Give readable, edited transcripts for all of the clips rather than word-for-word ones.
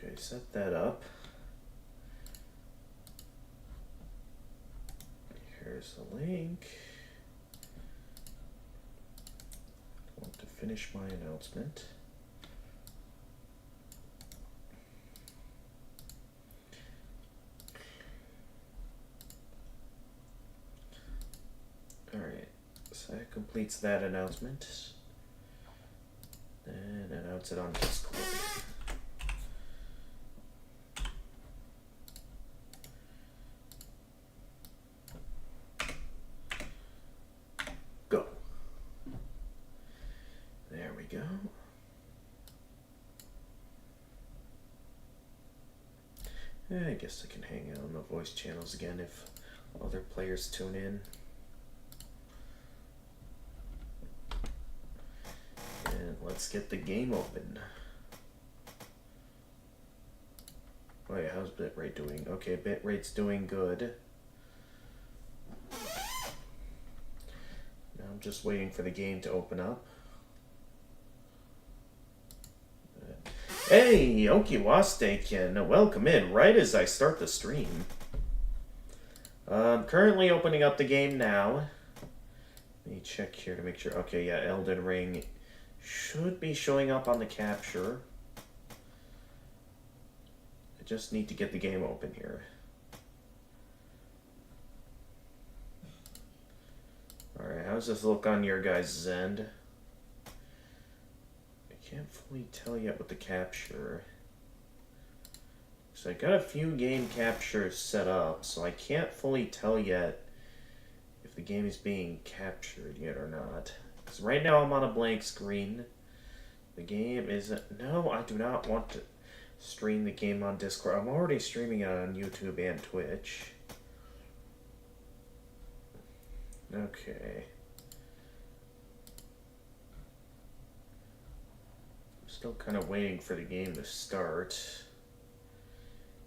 Okay, set that up. Here's the link. I want to finish my announcement. Alright, so that completes that announcement. And announce it on Discord. Go. There we go. I guess I can hang out on the voice channels again if other players tune in. And let's get the game open. Wait, how's bitrate doing? Okay, bitrate's doing good. Now I'm just waiting for the game to open up. Hey, Okiwaste-kin, welcome in right as I start the stream. I'm currently opening up the game now. Let me check here to make sure. Okay, yeah, Elden Ring should be showing up on the capture. I just need to get the game open here. Alright, how's this look on your guys' end? I can't fully tell yet with the capture. So I got a few game captures set up, so I can't fully tell yet if the game is being captured yet or not. Because right now I'm on a blank screen. The game isn't... No, I do not want to stream the game on Discord. I'm already streaming it on YouTube and Twitch. Okay. Still kind of waiting for the game to start.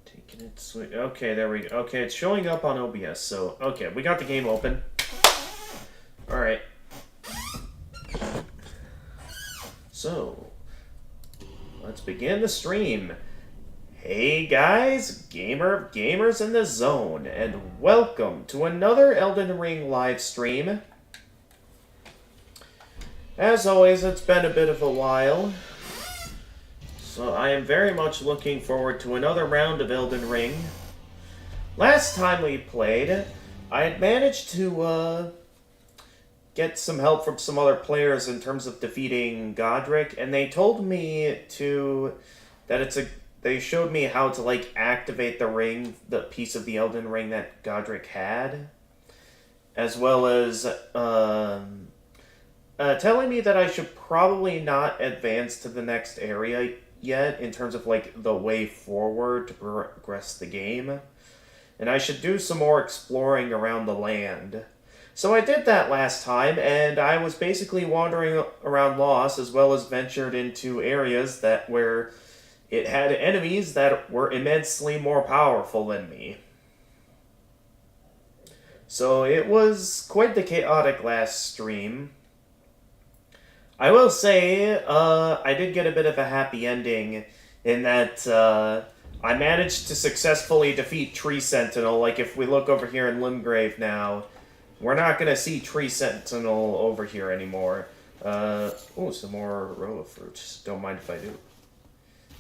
Taking it sweet. Okay, there we go. Okay, it's showing up on OBS, so... Okay, we got the game open. Alright. So, let's begin the stream. Hey guys, gamers in the zone, and welcome to another Elden Ring live stream. As always, it's been a bit of a while. So I am very much looking forward to another round of Elden Ring. Last time we played, I had managed to get some help from some other players in terms of defeating Godric, and they told me they showed me how to like activate the ring, the piece of the Elden Ring that Godric had, as well as telling me that I should probably not advance to the next area yet in terms of like the way forward to progress the game, and I should do some more exploring around the land. So I did that last time, and I was basically wandering around lost, as well as ventured into areas where it had enemies that were immensely more powerful than me. So it was quite the chaotic last stream. I will say, I did get a bit of a happy ending in that I managed to successfully defeat Tree Sentinel. Like, if we look over here in Limgrave now, we're not going to see Tree Sentinel over here anymore. Oh, some more row of fruits. Don't mind if I do.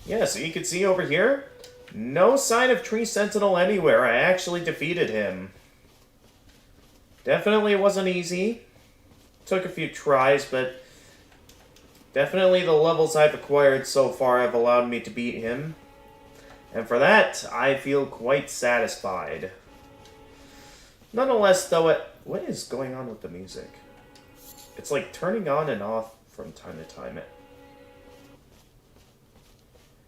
Yeah, so you can see over here, no sign of Tree Sentinel anywhere. I actually defeated him. Definitely wasn't easy. Took a few tries, but definitely the levels I've acquired so far have allowed me to beat him. And for that, I feel quite satisfied. Nonetheless, though, what is going on with the music? It's like turning on and off from time to time.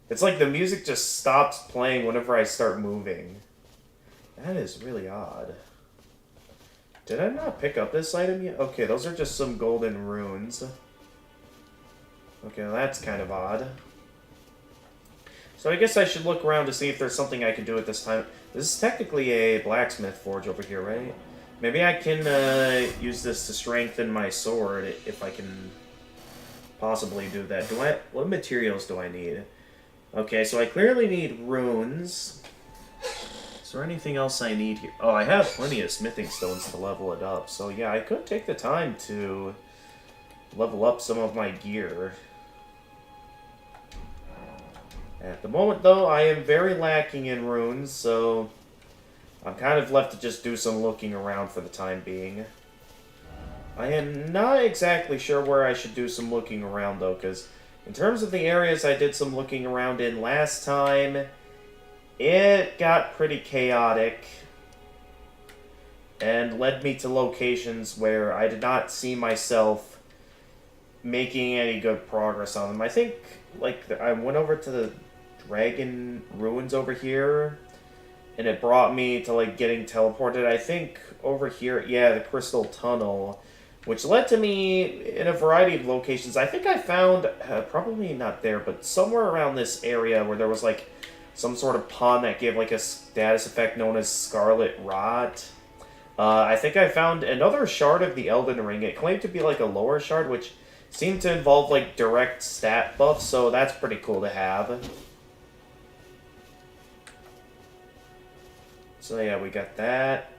It's like the music just stops playing whenever I start moving. That is really odd. Did I not pick up this item yet? Okay, those are just some golden runes. Okay, well, that's kind of odd. So I guess I should look around to see if there's something I can do at this time. This is technically a blacksmith forge over here, right? Maybe I can use this to strengthen my sword if I can possibly do that. What materials do I need? Okay, so I clearly need runes. Is there anything else I need here? Oh, I have plenty of smithing stones to level it up. So yeah, I could take the time to level up some of my gear. At the moment, though, I am very lacking in runes, so I'm kind of left to just do some looking around for the time being. I am not exactly sure where I should do some looking around, though, because in terms of the areas I did some looking around in last time, it got pretty chaotic and led me to locations where I did not see myself making any good progress on them. I think, like, I went over to the Dragon Ruins over here, and it brought me to, like, getting teleported. I think over here, yeah, the Crystal Tunnel, which led to me in a variety of locations. I think I found, probably not there, but somewhere around this area where there was, like, some sort of pond that gave, like, a status effect known as Scarlet Rot. I think I found another shard of the Elden Ring. It claimed to be, like, a lower shard, which seemed to involve, like, direct stat buffs, so that's pretty cool to have. So yeah, we got that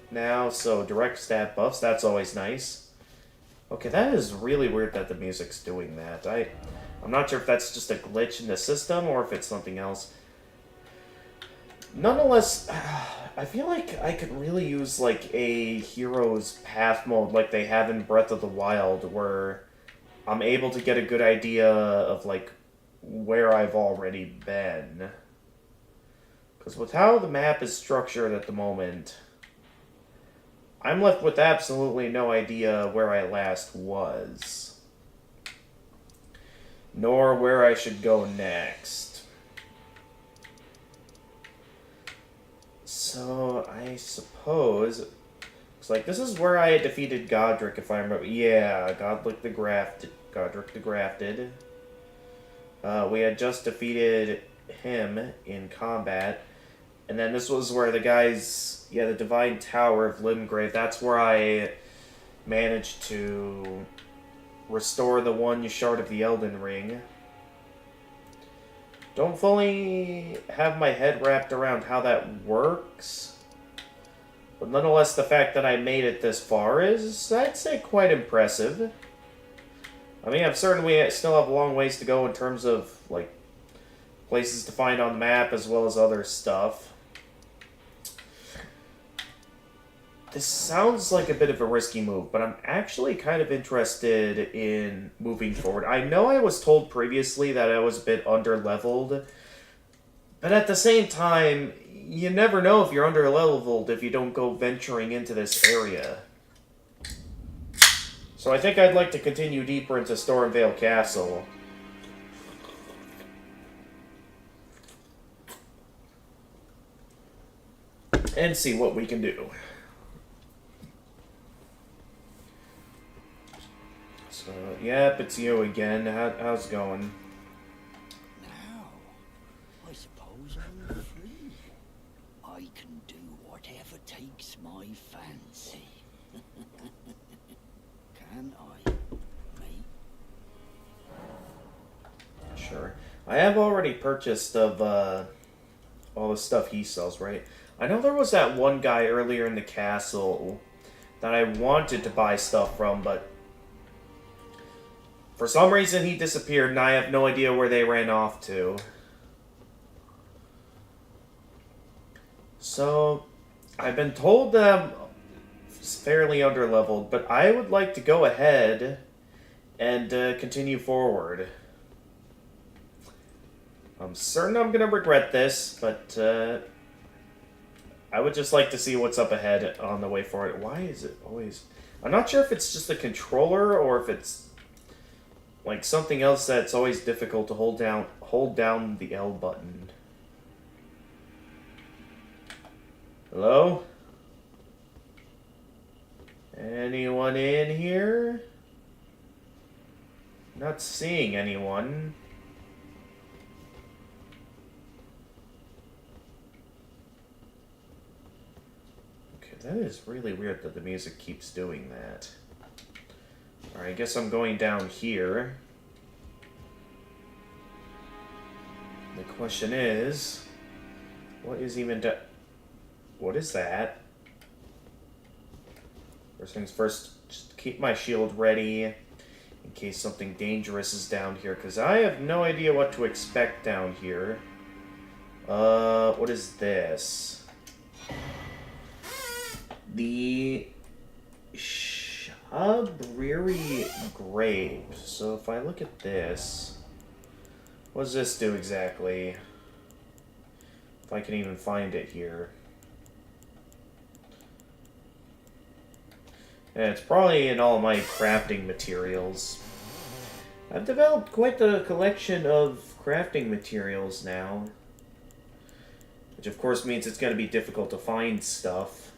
now, so direct stat buffs, that's always nice. Okay, that is really weird that the music's doing that. I'm not sure if that's just a glitch in the system or if it's something else. Nonetheless, I feel like I could really use, like, a Hero's Path mode like they have in Breath of the Wild, where I'm able to get a good idea of, like, where I've already been. Because with how the map is structured at the moment, I'm left with absolutely no idea where I last was. Nor where I should go next. So, I suppose... Looks like this is where I had defeated Godric, if I remember. Yeah, Godric the Grafted. We had just defeated him in combat. And then this was where the guys... Yeah, the Divine Tower of Limgrave. That's where I managed to restore the one shard of the Elden Ring. Don't fully have my head wrapped around how that works. But nonetheless, the fact that I made it this far is, I'd say, quite impressive. I mean, I'm certain we still have a long ways to go in terms of, like, places to find on the map as well as other stuff. This sounds like a bit of a risky move, but I'm actually kind of interested in moving forward. I know I was told previously that I was a bit under-leveled, but at the same time, you never know if you're under-leveled if you don't go venturing into this area. So I think I'd like to continue deeper into Stormvale Castle. And see what we can do. So, yep, it's you again. How's it going? Now, I suppose I'm free. I can do whatever takes my fancy. Can I, mate? Sure. I have already purchased of all the stuff he sells, right? I know there was that one guy earlier in the castle that I wanted to buy stuff from, but for some reason he disappeared and I have no idea where they ran off to. So, I've been told that I'm fairly underleveled, but I would like to go ahead and continue forward. I'm certain I'm going to regret this, but I would just like to see what's up ahead on the way forward. Why is it always... I'm not sure if it's just the controller or if it's like something else that's always difficult to hold down the L button. Hello? Anyone in here? Not seeing anyone. Okay, that is really weird that the music keeps doing that. Alright, I guess I'm going down here. Alright, I guess I'm going down here. The question is, what is even what is that? First things first, just keep my shield ready in case something dangerous is down here, because I have no idea what to expect down here. What is this? The Shabriri grape. So if I look at this, what does this do exactly? If I can even find it here. Yeah, it's probably in all my crafting materials. I've developed quite the collection of crafting materials now. Which of course means it's going to be difficult to find stuff.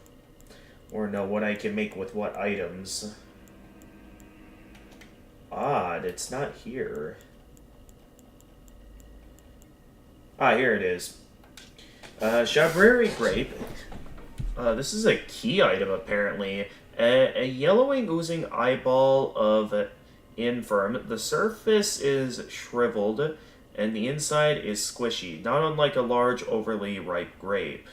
Or know what I can make with what items. Odd, it's not here. Ah, here it is. Shabriri grape. This is a key item, apparently. A yellowing, oozing eyeball of infirm. The surface is shriveled, and the inside is squishy, not unlike a large, overly ripe grape.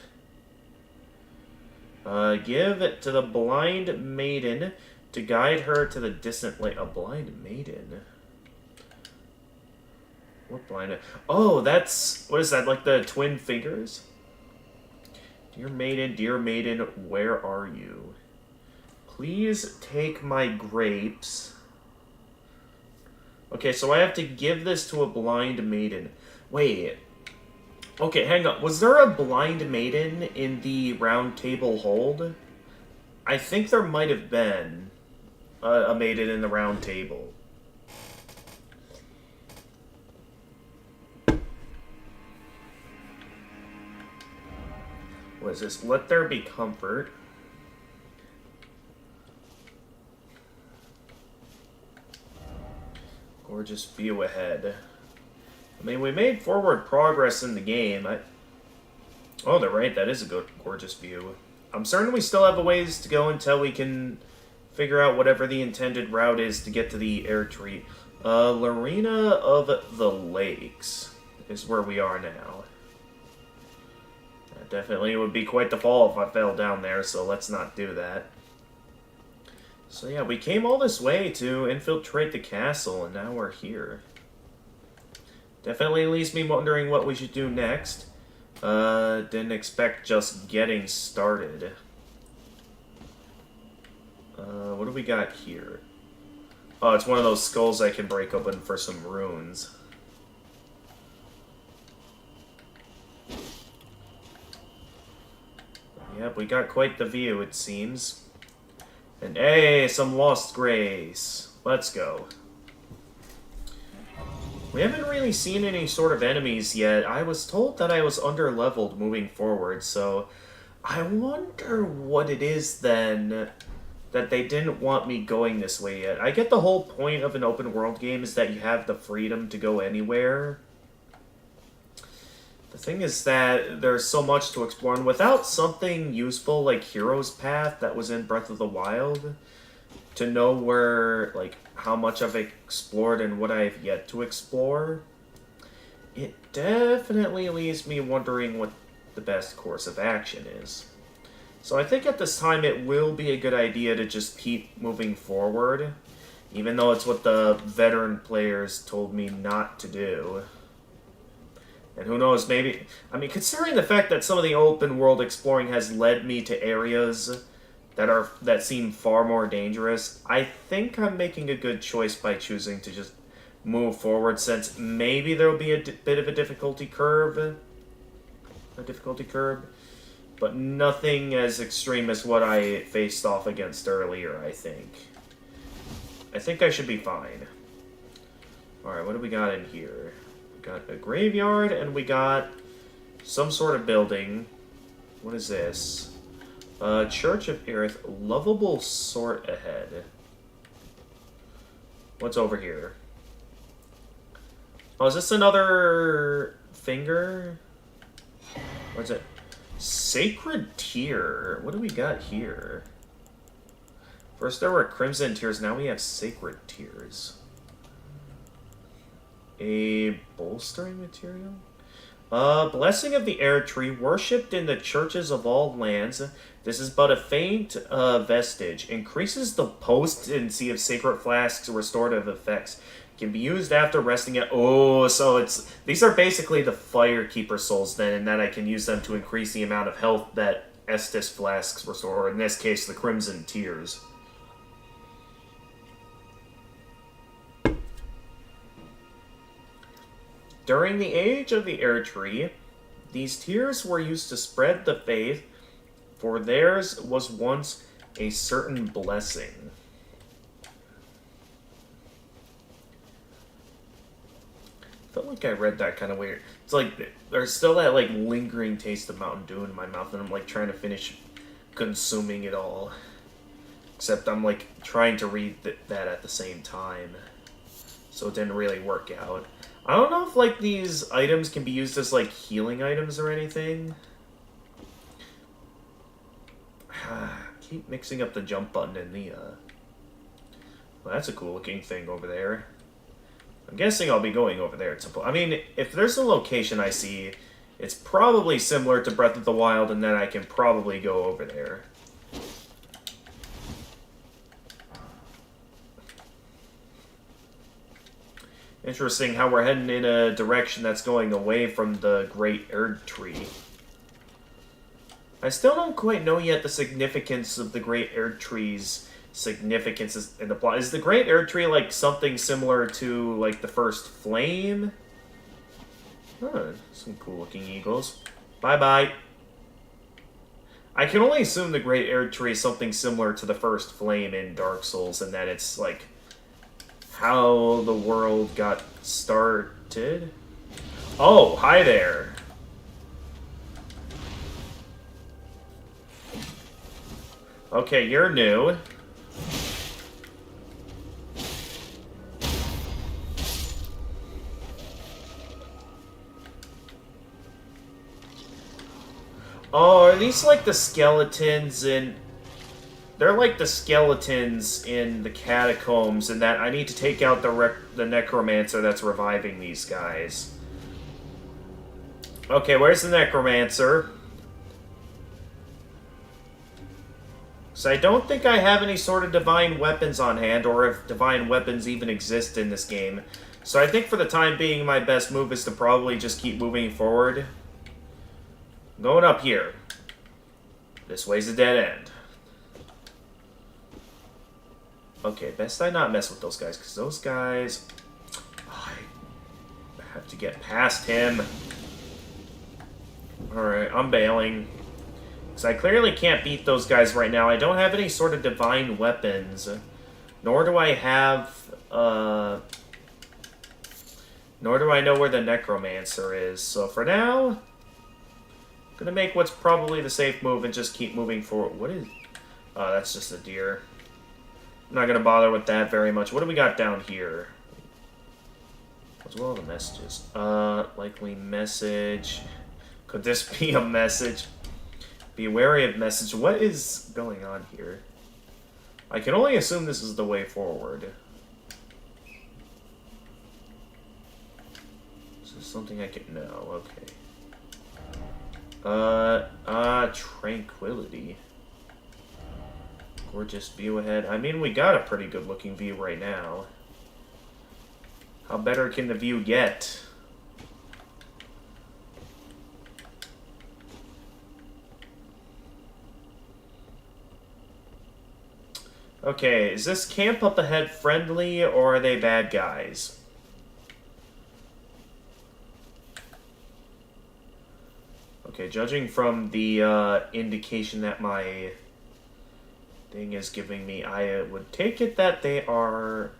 Give it to the blind maiden to guide her to the distant lake. A blind maiden? What blind? Oh, that's... What is that, like the twin fingers? Dear maiden, where are you? Please take my grapes. Okay, so I have to give this to a blind maiden. Wait. Okay, hang on. Was there a blind maiden in the round table hold? I think there might have been a maiden in the round table. What is this? Let there be comfort. Gorgeous view ahead. I mean, we made forward progress in the game. Oh, they're right. That is a good, gorgeous view. I'm certain we still have a ways to go until we can figure out whatever the intended route is to get to the air tree. Larena of the Lakes is where we are now. That definitely would be quite the fall if I fell down there, so let's not do that. So yeah, we came all this way to infiltrate the castle, and now we're here. Definitely leaves me wondering what we should do next. Didn't expect just getting started. What do we got here? Oh, it's one of those skulls I can break open for some runes. Yep, we got quite the view, it seems. And hey, some lost grace. Let's go. We haven't really seen any sort of enemies yet. I was told that I was under-leveled moving forward, so I wonder what it is then that they didn't want me going this way yet. I get the whole point of an open world game is that you have the freedom to go anywhere. The thing is that there's so much to explore, and without something useful like Hero's Path that was in Breath of the Wild, to know where, like, how much I've explored and what I've yet to explore, it definitely leaves me wondering what the best course of action is. So I think at this time it will be a good idea to just keep moving forward, even though it's what the veteran players told me not to do. And who knows, maybe... I mean, considering the fact that some of the open world exploring has led me to areas that seem far more dangerous, I think I'm making a good choice by choosing to just move forward, since maybe there'll be a bit of a difficulty curve. But nothing as extreme as what I faced off against earlier, I think. I think I should be fine. Alright, what do we got in here? We got a graveyard, and we got some sort of building. What is this? Church of Aerith, lovable sort ahead. What's over here? Oh, is this another finger? What's it? Sacred Tear. What do we got here? First there were Crimson Tears, now we have Sacred Tears. A bolstering material? Blessing of the Air Tree, worshipped in the churches of all lands. This is but a faint vestige. Increases the potency of sacred flasks' restorative effects. Can be used after resting at. Oh, so it's these are basically the Firekeeper souls then, and that I can use them to increase the amount of health that Estus flasks restore. Or in this case, the Crimson Tears. During the age of the Air Tree, these tears were used to spread the faith, for theirs was once a certain blessing. I felt like I read that kind of weird. It's like there's still that like lingering taste of Mountain Dew in my mouth, and I'm like trying to finish consuming it all. Except I'm like trying to read that at the same time, so it didn't really work out. I don't know if, like, these items can be used as, like, healing items or anything. Keep mixing up the jump button and the, Well, that's a cool-looking thing over there. I'm guessing I'll be going over there at some point. I mean, if there's a location I see, it's probably similar to Breath of the Wild, and then I can probably go over there. Interesting how we're heading in a direction that's going away from the Great Erd Tree. I still don't quite know yet the significance of the Great Erd Tree's significance in the plot. Is the Great Erd Tree like something similar to like the first flame? Huh, some cool looking eagles. Bye-bye. I can only assume the Great Erd Tree is something similar to the first flame in Dark Souls, and that it's like how the world got started. Oh, hi there. Okay, you're new. Oh, are these like the skeletons in... They're like the skeletons in the catacombs, and that I need to take out the necromancer that's reviving these guys. Okay, where's the necromancer? So I don't think I have any sort of divine weapons on hand, or if divine weapons even exist in this game. So I think for the time being, my best move is to probably just keep moving forward. Going up here. This way's a dead end. Okay, best I not mess with those guys, because those guys... Oh, I have to get past him. Alright, I'm bailing. Because I clearly can't beat those guys right now. I don't have any sort of divine weapons. Nor do I have... Nor do I know where the necromancer is. So for now... I'm gonna make what's probably the safe move and just keep moving forward. What is... Oh, that's just a deer. I'm not going to bother with that very much. What do we got down here? What's all the messages? Likely message. Could this be a message? Be wary of message. What is going on here? I can only assume this is the way forward. Is this something I can... No, okay. Tranquility. Gorgeous view ahead. I mean, we got a pretty good looking view right now. How better can the view get? Okay, is this camp up ahead friendly, or are they bad guys? Okay, judging from the indication that my thing is giving me, I would take it that they are...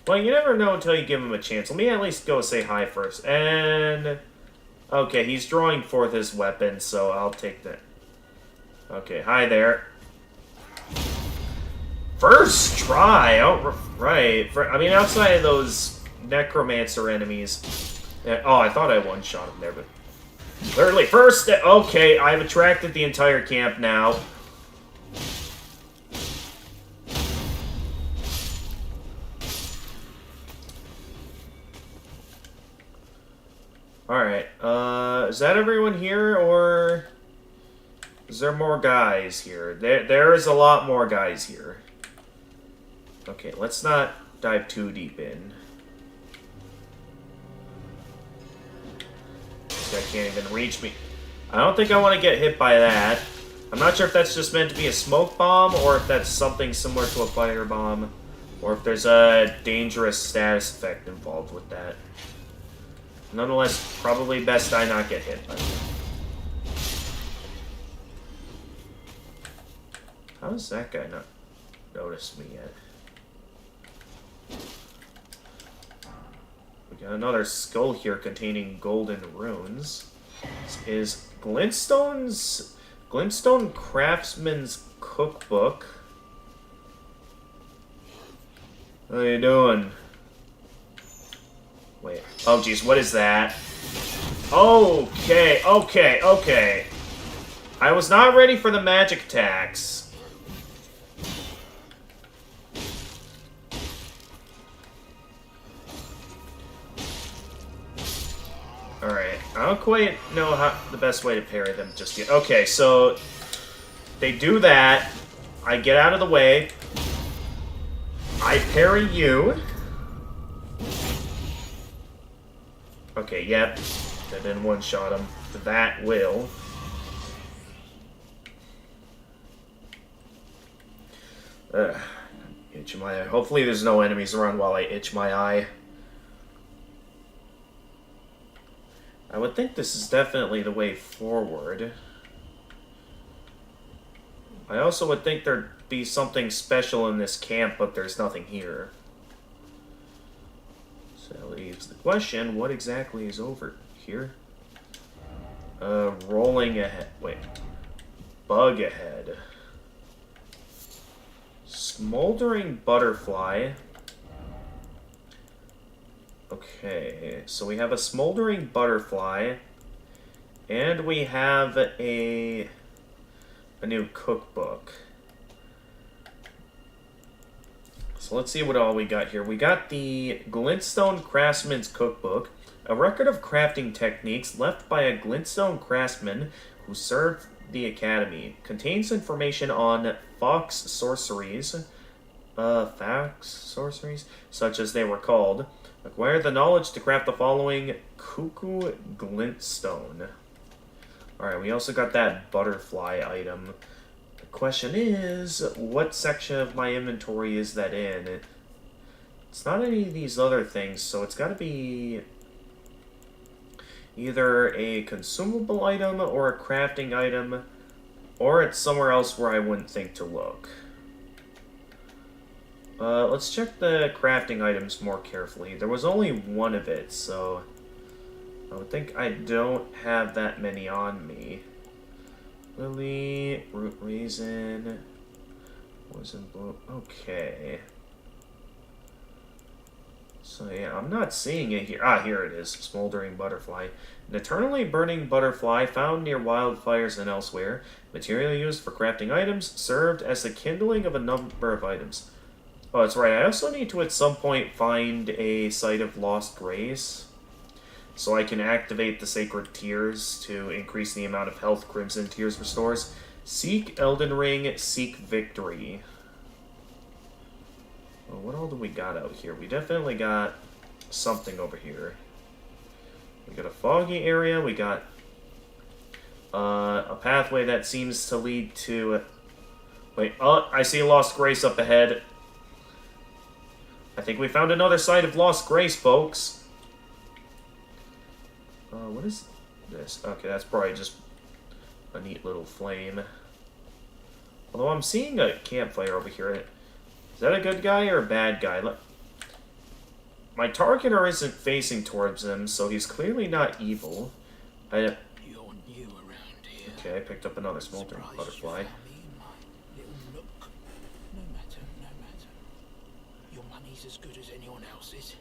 Well, you never know until you give them a chance. Let me at least go say hi first. And... Okay, he's drawing forth his weapon, so I'll take that. Okay, hi there. First try! Oh, right. I mean, outside of those necromancer enemies... Oh, I thought I one-shot him there, but... Literally, first... Okay, I've attracted the entire camp now. Alright, is that everyone here, or is there more guys here? There is a lot more guys here. Okay, let's not dive too deep in. This guy can't even reach me. I don't think I want to get hit by that. I'm not sure if that's just meant to be a smoke bomb, or if that's something similar to a fire bomb, or if there's a dangerous status effect involved with that. Nonetheless, probably best I not get hit by it. How has that guy not noticed me yet? We got another skull here containing golden runes. This is Glintstone Craftsman's Cookbook. How you doing? Wait. Oh, geez, what is that? Okay. I was not ready for the magic attacks. Alright, I don't quite know how the best way to parry them just yet. Okay, so they do that. I get out of the way. I parry you. Okay, yep. That didn't one-shot him. That will. Itch my eye. Hopefully there's no enemies around while I itch my eye. I would think this is definitely the way forward. I also would think there'd be something special in this camp, but there's nothing here. So that leaves the question, what exactly is over here? Rolling ahead. Wait. Bug ahead. Smoldering butterfly. Okay, so we have a smoldering butterfly, and we have a new cookbook. So let's see what all we got here. We got the Glintstone Craftsman's Cookbook, a record of crafting techniques left by a Glintstone craftsman who served the Academy. Contains information on fox sorceries, such as they were called. Acquire the knowledge to craft the following Cuckoo Glintstone. Alright, we also got that butterfly item. The question is, what section of my inventory is that in? It's not any of these other things, so it's got to be either a consumable item or a crafting item, or it's somewhere else where I wouldn't think to look. Let's check the crafting items more carefully. There was only one of it, so I would think I don't have that many on me. Lily, root raisin, poison blue. Okay. So yeah, I'm not seeing it here. Ah, here it is. Smoldering butterfly. An eternally burning butterfly found near wildfires and elsewhere. Material used for crafting items, served as the kindling of a number of items. Oh, that's right. I also need to, at some point, find a site of lost grace, so I can activate the Sacred Tears to increase the amount of health Crimson Tears restores. Seek Elden Ring, seek victory. Well, what all do we got out here? We definitely got something over here. We got a foggy area. We got a pathway that seems to lead to... Wait, oh, I see Lost Grace up ahead. I think we found another site of Lost Grace, folks. What is this? Okay, that's probably just a neat little flame. Although I'm seeing a campfire over here. Is that a good guy or a bad guy? My targeter isn't facing towards him, so he's clearly not evil. You're new around here. Okay, I picked up another smoldering butterfly. As good as anyone else's.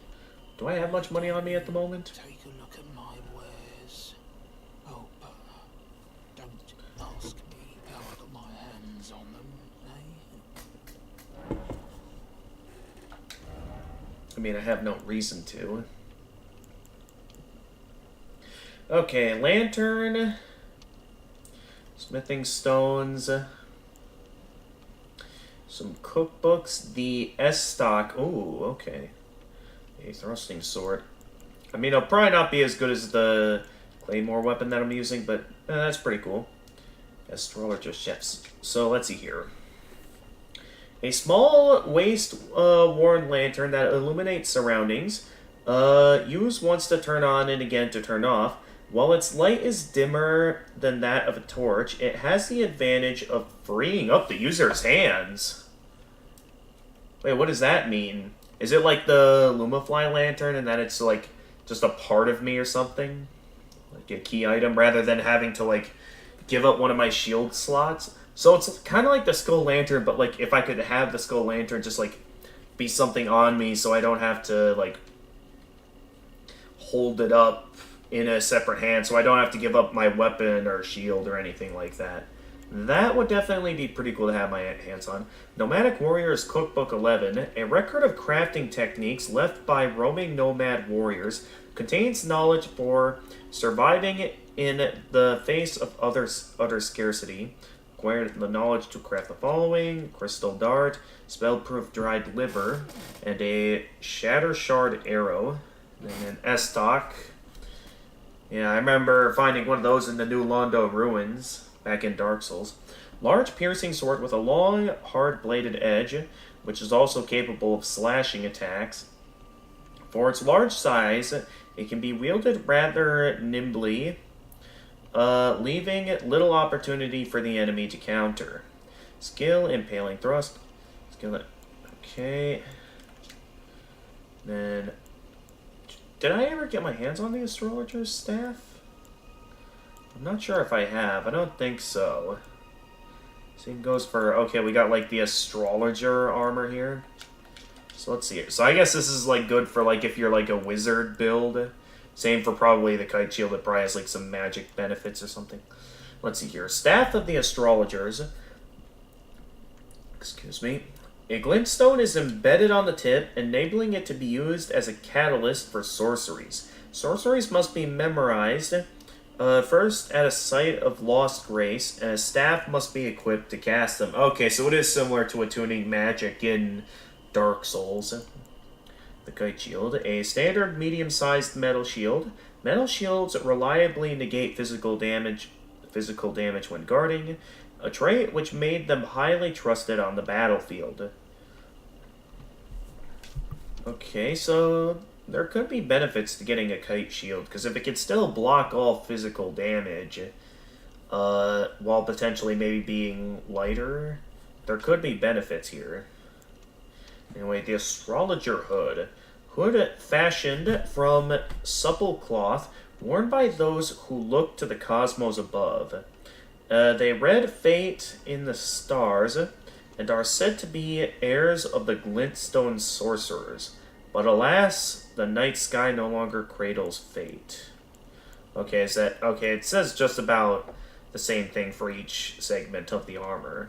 Do I have much money on me at the moment? Take a look at my wares. Oh, but don't ask me how I got my hands on them, eh? I mean, I have no reason to. Okay, lantern, smithing stones, some cookbooks, the S stock. Ooh, okay. A thrusting sword. I mean, it'll probably not be as good as the claymore weapon that I'm using, but that's pretty cool. Astrologer chefs. So let's see here. A small waist-worn lantern that illuminates surroundings. Use once to turn on and again to turn off. While its light is dimmer than that of a torch, it has the advantage of freeing up the user's hands. Wait, what does that mean? Is it like the Lumafly lantern and that it's like just a part of me or something? Like a key item rather than having to like give up one of my shield slots? So it's kind of like the Skull Lantern, but like if I could have the Skull Lantern just like be something on me so I don't have to like hold it up in a separate hand, so I don't have to give up my weapon or shield or anything like that. That would definitely be pretty cool to have my hands on. Nomadic Warriors Cookbook 11, a record of crafting techniques left by roaming nomad warriors, contains knowledge for surviving in the face of utter scarcity. Acquire the knowledge to craft the following: Crystal Dart, Spell-Proof Dried Liver, and a Shatter Shard Arrow. And an S-Stock. Yeah, I remember finding one of those in the New Londo Ruins back in Dark Souls. Large piercing sword with a long, hard-bladed edge, which is also capable of slashing attacks. For its large size, it can be wielded rather nimbly, leaving little opportunity for the enemy to counter. Skill, Impaling Thrust. Skill, okay. Then, did I ever get my hands on the Astrologer's Staff? I'm not sure if I have. I don't think so. Same goes for, okay, we got like the Astrologer armor here. So let's see here. So I guess this is like good for like if you're like a wizard build. Same for probably the Kite Shield. It probably has like some magic benefits or something. Let's see here. Staff of the Astrologers. Excuse me. A glintstone is embedded on the tip, enabling it to be used as a catalyst for sorceries. Sorceries must be memorized first at a site of lost grace, and a staff must be equipped to cast them. Okay, so it is similar to attuning magic in Dark Souls. The Kite Shield, a standard medium-sized metal shield. Metal shields reliably negate physical damage when guarding, a trait which made them highly trusted on the battlefield. Okay, so there could be benefits to getting a Kite Shield, because if it can still block all physical damage, while potentially maybe being lighter, there could be benefits here. Anyway, the Astrologer Hood. Hood fashioned from supple cloth, worn by those who look to the cosmos above. They read fate in the stars, and are said to be heirs of the glintstone sorcerers. But alas, the night sky no longer cradles fate. Okay, it says just about the same thing for each segment of the armor.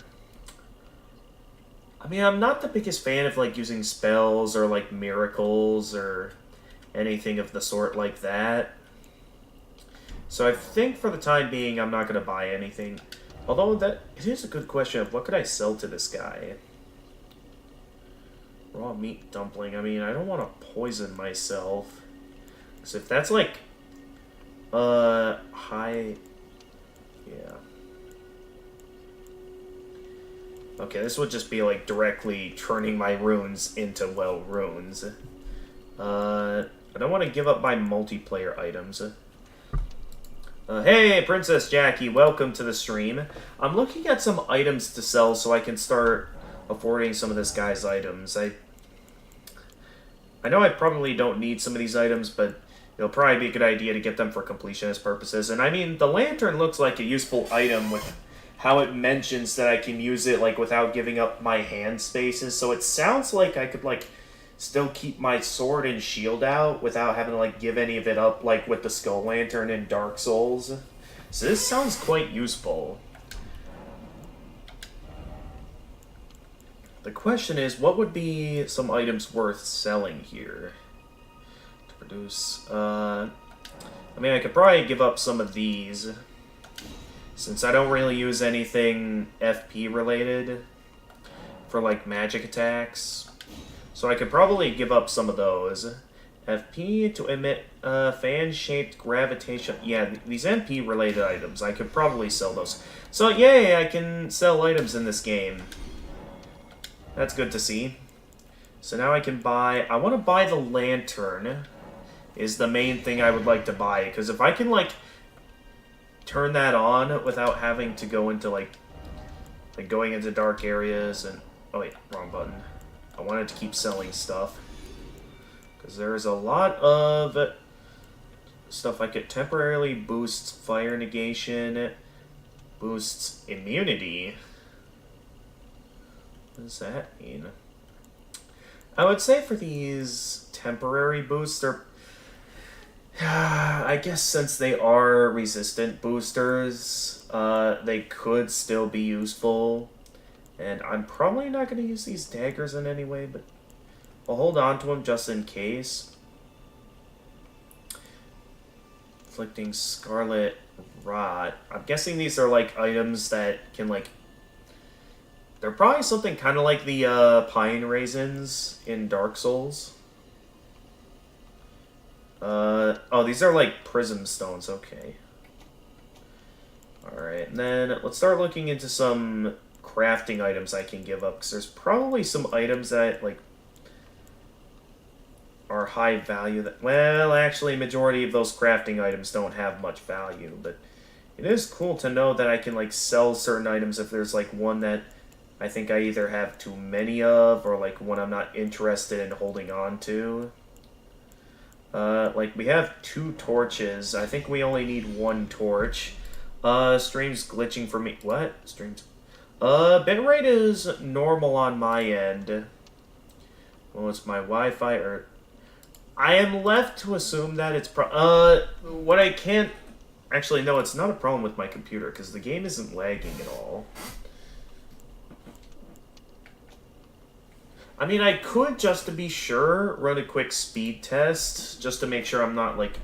I mean, I'm not the biggest fan of like using spells or like miracles or anything of the sort like that. So I think for the time being, I'm not going to buy anything. Although it is a good question of what could I sell to this guy? Raw meat dumpling. I mean, I don't want to poison myself. Because if that's like, high, yeah. Okay, this would just be like directly turning my runes into, well, runes. I don't want to give up my multiplayer items. Hey, Princess Jackie, welcome to the stream. I'm looking at some items to sell so I can start affording some of this guy's items. I know I probably don't need some of these items, but it'll probably be a good idea to get them for completionist purposes. And I mean, the lantern looks like a useful item with how it mentions that I can use it like without giving up my hand spaces. So it sounds like I could like still keep my sword and shield out without having to like give any of it up like with the Skull Lantern in Dark Souls. So this sounds quite useful. The question is, what would be some items worth selling here? To produce, I mean, I could probably give up some of these, since I don't really use anything FP related for, like, magic attacks. So I could probably give up some of those. FP to emit fan-shaped gravitation. Yeah, these MP-related items, I could probably sell those. So, yay, I can sell items in this game. That's good to see. So now I can buy... I want to buy the lantern, is the main thing I would like to buy. Because if I can, like, turn that on without having to go into, like going into dark areas and... Oh, wait, wrong button. I wanted to keep selling stuff. Because there's a lot of stuff I could temporarily boosts fire negation, boosts immunity. What does that mean? I would say for these temporary boosts, they're... I guess since they are resistant boosters, they could still be useful. And I'm probably not going to use these daggers in any way, but I'll hold on to them just in case. Inflicting Scarlet Rot. I'm guessing these are, like, items that can, like... They're probably something kind of like the Pine Raisins in Dark Souls. Oh, these are, like, Prism Stones. Okay. Alright, and then let's start looking into some crafting items I can give up, because there's probably some items that, like, are high value that, well, actually, majority of those crafting items don't have much value, but it is cool to know that I can, like, sell certain items if there's, like, one that I think I either have too many of, or, like, one I'm not interested in holding on to. Like, we have 2 torches. I think we only need 1 torch. Stream's glitching for me. What? Stream's... bitrate is normal on my end. Well, it's my Wi-Fi, or... I am left to assume that it's what I can't... Actually, no, it's not a problem with my computer, because the game isn't lagging at all. I mean, I could, just to be sure, run a quick speed test, just to make sure I'm not, like,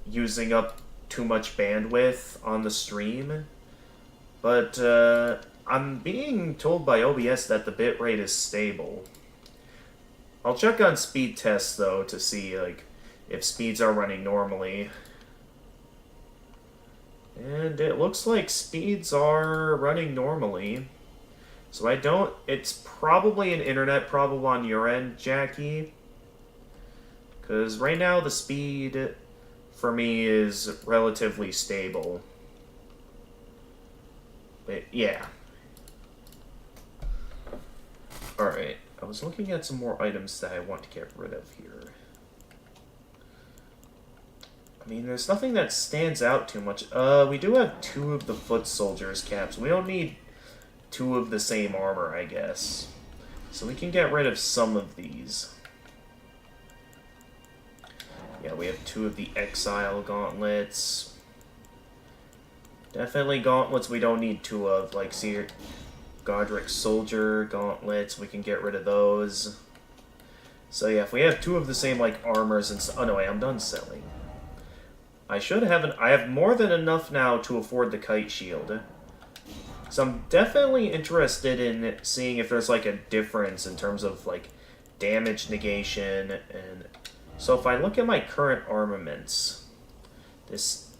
using up too much bandwidth on the stream. But, I'm being told by OBS that the bitrate is stable. I'll check on speed tests, though, to see, like, if speeds are running normally. And it looks like speeds are running normally. So I don't... It's probably an internet problem on your end, Jackie. Because right now the speed for me is relatively stable. But yeah. Alright. I was looking at some more items that I want to get rid of here. I mean, there's nothing that stands out too much. We do have 2 of the foot soldiers caps. We don't need 2 of the same armor, I guess. So we can get rid of some of these. Yeah, we have 2 of the Exile gauntlets. Definitely gauntlets we don't need 2 of. Like, see here, Godric Soldier gauntlets, we can get rid of those. So yeah, if we have 2 of the same, like, armors and oh no, wait, I'm done selling. I should have I have more than enough now to afford the kite shield. So I'm definitely interested in seeing if there's, like, a difference in terms of, like, damage negation. And so if I look at my current armaments, this...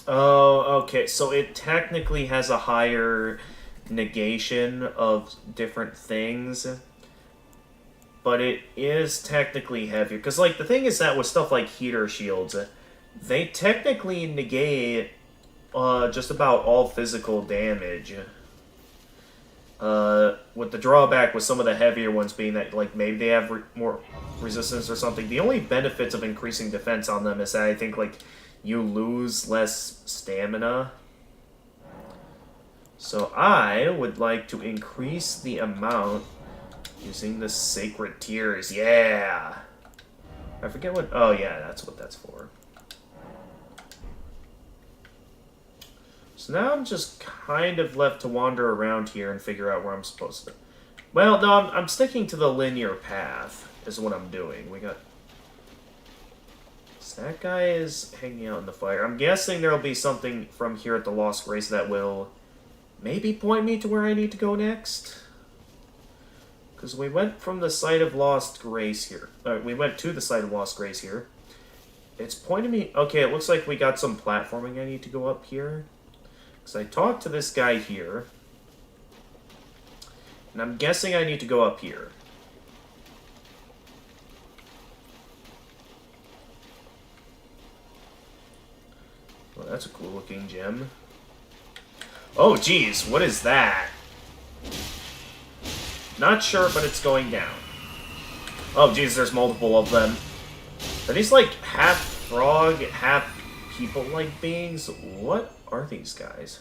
Oh, okay, so it technically has a higher negation of different things, but it is technically heavier. Because, like, the thing is that with stuff like heater shields, they technically negate just about all physical damage. With the drawback with some of the heavier ones being that, like, maybe they have more resistance or something. The only benefits of increasing defense on them is that I think, like, you lose less stamina. So I would like to increase the amount using the Sacred Tears. Yeah! I forget what... Oh, yeah, that's what that's for. So now I'm just kind of left to wander around here and figure out where I'm supposed to... Well, no, I'm sticking to the linear path, is what I'm doing. We got That guy is hanging out in the fire. I'm guessing there'll be something from here at the Lost Grace that will maybe point me to where I need to go next. Because we went from the site of Lost Grace here. We went to the site of Lost Grace here. It's pointing me... Okay, it looks like we got some platforming I need to go up here. Because I talked to this guy here. And I'm guessing I need to go up here. Well, that's a cool looking gem. Oh, geez, what is that? Not sure, but it's going down. Oh, geez, there's multiple of them. Are these like half frog, half people-like beings? What are these guys?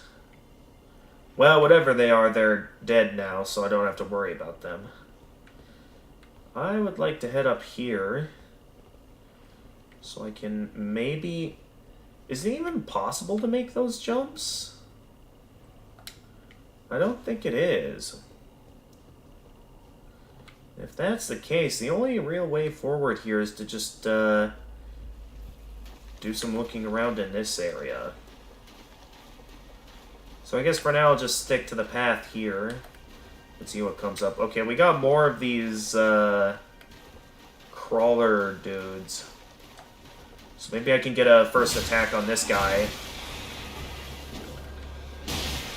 Well, whatever they are, they're dead now, so I don't have to worry about them. I would like to head up here. So I can maybe... Is it even possible to make those jumps? I don't think it is. If that's the case, the only real way forward here is to just do some looking around in this area. So I guess for now I'll just stick to the path here. Let's see what comes up. Okay, we got more of these crawler dudes. So maybe I can get a first attack on this guy.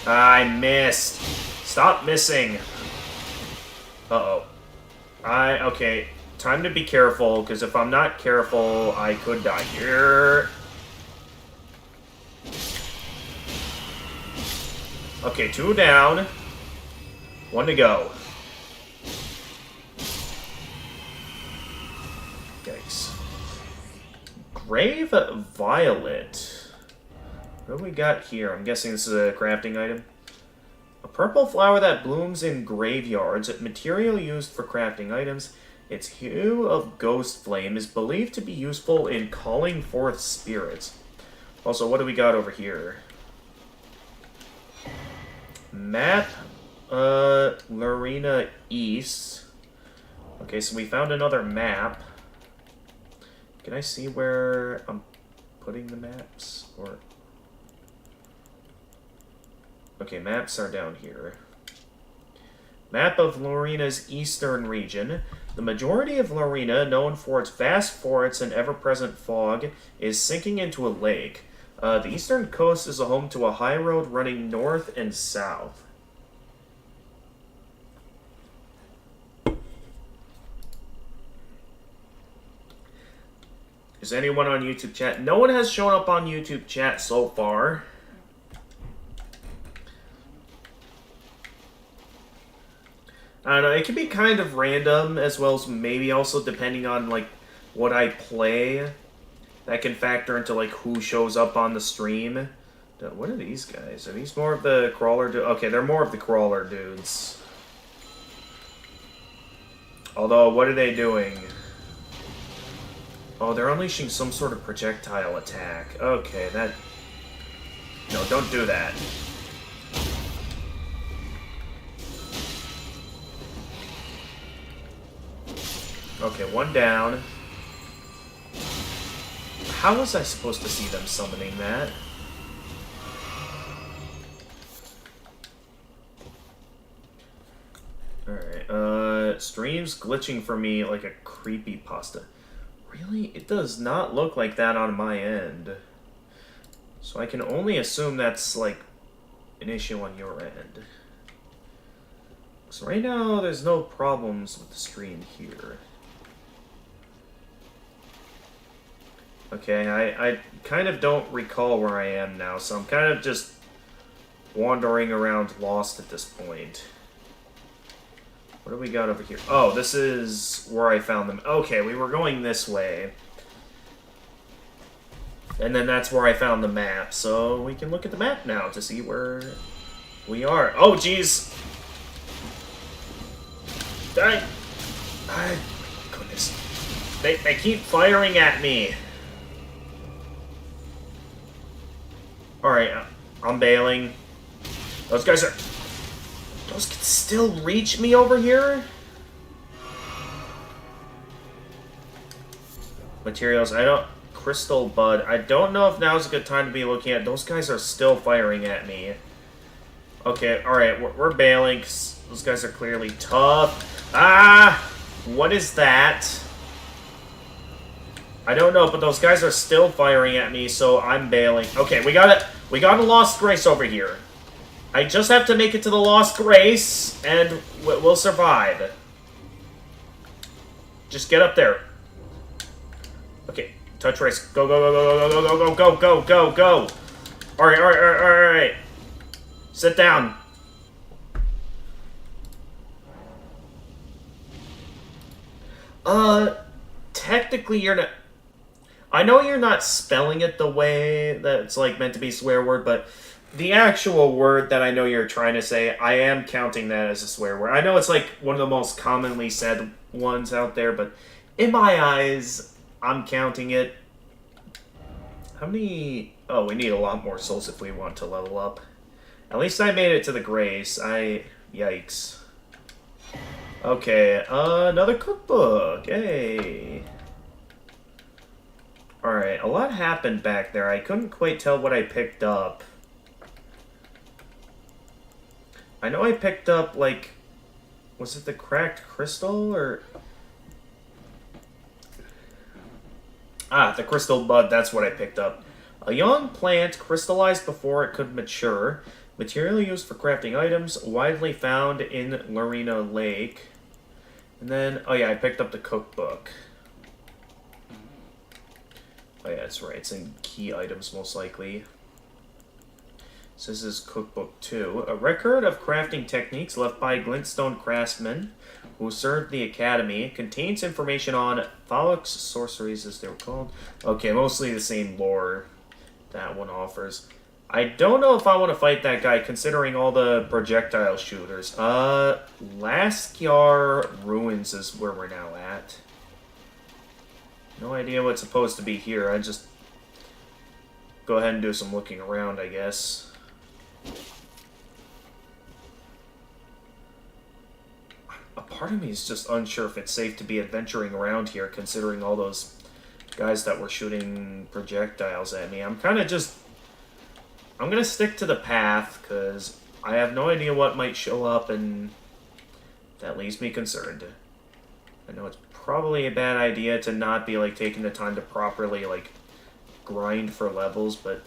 I missed. Stop missing. Uh-oh. Okay. Time to be careful, because if I'm not careful, I could die here. Okay, 2 down. 1 to go. Yikes. Grave Violet. What do we got here? I'm guessing this is a crafting item. A purple flower that blooms in graveyards. Material used for crafting items. Its hue of ghost flame is believed to be useful in calling forth spirits. Also, what do we got over here? Map, Lorena East. Okay, so we found another map. Can I see where I'm putting the maps? Or... Okay, maps are down here. Map of Lorena's eastern region. The majority of Lorena, known for its vast forests and ever-present fog, is sinking into a lake. The eastern coast is a home to a high road running north and south. Is anyone on YouTube chat? No one has shown up on YouTube chat so far. I don't know, it can be kind of random, as well as maybe also depending on, like, what I play. That can factor into, like, who shows up on the stream. What are these guys? Are these more of the crawler dudes? Okay, they're more of the crawler dudes. Although, what are they doing? Oh, they're unleashing some sort of projectile attack. Okay, that... No, don't do that. Okay, 1 down. How was I supposed to see them summoning that? Alright, stream's glitching for me like a creepypasta. Really? It does not look like that on my end. So I can only assume that's, like, an issue on your end. So right now, there's no problems with the stream here. Okay, I kind of don't recall where I am now, so I'm kind of just wandering around lost at this point. What do we got over here? Oh, this is where I found them. Okay, we were going this way. And then that's where I found the map, so we can look at the map now to see where we are. Oh, jeez! Die! My goodness. They keep firing at me! Alright, I'm bailing. Those guys can still reach me over here? Materials, I don't crystal bud. I don't know if now's a good time to be looking at. Those guys are still firing at me. Okay, alright, we're bailing. Those guys are clearly tough. Ah! What is that? I don't know, but those guys are still firing at me, so I'm bailing. Okay, we got a Lost Grace over here. I just have to make it to the Lost Grace, and we'll survive. Just get up there. Okay, touch race. Go, go, go, go, go, go, go, go, go, go, go. Alright, alright, alright, alright. Sit down. Technically you're not... I know you're not spelling it the way that it's, like, meant to be a swear word, but the actual word that I know you're trying to say, I am counting that as a swear word. I know it's, like, one of the most commonly said ones out there, but in my eyes, I'm counting it. How many... Oh, we need a lot more souls if we want to level up. At least I made it to the Grace. Yikes. Okay, another cookbook. Hey. Alright, a lot happened back there. I couldn't quite tell what I picked up. I know I picked up, like... Was it the cracked crystal, or... Ah, the crystal bud, that's what I picked up. A young plant crystallized before it could mature. Material used for crafting items, widely found in Lorena Lake. And then, oh yeah, I picked up the cookbook. Oh yeah, that's right, it's in key items most likely. So this is cookbook 2. A record of crafting techniques left by glintstone craftsmen who served the academy. Contains information on Thalux sorceries, as they were called. Okay, mostly the same lore that one offers. I don't know if I want to fight that guy, considering all the projectile shooters. Laskyar Ruins is where we're now at. No idea what's supposed to be here. I just go ahead and do some looking around, I guess. A part of me is just unsure if it's safe to be adventuring around here, considering all those guys that were shooting projectiles at me. I'm kind of just... I'm going to stick to the path, because I have no idea what might show up, and that leaves me concerned. I know it's probably a bad idea to not be, like, taking the time to properly, like, grind for levels, but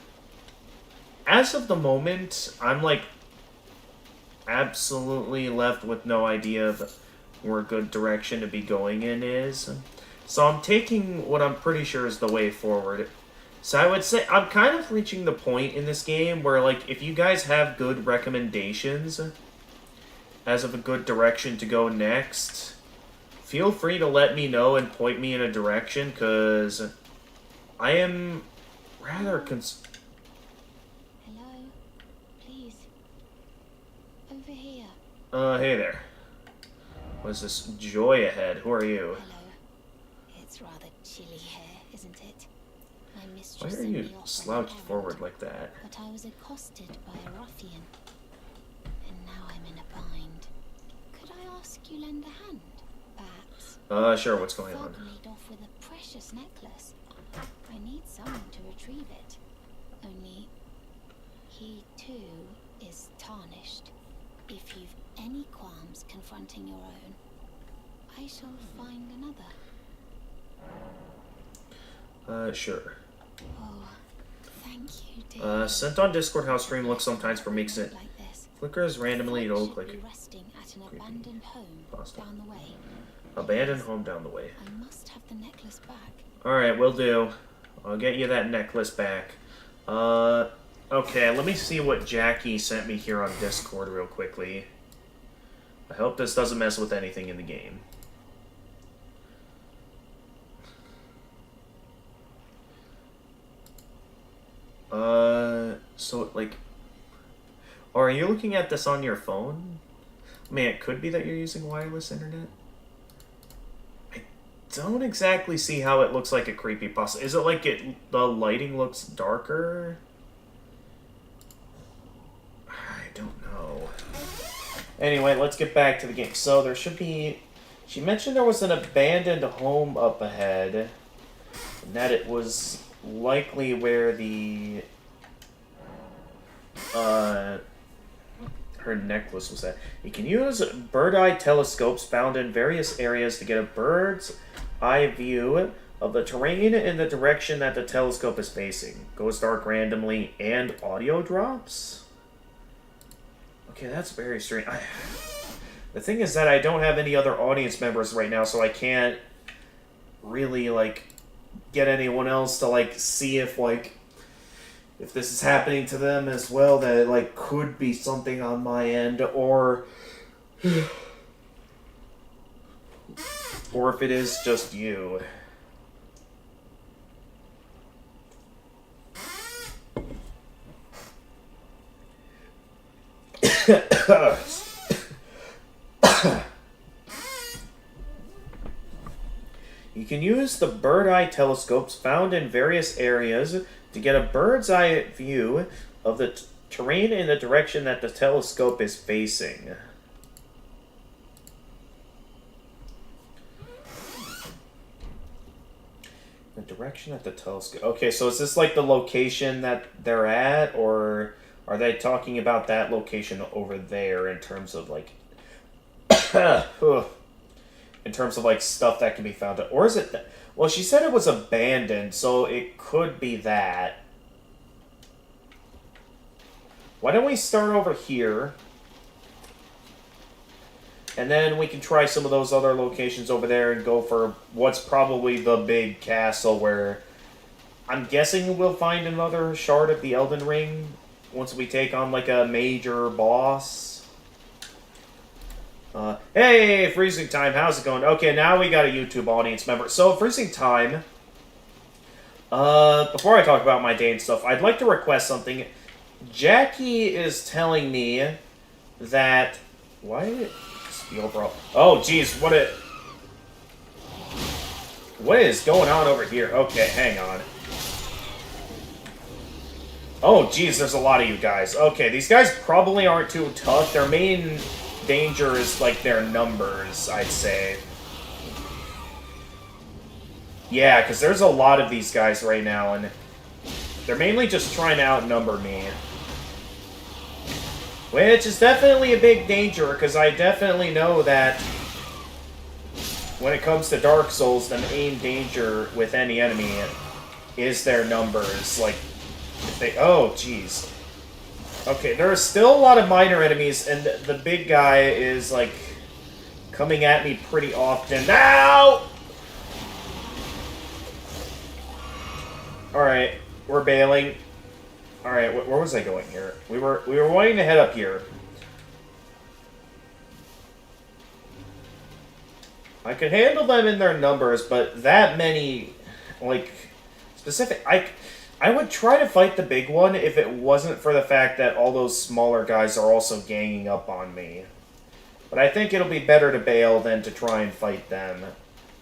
as of the moment, I'm, like, absolutely left with no idea of where a good direction to be going in is. So I'm taking what I'm pretty sure is the way forward. So I would say I'm kind of reaching the point in this game where, like, if you guys have good recommendations as of a good direction to go next, feel free to let me know and point me in a direction, because I am rather Hello? Please. Over here. Hey there. What's this? Joy ahead. Who are you? Hello. It's rather chilly here, isn't it? My Why mistress are sent you me off on slouched an errand, forward like that? But I was accosted by a ruffian. And now I'm in a bind. Could I ask you lend a hand? Perhaps. Sure, what's going on? Thug made off with a precious necklace. I need someone to retrieve it. Only, he too is tarnished. If you've any qualms confronting your own, I shall find another. Sure. Oh, thank you, dear. Sent on Discord how stream looks sometimes for makes it Like this. flickers randomly to look Should like be resting at an creepy abandoned home pasta. down the way. abandoned home down the way. I must have the necklace back. Alright, will do. I'll get you that necklace back. Okay, let me see what Jackie sent me here on Discord real quickly. I hope this doesn't mess with anything in the game. So, like... Or are you looking at this on your phone? I mean, it could be that you're using wireless internet. I don't exactly see how it looks like a creepypasta. Is it like the lighting looks darker? I don't know. Anyway, let's get back to the game. So there should be... She mentioned there was an abandoned home up ahead. and that it was likely where the her necklace was at. You can use bird-eye telescopes found in various areas to get a bird's eye view of the terrain in the direction that the telescope is facing. Goes dark randomly and audio drops? Okay, that's very strange. The thing is that I don't have any other audience members right now, so I can't really, like, get anyone else to, like, see if, like, if this is happening to them as well, that it, like, could be something on my end, or if it is just you. You can use the bird-eye telescopes found in various areas to get a bird's eye view of the terrain in the direction that the telescope is facing. The direction that the telescope... Okay, so is this like the location that they're at, or are they talking about that location over there in terms of like... in terms of like stuff that can be found? Or is it... Well, she said it was abandoned, so it could be that. Why don't we start over here? And then we can try some of those other locations over there and go for what's probably the big castle where I'm guessing we'll find another shard of the Elden Ring once we take on like a major boss. Hey, Freezing Time, how's it going? Okay, now we got a YouTube audience member. So, Freezing Time, before I talk about my day and stuff, I'd like to request something. Jackie is telling me that... Why? The overall... Oh, geez, what is going on over here? Okay, hang on. Oh, geez, there's a lot of you guys. Okay, these guys probably aren't too tough. Their main danger is, like, their numbers, I'd say. Yeah, because there's a lot of these guys right now, and they're mainly just trying to outnumber me. Which is definitely a big danger, because I definitely know that when it comes to Dark Souls, the main danger with any enemy is their numbers. Like, if they... Oh, jeez. Okay, there are still a lot of minor enemies, and the big guy is, like, coming at me pretty often. Ow! Alright, we're bailing. Alright, where was I going here? We were wanting to head up here. I could handle them in their numbers, but that many, like, specific... I would try to fight the big one if it wasn't for the fact that all those smaller guys are also ganging up on me. But I think it'll be better to bail than to try and fight them.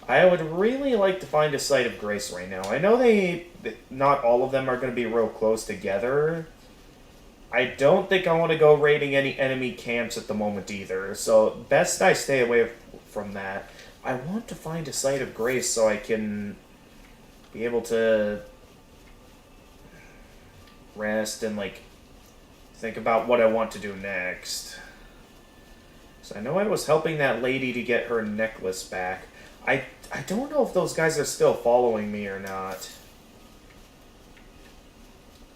I would really like to find a Site of Grace right now. I know not all of them are going to be real close together. I don't think I want to go raiding any enemy camps at the moment either, so best I stay away from that. I want to find a Site of Grace so I can be able to rest and, like, think about what I want to do next. So I know I was helping that lady to get her necklace back. I don't know if those guys are still following me or not.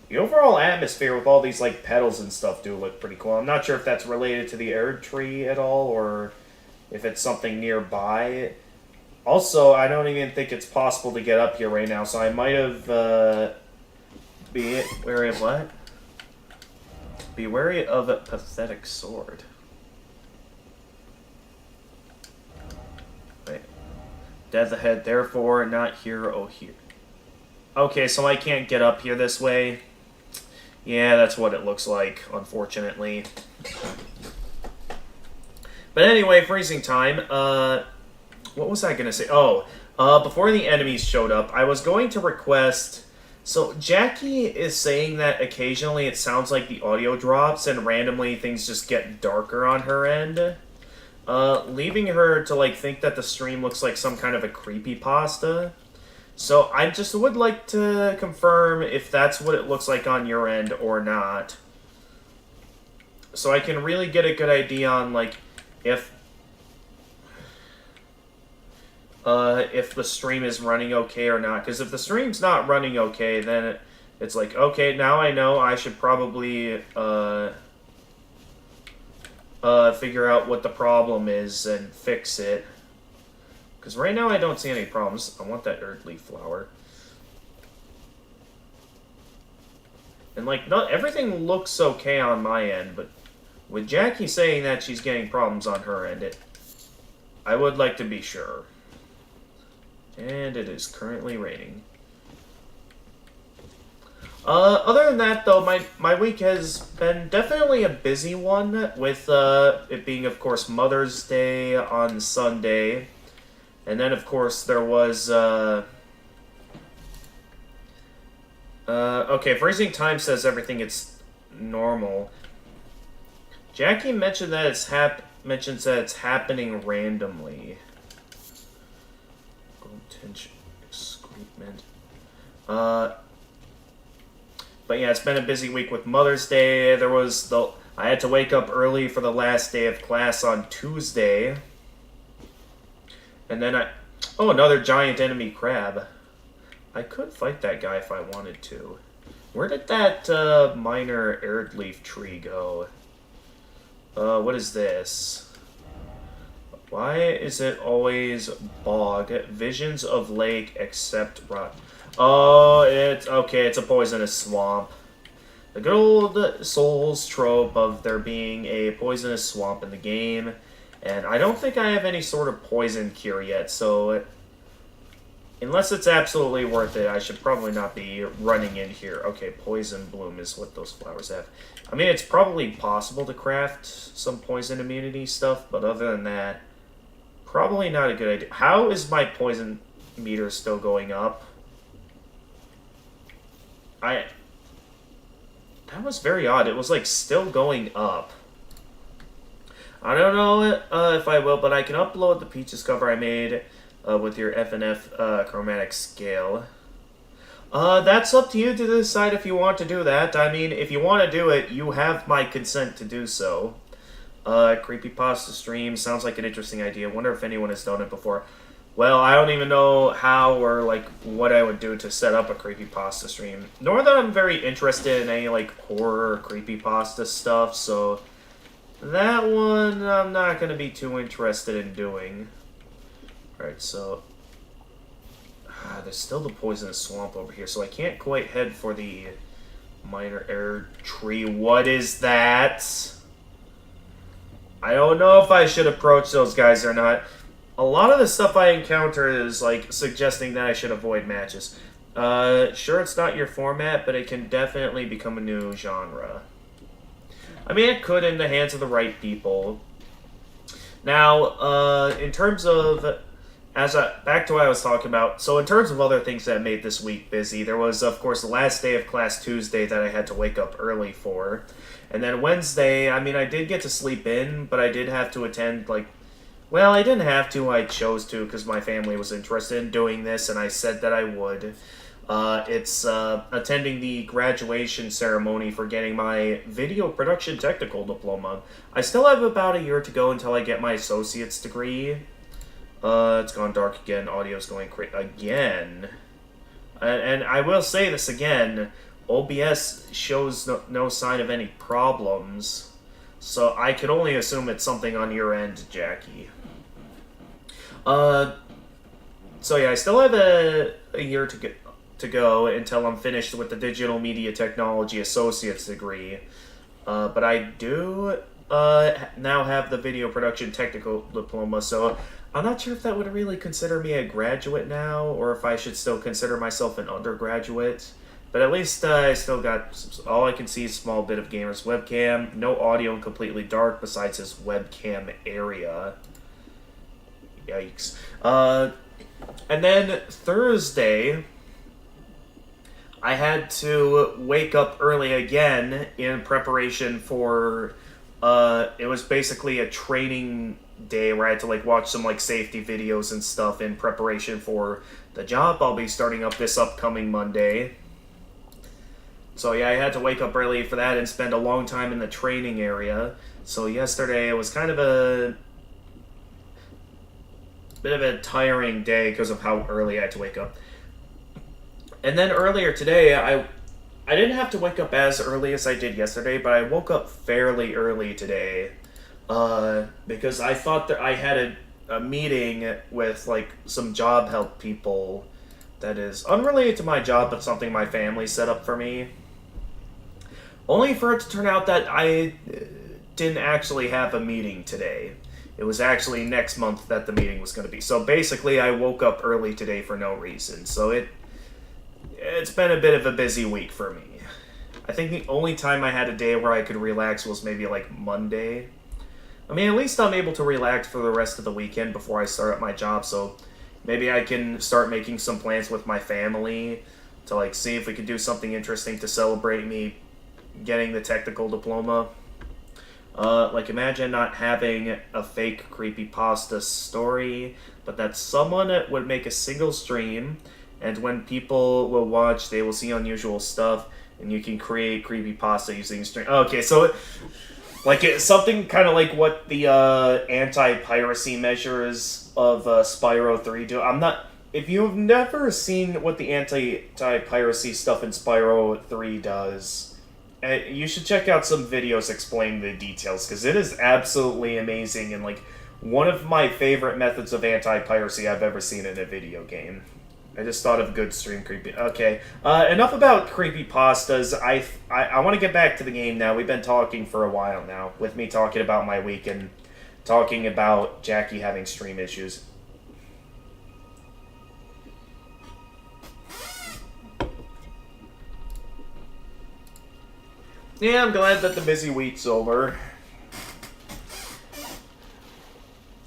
The overall atmosphere with all these, like, petals and stuff do look pretty cool. I'm not sure if that's related to the Erd tree at all, or if it's something nearby. Also, I don't even think it's possible to get up here right now, so I might have, be wary of what? Be wary of a pathetic sword. Wait. Death ahead, therefore not here, oh here. Okay, so I can't get up here this way. Yeah, that's what it looks like, unfortunately. But anyway, Freezing Time, what was I gonna say? Oh, before the enemies showed up, I was going to request... So, Jackie is saying that occasionally it sounds like the audio drops and randomly things just get darker on her end. Leaving her to, like, think that the stream looks like some kind of a creepypasta. So I just would like to confirm if that's what it looks like on your end or not. So I can really get a good idea on, like, if the stream is running okay or not. Because if the stream's not running okay, then it's like, okay, now I know I should probably figure out what the problem is and fix it. Because right now I don't see any problems. I want that Erd leaf flower. And, like, not everything looks okay on my end, but with Jackie saying that she's getting problems on her end, I would like to be sure. And it is currently raining. Other than that, though, my week has been definitely a busy one, with it being, of course, Mother's Day on Sunday. And then, of course, there was, okay, freezing time says everything is normal. Jackie mentioned that mentions that it's happening randomly. Tension excrement. But yeah, it's been a busy week with Mother's Day. I had to wake up early for the last day of class on Tuesday. And then oh, another giant enemy crab. I could fight that guy if I wanted to. Where did that minor Erd leaf tree go? What is this? Why is it always bog? Visions of lake except rock. Oh, it's okay, it's a poisonous swamp. The good old Souls trope of there being a poisonous swamp in the game. And I don't think I have any sort of poison cure yet, so unless it's absolutely worth it, I should probably not be running in here. Okay, poison bloom is what those flowers have. I mean, it's probably possible to craft some poison immunity stuff, but other than that, probably not a good idea. How is my poison meter still going up? That was very odd. It was, like, still going up. I don't know if I will, but I can upload the Peaches cover I made with your FNF chromatic scale. That's up to you to decide if you want to do that. I mean, if you want to do it, you have my consent to do so. Creepypasta stream sounds like an interesting idea. Wonder if anyone has done it before. Well, I don't even know how or, like, what I would do to set up a creepypasta stream. Nor that I'm very interested in any, like, horror or creepypasta stuff, so that one I'm not going to be too interested in doing. Alright, so there's still the poisonous swamp over here, so I can't quite head for the minor air tree. What is that? I don't know if I should approach those guys or not. A lot of the stuff I encounter is, like, suggesting that I should avoid matches. Sure, it's not your format, but it can definitely become a new genre. I mean, it could in the hands of the right people. Now, in terms of, back to what I was talking about, so in terms of other things that made this week busy, there was, of course, the last day of class Tuesday that I had to wake up early for. And then Wednesday, I mean, I did get to sleep in, but I did have to attend, like, well, I didn't have to, I chose to, because my family was interested in doing this, and I said that I would. It's attending the graduation ceremony for getting my video production technical diploma. I still have about a year to go until I get my associate's degree. It's gone dark again, audio's going crazy again. And I will say this again, OBS shows no sign of any problems, so I could only assume it's something on your end, Jackie. So yeah, I still have a year to go until I'm finished with the Digital Media Technology Associate's degree. But I do now have the Video Production Technical Diploma, so I'm not sure if that would really consider me a graduate now, or if I should still consider myself an undergraduate. But at least I still got, all I can see is a small bit of gamer's webcam, no audio and completely dark besides his webcam area. Yikes. And then Thursday, I had to wake up early again in preparation for, it was basically a training day where I had to like watch some like safety videos and stuff in preparation for the job I'll be starting up this upcoming Monday. So yeah, I had to wake up early for that and spend a long time in the training area. So yesterday it was kind of a bit of a tiring day because of how early I had to wake up. And then earlier today, I didn't have to wake up as early as I did yesterday, but I woke up fairly early today. Because I thought that I had a meeting with, like, some job help people that is unrelated to my job, but something my family set up for me. Only for it to turn out that I didn't actually have a meeting today. It was actually next month that the meeting was going to be. So basically, I woke up early today for no reason. So it's been a bit of a busy week for me. I think the only time I had a day where I could relax was maybe like Monday. I mean, at least I'm able to relax for the rest of the weekend before I start up my job, so maybe I can start making some plans with my family to like see if we could do something interesting to celebrate me getting the technical diploma. Like imagine not having a fake creepypasta story, but that someone would make a single stream, and when people will watch, they will see unusual stuff, and you can create creepypasta using stream. Okay, so like it's something kind of like what the anti-piracy measures of Spyro 3 do. If you've never seen what the anti-piracy stuff in Spyro 3 does, you should check out some videos explaining the details, because it is absolutely amazing and like one of my favorite methods of anti-piracy I've ever seen in a video game. I just thought of good stream creepy. Okay, enough about creepypastas. I want to get back to the game now. We've been talking for a while now, with me talking about my week and talking about Jackie having stream issues. Yeah, I'm glad that the busy week's over.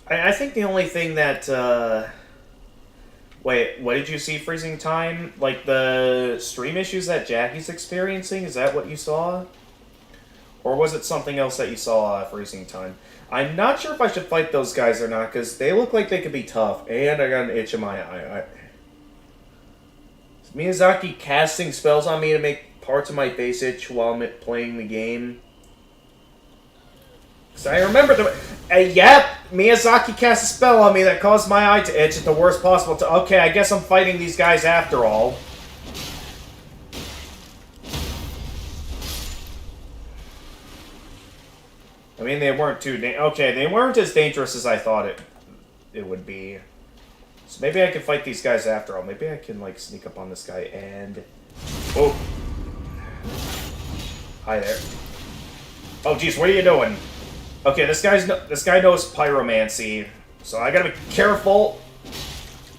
I think the only thing that, wait, what did you see, Freezing Time? Like, the stream issues that Jackie's experiencing? Is that what you saw? Or was it something else that you saw, Freezing Time? I'm not sure if I should fight those guys or not, because they look like they could be tough. And I got an itch in my eye. Is Miyazaki casting spells on me to make parts of my face itch while I'm playing the game? Because I remember yep, Miyazaki cast a spell on me that caused my eye to itch at the worst possible time. Okay, I guess I'm fighting these guys after all. I mean, they weren't too okay, they weren't as dangerous as I thought it would be. So maybe I can fight these guys after all. Maybe I can, like, sneak up on this guy and... Oh! Hi there. Oh, jeez, what are you doing? Okay, this guy knows pyromancy, so I gotta be careful.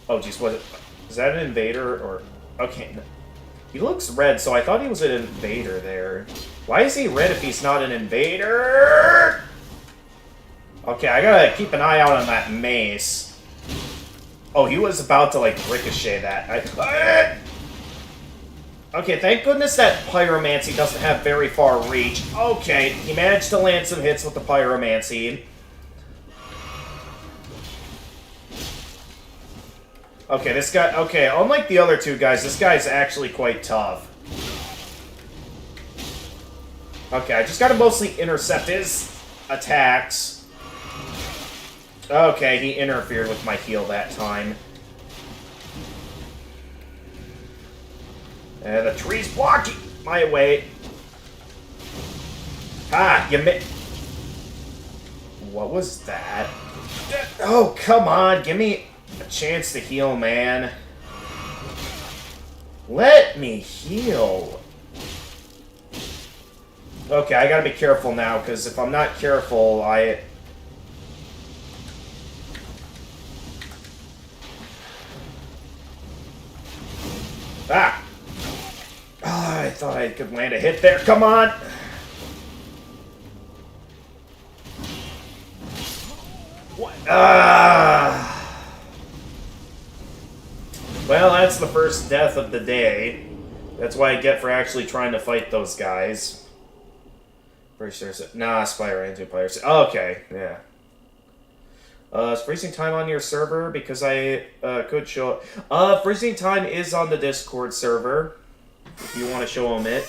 Oh, jeez, what is that? An invader or? Okay, he looks red, so I thought he was an invader there. Why is he red if he's not an invader? Okay, I gotta keep an eye out on that mace. Oh, he was about to like ricochet that. Okay, thank goodness that pyromancy doesn't have very far reach. Okay, he managed to land some hits with the pyromancy. Okay, this guy... Okay, unlike the other two guys, this guy's actually quite tough. Okay, I just gotta mostly intercept his attacks. Okay, he interfered with my heal that time. And the tree's blocking my way. Ah, you what was that? Oh, come on. Give me a chance to heal, man. Let me heal. Okay, I gotta be careful now, because if I'm not careful, Ah! Oh, I thought I could land a hit there. Come on! What? Ah! Well, that's the first death of the day. That's what I get for actually trying to fight those guys. Pretty sure it's... Nah, Spyro anti-piracy. Okay, yeah. Is freezing time on your server? Because I could show... freezing time is on the Discord server. If you want to show them it.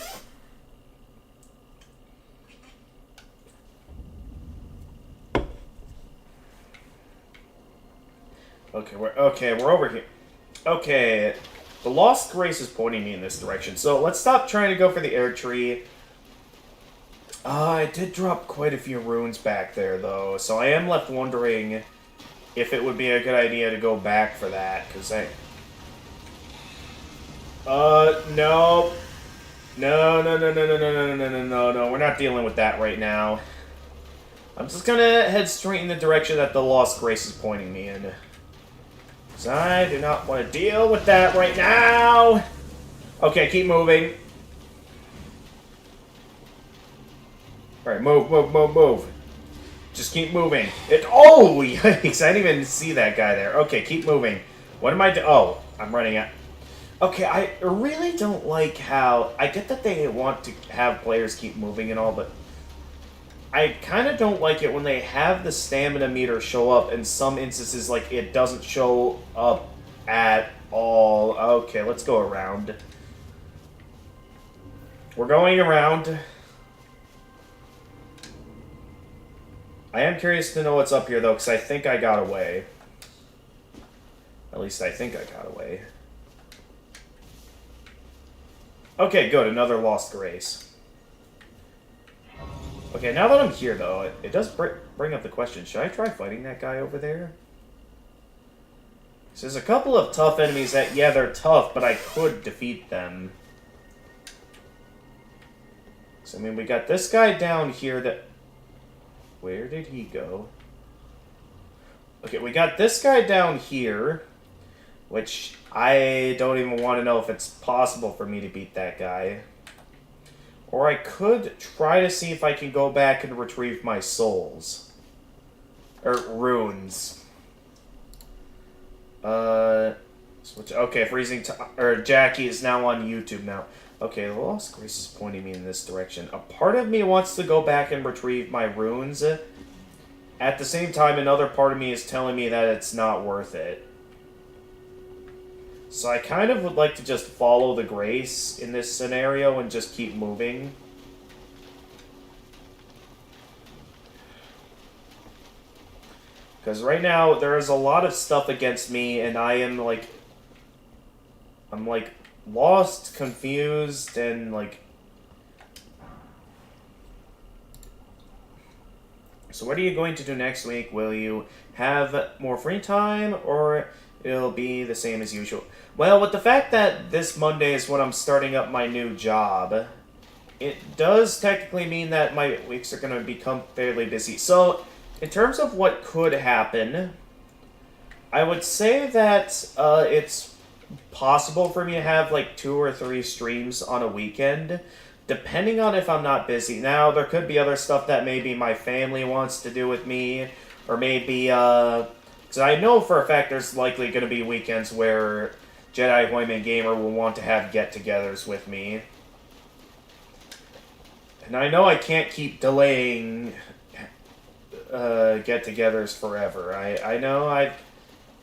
Okay, we're over here. Okay, the Lost Grace is pointing me in this direction, so let's stop trying to go for the air tree. I did drop quite a few runes back there, though, so I am left wondering if it would be a good idea to go back for that, because I... No. No, we're not dealing with that right now. I'm just gonna head straight in the direction that the Lost Grace is pointing me in. Because I do not want to deal with that right now! Okay, keep moving. Alright, move. Just keep moving. Oh, yikes, I didn't even see that guy there. Okay, keep moving. What am I doing? Oh, I'm running out. Okay, I really don't like how... I get that they want to have players keep moving and all, but... I kind of don't like it when they have the stamina meter show up in some instances, like, it doesn't show up at all. Okay, let's go around. We're going around. I am curious to know what's up here, though, because I think I got away. At least I think I got away. Okay, good. Another Lost Grace. Okay, now that I'm here, though, it does bring up the question, should I try fighting that guy over there? So there's a couple of tough enemies that, yeah, they're tough, but I could defeat them. So, I mean, we got this guy down here that... Where did he go? Okay, we got this guy down here, which I don't even want to know if it's possible for me to beat that guy. Or I could try to see if I can go back and retrieve my souls. Or runes. Switch. Okay, freezing time. Or Jackie is now on YouTube now. Okay, the Lost Grace is pointing me in this direction. A part of me wants to go back and retrieve my runes. At the same time, another part of me is telling me that it's not worth it. So I kind of would like to just follow the Grace in this scenario and just keep moving. Because right now, there is a lot of stuff against me, and I am, like... I'm, like, lost, confused, and, like... So what are you going to do next week? Will you have more free time, or it'll be the same as usual? Well, with the fact that this Monday is when I'm starting up my new job, it does technically mean that my weeks are going to become fairly busy. So, in terms of what could happen, I would say that it's possible for me to have like 2 or 3 streams on a weekend, depending on if I'm not busy. Now, there could be other stuff that maybe my family wants to do with me, or maybe, because I know for a fact there's likely going to be weekends where Jedi Hoyman Gamer will want to have get-togethers with me. And I know I can't keep delaying get-togethers forever. I know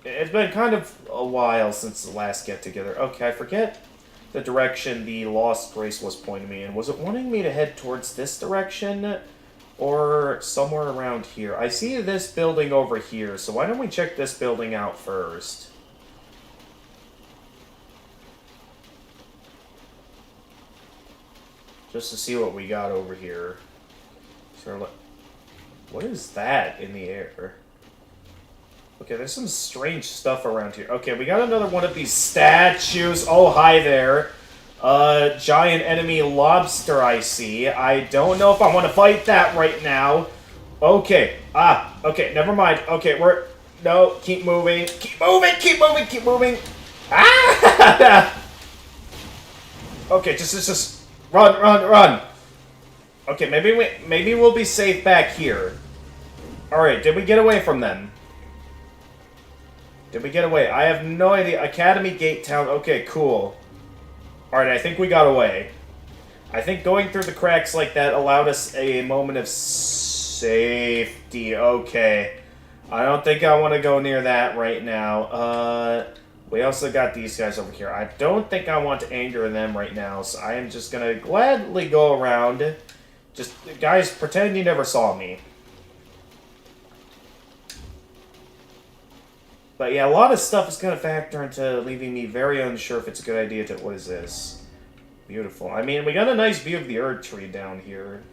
it's been kind of a while since the last get-together. Okay, I forget the direction the Lost Grace was pointing me in. Was it wanting me to head towards this direction? Or somewhere around here? I see this building over here, so why don't we check this building out first? Just to see what we got over here. So, what is that in the air? Okay, there's some strange stuff around here. Okay, we got another one of these statues. Oh, hi there. Giant enemy lobster I see. I don't know if I want to fight that right now. Okay. Okay, never mind. Okay, no, keep moving. Keep moving. Ah! Okay, just run. Okay, maybe we'll be safe back here. Alright, did we get away from them? Did we get away? I have no idea. Academy Gate Town. Okay, cool. Alright, I think we got away. I think going through the cracks like that allowed us a moment of safety. Okay. I don't think I want to go near that right now. We also got these guys over here. I don't think I want to anger them right now, so I am just gonna gladly go around. Just, guys, pretend you never saw me. But yeah, a lot of stuff is gonna factor into leaving me very unsure if it's a good idea to... What is this? Beautiful. I mean, we got a nice view of the Erd tree down here.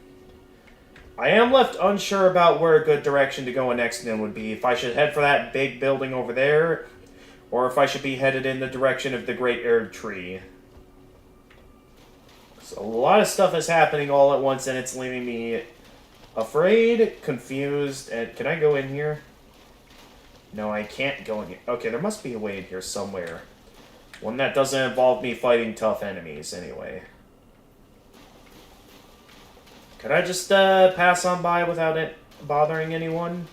I am left unsure about where a good direction to go next then would be. If I should head for that big building over there, or if I should be headed in the direction of the Great Erd Tree. So a lot of stuff is happening all at once, and it's leaving me afraid, confused, and... Can I go in here? No, I can't go in here. Okay, there must be a way in here somewhere. One that doesn't involve me fighting tough enemies, anyway. Could I just pass on by without it bothering anyone?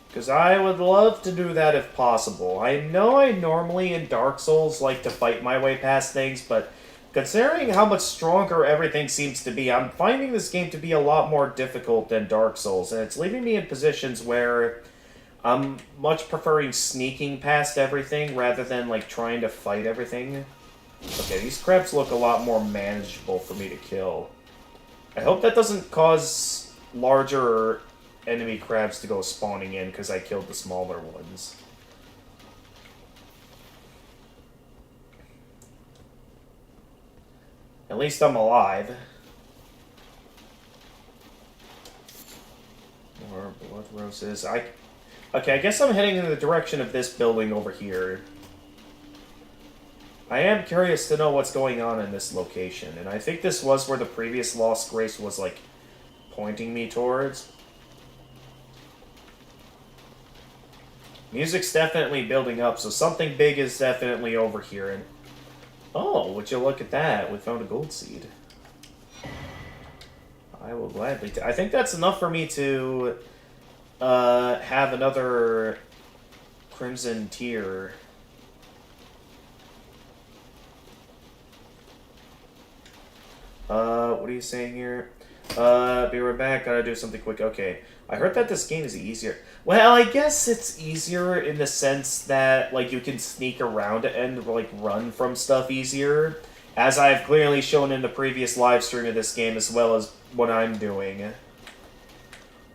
Because I would love to do that if possible. I know I normally in Dark Souls like to fight my way past things, but considering how much stronger everything seems to be, I'm finding this game to be a lot more difficult than Dark Souls, and it's leaving me in positions where I'm much preferring sneaking past everything rather than like trying to fight everything. Okay, these crabs look a lot more manageable for me to kill. I hope that doesn't cause larger enemy crabs to go spawning in because I killed the smaller ones. At least I'm alive. More blood roses. Okay, I guess I'm heading in the direction of this building over here. I am curious to know what's going on in this location, and I think this was where the previous Lost Grace was, like, pointing me towards. Music's definitely building up, so something big is definitely over here, and... Oh, would you look at that? We found a gold seed. I will gladly... I think that's enough for me to have another Crimson Tear. What are you saying here? Be right back, gotta do something quick. Okay. I heard that this game is easier. Well, I guess it's easier in the sense that, like, you can sneak around and, like, run from stuff easier. As I've clearly shown in the previous live stream of this game, as well as what I'm doing.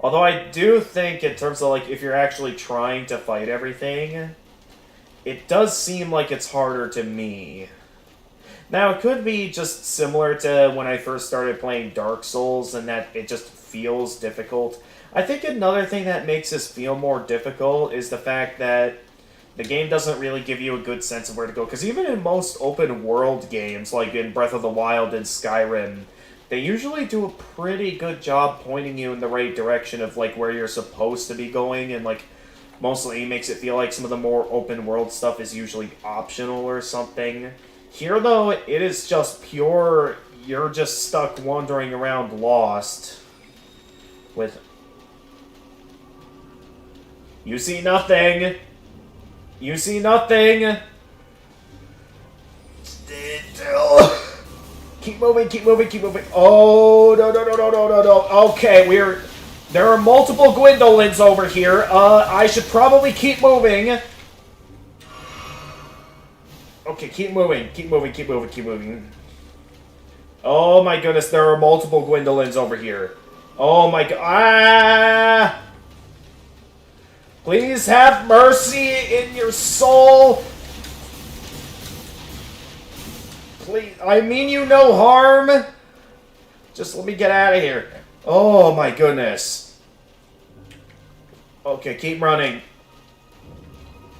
Although I do think, in terms of, like, if you're actually trying to fight everything, it does seem like it's harder to me. Now, it could be just similar to when I first started playing Dark Souls, and that it just feels difficult. I think another thing that makes this feel more difficult is the fact that the game doesn't really give you a good sense of where to go. Because even in most open-world games, like in Breath of the Wild and Skyrim, they usually do a pretty good job pointing you in the right direction of, like, where you're supposed to be going, and, like, mostly makes it feel like some of the more open-world stuff is usually optional or something. Here, though, it is just pure, you're just stuck wandering around lost. With... You see nothing! You see nothing! Stay still! Keep moving, keep moving, keep moving. Oh, no, no, no, no, no, no, no. Okay, there are multiple Gwendolyn's over here. I should probably keep moving. Okay, keep moving, keep moving, keep moving, keep moving. Oh my goodness, there are multiple Gwendolyn's over here. Oh my god. Ah! Please have mercy in your soul. Please, I mean you no harm. Just let me get out of here. Oh my goodness. Okay, keep running.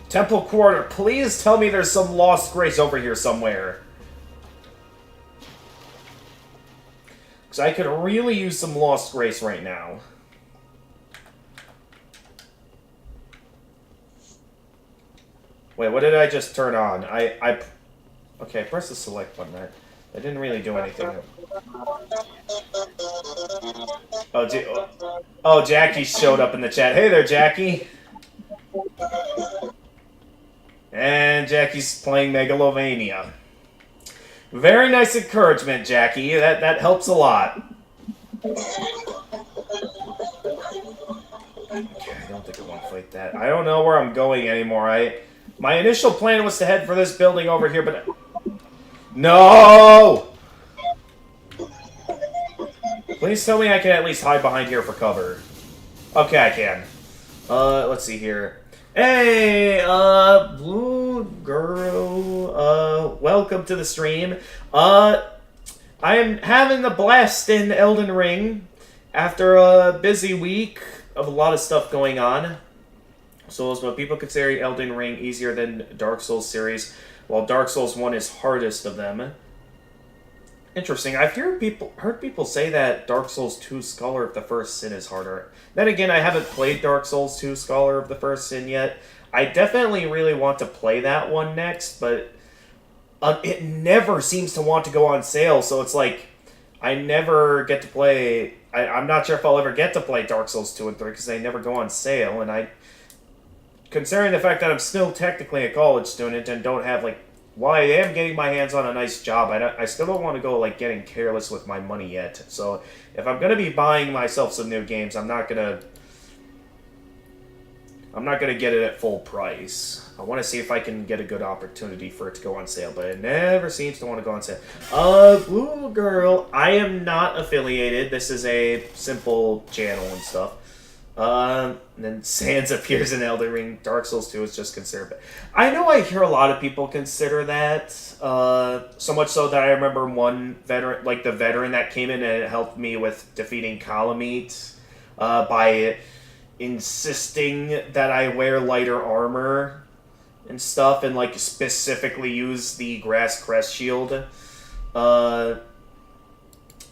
Temple Quarter, please tell me there's some Lost Grace over here somewhere. Because I could really use some Lost Grace right now. Wait, what did I just turn on? Okay, press the select button. That didn't really do anything. Oh, Jackie showed up in the chat. Hey there, Jackie. And Jackie's playing Megalovania. Very nice encouragement, Jackie. That helps a lot. Okay, I don't think don't want to fight that. I don't know where I'm going anymore. My initial plan was to head for this building over here, but... No! Please tell me I can at least hide behind here for cover. Okay, I can. Let's see here. Hey, Blue Girl, welcome to the stream. I'm having a blast in Elden Ring after a busy week of a lot of stuff going on. So, as what people consider Elden Ring easier than Dark Souls series, while Dark Souls 1 is hardest of them. Interesting. I've heard people say that Dark Souls 2 Scholar of the First Sin is harder. Then again, I haven't played Dark Souls 2 Scholar of the First Sin yet. I definitely really want to play that one next, but it never seems to want to go on sale, so it's like I never get to play... I'm not sure if I'll ever get to play Dark Souls 2 and 3 because they never go on sale, and considering the fact that I'm still technically a college student and don't have, like... While I am getting my hands on a nice job, I still don't want to go, like, getting careless with my money yet. So, if I'm going to be buying myself some new games, I'm not going to get it at full price. I want to see if I can get a good opportunity for it to go on sale, but it never seems to want to go on sale. Blue Girl, I am not affiliated. This is a simple channel and stuff. And then Sans appears in Elden Ring. Dark Souls 2 is just considered. I know I hear a lot of people consider that. So much so that I remember one veteran, like the veteran that came in and helped me with defeating Calamite by insisting that I wear lighter armor and stuff, and like specifically use the Grass Crest shield.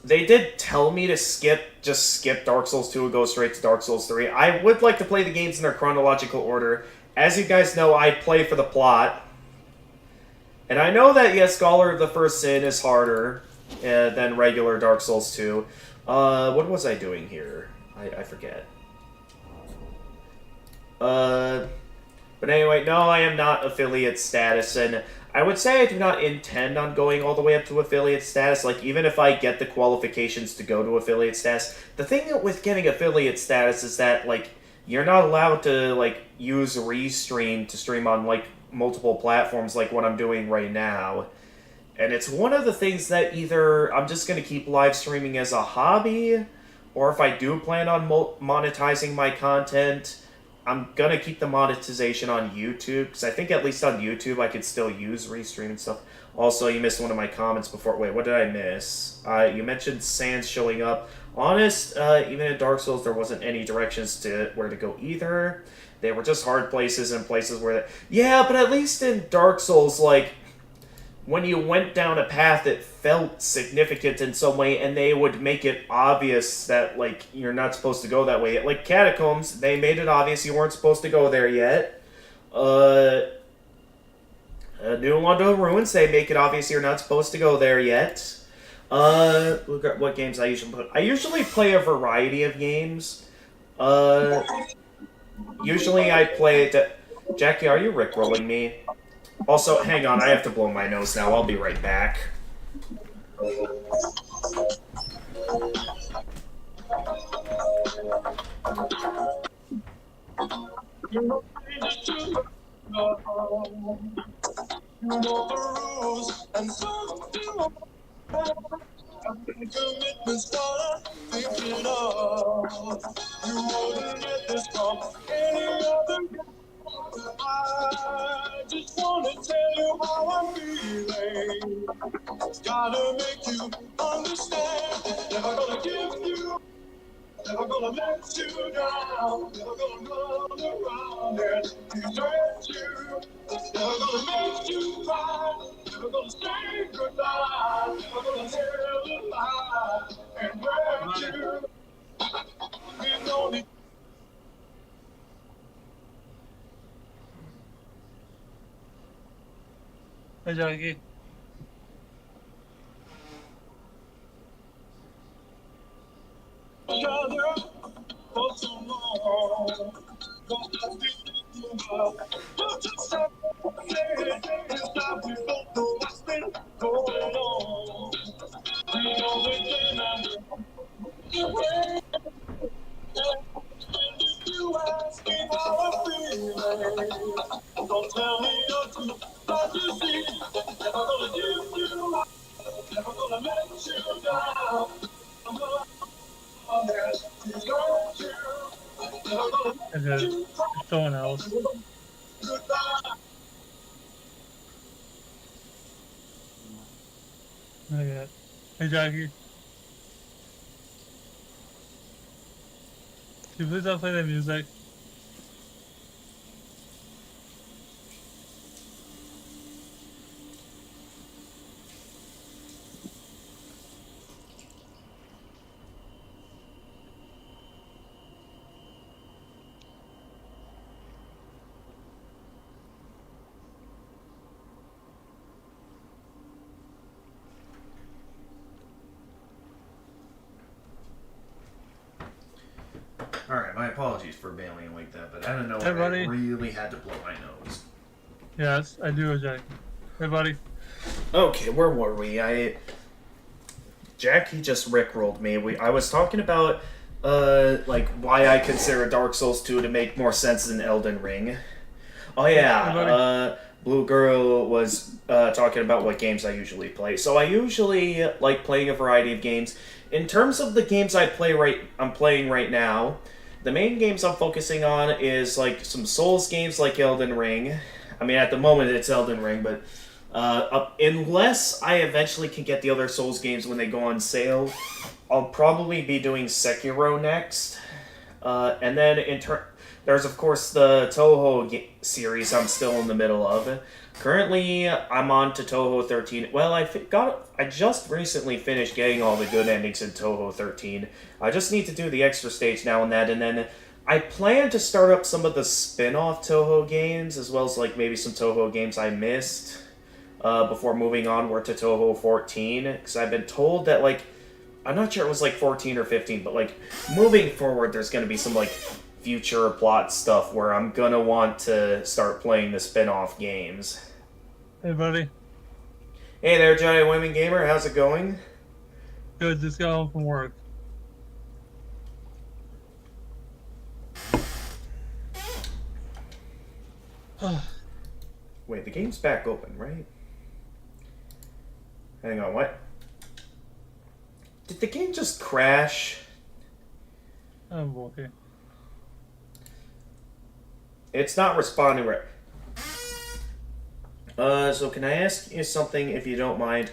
They did tell me to just skip Dark Souls 2 and go straight to Dark Souls 3. I would like to play the games in their chronological order. As you guys know, I play for the plot. And I know that, yes, Scholar of the First Sin is harder than regular Dark Souls 2. What was I doing here? I forget. But anyway, no, I am not affiliate status, and I would say I do not intend on going all the way up to affiliate status. Like, even if I get the qualifications to go to affiliate status, the thing with getting affiliate status is that, like, you're not allowed to, like, use Restream to stream on, like, multiple platforms like what I'm doing right now. And it's one of the things that either I'm just going to keep live streaming as a hobby, or if I do plan on monetizing my content, I'm going to keep the monetization on YouTube, because I think at least on YouTube I could still use Restream and stuff. Also, you missed one of my comments before. Wait, what did I miss? You mentioned Sans showing up. Honest, even in Dark Souls, there wasn't any directions to where to go either. They were just hard places and places where... Yeah, but at least in Dark Souls, like, when you went down a path, it felt significant in some way, and they would make it obvious that, like, you're not supposed to go that way. Like, Catacombs, they made it obvious you weren't supposed to go there yet. New Londo Ruins, they make it obvious you're not supposed to go there yet. Look at what games I usually play. I usually play a variety of games. Usually I play... Jackie, are you rickrolling me? Also, hang on, I have to blow my nose now. I'll be right back. Commitment starter, thinking of you wouldn't get this from any other. I just wanna tell you how I'm feeling. Gotta make you understand. Never gonna give you, never gonna let you down. Never gonna run around and desert you. Never gonna make you cry. Never gonna say goodbye. Never gonna tell a lie and hurt you. We know it. Jackie. For so long, but I just stop saying stop. We both know what's been going on. We know the game. You ask me how And there's someone else. Okay. Hey, Jackie. Can you please not play that music? Alright, my apologies for bailing like that, but I don't know. Hey, buddy. I really had to blow my nose. Yes, I do, Jackie. Hey, buddy. Okay, where were we? Jackie just rickrolled me. I was talking about, like, why I consider Dark Souls 2 to make more sense than Elden Ring. Oh, yeah, Blue Girl was talking about what games I usually play. So I usually like playing a variety of games. In terms of the games I'm playing right now, the main games I'm focusing on is, like, some Souls games like Elden Ring. I mean, at the moment it's Elden Ring, but unless I eventually can get the other Souls games when they go on sale, I'll probably be doing Sekiro next. And then there's of course the Toho series I'm still in the middle of. Currently, I'm on to Toho 13. Well, I just recently finished getting all the good endings in Toho 13. I just need to do the extra stage now and that, and then I plan to start up some of the spin-off Toho games, as well as like maybe some Toho games I missed before moving onward to Toho 14, because I've been told that, like, I'm not sure it was like 14 or 15, but like moving forward there's going to be some like future plot stuff where I'm going to want to start playing the spin-off games. Hey, buddy. Hey there, Giant Women Gamer, how's it going? Good, just got home from work. Wait, the game's back open, right? Hang on, what? Did the game just crash? Oh, boy. It's not responding right. So can I ask you something if you don't mind?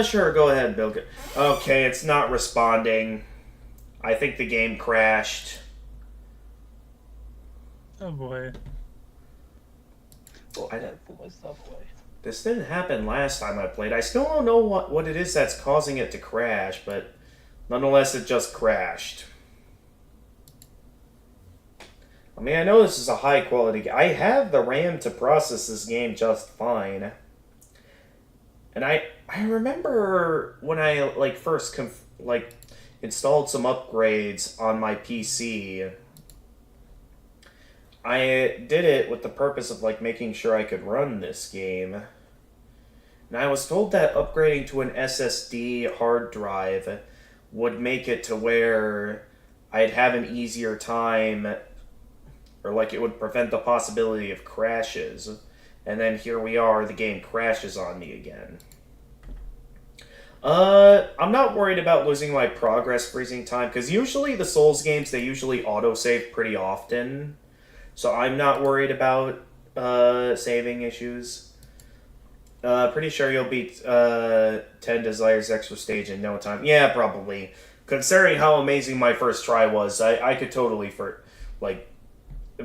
Sure, go ahead, Bill. Okay, it's not responding. I think the game crashed. Oh, boy. Well, I don't... Put my stuff away. This didn't happen last time I played. I still don't know what it is that's causing it to crash, but nonetheless, it just crashed. I mean, I know this is a high-quality game. I have the RAM to process this game just fine. And I remember when I, like, first, installed some upgrades on my PC, I did it with the purpose of, like, making sure I could run this game. And I was told that upgrading to an SSD hard drive would make it to where I'd have an easier time, or like it would prevent the possibility of crashes. And then here we are, the game crashes on me again. I'm not worried about losing my progress freezing time, because usually the Souls games, they usually autosave pretty often. So I'm not worried about saving issues. Pretty sure you'll beat 10 Desires Extra Stage in no time. Yeah, probably. Considering how amazing my first try was, I could totally,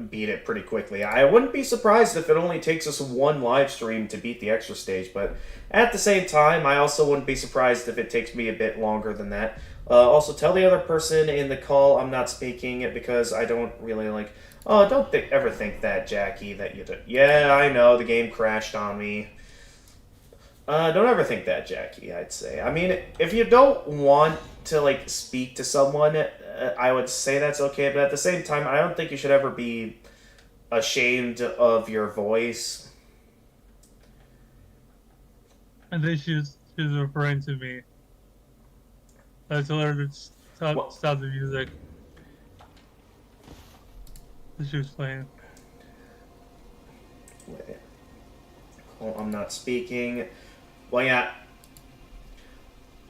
beat it pretty quickly. I wouldn't be surprised if it only takes us one live stream to beat the Extra Stage, but at the same time, I also wouldn't be surprised if it takes me a bit longer than that. Also, tell the other person in the call I'm not speaking because I don't really like... Oh, don't ever think that, Jackie, that you do. Yeah, I know, the game crashed on me. Don't ever think that, Jackie, I'd say. I mean, if you don't want to, like, speak to someone, I would say that's okay, but at the same time, I don't think you should ever be ashamed of your voice. I think she's referring to me. I told her to stop the music that she was playing. Wait. Oh, I'm not speaking. Well, yeah.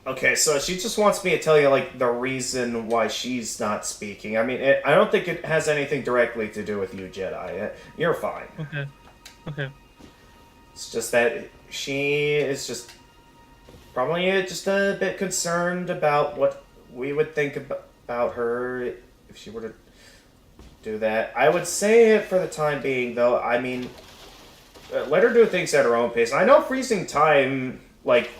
Okay, so she just wants me to tell you, like, the reason why she's not speaking. I mean, I don't think it has anything directly to do with you, Jedi. You're fine. Okay. Okay. It's just that she is just probably just a bit concerned about what we would think about her if she were to do that. I would say for the time being, though, I mean, let her do things at her own pace. I know freezing time, like,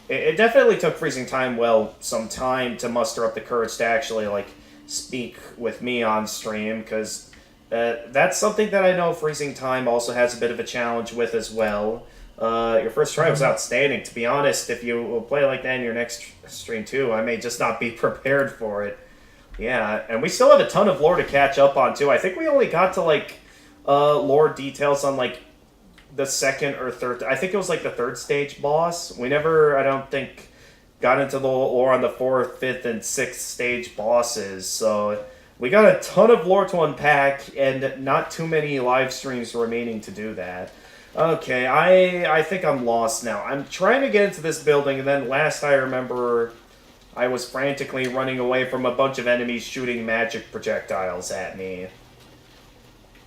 it definitely took freezing time, some time to muster up the courage to actually, like, speak with me on stream, because that's something that I know freezing time also has a bit of a challenge with as well. Your first try was outstanding. To be honest, if you will play like that in your next stream too, I may just not be prepared for it. Yeah, and we still have a ton of lore to catch up on too. I think we only got to, like, lore details on, like, the second or third. I think it was like the third stage boss. We never, I don't think, got into the lore on the fourth, fifth, and sixth stage bosses. So we got a ton of lore to unpack, and not too many live streams remaining to do that. Okay, I think I'm lost now. I'm trying to get into this building, and then last I remember, I was frantically running away from a bunch of enemies shooting magic projectiles at me.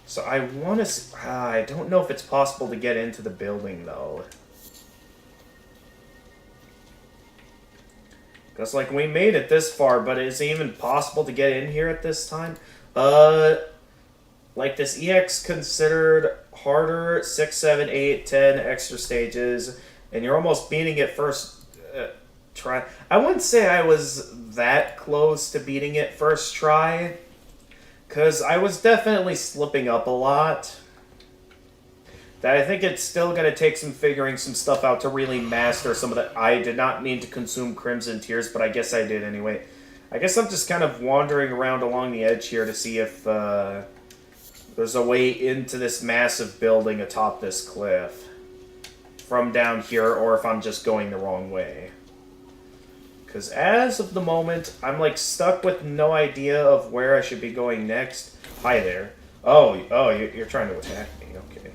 So I want to... I don't know if it's possible to get into the building, though. Because, like, we made it this far, but is it even possible to get in here at this time? Like, this EX considered harder, 6, 7, 8, 10 extra stages, and you're almost beating it first try. I wouldn't say I was that close to beating it first try, because I was definitely slipping up a lot. That I think it's still going to take some figuring some stuff out to really master some of the... I did not mean to consume Crimson Tears, but I guess I did anyway. I guess I'm just kind of wandering around along the edge here to see if there's a way into this massive building atop this cliff from down here, or if I'm just going the wrong way. Because as of the moment, I'm, like, stuck with no idea of where I should be going next. Hi there. Oh, you're trying to attack me. Okay.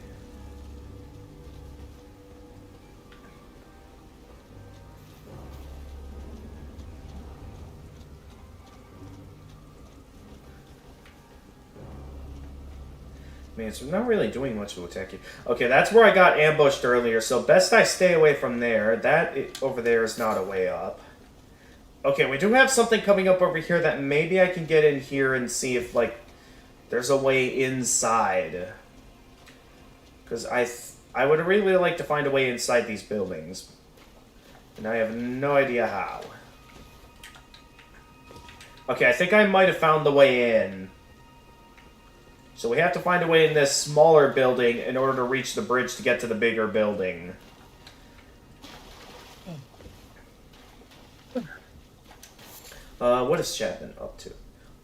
Man, so I'm not really doing much to attack you. Okay, that's where I got ambushed earlier, so best I stay away from there. That over there is not a way up. Okay, we do have something coming up over here that maybe I can get in here and see if, like, there's a way inside. Because I would really like to find a way inside these buildings. And I have no idea how. Okay, I think I might have found the way in. So we have to find a way in this smaller building in order to reach the bridge to get to the bigger building. What is Chapman up to?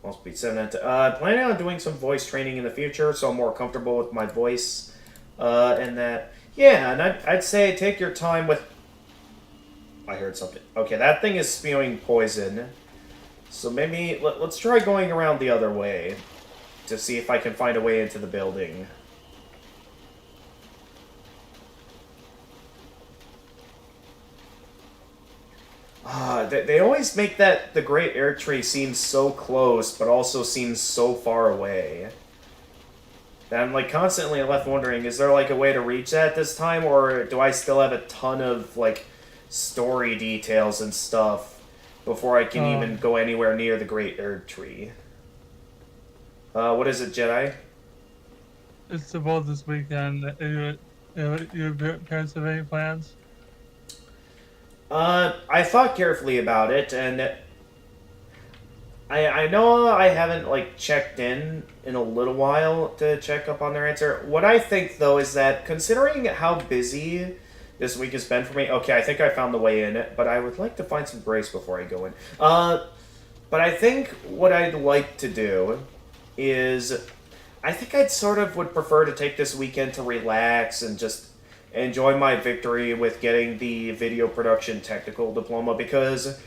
Must be 7 planning on doing some voice training in the future, so I'm more comfortable with my voice. And that... Yeah, and I'd say take your time with... I heard something. Okay, that thing is spewing poison. So maybe... Let's try going around the other way to see if I can find a way into the building. They always make the Great Air Tree seem so close, but also seems so far away. And I'm, like, constantly left wondering, is there, like, a way to reach that this time, or do I still have a ton of, like, story details and stuff before I can even go anywhere near the Great Air Tree? What is it, Jedi? It's about this weekend. Your parents have any plans? I thought carefully about it, and I know I haven't, like, checked in a little while to check up on their answer. What I think, though, is that considering how busy this week has been for me, okay, I think I found the way in, but I would like to find some grace before I go in. But I think what I'd like to do is, I think I'd sort of would prefer to take this weekend to relax and just enjoy my victory with getting the video production technical diploma, because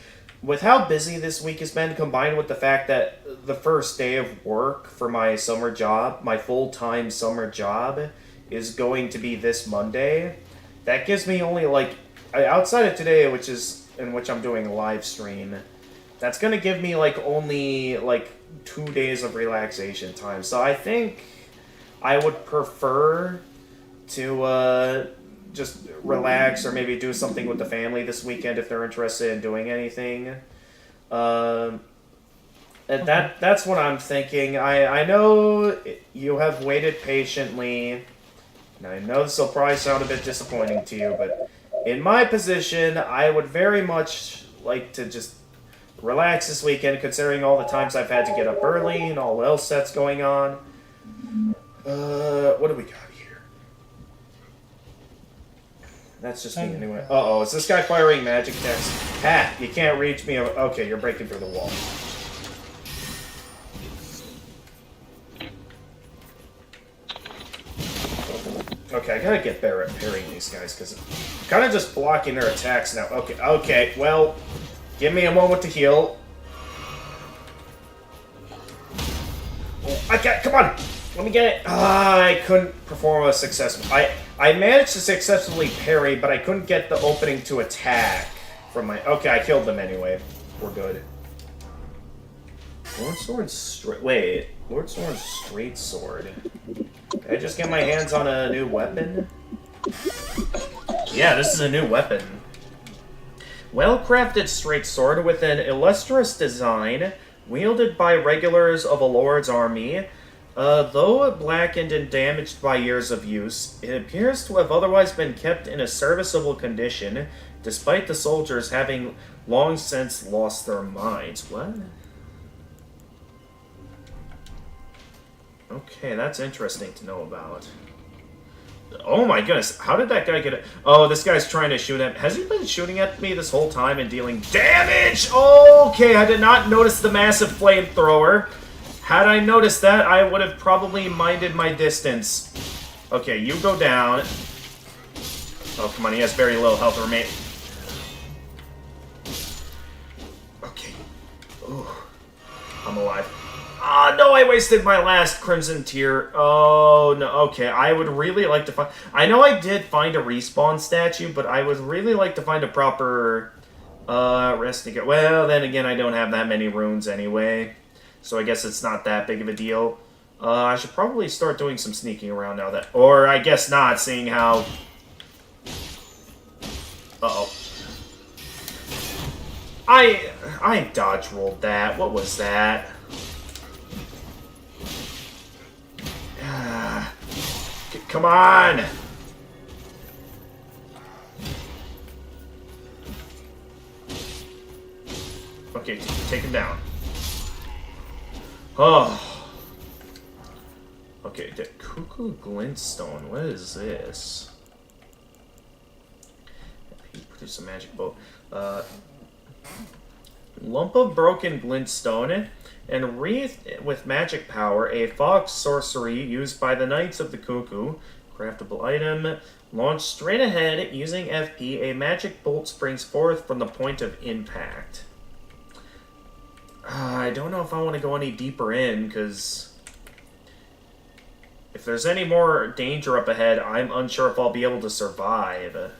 with how busy this week has been, combined with the fact that the first day of work for my summer job, my full-time summer job, is going to be this Monday, that gives me only, like, outside of today, which is in which I'm doing a live stream, that's gonna give me like only like 2 days of relaxation time. So I think I would prefer to just relax or maybe do something with the family this weekend if they're interested in doing anything. And that's what I'm thinking. I know you have waited patiently, and I know this will probably sound a bit disappointing to you, but in my position, I would very much like to just relax this weekend, considering all the times I've had to get up early and all else that's going on. What do we got here? That's just me anyway. Uh-oh, is this guy firing magic attacks? Pat, you can't reach me. Okay, you're breaking through the wall. Okay, I gotta get better at parrying these guys, because I'm kind of just blocking their attacks now. Okay, well, give me a moment to heal. Oh, come on! Let me get it. I couldn't perform a successful. I managed to successfully parry, but I couldn't get the opening to attack from my. Okay, I killed them anyway. We're good. Lord Sword's straight sword. Can I just get my hands on a new weapon? Yeah, this is a new weapon. Well-crafted straight sword with an illustrious design, wielded by regulars of a lord's army. Though blackened and damaged by years of use, it appears to have otherwise been kept in a serviceable condition, despite the soldiers having long since lost their minds. What? Okay, that's interesting to know about. Oh my goodness, how did that guy get it? Oh, this guy's trying to shoot at... Has he been shooting at me this whole time and dealing damage? Okay, I did not notice the massive flamethrower. Had I noticed that, I would have probably minded my distance. Okay, you go down. Oh, come on, he has very little health remaining. Okay. Ooh. I'm alive. Ah, no, I wasted my last Crimson Tear. Oh, no, okay. I would really like to find... I know I did find a respawn statue, but I would really like to find a proper... resting... Well, then again, I don't have that many runes anyway. So I guess it's not that big of a deal. I should probably start doing some sneaking around now that... Or I guess not, seeing how... Uh-oh. I dodge rolled that. What was that? Come on! Okay, take him down. Oh. Okay, the Cuckoo Glintstone. What is this? He produced a magic bolt. Lump of broken glintstone and wreathed with magic power, a fox sorcery used by the Knights of the Cuckoo. Craftable item. Launched straight ahead using FP, a magic bolt springs forth from the point of impact. I don't know if I want to go any deeper in, because if there's any more danger up ahead, I'm unsure if I'll be able to survive.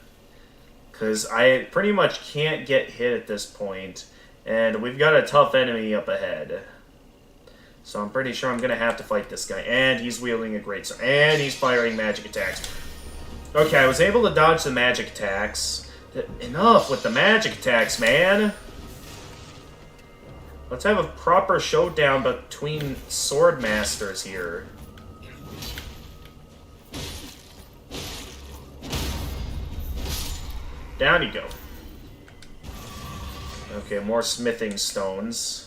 Because I pretty much can't get hit at this point, and we've got a tough enemy up ahead. So I'm pretty sure I'm going to have to fight this guy. And he's wielding a greatsword. And he's firing magic attacks. Okay, I was able to dodge the magic attacks. Enough with the magic attacks, man! Let's have a proper showdown between sword masters here. Down you go. Okay, more smithing stones.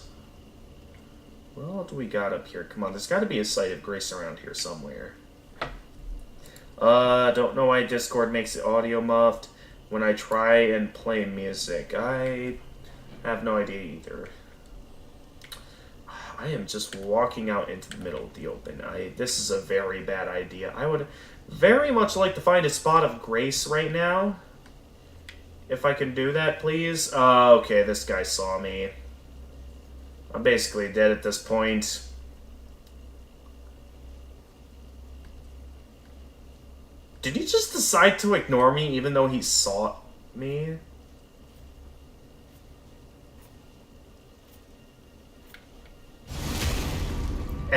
What do we got up here? Come on, there's got to be a site of grace around here somewhere. Don't know why Discord makes the audio muffed when I try and play music. I have no idea either. I am just walking out into the middle of the open. This is a very bad idea. I would very much like to find a spot of grace right now. If I can do that, please. Okay, this guy saw me. I'm basically dead at this point. Did he just decide to ignore me even though he saw me? Oh,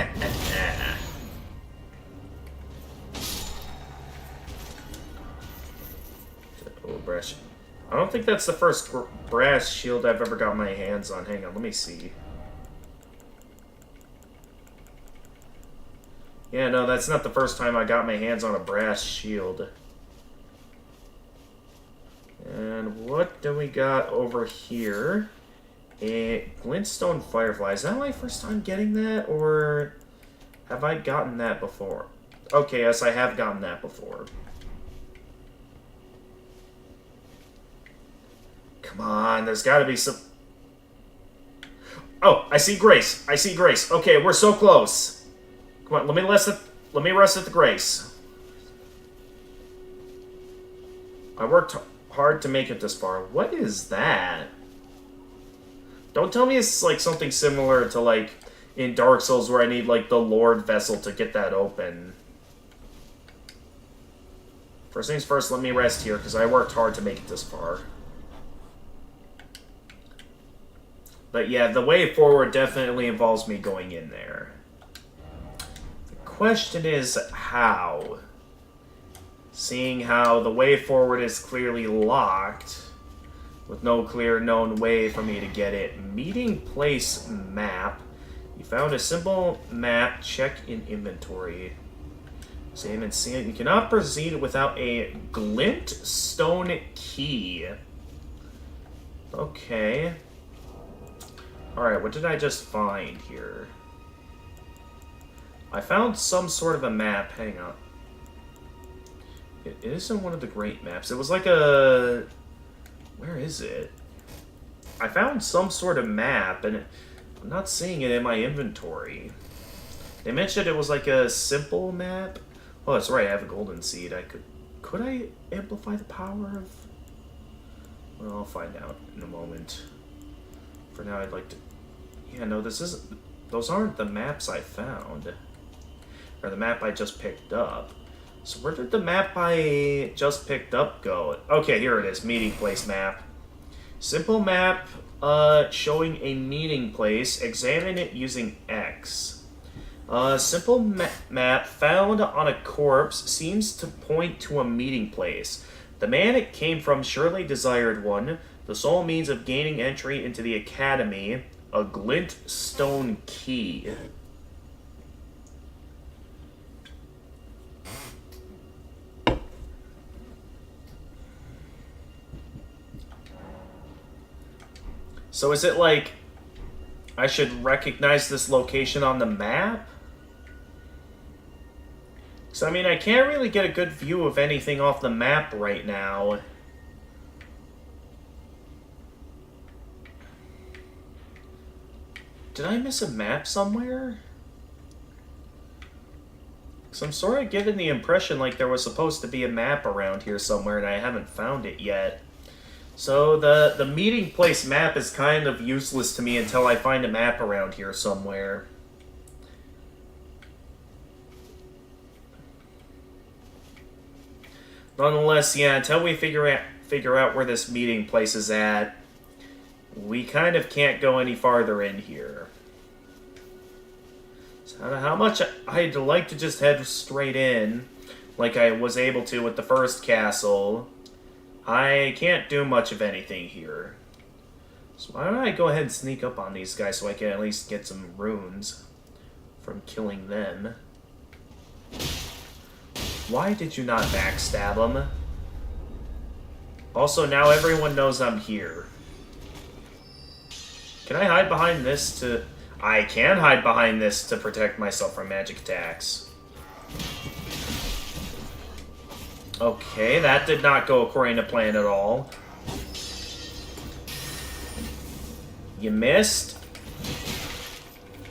brass. I don't think that's the first brass shield I've ever got my hands on. Hang on, let me see. Yeah, no, that's not the first time I got my hands on a brass shield. And what do we got over here? A glintstone firefly. Is that my first time getting that, or have I gotten that before? Okay, yes, I have gotten that before. Come on, there's got to be some... Oh, I see Grace. I see Grace. Okay, we're so close. Come on, let me rest at the Grace. I worked hard to make it this far. What is that? Don't tell me it's like something similar to like in Dark Souls where I need like the Lord Vessel to get that open. First things first, let me rest here because I worked hard to make it this far. But yeah, the way forward definitely involves me going in there. The question is how? Seeing how the way forward is clearly locked, with no clear known way for me to get it. Meeting place map. You found a simple map. Check in inventory. Save and see it. You cannot proceed without a glintstone key. Okay. Alright, what did I just find here? I found some sort of a map. Hang on. It isn't one of the great maps. It was like a... Where is it? I found some sort of map, and I'm not seeing it in my inventory. They mentioned it was like a simple map. Oh, that's right, I have a golden seed. Could I amplify the power of... Well, I'll find out in a moment. For now, I'd like to... Yeah, no, this isn't... Those aren't the maps I found. Or the map I just picked up. So where did the map I just picked up go? Okay, here it is. Meeting place map. Simple map showing a meeting place. Examine it using X. Simple map found on a corpse seems to point to a meeting place. The man it came from surely desired one. The sole means of gaining entry into the academy. A glintstone key. So is it like I should recognize this location on the map? So, I mean, I can't really get a good view of anything off the map right now. Did I miss a map somewhere? Because I'm sort of getting the impression like there was supposed to be a map around here somewhere and I haven't found it yet. So the meeting place map is kind of useless to me until I find a map around here somewhere. Nonetheless, yeah, until we figure out where this meeting place is at, we kind of can't go any farther in here. So how much I'd like to just head straight in, like I was able to with the first castle, I can't do much of anything here. So why don't I go ahead and sneak up on these guys so I can at least get some runes from killing them. Why did you not backstab them? Also, now everyone knows I'm here. Can I hide behind this to... I can hide behind this to protect myself from magic attacks. Okay, that did not go according to plan at all. You missed.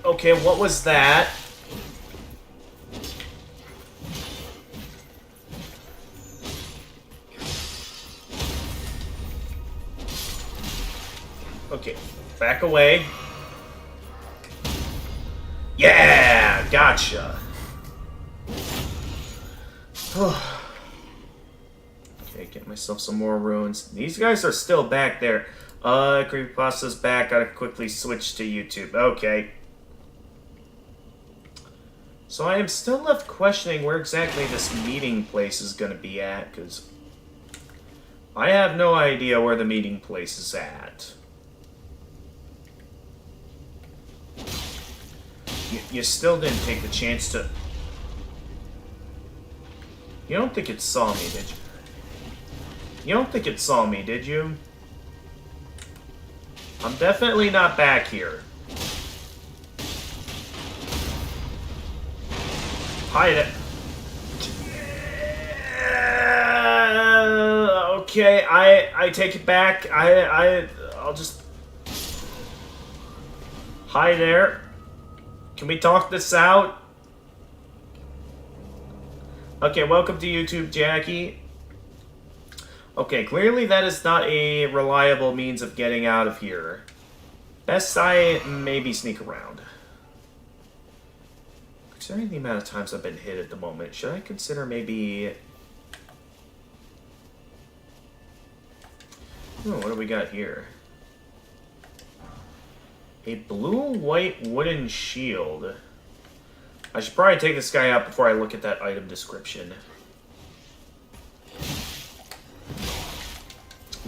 Okay, what was that? Okay, back away. Yeah, gotcha. Okay, get myself some more runes. These guys are still back there. Creepypasta's back. Gotta quickly switch to YouTube. Okay. So I am still left questioning where exactly this meeting place is going to be at, because I have no idea where the meeting place is at. You still didn't take the chance to... You don't think it saw me, did you? You don't think it saw me, did you? I'm definitely not back here. Hide it. Okay, I take it back. I'll just... Hi there. Can we talk this out? Okay, welcome to YouTube, Jackie. Okay, clearly that is not a reliable means of getting out of here. Best I maybe sneak around. Considering the amount of times I've been hit at the moment, should I consider maybe... Oh, what do we got here? A blue-white wooden shield. I should probably take this guy out before I look at that item description.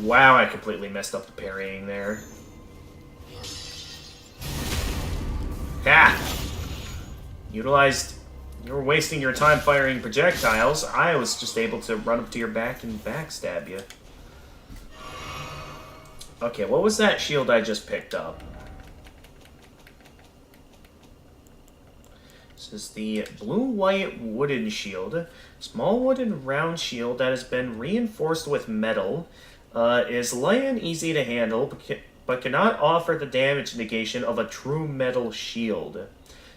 Wow, I completely messed up the parrying there. Ha! Utilized... You were wasting your time firing projectiles. I was just able to run up to your back and backstab you. Okay, what was that shield I just picked up? This is the blue-white wooden shield. Small wooden round shield that has been reinforced with metal. Is light and easy to handle, but cannot offer the damage negation of a true metal shield.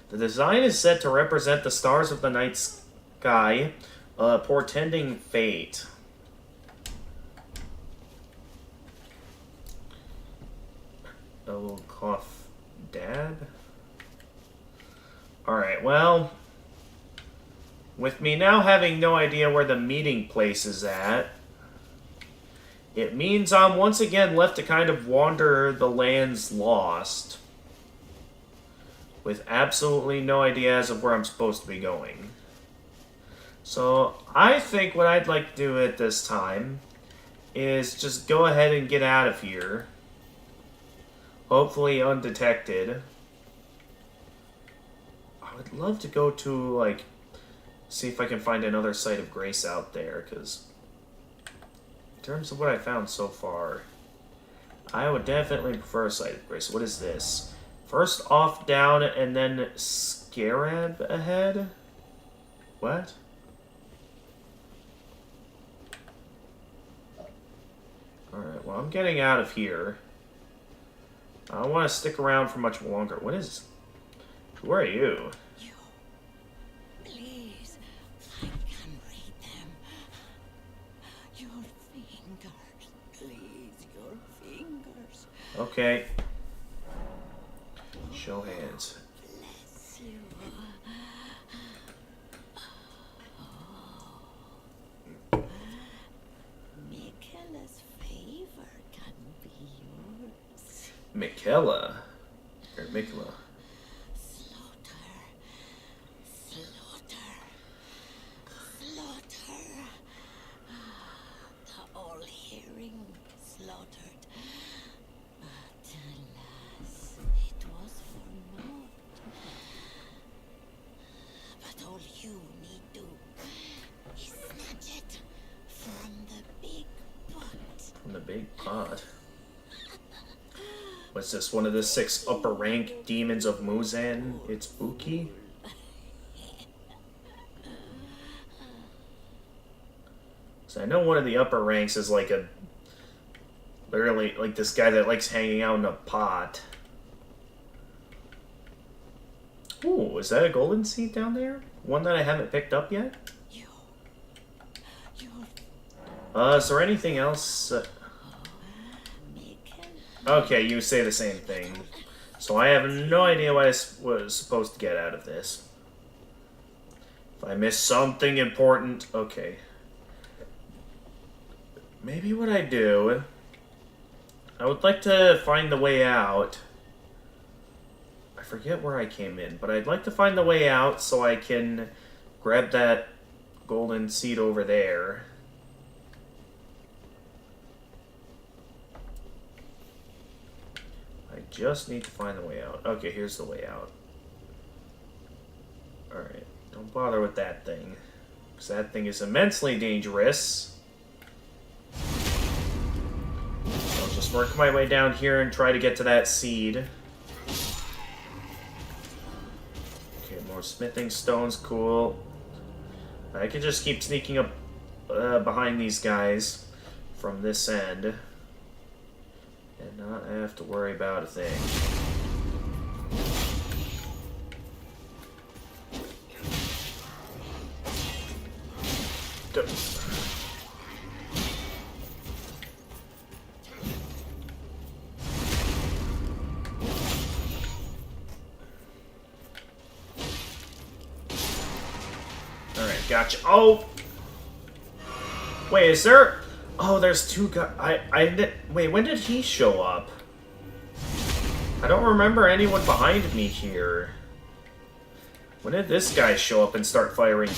The design is said to represent the stars of the night sky, portending fate. A little cough dab. Alright, well, with me now having no idea where the meeting place is at, it means I'm once again left to kind of wander the lands lost, with absolutely no idea as of where I'm supposed to be going. So, I think what I'd like to do at this time is just go ahead and get out of here, hopefully undetected. I would love to go to, like, see if I can find another site of grace out there, because in terms of what I found so far, I would definitely prefer a site of grace. What is this? First off down, and then Scarab ahead? What? Alright, well, I'm getting out of here. I don't want to stick around for much longer. What is... Who are you? Please, I can read them. Your fingers, please, your fingers. Okay. Show hands. Bless you. Michaela's favor can be yours. Michaela. Or Michaela. The all-hearing slaughtered. But alas, it was for naught. But all you need do is snatch it from the big pot. From the big pot. What's this? One of the 6 upper rank demons of Muzan? It's Buki? So I know one of the upper ranks is like a... Literally, like this guy that likes hanging out in a pot. Ooh, is that a golden seed down there? One that I haven't picked up yet? Is there anything else? Okay, you say the same thing. So I have no idea what I was supposed to get out of this. If I missed something important... Okay. Maybe what I do... I would like to find the way out. I forget where I came in, but I'd like to find the way out so I can grab that golden seed over there. I just need to find the way out. Okay, here's the way out. Alright, don't bother with that thing, because that thing is immensely dangerous. I'll just work my way down here and try to get to that seed. Okay, more smithing stones, cool. I can just keep sneaking up behind these guys from this end and not have to worry about a thing. Alright, gotcha. Oh! Wait, is there... Oh, there's two guys... Wait, when did he show up? I don't remember anyone behind me here. When did this guy show up and start firing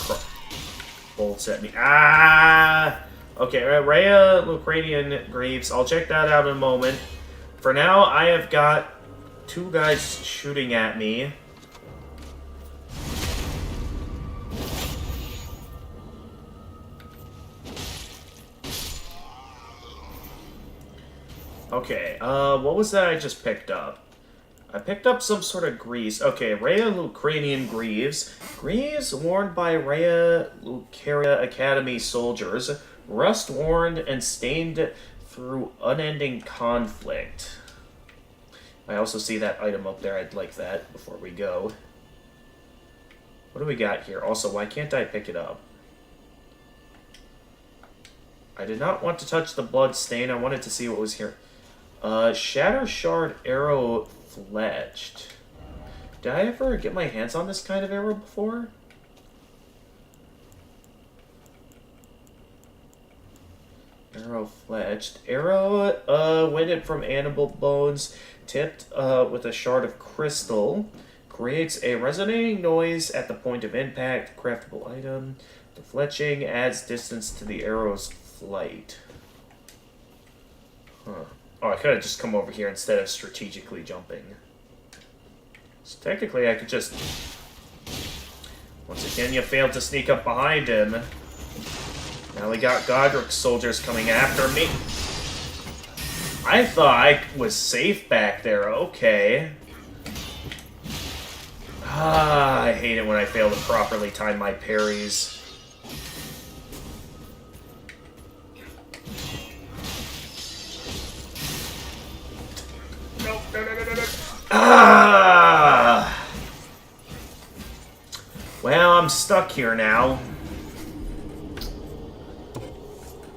bolts at me? Ah! Okay, Rhea, Lucranian Greaves. I'll check that out in a moment. For now, I have got two guys shooting at me. Okay, what was that I just picked up? I picked up some sort of grease. Okay, Rhea Lucranian Greaves. Greaves worn by Rhea Lucaria Academy soldiers. Rust-worn and stained through unending conflict. I also see that item up there. I'd like that before we go. What do we got here? Also, why can't I pick it up? I did not want to touch the blood stain. I wanted to see what was here. Shatter Shard Arrow Fletched. Did I ever get my hands on this kind of arrow before? Arrow Fletched. Arrow, winded from animal bones, tipped with a shard of crystal. Creates a resonating noise at the point of impact. Craftable item. The fletching adds distance to the arrow's flight. Huh. Oh, I could have just come over here instead of strategically jumping. So technically I could just... Once again, you failed to sneak up behind him. Now we got Godric's soldiers coming after me. I thought I was safe back there. Okay. Ah, I hate it when I fail to properly time my parries. Ah! Well, I'm stuck here now.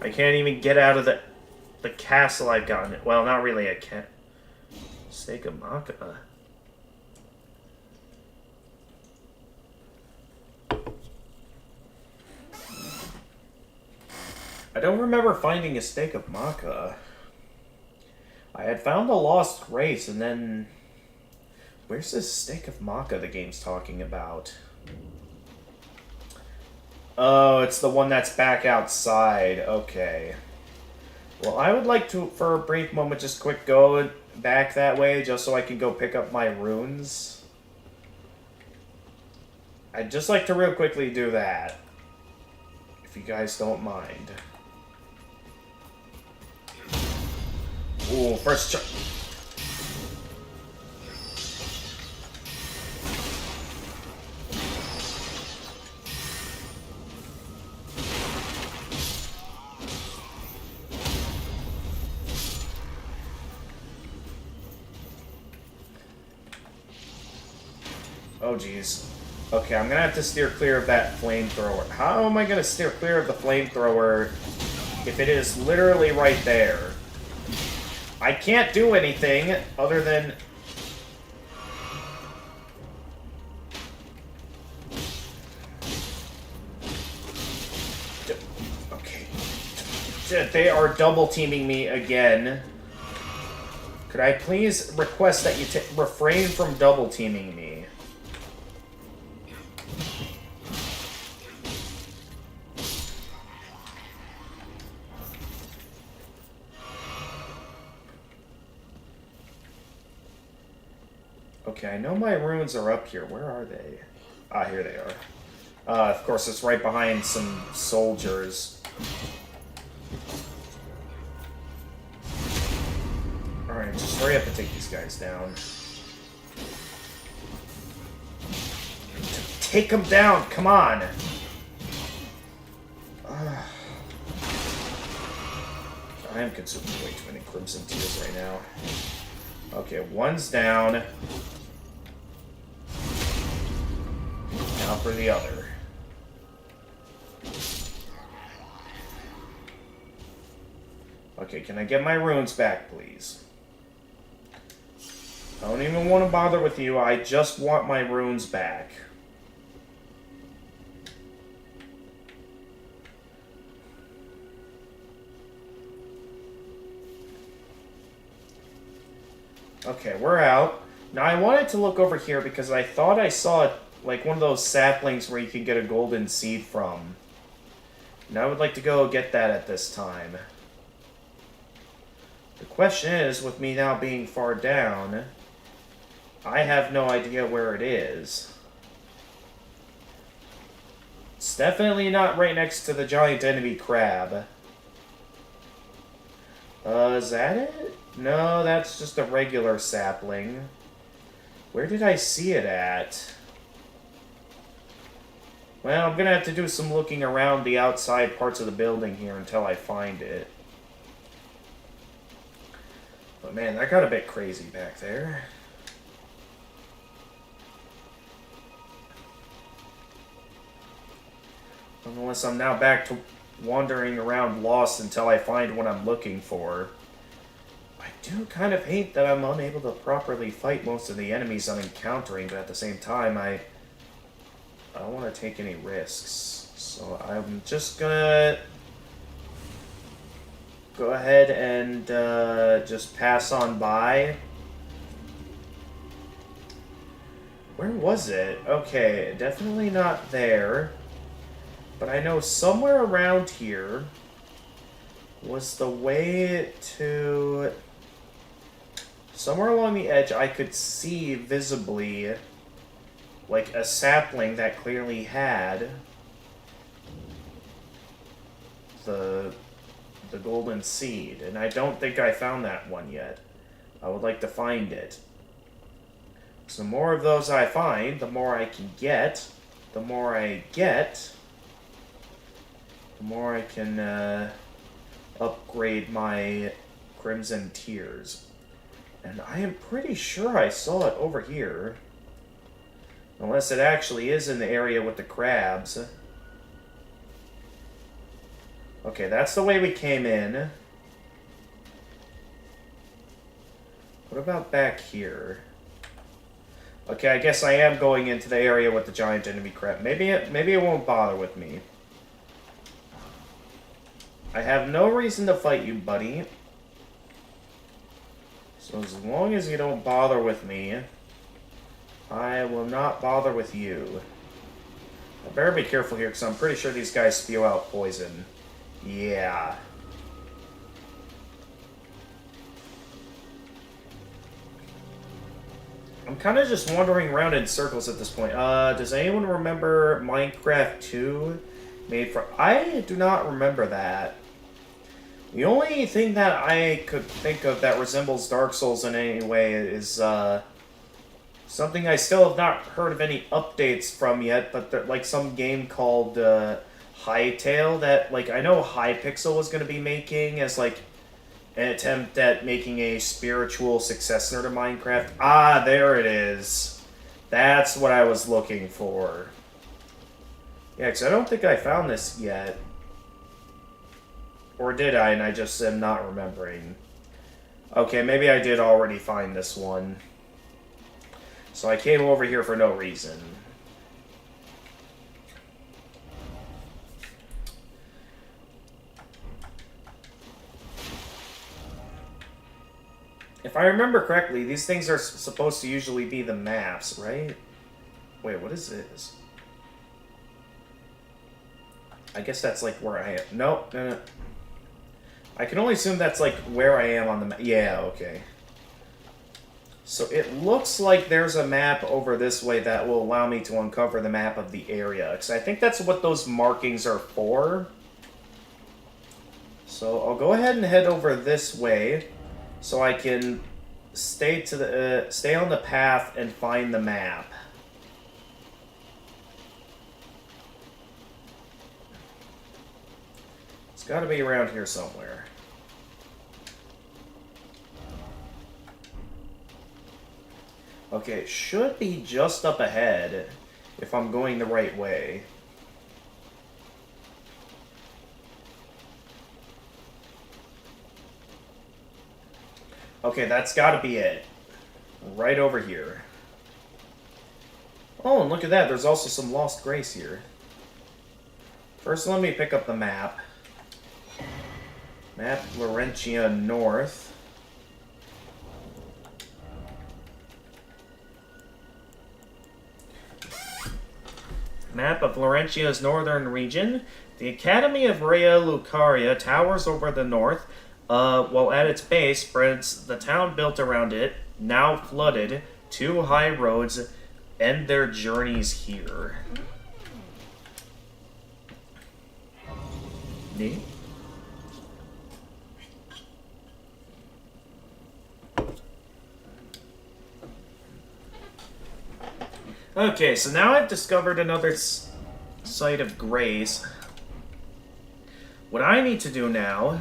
I can't even get out of the castle I've gotten. Well, not really a cat. Segamaka. I don't remember finding a stake of Maka. I had found the Lost Grace, and then... Where's this stake of Maka the game's talking about? Oh, it's the one that's back outside. Okay. Well, I would like to, for a brief moment, just quick go back that way, just so I can go pick up my runes. I'd just like to real quickly do that. If you guys don't mind. Ooh, first try. Oh, geez. Okay, I'm gonna have to steer clear of that flamethrower. How am I gonna steer clear of the flamethrower if it is literally right there? I can't do anything other than... Okay. They are double teaming me again. Could I please request that you refrain from double teaming me? Okay, I know my runes are up here. Where are they? Ah, here they are. Of course, it's right behind some soldiers. Alright, just hurry up and take these guys down. Take them down! Come on! I am consuming way too many Crimson Tears right now. Okay, one's down. Now for the other. Okay, can I get my runes back, please? I don't even want to bother with you, I just want my runes back. Okay, we're out. Now, I wanted to look over here because I thought I saw, like, one of those saplings where you can get a golden seed from. And I would like to go get that at this time. The question is, with me now being far down, I have no idea where it is. It's definitely not right next to the giant enemy crab. Is that it? No, that's just a regular sapling. Where did I see it at? Well, I'm gonna have to do some looking around the outside parts of the building here until I find it. But man, that got a bit crazy back there. Unless I'm now back to wandering around lost until I find what I'm looking for. I do kind of hate that I'm unable to properly fight most of the enemies I'm encountering, but at the same time, I don't want to take any risks. So I'm just gonna go ahead and just pass on by. Where was it? Okay, definitely not there. But I know somewhere around here was the way to... Somewhere along the edge I could see visibly, like, a sapling that clearly had the golden seed. And I don't think I found that one yet. I would like to find it. So the more of those I find, the more I can get. The more I get, the more I can upgrade my Crimson Tears. And I am pretty sure I saw it over here. Unless it actually is in the area with the crabs. Okay, that's the way we came in. What about back here? Okay, I guess I am going into the area with the giant enemy crab. Maybe it won't bother with me. I have no reason to fight you, buddy. So as long as you don't bother with me, I will not bother with you. I better be careful here, because I'm pretty sure these guys spew out poison. Yeah. I'm kind of just wandering around in circles at this point. Does anyone remember Minecraft 2? Made for... I do not remember that. The only thing that I could think of that resembles Dark Souls in any way is, something I still have not heard of any updates from yet, but like some game called, Hytale that, like, I know Hypixel was going to be making as, like, an attempt at making a spiritual successor to Minecraft. Ah, there it is. That's what I was looking for. Yeah, because I don't think I found this yet. Or did I, and I just am not remembering. Okay, maybe I did already find this one. So I came over here for no reason. If I remember correctly, these things are supposed to usually be the maps, right? Wait, what is this? I guess that's like where I am. No, no, no. I can only assume that's like where I am on the map. Yeah, okay. So it looks like there's a map over this way that will allow me to uncover the map of the area. Because I think that's what those markings are for. So I'll go ahead and head over this way so I can stay on the path and find the map. It's got to be around here somewhere. Okay, it should be just up ahead if I'm going the right way. Okay, that's gotta be it. Right over here. Oh, and look at that, there's also some Lost Grace here. First, let me pick up the map. Map Laurentia North. Map of Laurentia's northern region. The Academy of Rea Lucaria towers over the north, while at its base spreads the town built around it, now flooded. 2 high roads end their journeys here. Neat. Okay, so now I've discovered another site of grace. What I need to do now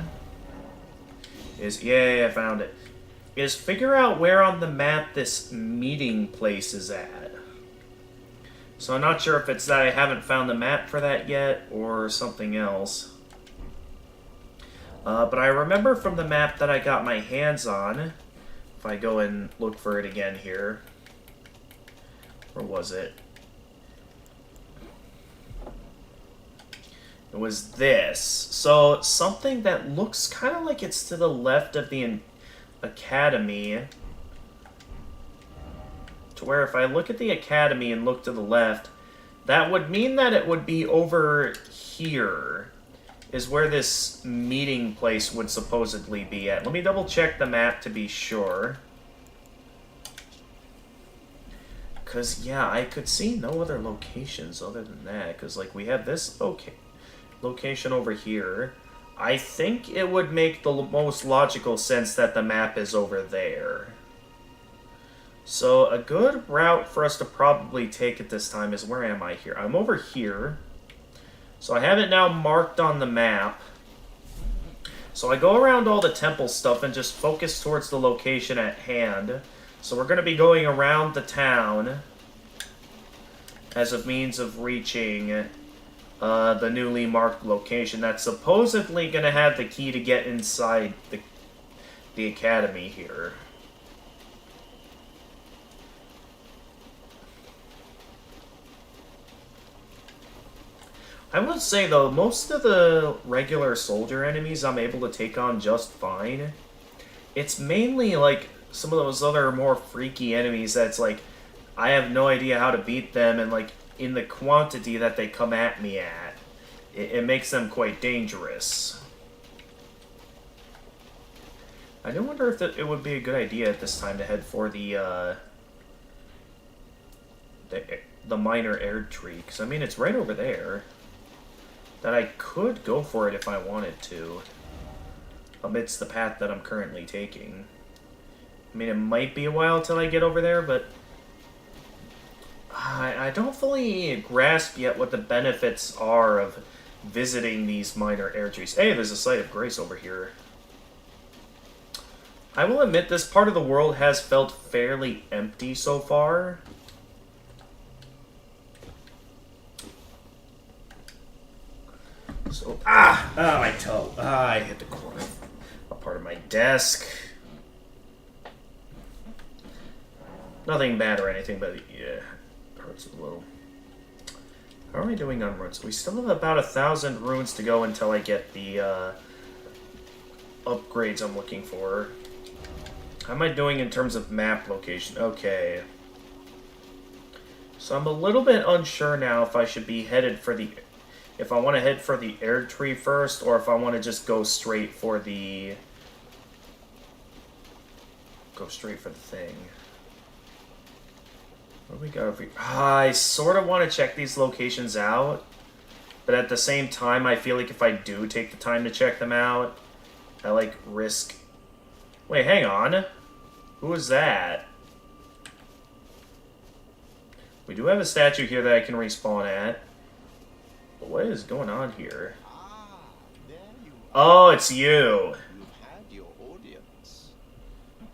is, yeah, I found it, is figure out where on the map this meeting place is at. So I'm not sure if it's that I haven't found the map for that yet, or something else. But I remember from the map that I got my hands on, if I go and look for it again here, where was it? It was this. So, something that looks kind of like it's to the left of the academy. To where if I look at the academy and look to the left, that would mean that it would be over here is where this meeting place would supposedly be at. Let me double check the map to be sure. Because, yeah, I could see no other locations other than that. Because, like, we have this location over here. I think it would make the most logical sense that the map is over there. So, a good route for us to probably take at this time is, where am I here? I'm over here. So, I have it now marked on the map. So, I go around all the temple stuff and just focus towards the location at hand. So we're going to be going around the town as a means of reaching the newly marked location that's supposedly going to have the key to get inside the academy here. I will say, though, most of the regular soldier enemies I'm able to take on just fine. It's mainly, like, some of those other more freaky enemies that's like, I have no idea how to beat them, and like, in the quantity that they come at me at, it makes them quite dangerous. I do wonder if it would be a good idea at this time to head for the minor air tree, because I mean, it's right over there. That I could go for it if I wanted to, amidst the path that I'm currently taking. I mean, it might be a while till I get over there, but I don't fully grasp yet what the benefits are of visiting these minor air trees. Hey, there's a site of grace over here. I will admit this part of the world has felt fairly empty so far. So, my toe. I hit the corner. A part of my desk. Nothing bad or anything, but yeah, it hurts a little. How are we doing on runes? We still have about 1,000 runes to go until I get the upgrades I'm looking for. How am I doing in terms of map location? Okay. So I'm a little bit unsure now if I should be headed for the... If I want to head for the air tree first, or if I want to just go straight for the... Go straight for the thing. What do we got over here? I sort of want to check these locations out. But at the same time, I feel like if I do take the time to check them out, I, like, risk... Wait, hang on. Who is that? We do have a statue here that I can respawn at. But what is going on here? Ah, there you Oh, it's you. You've had your audience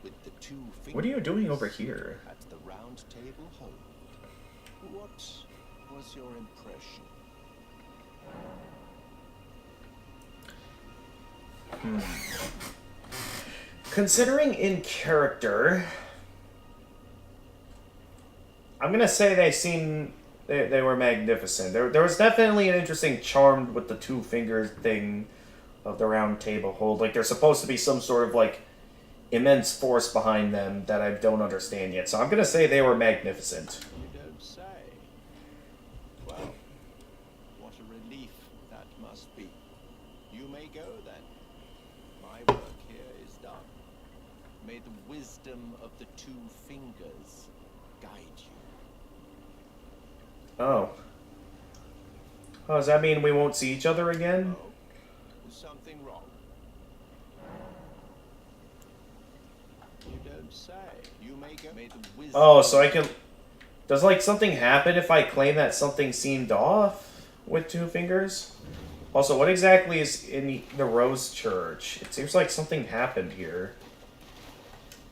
with the two fingers. What are you doing over here? At the round table hold. What was your impression? Considering in character, I'm gonna say they were magnificent. There was definitely an interesting charm with the two fingers thing of the round table hold. Like there's supposed to be some sort of like immense force behind them that I don't understand yet. So I'm gonna say they were magnificent. You don't say. Well, what a relief that must be. You may go then. My work here is done. May the wisdom of the two fingers guide you. Oh. Oh, does that mean we won't see each other again? Oh, is something wrong? You don't say. You may go. May the wisdom. Oh, so I can... Does, like, something happen if I claim that something seemed off with two fingers? Also, what exactly is in the Rose Church? It seems like something happened here.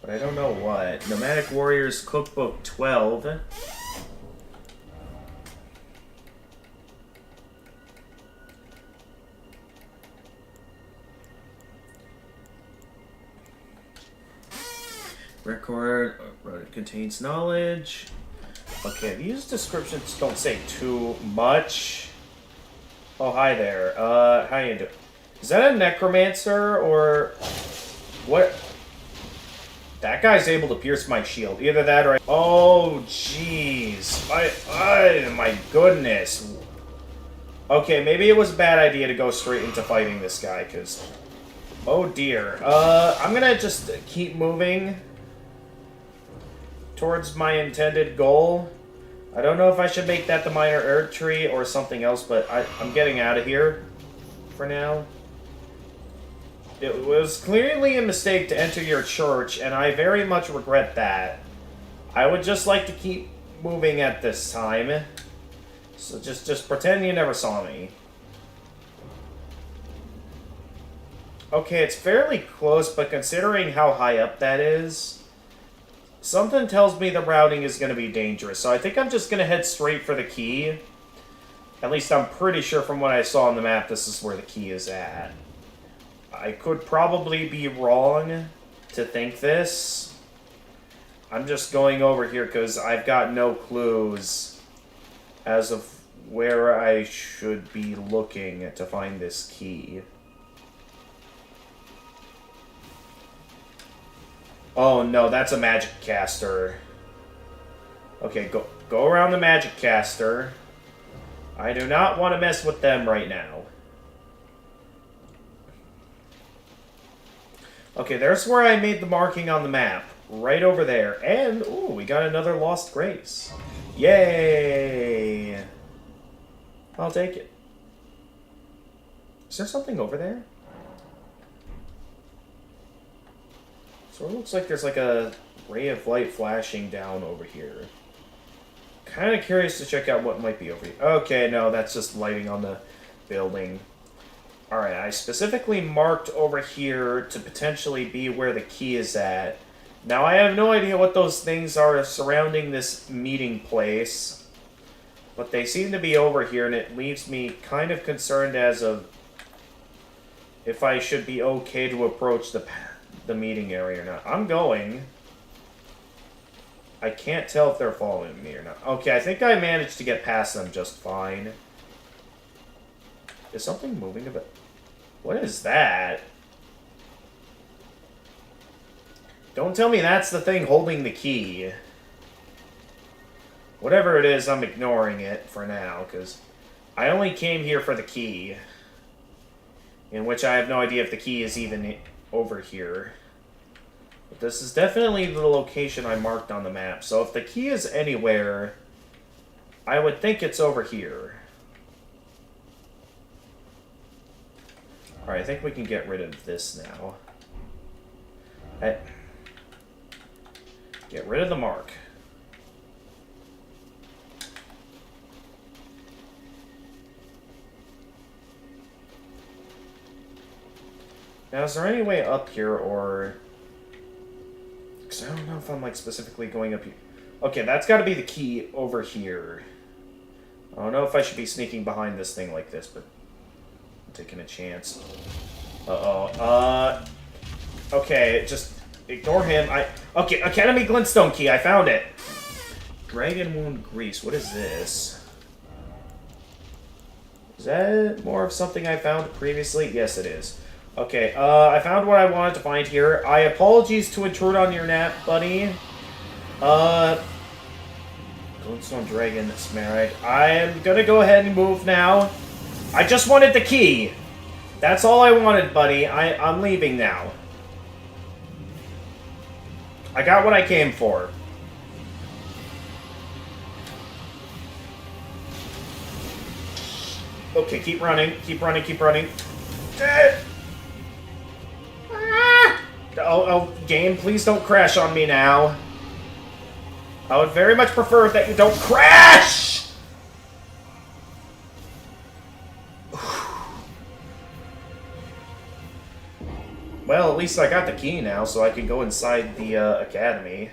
But I don't know what. Nomadic Warriors Cookbook 12. Record contains knowledge. Okay, these descriptions don't say too much. Oh, hi there. How you doing? Is that a necromancer or what? That guy's able to pierce my shield. Either that or oh, jeez. My goodness. Okay, maybe it was a bad idea to go straight into fighting this guy, because... Oh, dear. I'm gonna just keep moving towards my intended goal. I don't know if I should make that the minor herb tree or something else, but I'm getting out of here for now. It was clearly a mistake to enter your church, and I very much regret that. I would just like to keep moving at this time. So just pretend you never saw me. Okay, it's fairly close, but considering how high up that is, something tells me the routing is going to be dangerous. So I think I'm just going to head straight for the key. At least I'm pretty sure from what I saw on the map, this is where the key is at. I could probably be wrong to think this. I'm just going over here because I've got no clues as of where I should be looking to find this key. Oh no, that's a magic caster. Okay, go around the magic caster. I do not want to mess with them right now. Okay, there's where I made the marking on the map. Right over there. And, ooh, we got another Lost Grace. Yay! I'll take it. Is there something over there? So it looks like there's like a ray of light flashing down over here. Kind of curious to check out what might be over here. Okay, no, that's just lighting on the building. Alright, I specifically marked over here to potentially be where the key is at. Now, I have no idea what those things are surrounding this meeting place, but they seem to be over here, and it leaves me kind of concerned as of if I should be okay to approach the meeting area or not. I'm going. I can't tell if they're following me or not. Okay, I think I managed to get past them just fine. Is something moving a bit? What is that? Don't tell me that's the thing holding the key. Whatever it is, I'm ignoring it for now, because I only came here for the key. In which I have no idea if the key is even over here. But this is definitely the location I marked on the map, so if the key is anywhere, I would think it's over here. Alright, I think we can get rid of this now. Get rid of the mark. Now, is there any way up here, or... Because I don't know if I'm, like, specifically going up here. Okay, that's got to be the key over here. I don't know if I should be sneaking behind this thing like this, but... I'm taking a chance. Uh-oh. Okay, just ignore him. Okay, Academy Glintstone key, I found it! Dragon Wound Grease, what is this? Is that more of something I found previously? Yes, it is. Okay, I found what I wanted to find here. Apologies to intrude on your nap, buddy. Glintstone Dragon Smaragd. I am gonna go ahead and move now. I just wanted the key. That's all I wanted, buddy. I'm leaving now. I got what I came for. Okay, keep running, keep running, keep running. Oh, game, please don't crash on me now. I would very much prefer that you don't crash! Well, at least I got the key now, so I can go inside the academy.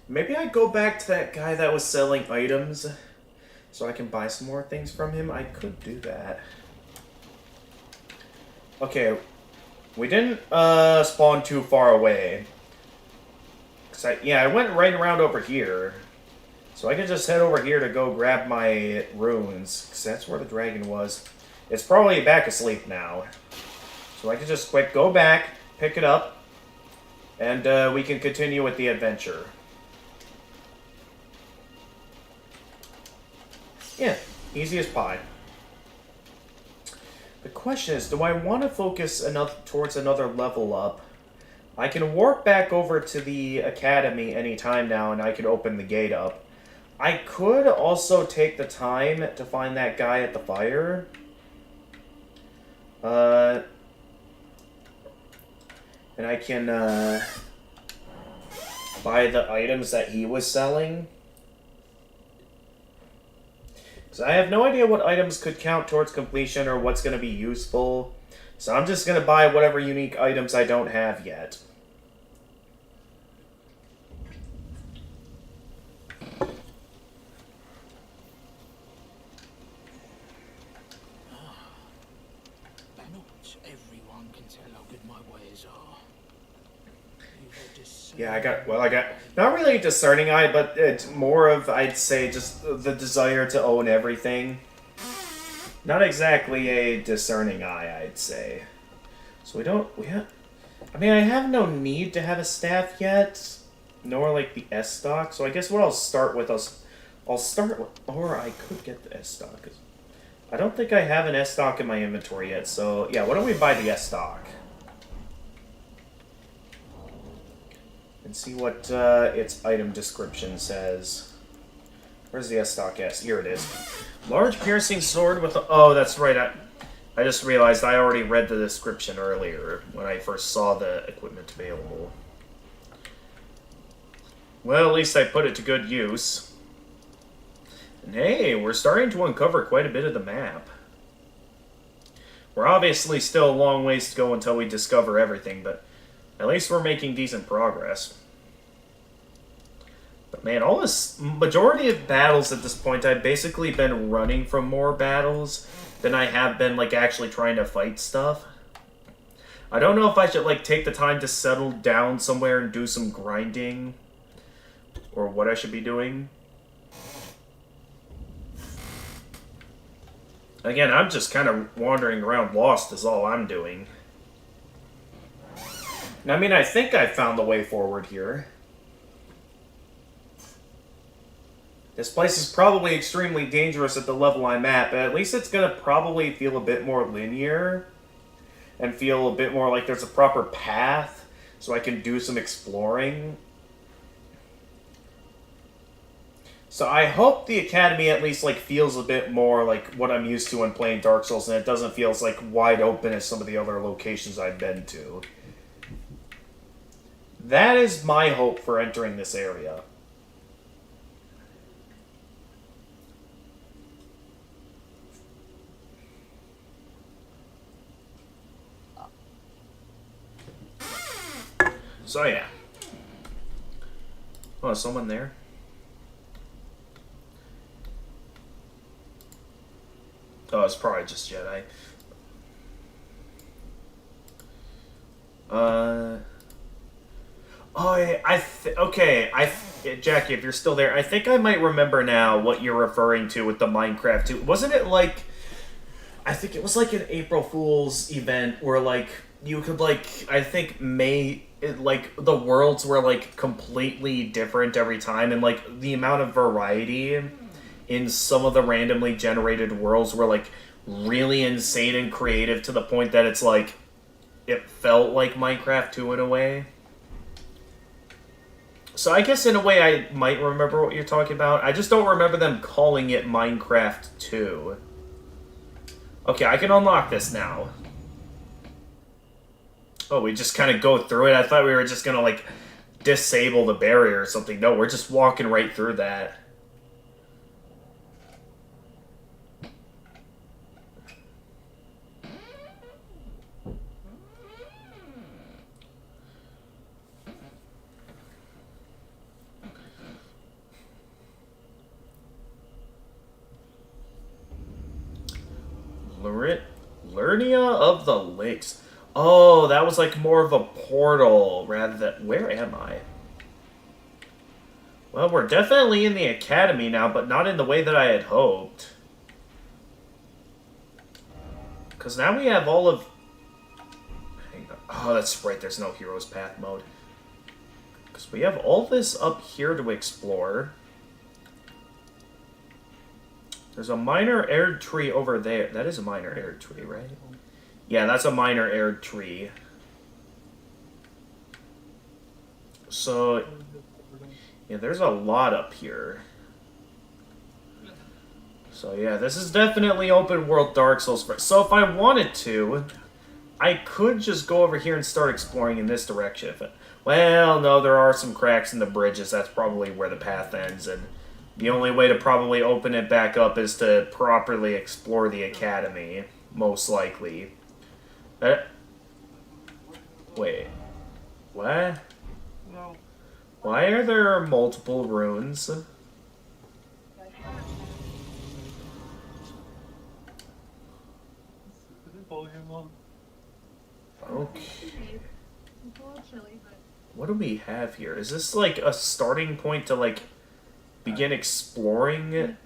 Maybe I go back to that guy that was selling items so I can buy some more things from him. I could do that. Okay, we didn't spawn too far away. I went right around over here. So I can just head over here to go grab my runes, because that's where the dragon was. It's probably back asleep now. So I can just quick go back, pick it up, and we can continue with the adventure. Yeah, easy as pie. The question is, do I want to focus towards another level up? I can warp back over to the academy anytime now, and I can open the gate up. I could also take the time to find that guy at the fire. And I can buy the items that he was selling. Because I have no idea what items could count towards completion or what's going to be useful. So I'm just going to buy whatever unique items I don't have yet. Not everyone can tell how good my wares are. Yeah, I got not really a discerning eye, but it's more of, I'd say, just the desire to own everything. Not exactly a discerning eye, I'd say. So I mean, I have no need to have a staff yet, nor like the S stock. So I guess what I'll start with, or I could get the S stock. I don't think I have an S stock in my inventory yet. So yeah, why don't we buy the S stock? And see what its item description says. Where's the S-Stock S? Here it is. Large piercing sword with oh, that's right. I just realized I already read the description earlier when I first saw the equipment available. Well, at least I put it to good use. And hey, we're starting to uncover quite a bit of the map. We're obviously still a long ways to go until we discover everything, but at least we're making decent progress. But man, all this majority of battles at this point, I've basically been running from more battles than I have been like actually trying to fight stuff. I don't know if I should like take the time to settle down somewhere and do some grinding, or what I should be doing. Again, I'm just kind of wandering around lost is all I'm doing. I mean, I think I found the way forward here. This place is probably extremely dangerous at the level I'm at, but at least it's going to probably feel a bit more linear and feel a bit more like there's a proper path so I can do some exploring. So I hope the Academy at least like feels a bit more like what I'm used to when playing Dark Souls, and it doesn't feel as like wide open as some of the other locations I've been to. That is my hope for entering this area. So yeah. Oh, is someone there? Oh, it's probably just Jedi. Oh, Jackie, if you're still there, I think I might remember now what you're referring to with the Minecraft 2. Wasn't it like... I think it was like an April Fool's event where, like, you could, like, I think the worlds were, like, completely different every time, and, like, the amount of variety in some of the randomly generated worlds were, like, really insane and creative to the point that it's, like, it felt like Minecraft 2 in a way. So I guess in a way I might remember what you're talking about. I just don't remember them calling it Minecraft 2. Okay, I can unlock this now. Oh, we just kind of go through it? I thought we were just going to, like, disable the barrier or something. No, we're just walking right through that. Lernia of the Lakes. Oh, that was like more of a portal rather than... Where am I? Well, we're definitely in the Academy now, but not in the way that I had hoped. Because now we have all of... Hang on. Oh, that's right, there's no Hero's Path mode. Because we have all this up here to explore. There's a minor arid tree over there. That is a minor arid tree, right? Yeah, that's a minor arid tree. So, yeah, there's a lot up here. So, yeah, this is definitely open world Dark Souls. So, if I wanted to, I could just go over here and start exploring in this direction. Well, no, there are some cracks in the bridges. That's probably where the path ends, and the only way to probably open it back up is to properly explore the Academy, most likely. Wait. What? No. Why are there multiple runes? Okay. What do we have here? Is this like a starting point to like begin exploring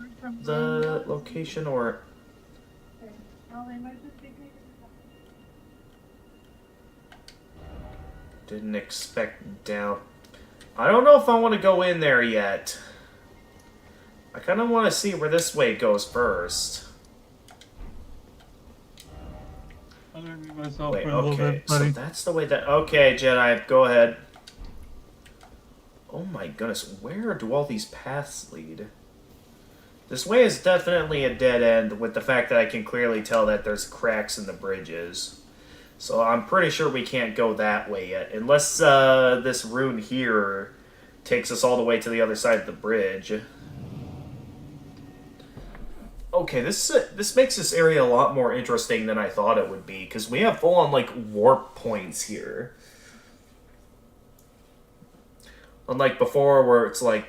the location, or... Didn't expect down. I don't know if I want to go in there yet. I kind of want to see where this way goes first. I'm gonna mute myself Wait, for a little okay, bit, so buddy. that's the way that... Okay, Jedi, go ahead. Oh my goodness, where do all these paths lead? This way is definitely a dead end, with the fact that I can clearly tell that there's cracks in the bridges. So I'm pretty sure we can't go that way yet, unless this rune here takes us all the way to the other side of the bridge. Okay, this makes this area a lot more interesting than I thought it would be, because we have full-on, like, warp points here. Unlike before, where it's, like,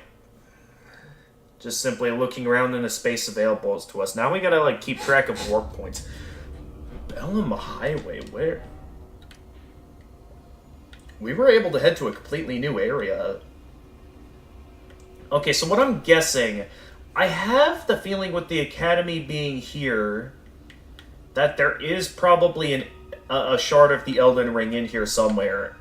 just simply looking around in the space available to us. Now we gotta, like, keep track of warp points. Bellum Highway, where? We were able to head to a completely new area. Okay, so what I'm guessing, I have the feeling with the Academy being here that there is probably a shard of the Elden Ring in here somewhere.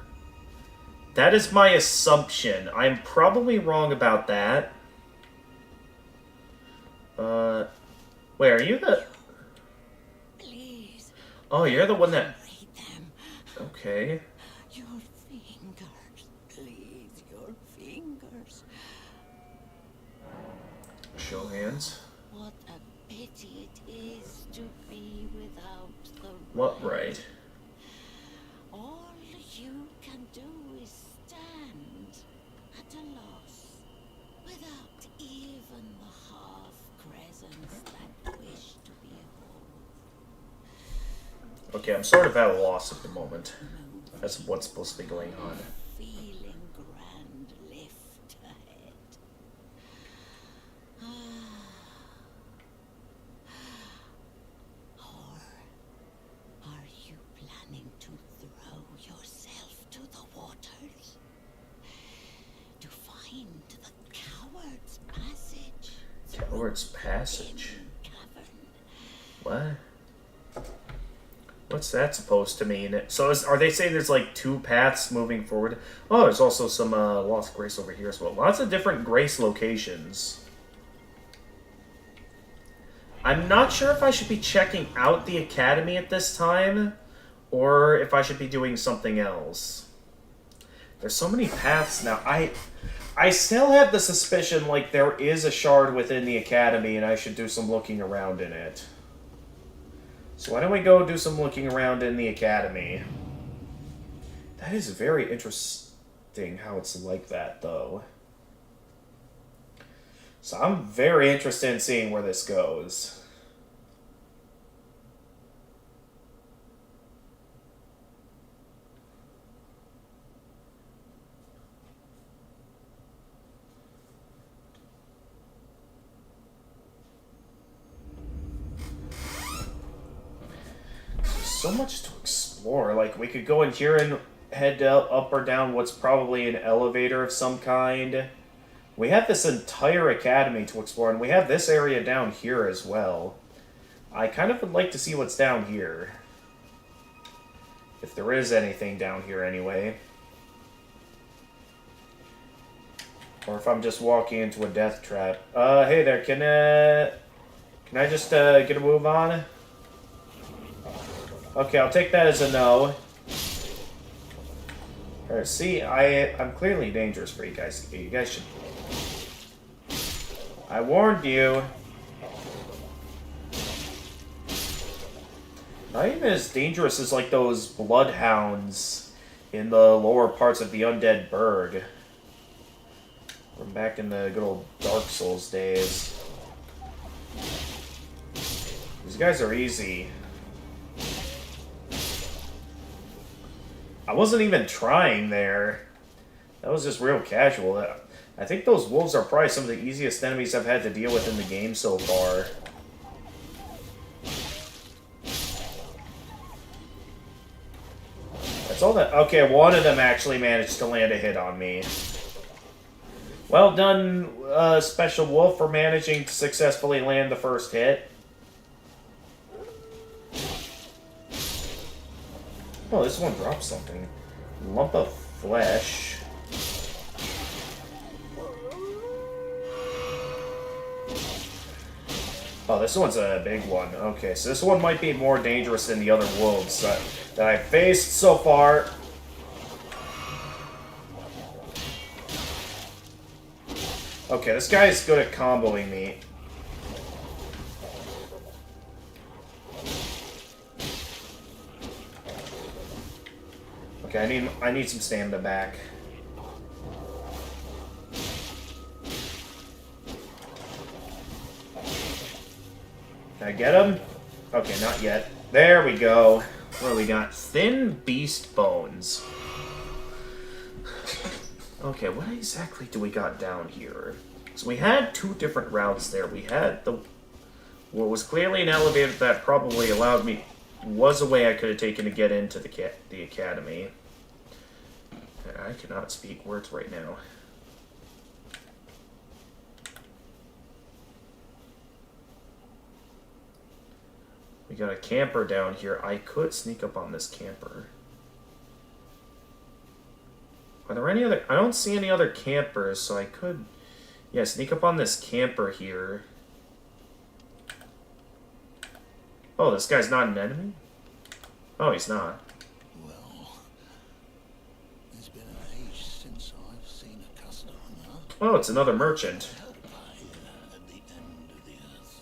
That is my assumption. I'm probably wrong about that. Wait, are you the... Please, Oh, you're the one that... read them. Okay. Your fingers, please, your fingers. Show hands. What a pity it is to be without the What right? All you can do is stand at a loss, without even the half-crescents that wish to behold. Okay, I'm sort of at a loss at the moment. That's what's supposed to be going on. Feeling grand lift ahead. Or are you planning to throw yourself to the waters? To find the coward's passage? Coward's Passage? Cavern. What? What's that supposed to mean? So are they saying there's like two paths moving forward? Oh, there's also some Lost Grace over here as well. Lots of different Grace locations. I'm not sure if I should be checking out the Academy at this time, or if I should be doing something else. There's so many paths now. I still have the suspicion like there is a shard within the Academy and I should do some looking around in it. So why don't we go do some looking around in the Academy? That is very interesting how it's like that, though. So I'm very interested in seeing where this goes. So much to explore. Like, we could go in here and head up or down what's probably an elevator of some kind. We have this entire academy to explore, and we have this area down here as well. I kind of would like to see what's down here. If there is anything down here anyway. Or if I'm just walking into a death trap. Hey there, can I just get a move on? Okay, I'll take that as a no. Alright, see, I'm clearly dangerous for you guys. You guys should... I warned you. Not even as dangerous as, like, those bloodhounds in the lower parts of the Undead Burg. From back in the good old Dark Souls days. These guys are easy. I wasn't even trying there. That was just real casual. I think those wolves are probably some of the easiest enemies I've had to deal with in the game so far. That's all that... Okay, one of them actually managed to land a hit on me. Well done, Special Wolf, for managing to successfully land the first hit. Oh, this one dropped something. Lump of flesh. Oh, this one's a big one. Okay, so this one might be more dangerous than the other wolves that I've faced so far. Okay, this guy is good at comboing me. Okay, I need some stamina back. Can I get him? Okay, not yet. There we go. What do we got? Thin beast bones. Okay, what exactly do we got down here? So we had two different routes there. We had what was clearly an elevator that probably allowed me... was a way I could have taken to get into the academy. I cannot speak words right now. got a camper down here. I could sneak up on this camper. Are there any other... I don't see any other campers, so I could... Yeah, sneak up on this camper here. Oh, this guy's not an enemy? Oh, he's not. Well, it's been an age since I've seen a customer. Oh, it's another merchant. At the end of the earth.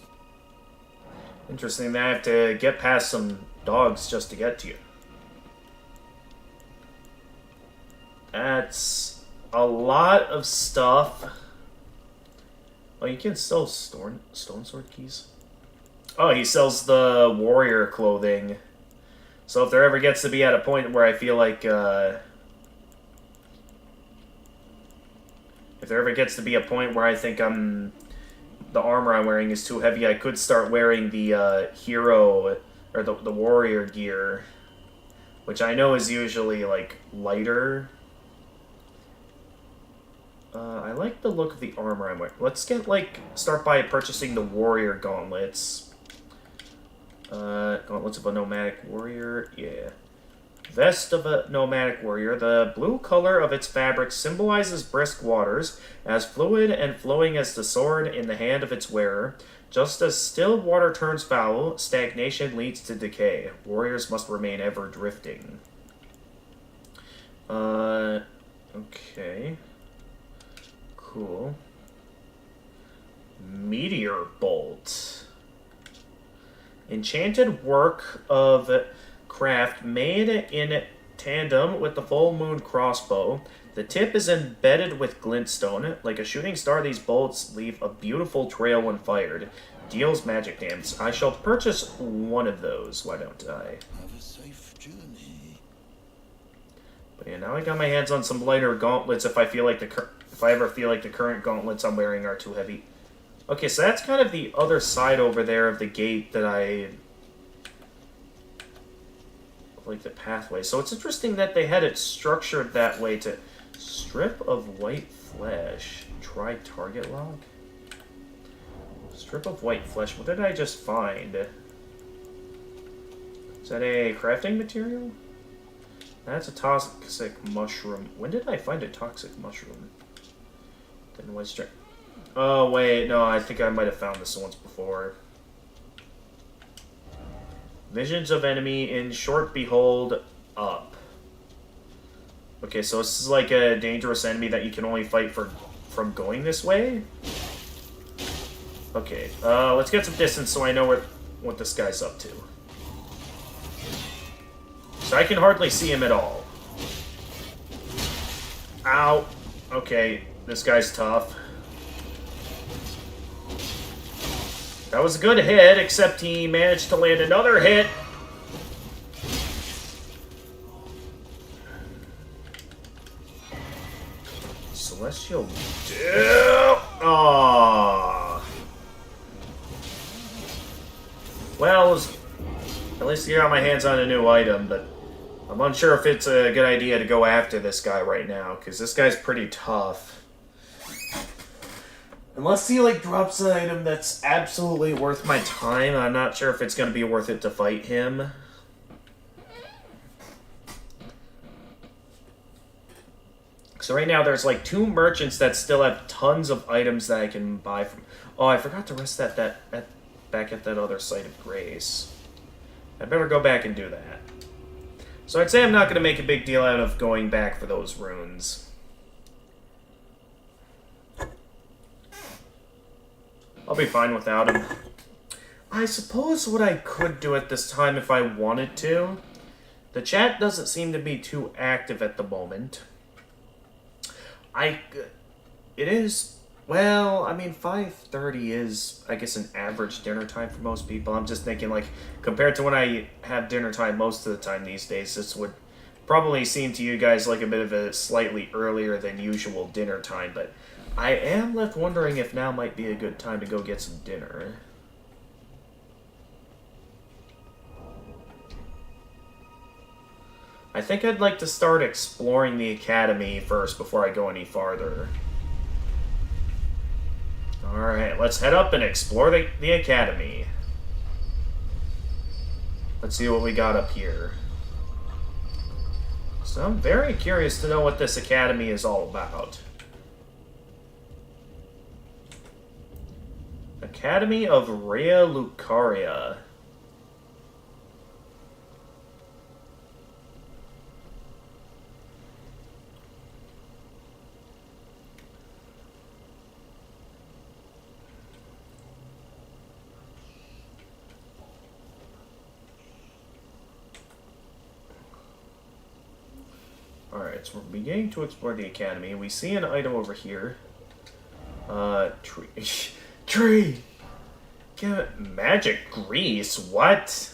Interesting that I have to get past some dogs just to get to you. That's a lot of stuff. Oh, you can sell stone sword keys? Oh, he sells the warrior clothing. So if there ever gets to be at a point where I feel like, if there ever gets to be a point where I think the armor I'm wearing is too heavy, I could start wearing the hero, or the warrior gear, which I know is usually, like, lighter. I like the look of the armor I'm wearing. Let's start by purchasing the warrior gauntlets. Gauntlets of a nomadic warrior, yeah. Vest of a nomadic warrior. The blue color of its fabric symbolizes brisk waters, as fluid and flowing as the sword in the hand of its wearer. Just as still water turns foul, stagnation leads to decay. Warriors must remain ever drifting. Okay. Cool. Meteor bolt. Enchanted work of craft made in tandem with the full moon crossbow. The tip is embedded with glintstone. Like a shooting star, these bolts leave a beautiful trail when fired. Deals magic damage. I shall purchase one of those. Why don't I? Have a safe journey. But yeah, now I got my hands on some lighter gauntlets. If I ever feel like the current gauntlets I'm wearing are too heavy. Okay, so that's kind of the other side over there of the gate that I... like the pathway. So it's interesting that they had it structured that way to... Strip of white flesh. Try target lock? Strip of white flesh. What did I just find? Is that a crafting material? That's a toxic mushroom. When did I find a toxic mushroom? Then white strip. Oh, wait, no, I think I might have found this once before. Visions of enemy in short behold up. Okay, so this is like a dangerous enemy that you can only fight from going this way? Okay, let's get some distance so I know what this guy's up to. So I can hardly see him at all. Ow. Okay, this guy's tough. That was a good hit, except he managed to land another hit. Celestial... Aww. Well, at least I got my hands on a new item, but I'm unsure if it's a good idea to go after this guy right now, because this guy's pretty tough. Unless he, like, drops an item that's absolutely worth my time, I'm not sure if it's going to be worth it to fight him. So right now there's, like, 2 merchants that still have tons of items that I can buy from. Oh, I forgot to rest back at that other site of grace. I better go back and do that. So I'd say I'm not going to make a big deal out of going back for those runes. I'll be fine without him. I suppose what I could do at this time if I wanted to. The chat doesn't seem to be too active at the moment. It is, well, I mean, 5:30 is, I guess, an average dinner time for most people. I'm just thinking, like, compared to when I have dinner time most of the time these days, this would probably seem to you guys like a bit of a slightly earlier than usual dinner time, but I am left wondering if now might be a good time to go get some dinner. I think I'd like to start exploring the academy first before I go any farther. Alright, let's head up and explore the academy. Let's see what we got up here. So I'm very curious to know what this academy is all about. Academy of Rhea Lucaria. Alright, so we're beginning to explore the academy. We see an item over here. Tree. Tree! Magic grease? What?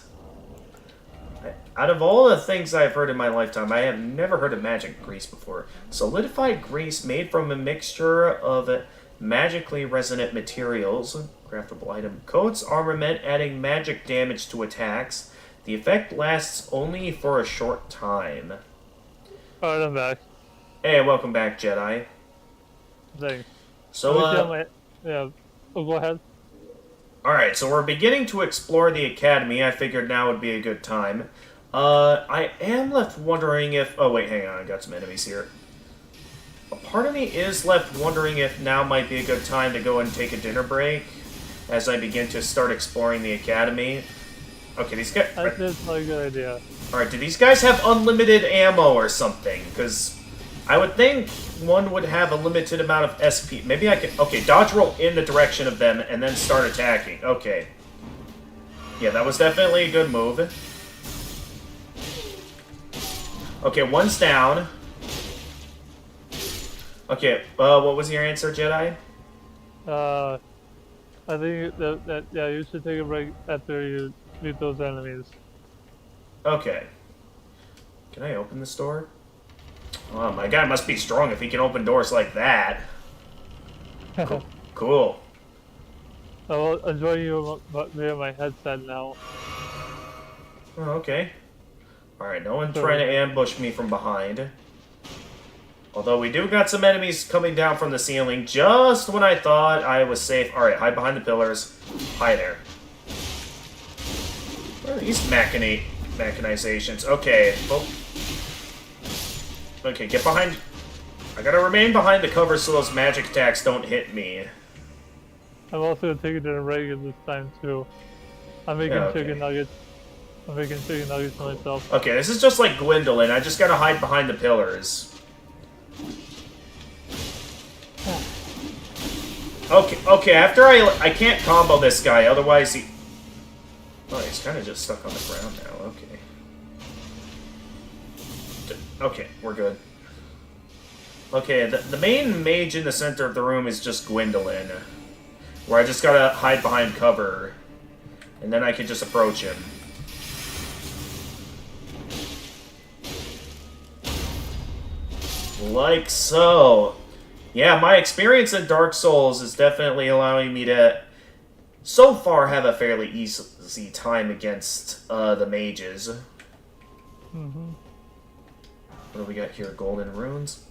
Out of all the things I've heard in my lifetime, I have never heard of magic grease before. Solidified grease made from a mixture of magically resonant materials. Craftable item. Coats armament, adding magic damage to attacks. The effect lasts only for a short time. Alright, I'm back. Hey, welcome back, Jedi. Thanks. So, yeah. Oh, go ahead. Alright, so we're beginning to explore the academy. I figured now would be a good time. I am left wondering if... Oh, wait, hang on. I got some enemies here. A part of me is left wondering if now might be a good time to go and take a dinner break as I begin to start exploring the academy. Okay, these guys... That's a good idea. Alright, do these guys have unlimited ammo or something? Because I would think one would have a limited amount of SP. Maybe I can... Okay, dodge roll in the direction of them and then start attacking. Okay. Yeah, that was definitely a good move. Okay, one's down. Okay, what was your answer, Jedi? I think that yeah, you should take a break after you meet those enemies. Okay. Can I open this door? Oh, my guy must be strong if he can open doors like that. Cool. Cool. I will enjoy you via my headset now. Oh, okay. Alright, no one trying to ambush me from behind. Although we do got some enemies coming down from the ceiling just when I thought I was safe. Alright, hide behind the pillars. Hi there. What are these mechanizations? Okay. Oh. Okay, get behind... I gotta remain behind the cover so those magic attacks don't hit me. I'm also taking a break at this time too. I'm making chicken nuggets. I'm making chicken nuggets for myself. Okay, this is just like Gwendolyn. I just gotta hide behind the pillars. Okay, after I can't combo this guy, otherwise he... Oh, he's kind of just stuck on the ground now, okay. Okay, we're good. Okay, the main mage in the center of the room is just Gwendolyn. Where I just gotta hide behind cover. And then I can just approach him. Like so. Yeah, my experience in Dark Souls is definitely allowing me to, so far, have a fairly easy time against the mages. Mm-hmm. What do we got here? Golden runes?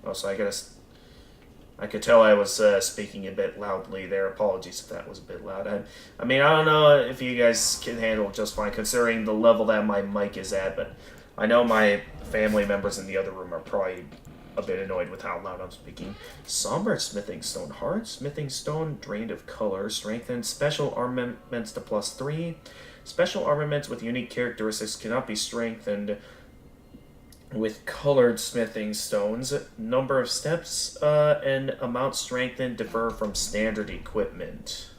Oh, so I could tell I was speaking a bit loudly there. Apologies if that was a bit loud. I mean, I don't know if you guys can handle it just fine, considering the level that my mic is at, but I know my family members in the other room are probably a bit annoyed with how loud I'm speaking. Somber smithing stone. Hard smithing stone, drained of color, strengthened. Special armaments to +3. Special armaments with unique characteristics cannot be strengthened with colored smithing stones. Number of steps and amount strengthened differ from standard equipment.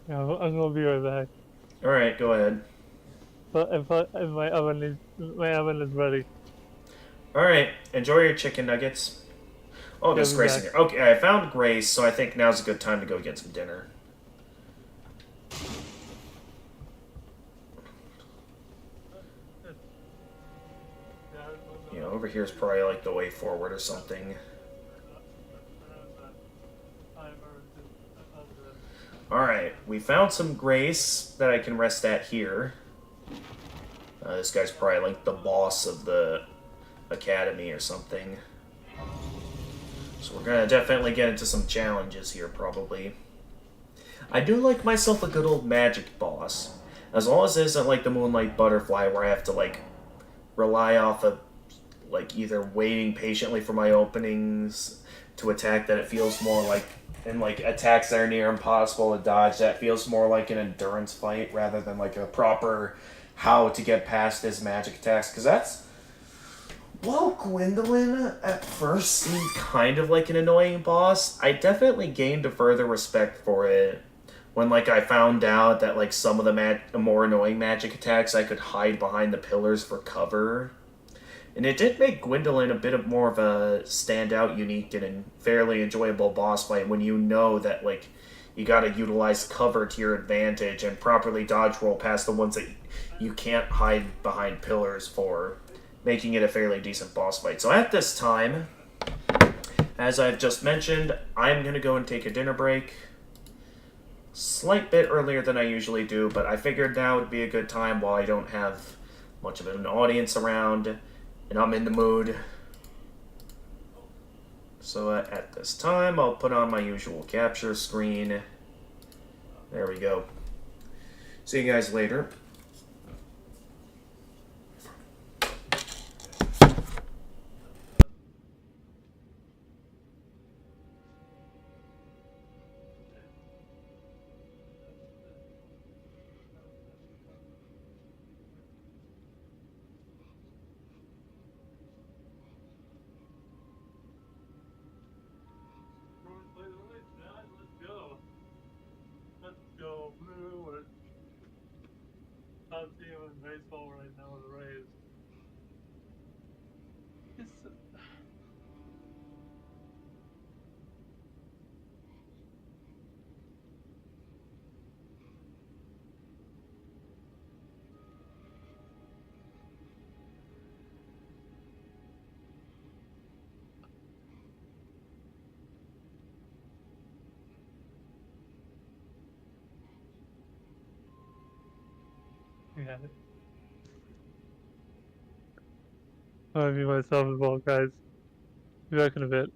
Yeah, I'm gonna be right back. Alright, go ahead. But if my oven is ready. Alright, enjoy your chicken nuggets. Oh, there's Grace in here. Okay, I found Grace, so I think now's a good time to go get some dinner. You know, over here is probably like the way forward or something. Alright, we found some Grace that I can rest at here. This guy's probably like the boss of the academy or something. So we're gonna definitely get into some challenges here, probably. I do like myself a good old magic boss. As long as it isn't like the Moonlight Butterfly where I have to like rely off of like either waiting patiently for my openings to attack that it feels more like and like attacks that are near impossible to dodge that feels more like an endurance fight rather than like a proper how to get past his magic attacks because that's while Gwendolyn at first seemed kind of like an annoying boss, I definitely gained a further respect for it when like I found out that like some of the more annoying magic attacks I could hide behind the pillars for cover. And it did make Gwendolyn a bit of more of a standout, unique, and fairly enjoyable boss fight when you know that like you gotta utilize cover to your advantage and properly dodge roll past the ones that you can't hide behind pillars for, making it a fairly decent boss fight. So at this time, as I've just mentioned, I'm gonna go and take a dinner break. Slight bit earlier than I usually do, but I figured now would be a good time while I don't have much of an audience around and I'm in the mood. So at this time, I'll put on my usual capture screen. There we go. See you guys later. Let's go. Let's go, Blue. We're top team in baseball right now with the Rays. It's, yeah. I'll be myself as well, guys. Be back in a bit.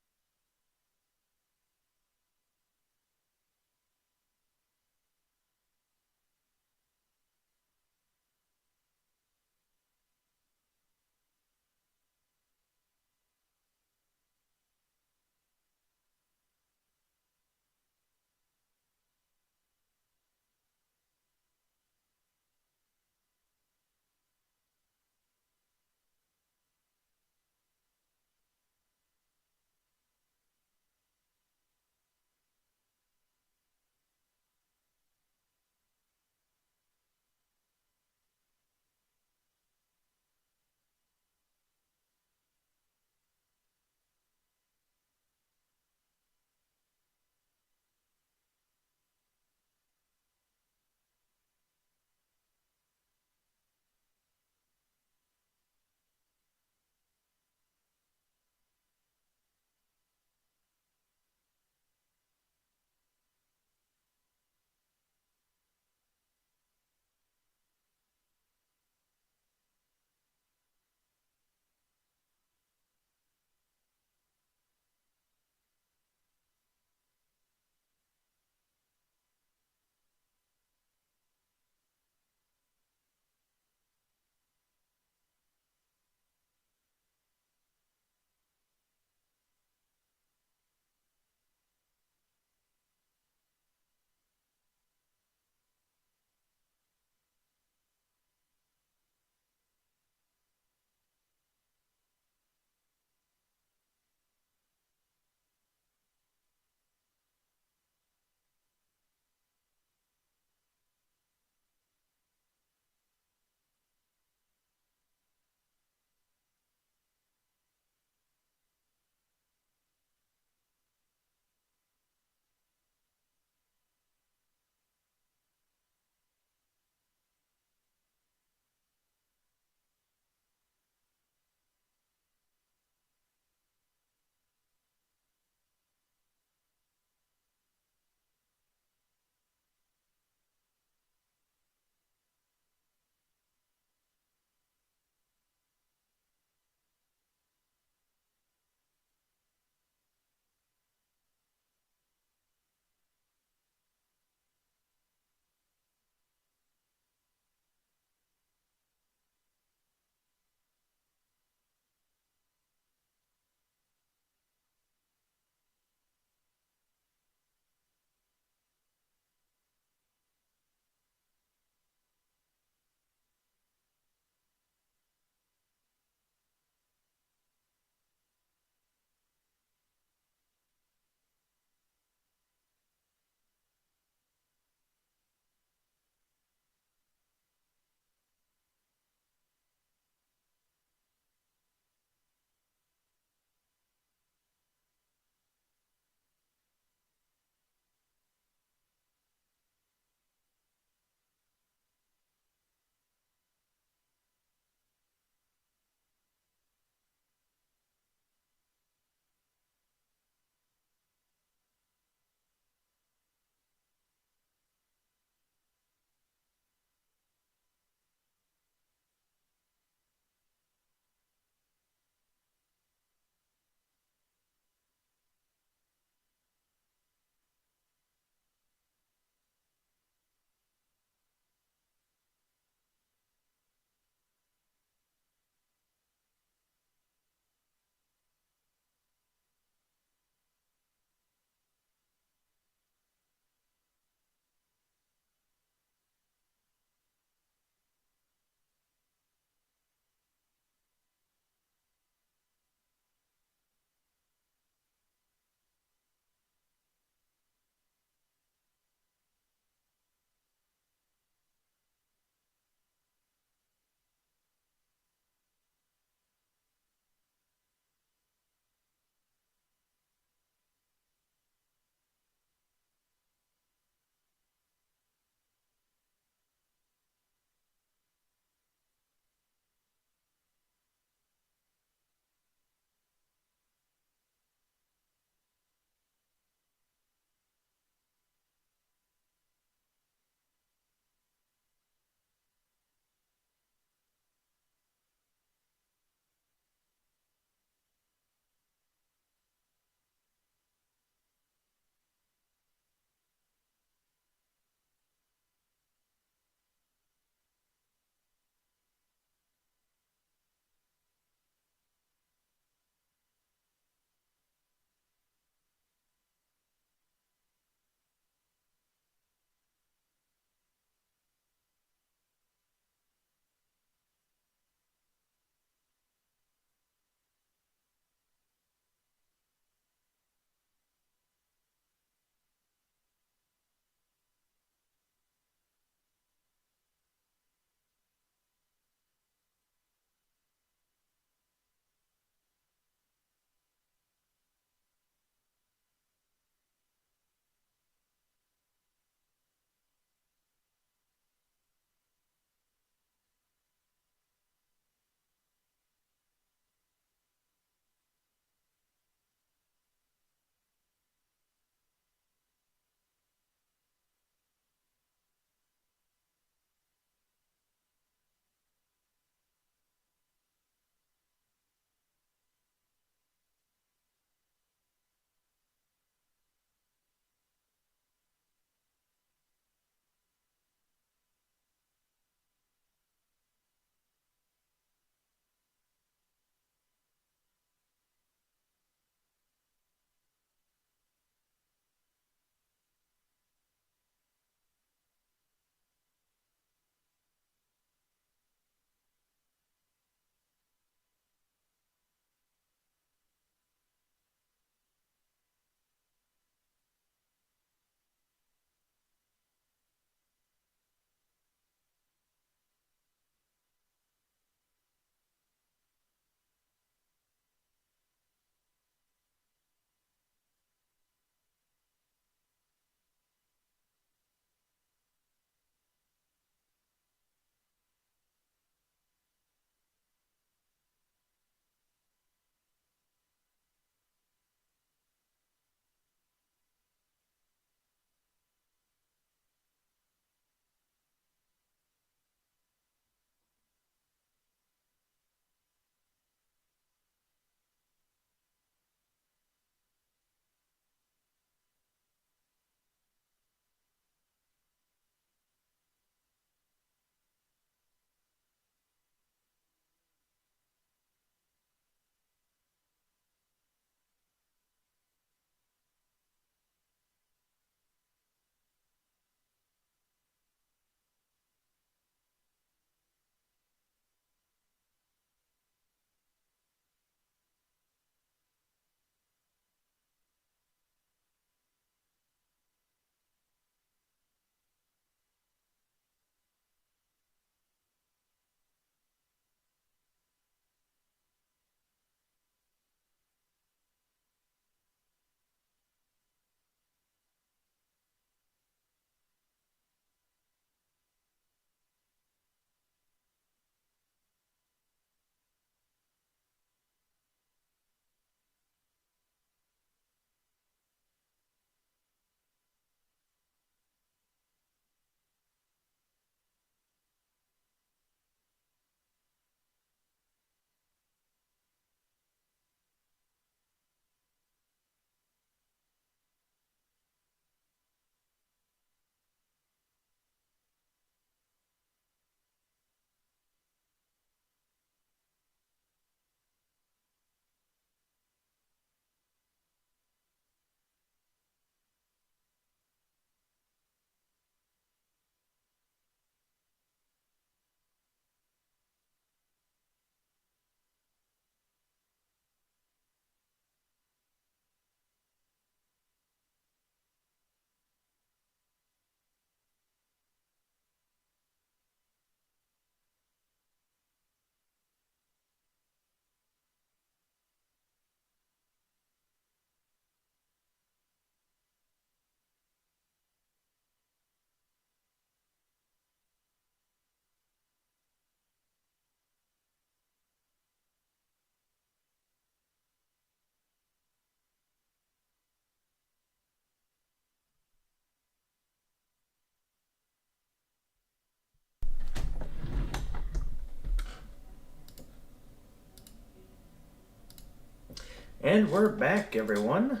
And we're back, everyone.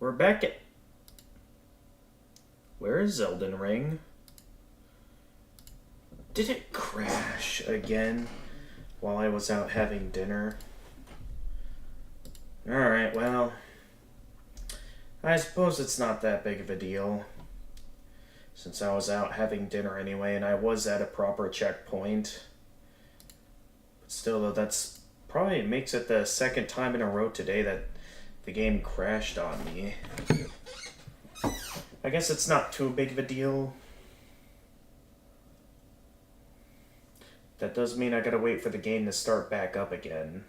We're back at... Where is Elden Ring? Did it crash again while I was out having dinner? Alright, well... I suppose it's not that big of a deal. Since I was out having dinner anyway, and I was at a proper checkpoint. But still, though, that's... probably makes it the second time in a row today that the game crashed on me. I guess it's not too big of a deal. That does mean I gotta wait for the game to start back up again.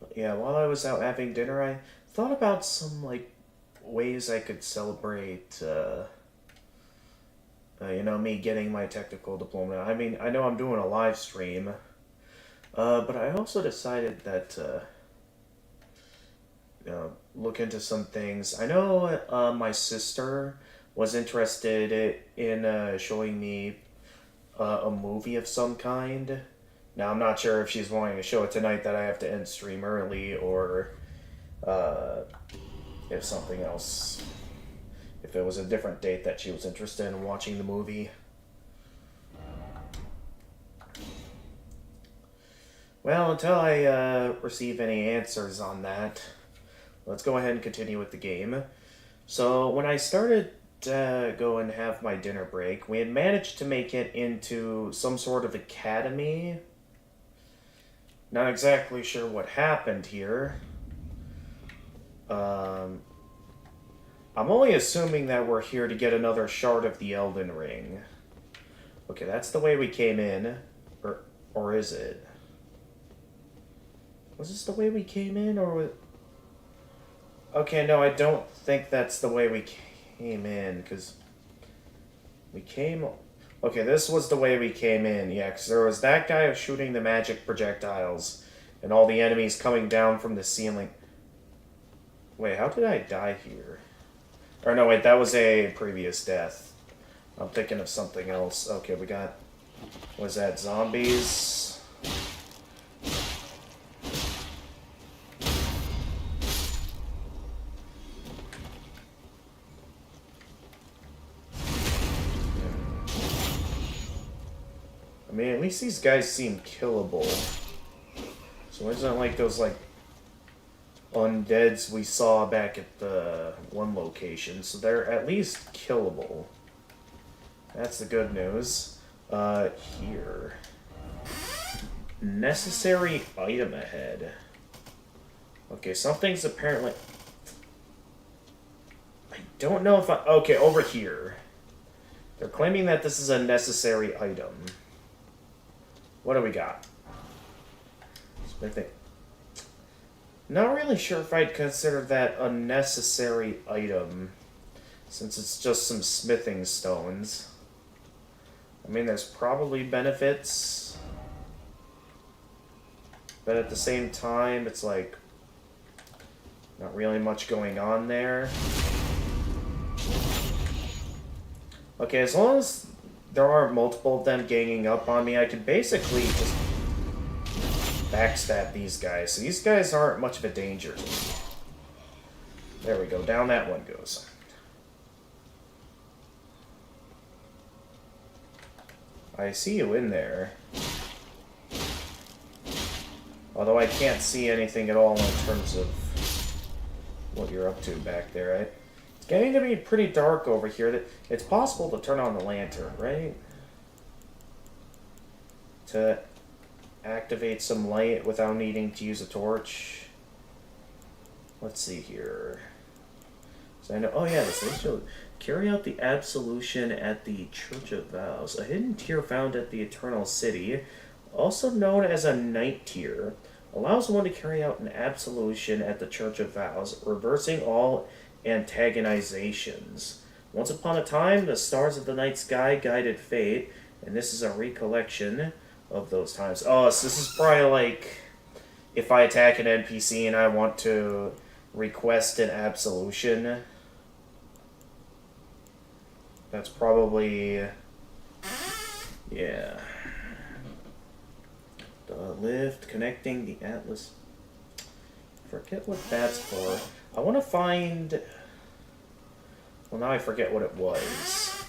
But yeah, while I was out having dinner, I thought about some, like, ways I could celebrate, you know, me getting my technical diploma. I mean, I know I'm doing a live stream, but I also decided that, you know, look into some things. I know my sister was interested in showing me a movie of some kind. Now, I'm not sure if she's wanting to show it tonight that I have to end stream early, or if something else, if it was a different date that she was interested in watching the movie. Well, until I receive any answers on that, let's go ahead and continue with the game. So, when I started to go and have my dinner break, we had managed to make it into some sort of academy. Not exactly sure what happened here. I'm only assuming that we're here to get another shard of the Elden Ring. Okay, that's the way we came in. Or is it? Was this the way we came in, or was... Okay, no, I don't think that's the way we came in, because... We came... Okay, this was the way we came in, yeah, because there was that guy shooting the magic projectiles, and all the enemies coming down from the ceiling. Wait, how did I die here? Or no, wait, that was a previous death. I'm thinking of something else. Okay, we got... Was that zombies? I mean, at least these guys seem killable. So it's not like those, like, undeads we saw back at the one location. So they're at least killable. That's the good news. Here. Necessary item ahead. Okay, something's apparently... I don't know if I... Okay, over here. They're claiming that this is a necessary item. What do we got? Smithing. Not really sure if I'd consider that a necessary item, since it's just some smithing stones. I mean, there's probably benefits, but at the same time, it's like not really much going on there. Okay, as long as there aren't multiple of them ganging up on me, I could basically just backstab these guys. So these guys aren't much of a danger to me. There we go. Down that one goes. I see you in there. Although I can't see anything at all in terms of what you're up to back there. It's getting to be pretty dark over here. It's possible to turn on the lantern, right? To activate some light without needing to use a torch. Let's see here. So I know. Oh yeah, this says carry out the absolution at the Church of Vows, a hidden tier found at the Eternal City, also known as a night tier, allows one to carry out an absolution at the Church of Vows, reversing all antagonizations. Once upon a time, the stars of the night sky guided fate, and this is a recollection of those times. Oh, so this is probably like if I attack an NPC and I want to request an absolution. That's probably... yeah. The lift connecting the Atlas. Forget what that's for. I want to find... well, now I forget what it was.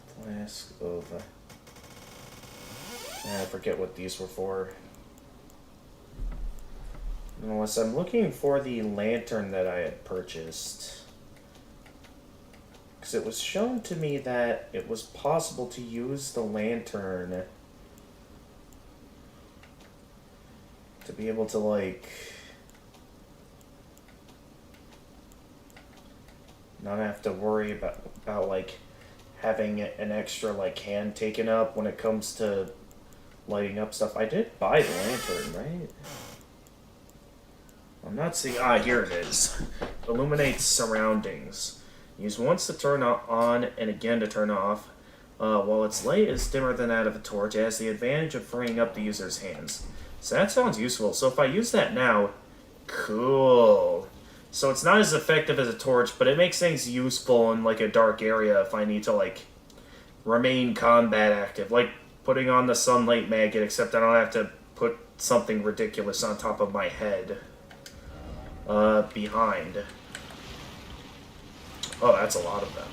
Flask of... I forget what these were for. Unless I'm looking for the lantern that I had purchased. Because it was shown to me that it was possible to use the lantern to be able to, like, not have to worry about like, having an extra, like, hand taken up when it comes to lighting up stuff. I did buy the lantern, right? I'm not seeing... ah, here it is. Illuminates surroundings. Use once to turn on and again to turn off. While its light is dimmer than that of a torch, it has the advantage of freeing up the user's hands. So that sounds useful. So if I use that now... cool. So it's not as effective as a torch, but it makes things useful in, like, a dark area if I need to, like, remain combat active. Like putting on the sunlight maggot, except I don't have to put something ridiculous on top of my head. Behind. Oh, that's a lot of them.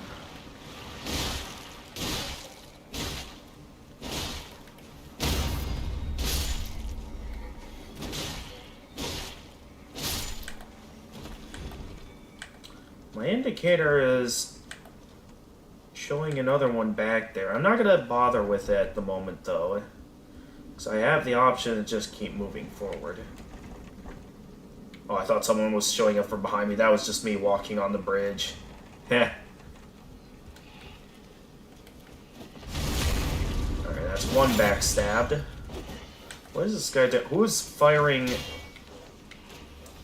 My indicator is showing another one back there. I'm not going to bother with it at the moment, though. Because I have the option to just keep moving forward. Oh, I thought someone was showing up from behind me. That was just me walking on the bridge. Heh. Alright, that's one backstabbed. What is this guy doing? Who's firing?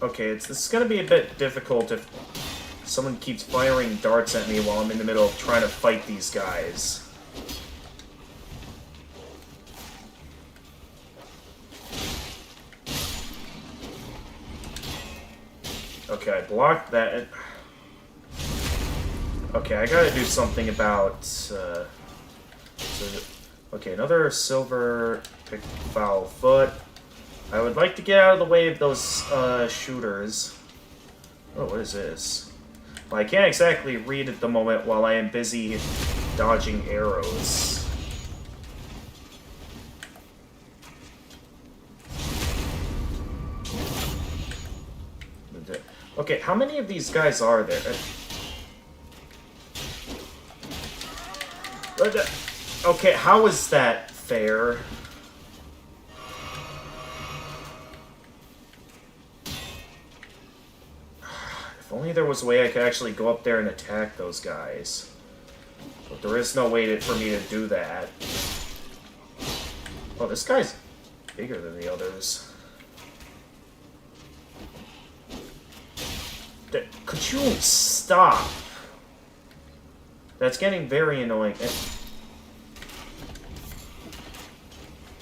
Okay, this is going to be a bit difficult if someone keeps firing darts at me while I'm in the middle of trying to fight these guys. Okay, I blocked that. Okay, I gotta do something about... okay, another silver pick foul foot. I would like to get out of the way of those shooters. Oh, what is this? Well, I can't exactly read at the moment while I am busy dodging arrows. Okay, how many of these guys are there? Okay, how is that fair? If only there was a way I could actually go up there and attack those guys. But there is no way for me to do that. Oh, this guy's bigger than the others. Could you stop? That's getting very annoying.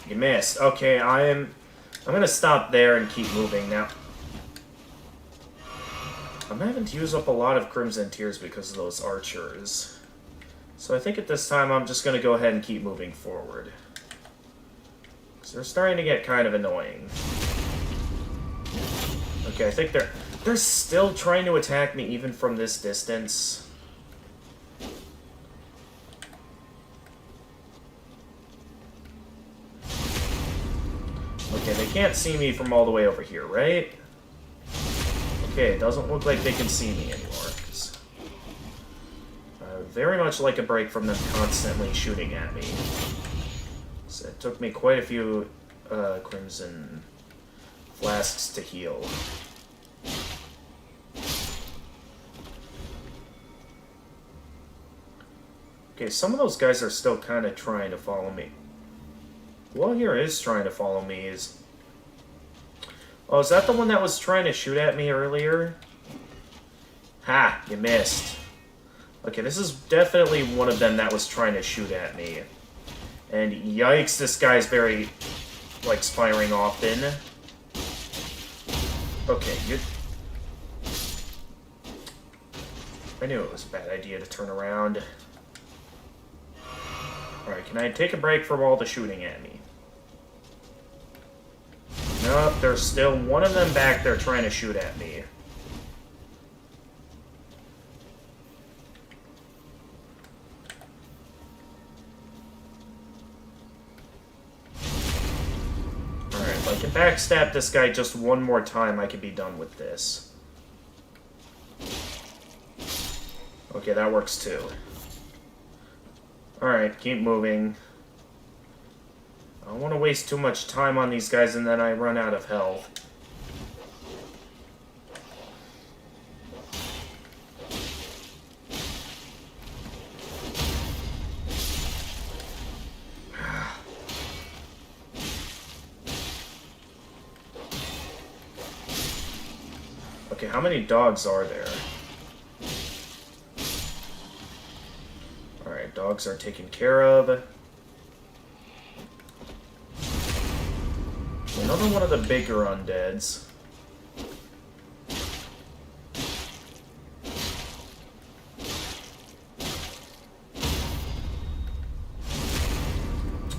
You missed. Okay, I'm gonna stop there and keep moving now. I'm having to use up a lot of Crimson Tears because of those archers. So I think at this time I'm just gonna go ahead and keep moving forward. Because they're starting to get kind of annoying. Okay, I think they're still trying to attack me even from this distance. Okay, they can't see me from all the way over here, right? Okay, it doesn't look like they can see me anymore. Very much like a break from them constantly shooting at me. So it took me quite a few Crimson Flasks to heal. Okay, some of those guys are still kind of trying to follow me. Well, here is trying to follow me is... oh, is that the one that was trying to shoot at me earlier? Ha! You missed. Okay, this is definitely one of them that was trying to shoot at me. And yikes, this guy's very, like, firing often. Okay, you... I knew it was a bad idea to turn around. Alright, can I take a break from all the shooting at me? Nope, there's still one of them back there trying to shoot at me. Alright, if I can backstab this guy just one more time, I can be done with this. Okay, that works too. Alright, keep moving. I don't want to waste too much time on these guys and then I run out of health. Okay, how many dogs are there? Alright, dogs are taken care of. Another one of the bigger undeads.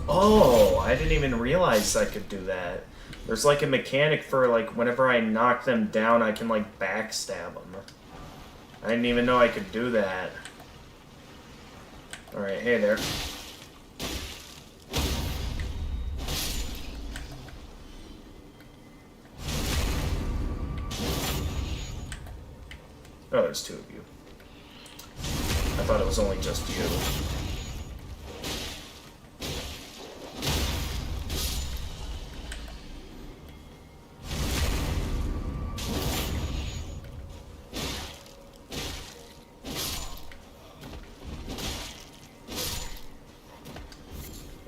Oh, I didn't even realize I could do that. There's like a mechanic for like whenever I knock them down, I can like backstab them. I didn't even know I could do that. Alright, hey there. Oh, there's two of you. I thought it was only just you.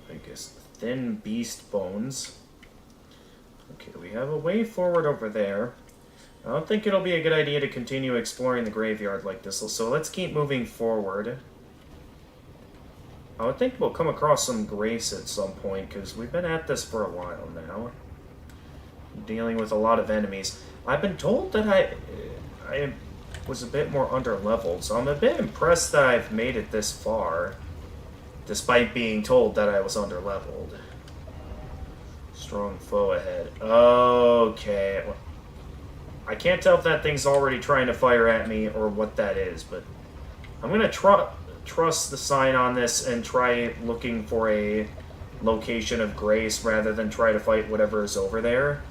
I guess thin beast bones. Okay, we have a way forward over there. I don't think it'll be a good idea to continue exploring the graveyard like this, so let's keep moving forward. I would think we'll come across some grace at some point, because we've been at this for a while now. Dealing with a lot of enemies. I've been told that I was a bit more underleveled, so I'm a bit impressed that I've made it this far, despite being told that I was underleveled. Strong foe ahead. Okay. I can't tell if that thing's already trying to fire at me or what that is, but I'm going to trust the sign on this and try looking for a location of grace rather than try to fight whatever is over there.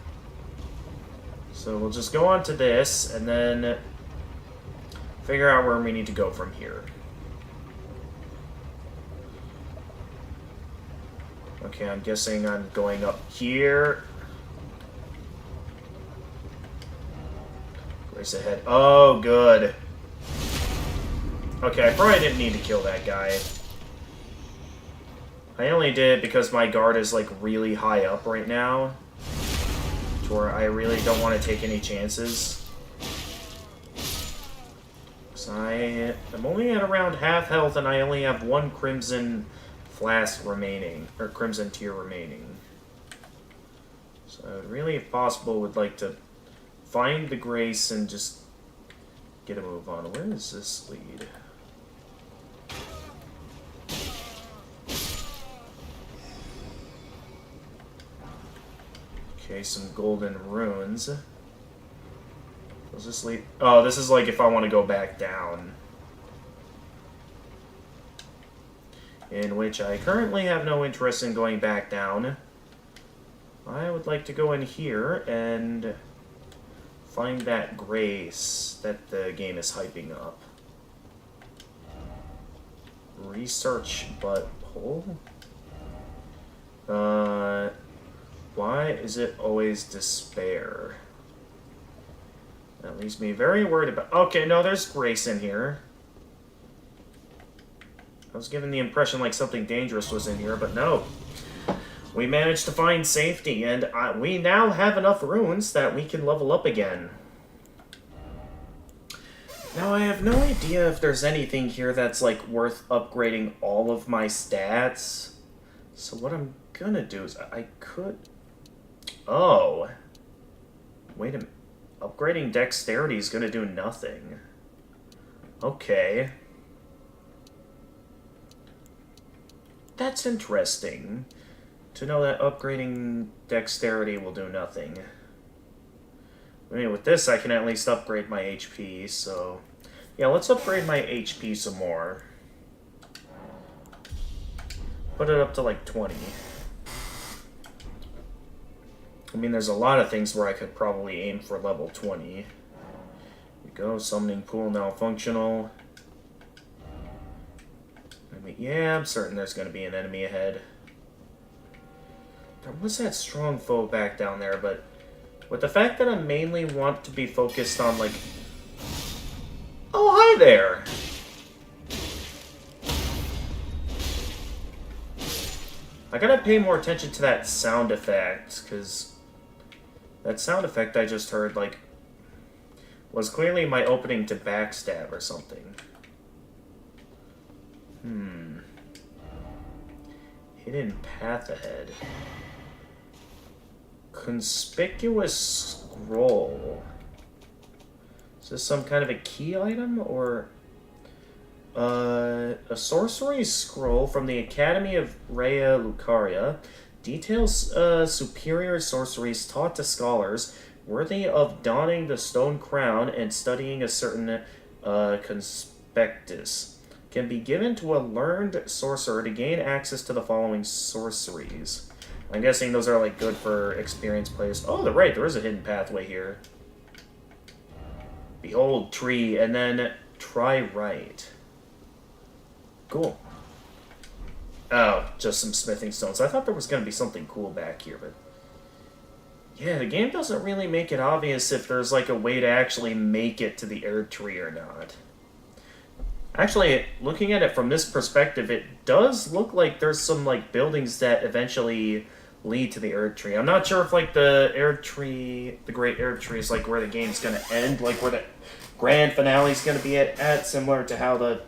So we'll just go on to this and then figure out where we need to go from here. Okay, I'm guessing I'm going up here. Race ahead. Oh, good. Okay, I probably didn't need to kill that guy. I only did it because my guard is, like, really high up right now. To where I really don't want to take any chances. So I am only at around half health, and I only have one Crimson Flask remaining. Or Crimson Tear remaining. So I would really, if possible, would like to find the grace and just get a move on. Where does this lead? Okay, some golden runes. Does this lead? Oh, this is like if I want to go back down. In which I currently have no interest in going back down. I would like to go in here and find that grace that the game is hyping up. Research butthole. Why is it always despair? That leaves me very worried about... Okay, no, there's grace in here. I was given the impression like something dangerous was in here, but no. We managed to find safety, and we now have enough runes that we can level up again. Now, I have no idea if there's anything here that's, like, worth upgrading all of my stats. So what I'm gonna do is I could... Oh. Wait a minute. Upgrading dexterity is gonna do nothing. Okay. That's interesting. To know that upgrading dexterity will do nothing. I mean, with this, I can at least upgrade my HP, so... Yeah, let's upgrade my HP some more. Put it up to, like, 20. I mean, there's a lot of things where I could probably aim for level 20. Here we go, summoning pool now functional. I mean, yeah, I'm certain there's going to be an enemy ahead. There was that strong foe back down there, but with the fact that I mainly want to be focused on, like... Oh, hi there! I gotta pay more attention to that sound effect, because that sound effect I just heard, like, was clearly my opening to backstab or something. Hidden path ahead. Conspicuous scroll. Is this some kind of a key item, or... a sorcery scroll from the Academy of Rhea Lucaria details superior sorceries taught to scholars worthy of donning the stone crown and studying a certain conspectus. Can be given to a learned sorcerer to gain access to the following sorceries. I'm guessing those are like good for experienced players. Oh, they're right. There is a hidden pathway here. Behold tree, and then try right. Cool. Oh, just some smithing stones. I thought there was going to be something cool back here, but... Yeah, the game doesn't really make it obvious if there's like a way to actually make it to the Erd tree or not. Actually, looking at it from this perspective, it does look like there's some like buildings that eventually lead to the Erd tree. I'm not sure if like the Erd tree, the Great Erd tree is like where the game's going to end, like where the grand finale is going to be at, similar to how the...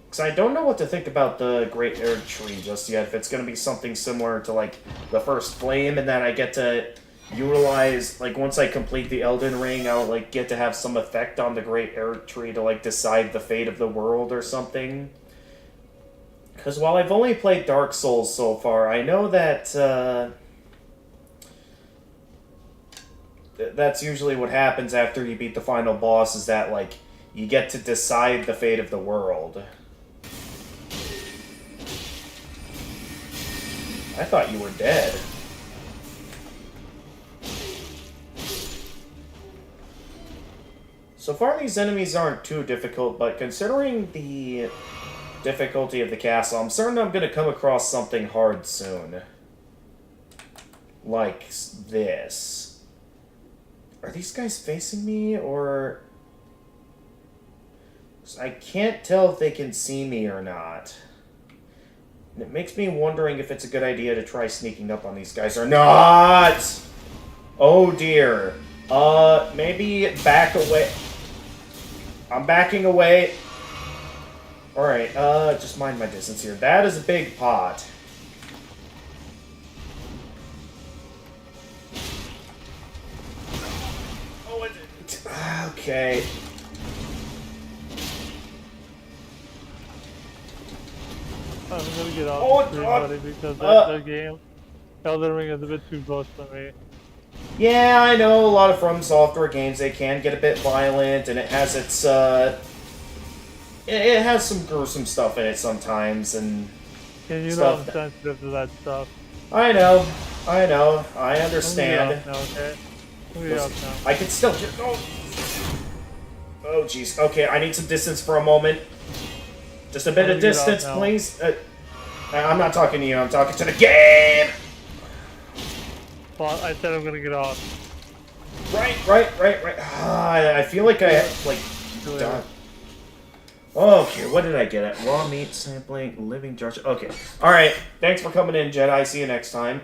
Because I don't know what to think about the Great Erd tree just yet, if it's going to be something similar to like the First Flame, and that I get to utilize, like once I complete the Elden Ring, I'll like get to have some effect on the Great Erd tree to like decide the fate of the world or something. Because while I've only played Dark Souls so far, I know that that's usually what happens after you beat the final boss, is that like you get to decide the fate of the world. I thought you were dead. So far, these enemies aren't too difficult, but considering the difficulty of the castle, I'm certain I'm going to come across something hard soon. Like this. Are these guys facing me, or... I can't tell if they can see me or not. And it makes me wondering if it's a good idea to try sneaking up on these guys or not! Oh dear. Maybe back away. I'm backing away. Alright, just mind my distance here. That is a big pot. Oh, it didn't. Okay. I'm gonna get off the screen, buddy, because that game, Elden Ring, is a bit too close for me. Yeah, I know a lot of From Software games, they can get a bit violent, and it has its, it has some gruesome stuff in it sometimes, and And you know I'm sensitive to that stuff. I know, I understand. Now, okay? Now. I can still hear... Oh, jeez. Okay, I need some distance for a moment. Just a bit of distance, please. I'm not talking to you, I'm talking to the game! Well, I said I'm gonna get off. Right. I feel like I, like... Done. Okay, what did I get at? Raw meat sampling, living jar... Okay. Alright, thanks for coming in, Jedi. See you next time.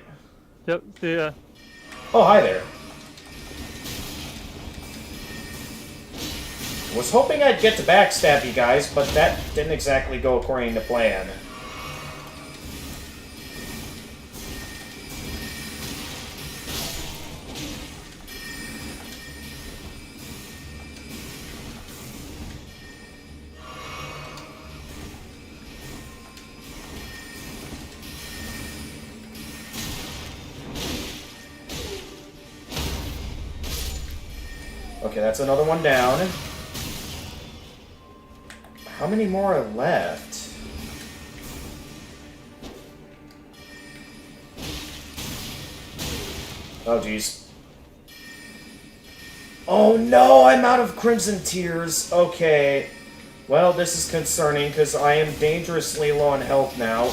Yep, see ya. Oh, hi there. Was hoping I'd get to backstab you guys, but that didn't exactly go according to plan. Okay, that's another one down. How many more are left? Oh, jeez. Oh no, I'm out of Crimson Tears. Okay. Well, this is concerning because I am dangerously low on health now.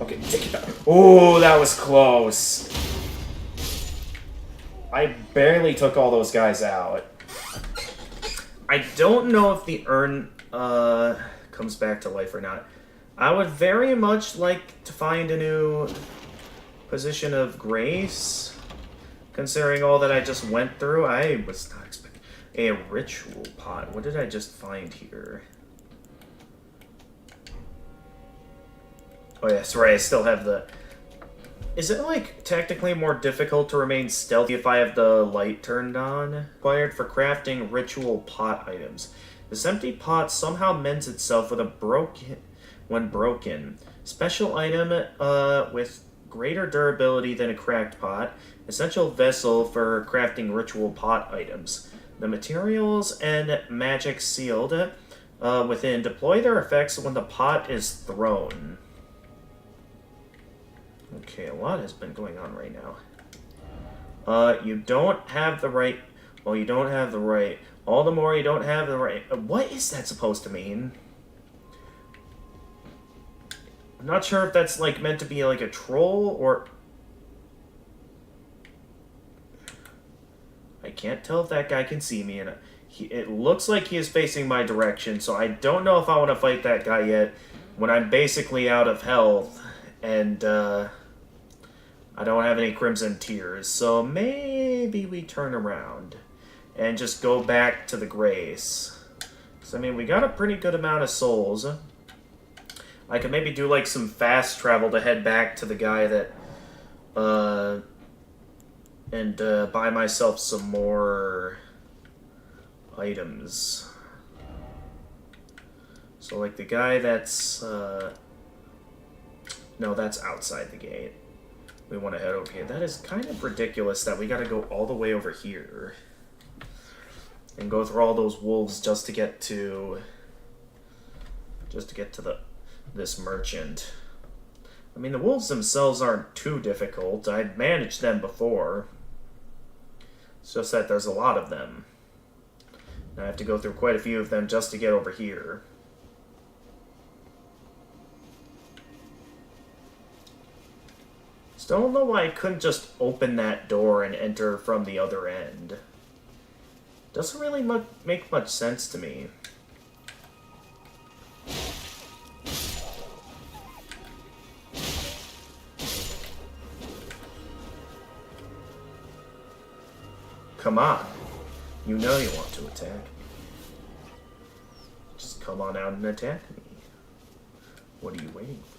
Okay, take it down. Oh, that was close. I barely took all those guys out. I don't know if the urn comes back to life or not. I would very much like to find a new position of grace. Considering all that I just went through, I was not expecting a ritual pot. What did I just find here? Oh yes, right, I still have the... Is it, like, technically more difficult to remain stealthy if I have the light turned on? Required for crafting ritual pot items. This empty pot somehow mends itself when broken. Special item with greater durability than a cracked pot. Essential vessel for crafting ritual pot items. The materials and magic sealed within deploy their effects when the pot is thrown. Okay, a lot has been going on right now. You don't have the right... Well, you don't have the right... All the more you don't have the right... What is that supposed to mean? I'm not sure if that's, like, meant to be, like, a troll, or... I can't tell if that guy can see me, and it looks like he is facing my direction, so I don't know if I want to fight that guy yet, when I'm basically out of health, and, I don't have any Crimson Tears, so maybe we turn around and just go back to the Grace. Because, I mean, we got a pretty good amount of souls. I could maybe do, like, some fast travel to head back to the guy that, and buy myself some more items. So, like, the guy that's, no, that's outside the gate. We want to head over here. That is kind of ridiculous that we got to go all the way over here and go through all those wolves just to get to this merchant. I mean, the wolves themselves aren't too difficult. I'd managed them before. It's just that there's a lot of them. And I have to go through quite a few of them just to get over here. Still don't know why I couldn't just open that door and enter from the other end. Doesn't really make much sense to me. Come on. You know you want to attack. Just come on out and attack me. What are you waiting for?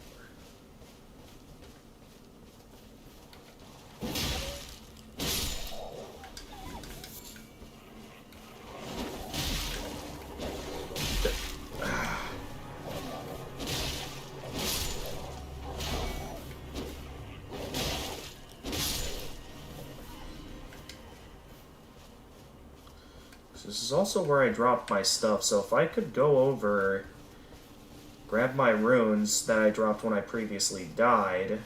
This is also where I dropped my stuff, so if I could go over, grab my runes that I dropped when I previously died.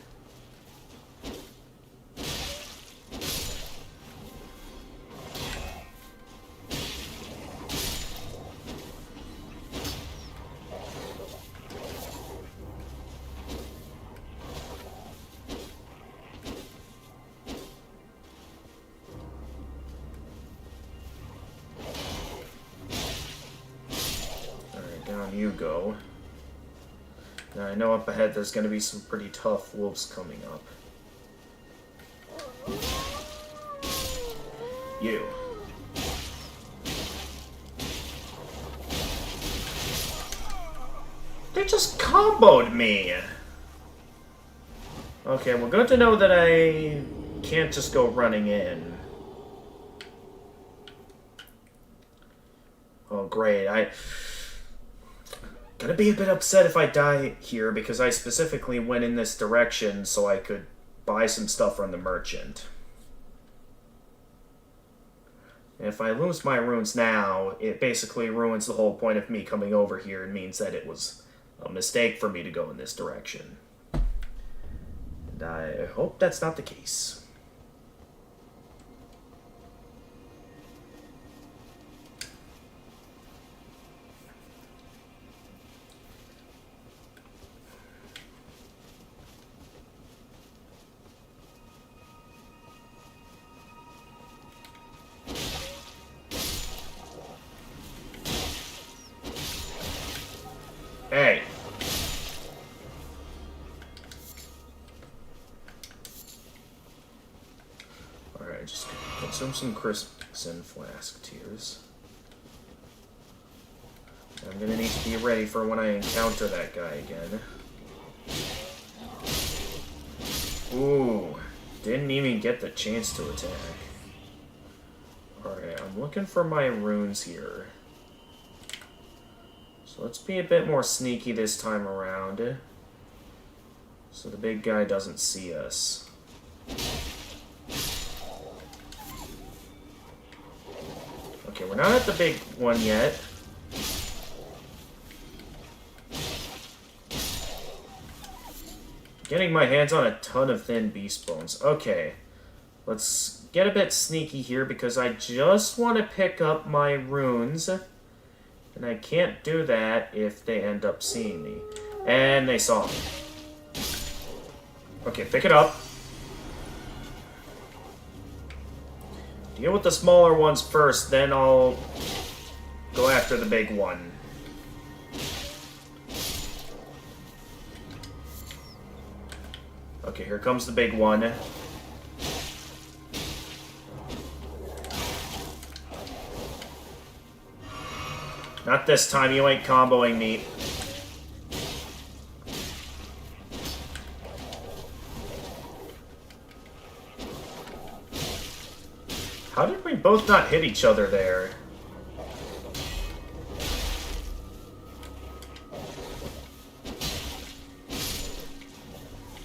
Down you go. Now I know up ahead there's going to be some pretty tough wolves coming up. You. They just comboed me! Okay, well, good to know that I can't just go running in. Oh, great. Gonna be a bit upset if I die here because I specifically went in this direction so I could buy some stuff from the merchant. If I lose my runes now, it basically ruins the whole point of me coming over here and means that it was a mistake for me to go in this direction. And I hope that's not the case. Hey. Alright, just consume some Crimson Flask Tears. I'm gonna need to be ready for when I encounter that guy again. Ooh, didn't even get the chance to attack. Alright, I'm looking for my runes here. So let's be a bit more sneaky this time around, so the big guy doesn't see us. Okay, we're not at the big one yet. Getting my hands on a ton of thin beast bones. Okay, let's get a bit sneaky here because I just want to pick up my runes. And I can't do that if they end up seeing me. And they saw me. Okay, pick it up. Deal with the smaller ones first, then I'll go after the big one. Okay, here comes the big one. Not this time, you ain't comboing me. How did we both not hit each other there?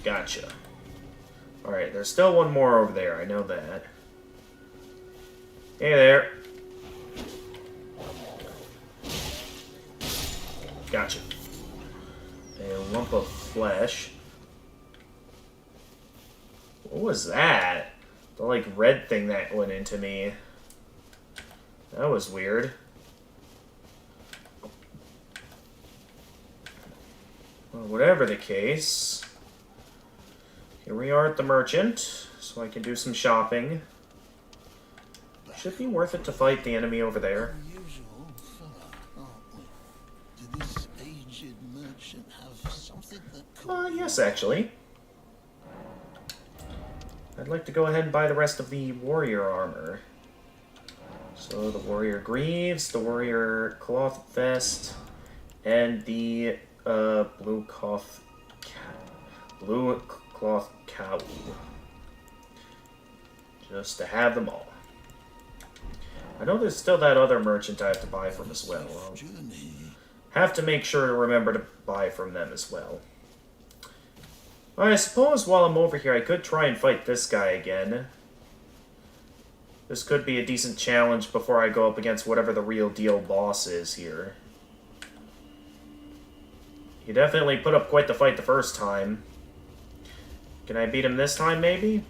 Gotcha. Alright, there's still one more over there, I know that. Hey there. Gotcha. A lump of flesh. What was that? The, like, red thing that went into me. That was weird. Well, whatever the case. Here we are at the merchant, so I can do some shopping. Should be worth it to fight the enemy over there. Unusual fella, aren't we? Did this aged merchant have something that Yes, actually. I'd like to go ahead and buy the rest of the warrior armor. So the warrior greaves, the warrior cloth vest, and the blue cloth cowl. Just to have them all. I know there's still that other merchant I have to buy from as well. I'll have to make sure to remember to buy from them as well. I suppose while I'm over here, I could try and fight this guy again. This could be a decent challenge before I go up against whatever the real deal boss is here. He definitely put up quite the fight the first time. Can I beat him this time, maybe?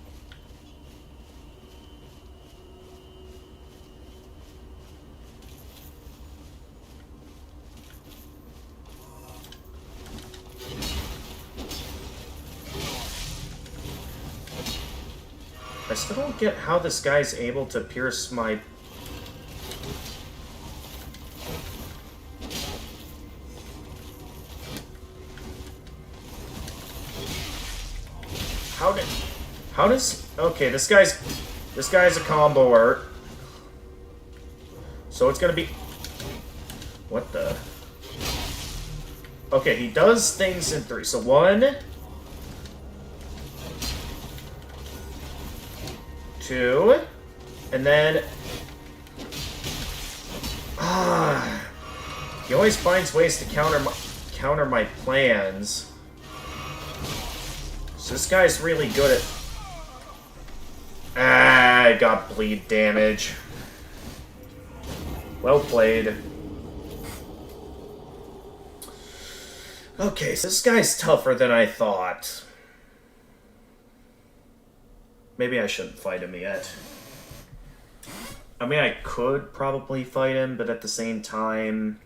I still don't get how this guy's able to pierce my... How does... Okay, this guy's a comboer. So it's gonna be... What the... Okay, he does things in 3. So 1... 2, and then... He always finds ways to counter my plans. So this guy's really good at... I got bleed damage. Well played. Okay, so this guy's tougher than I thought. Maybe I shouldn't fight him yet. I mean, I could probably fight him, but at the same time,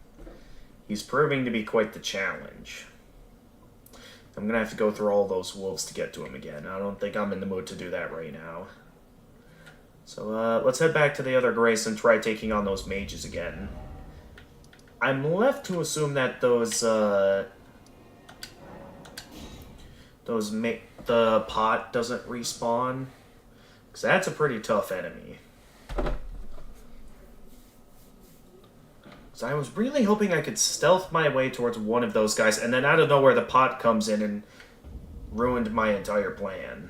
he's proving to be quite the challenge. I'm gonna have to go through all those wolves to get to him again. I don't think I'm in the mood to do that right now. So, let's head back to the other Grace and try taking on those mages again. I'm left to assume that the pot doesn't respawn. Because that's a pretty tough enemy. So I was really hoping I could stealth my way towards one of those guys, and then out of nowhere the pot comes in and ruined my entire plan.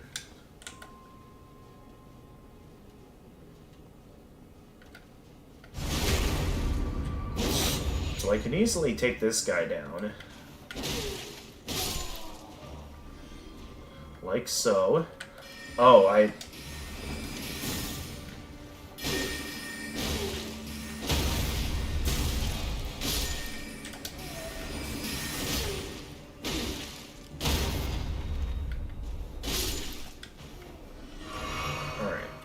So I can easily take this guy down. Like so. Oh, Alright,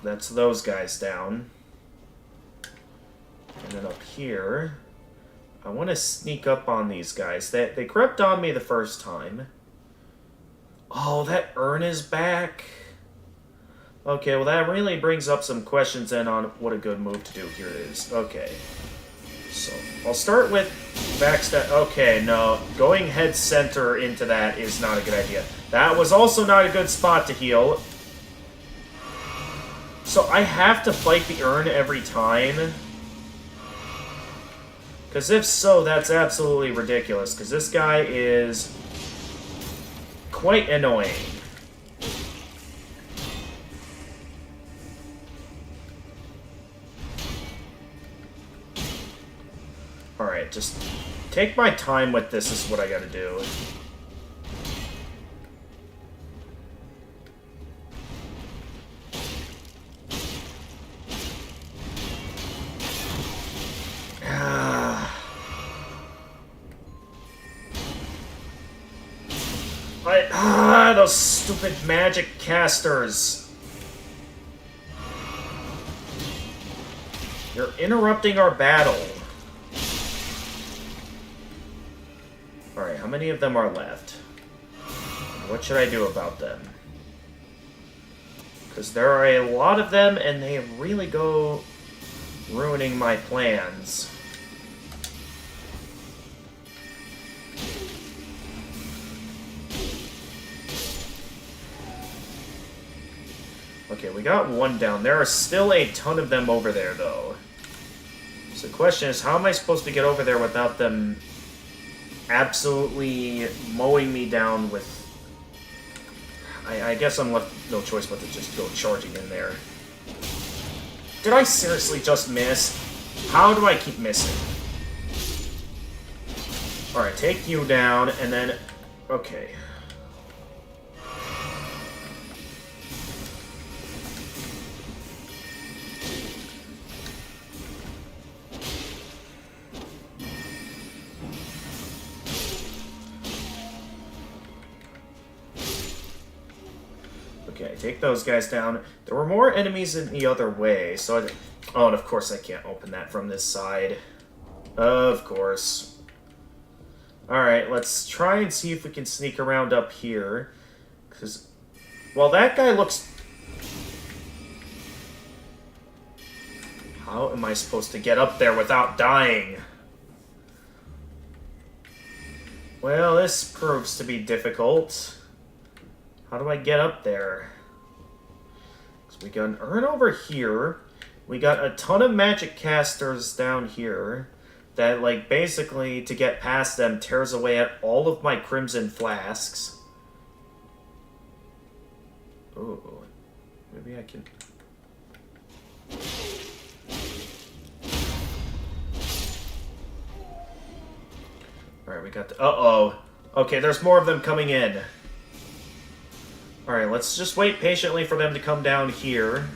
that's those guys down. And then up here, I want to sneak up on these guys. They crept on me the first time. Oh, that urn is back. Okay, well that really brings up some questions then on what a good move to do here is. Okay. So, I'll start with backstab. Okay, no. Going head center into that is not a good idea. That was also not a good spot to heal. So I have to fight the urn every time? Because if so, that's absolutely ridiculous. Because this guy is quite annoying. Alright, just take my time with this is what I gotta do. Those stupid magic casters. You're interrupting our battle. Alright, how many of them are left? What should I do about them? Because there are a lot of them, and they really go ruining my plans. Okay, we got one down. There are still a ton of them over there, though. So the question is, how am I supposed to get over there without them absolutely mowing me down with... I guess I'm left no choice but to just go charging in there. Did I seriously just miss? How do I keep missing? Alright, take you down, and then... Okay. Okay, take those guys down. There were more enemies in the other way, so oh, and of course I can't open that from this side. Of course. Alright, let's try and see if we can sneak around up here. Because, well, that guy looks... How am I supposed to get up there without dying? Well, this proves to be difficult. How do I get up there? So we got an urn over here. We got a ton of magic casters down here that, like, basically, to get past them, tears away at all of my crimson flasks. Ooh. Maybe I can... Alright, we got the... Uh-oh. Okay, there's more of them coming in. Alright, let's just wait patiently for them to come down here.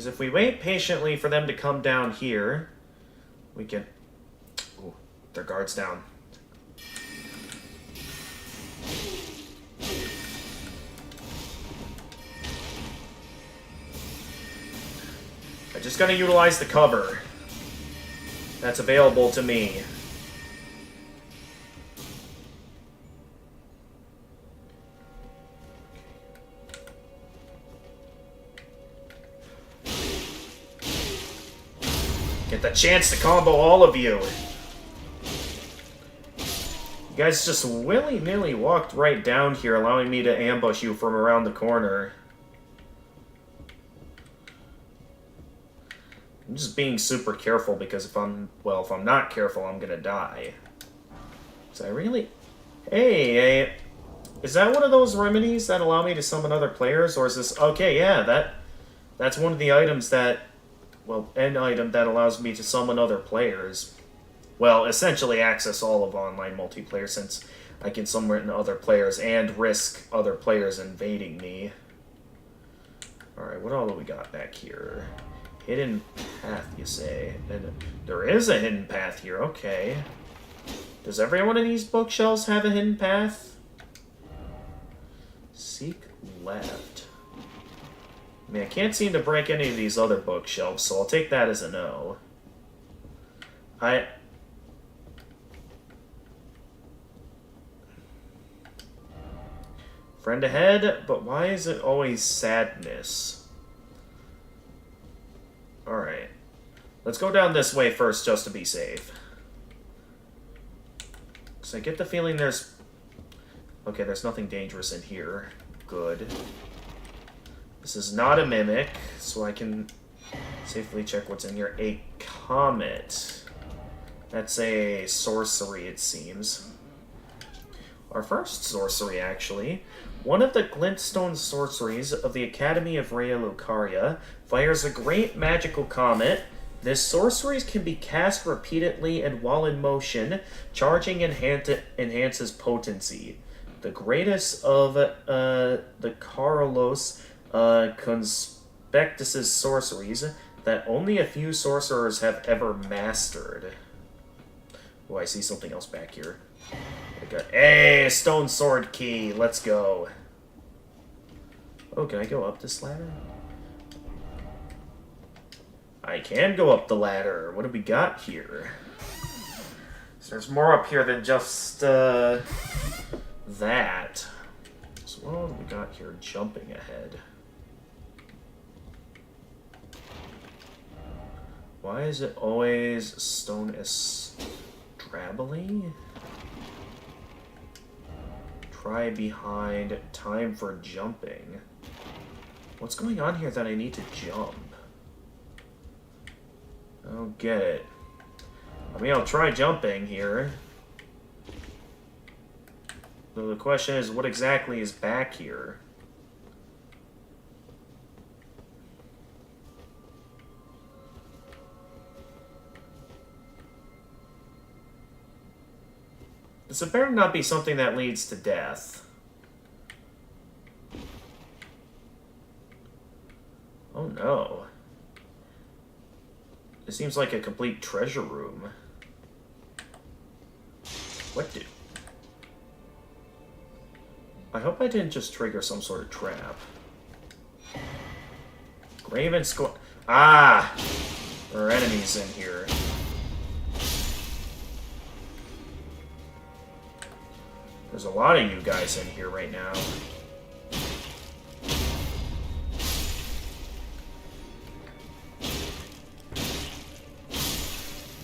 Because if we wait patiently for them to come down here, we can... Ooh, their guard's down. I just gotta utilize the cover that's available to me. Get the chance to combo all of you. You guys just willy-nilly walked right down here, allowing me to ambush you from around the corner. I'm just being super careful because if I'm not careful, I'm gonna die. So I really... Hey, is that one of those remedies that allow me to summon other players, or is this... Okay, yeah, that's one of the items that... Well, an item that allows me to summon other players. Well, essentially access all of online multiplayer, since I can summon other players and risk other players invading me. Alright, what all do we got back here? Hidden path, you say? And there is a hidden path here, okay. Does every one of these bookshelves have a hidden path? Seek left. I mean, I can't seem to break any of these other bookshelves, so I'll take that as a no. Friend ahead, but why is it always sadness? Alright. Let's go down this way first, just to be safe. Because I get the feeling there's... Okay, there's nothing dangerous in here. Good. This is not a mimic, so I can safely check what's in here. A comet. That's a sorcery, it seems. Our first sorcery, actually. One of the glintstone sorceries of the Academy of Rhea Lucaria fires a great magical comet. This sorcery can be cast repeatedly and while in motion, charging enhances potency. The greatest of the Carlos Conspectus's sorceries that only a few sorcerers have ever mastered. Oh, I see something else back here. Hey, stone sword key. Let's go. Oh, can I go up this ladder? I can go up the ladder. What do we got here? So there's more up here than just that. So what do we got here? Jumping ahead. Why is it always stone estrably? Try behind. Time for jumping. What's going on here that I need to jump? I don't get it. I mean, I'll try jumping here. So the question is, what exactly is back here? This better not be something that leads to death. Oh no. It seems like a complete treasure room. What do? I hope I didn't just trigger some sort of trap. Graven Score. Ah! There are enemies in here. There's a lot of you guys in here right now.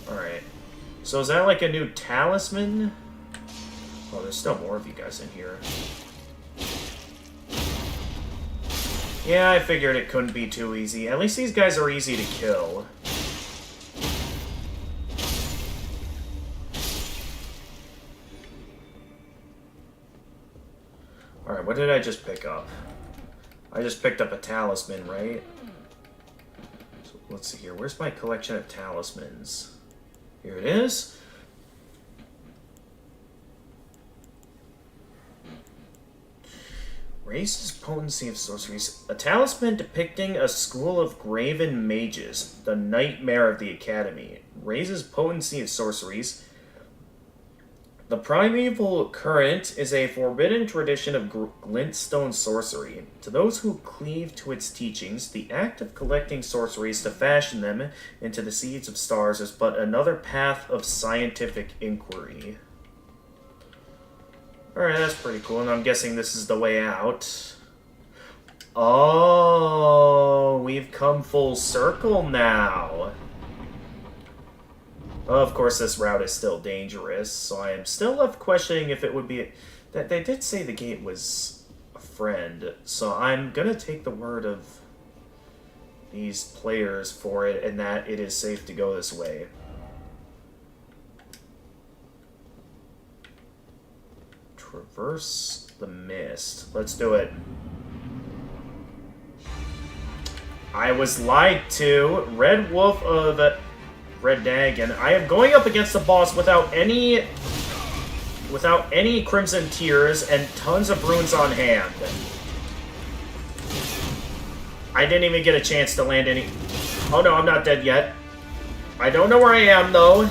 Alright. So is that like a new talisman? Oh, there's still more of you guys in here. Yeah, I figured it couldn't be too easy. At least these guys are easy to kill. Alright, what did I just pick up? I just picked up a talisman, right? So let's see here. Where's my collection of talismans? Here it is. Raises potency of sorceries. A talisman depicting a school of graven mages, the nightmare of the academy. Raises potency of sorceries. The primeval current is a forbidden tradition of glintstone sorcery. To those who cleave to its teachings, the act of collecting sorceries to fashion them into the seeds of stars is but another path of scientific inquiry. Alright, that's pretty cool, and I'm guessing this is the way out. Oh, we've come full circle now. Of course, this route is still dangerous, so I am still left questioning if it would be... That they did say the gate was a friend, so I'm gonna take the word of these players for it, and that it is safe to go this way. Traverse the mist. Let's do it. I was lied to. Red Wolf of Red Dragon. I am going up against the boss without any Crimson Tears and tons of runes on hand. I didn't even get a chance to land any... Oh no, I'm not dead yet. I don't know where I am though,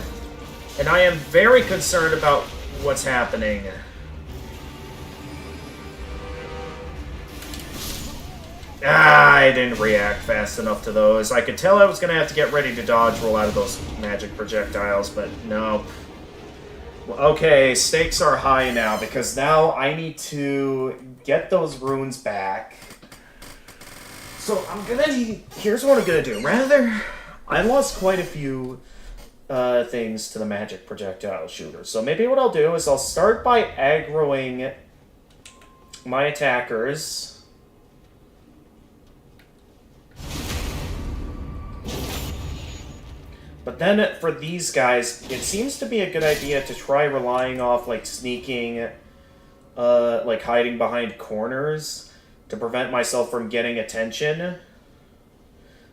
and I am very concerned about what's happening. I didn't react fast enough to those. I could tell I was going to have to get ready to dodge roll out of those magic projectiles, but no. Okay, stakes are high now, because now I need to get those runes back. So here's what I'm going to do. I lost quite a few things to the magic projectile shooter. So maybe what I'll do is I'll start by aggroing my attackers. But then for these guys, it seems to be a good idea to try relying off, like, sneaking, like, hiding behind corners to prevent myself from getting attention.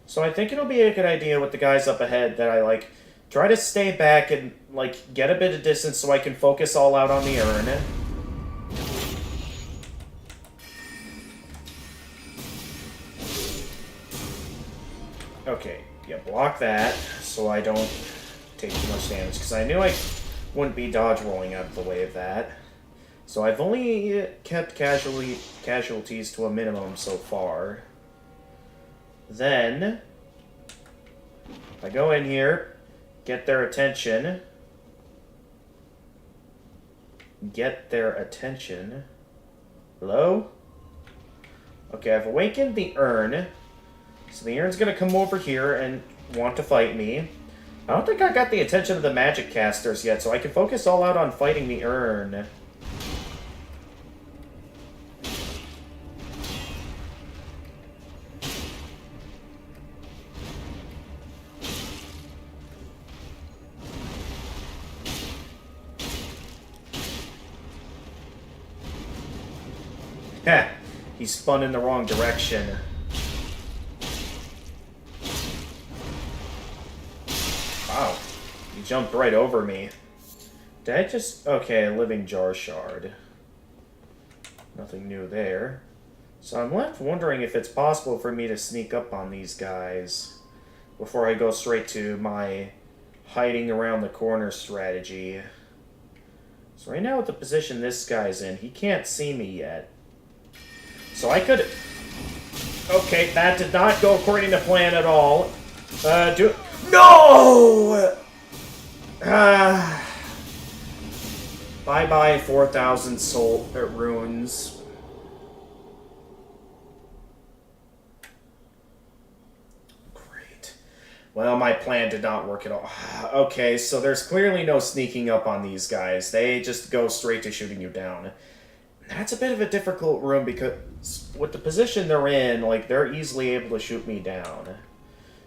So I think it'll be a good idea with the guys up ahead that I, like, try to stay back and, like, get a bit of distance so I can focus all out on the urn. Okay, yeah, block that so I don't take too much damage, because I knew I wouldn't be dodge rolling out of the way of that. So I've only kept casualties to a minimum so far. Then I go in here, get their attention. Hello? Okay, I've awakened the urn. So the urn's gonna come over here and want to fight me. I don't think I got the attention of the magic casters yet, so I can focus all out on fighting the urn. Heh, he spun in the wrong direction. Wow, you jumped right over me. Did I just... Okay, a living jar shard. Nothing new there. So I'm left wondering if it's possible for me to sneak up on these guys before I go straight to my hiding around the corner strategy. So right now with the position this guy's in, he can't see me yet. So I could... Okay, that did not go according to plan at all. No! Bye-bye 4,000 soul runes. Great. Well, my plan did not work at all. Okay, so there's clearly no sneaking up on these guys. They just go straight to shooting you down. That's a bit of a difficult room because with the position they're in, like, they're easily able to shoot me down.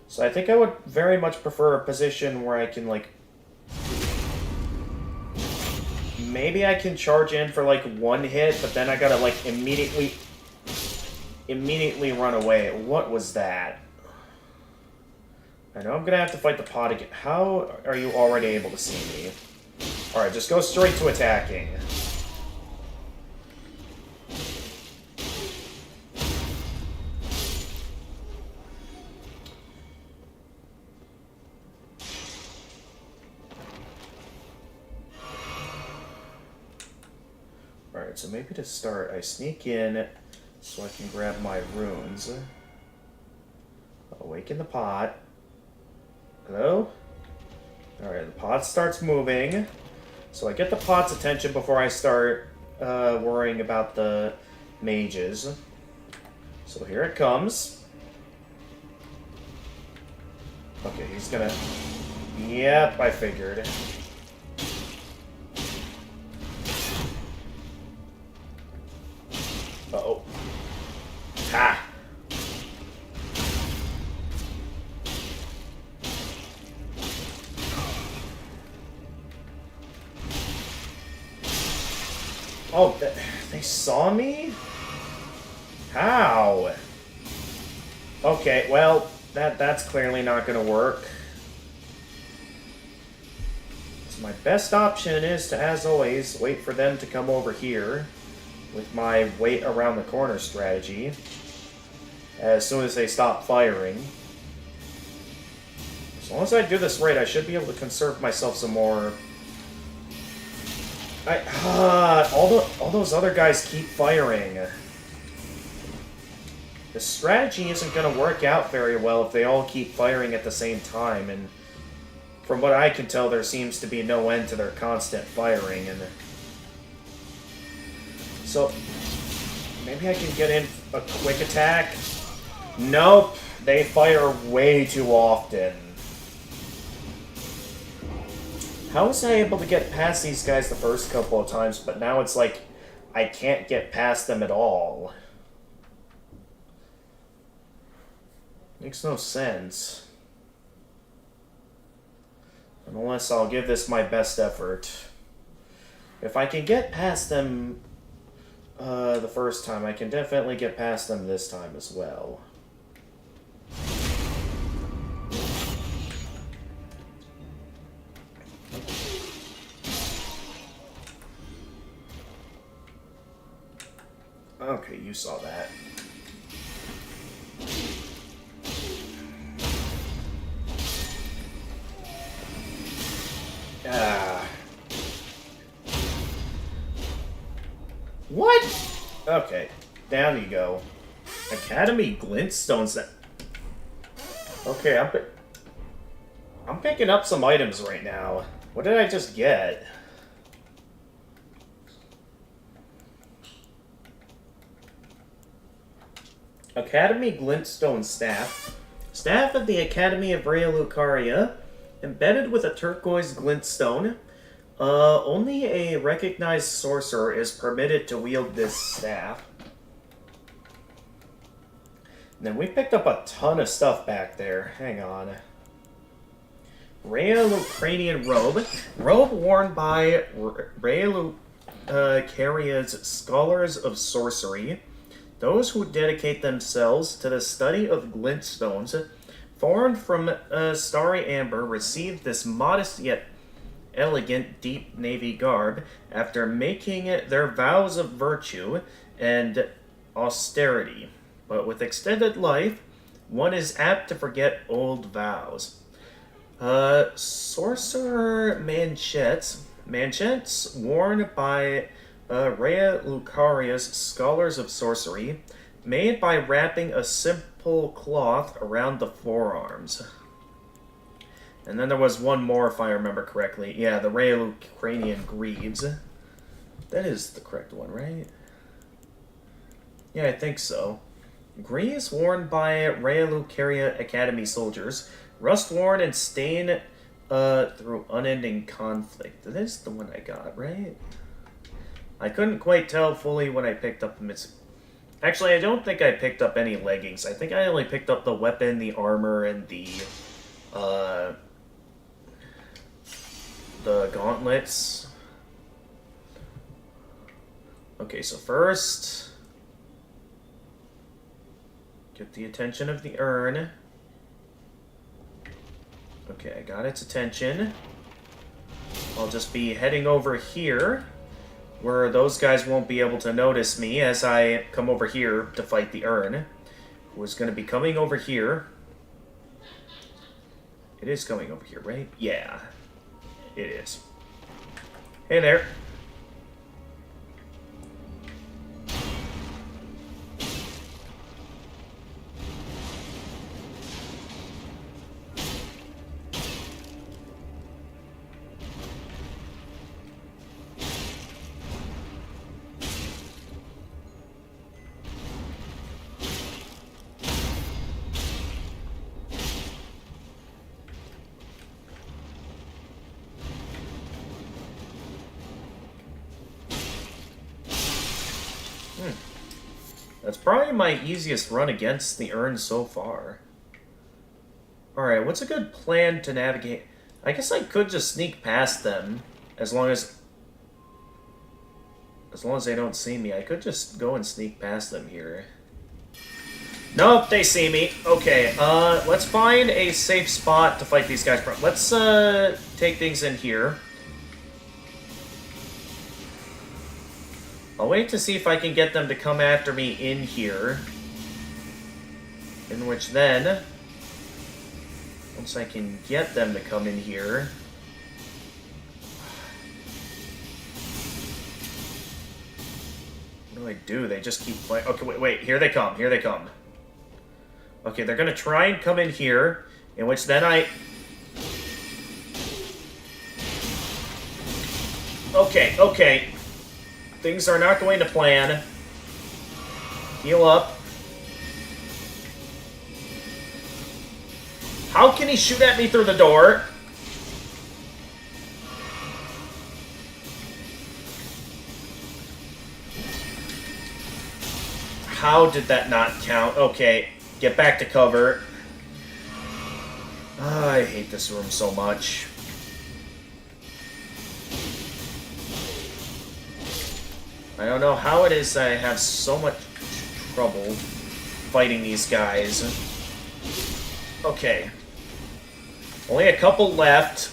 So I think I would very much prefer a position where I can, like... Maybe I can charge in for, like, one hit, but then I gotta, like, immediately run away. What was that? I know I'm gonna have to fight the pot again. How are you already able to see me? Alright, just go straight to attacking. Alright, so maybe to start, I sneak in so I can grab my runes. Awaken the pot. Hello? Alright, the pot starts moving. So I get the pot's attention before I start worrying about the mages. So here it comes. Okay, he's gonna... Yep, I figured. Uh-oh. Ha! Oh, they saw me? How? Okay, well, that's clearly not gonna work. So my best option is to, as always, wait for them to come over here with my wait around the corner strategy. As soon as they stop firing. As long as I do this right, I should be able to conserve myself some more. All those other guys keep firing. The strategy isn't going to work out very well if they all keep firing at the same time, and from what I can tell, there seems to be no end to their constant firing, and so maybe I can get in a quick attack. Nope, they fire way too often. How was I able to get past these guys the first couple of times, but now it's like I can't get past them at all? Makes no sense. Unless I'll give this my best effort. If I can get past them the first time, I can definitely get past them this time as well. Okay, you saw that. What? Okay, down you go. Academy glintstones. That. Okay, I'm picking up some items right now. What did I just get? Academy glintstone staff. Staff of the Academy of Rhea Lucaria. Embedded with a turquoise glintstone. Only a recognized sorcerer is permitted to wield this staff. And then we picked up a ton of stuff back there. Hang on. Rhea Lucranian robe. Robe worn by Rhea Lucaria's scholars of sorcery. Those who dedicate themselves to the study of glintstones, formed from starry amber, receive this modest yet elegant deep navy garb after making their vows of virtue and austerity. But with extended life, one is apt to forget old vows. Sorcerer manchettes worn by Rhea Lucaria's scholars of sorcery, made by wrapping a simple cloth around the forearms. And then there was one more, if I remember correctly. Yeah, the Rhea Lucranian greaves. That is the correct one, right? Yeah, I think so. Greaves worn by Rhea Lucaria Academy soldiers, rust-worn and stained through unending conflict. That is the one I got, right? I couldn't quite tell fully when I picked up the Actually, I don't think I picked up any leggings. I think I only picked up the weapon, the armor, and the gauntlets. Okay, so first, get the attention of the urn. Okay, I got its attention. I'll just be heading over here, where those guys won't be able to notice me as I come over here to fight the urn. Who is going to be coming over here. It is coming over here, right? Yeah, it is. Hey there. That's probably my easiest run against the urn so far. Alright, what's a good plan to navigate? I guess I could just sneak past them, as long as they don't see me. I could just go and sneak past them here. Nope, they see me. Okay, let's find a safe spot to fight these guys. Let's, take things in here. I'll wait to see if I can get them to come after me in here. In which then, once I can get them to come in here... What do I do? They just keep playing. Okay, wait, here they come, here they come. Okay, they're gonna try and come in here, in which then I... Okay. Things are not going to plan. Heal up. How can he shoot at me through the door? How did that not count? Okay, get back to cover. I hate this room so much. I don't know how it is I have so much trouble fighting these guys. Okay. Only a couple left.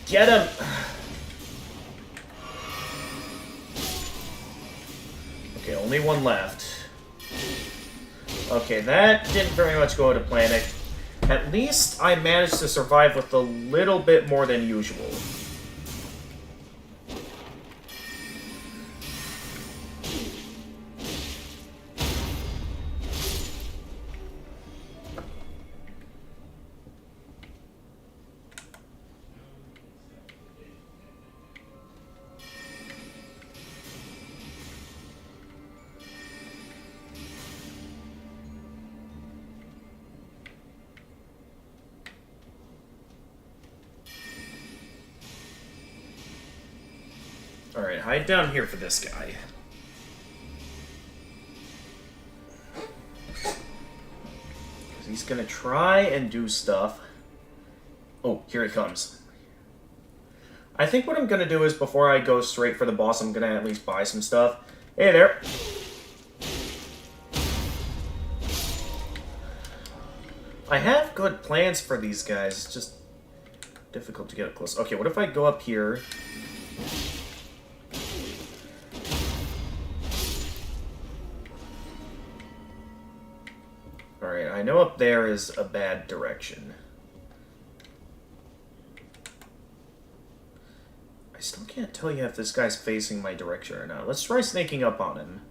Get him! Okay, only one left. Okay, that didn't very much go to plan. At least I managed to survive with a little bit more than usual. Alright, hide down here for this guy. He's gonna try and do stuff. Oh, here he comes. I think what I'm gonna do is, before I go straight for the boss, I'm gonna at least buy some stuff. Hey there! I have good plans for these guys, it's just difficult to get up close. Okay, what if I go up here? Alright, I know up there is a bad direction. I still can't tell you if this guy's facing my direction or not. Let's try sneaking up on him.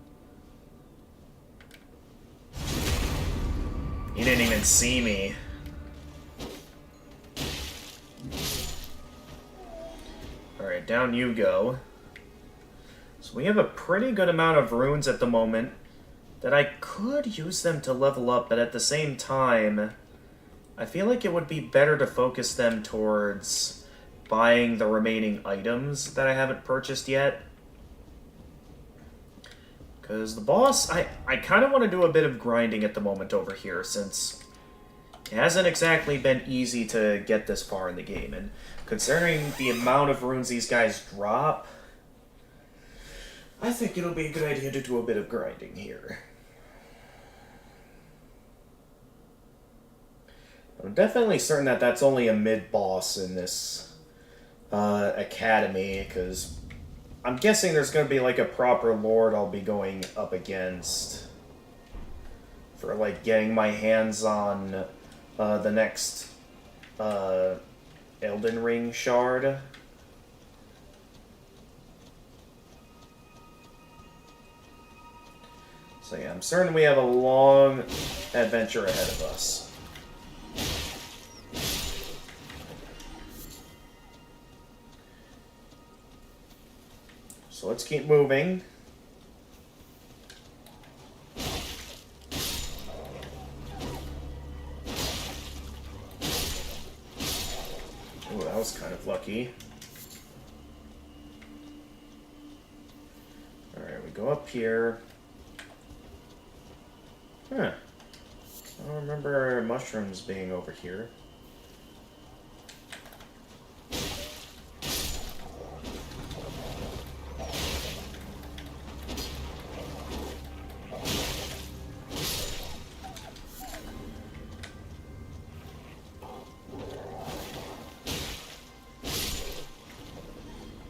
He didn't even see me. Alright, down you go. So we have a pretty good amount of runes at the moment. That I could use them to level up, but at the same time, I feel like it would be better to focus them towards buying the remaining items that I haven't purchased yet. Because the boss, I kind of want to do a bit of grinding at the moment over here, since it hasn't exactly been easy to get this far in the game. And considering the amount of runes these guys drop, I think it'll be a good idea to do a bit of grinding here. I'm definitely certain that that's only a mid-boss in this academy, because I'm guessing there's going to be like a proper lord I'll be going up against for like getting my hands on the next Elden Ring shard. So yeah, I'm certain we have a long adventure ahead of us. So let's keep moving. Oh, that was kind of lucky. go up here. Huh. I don't remember mushrooms being over here.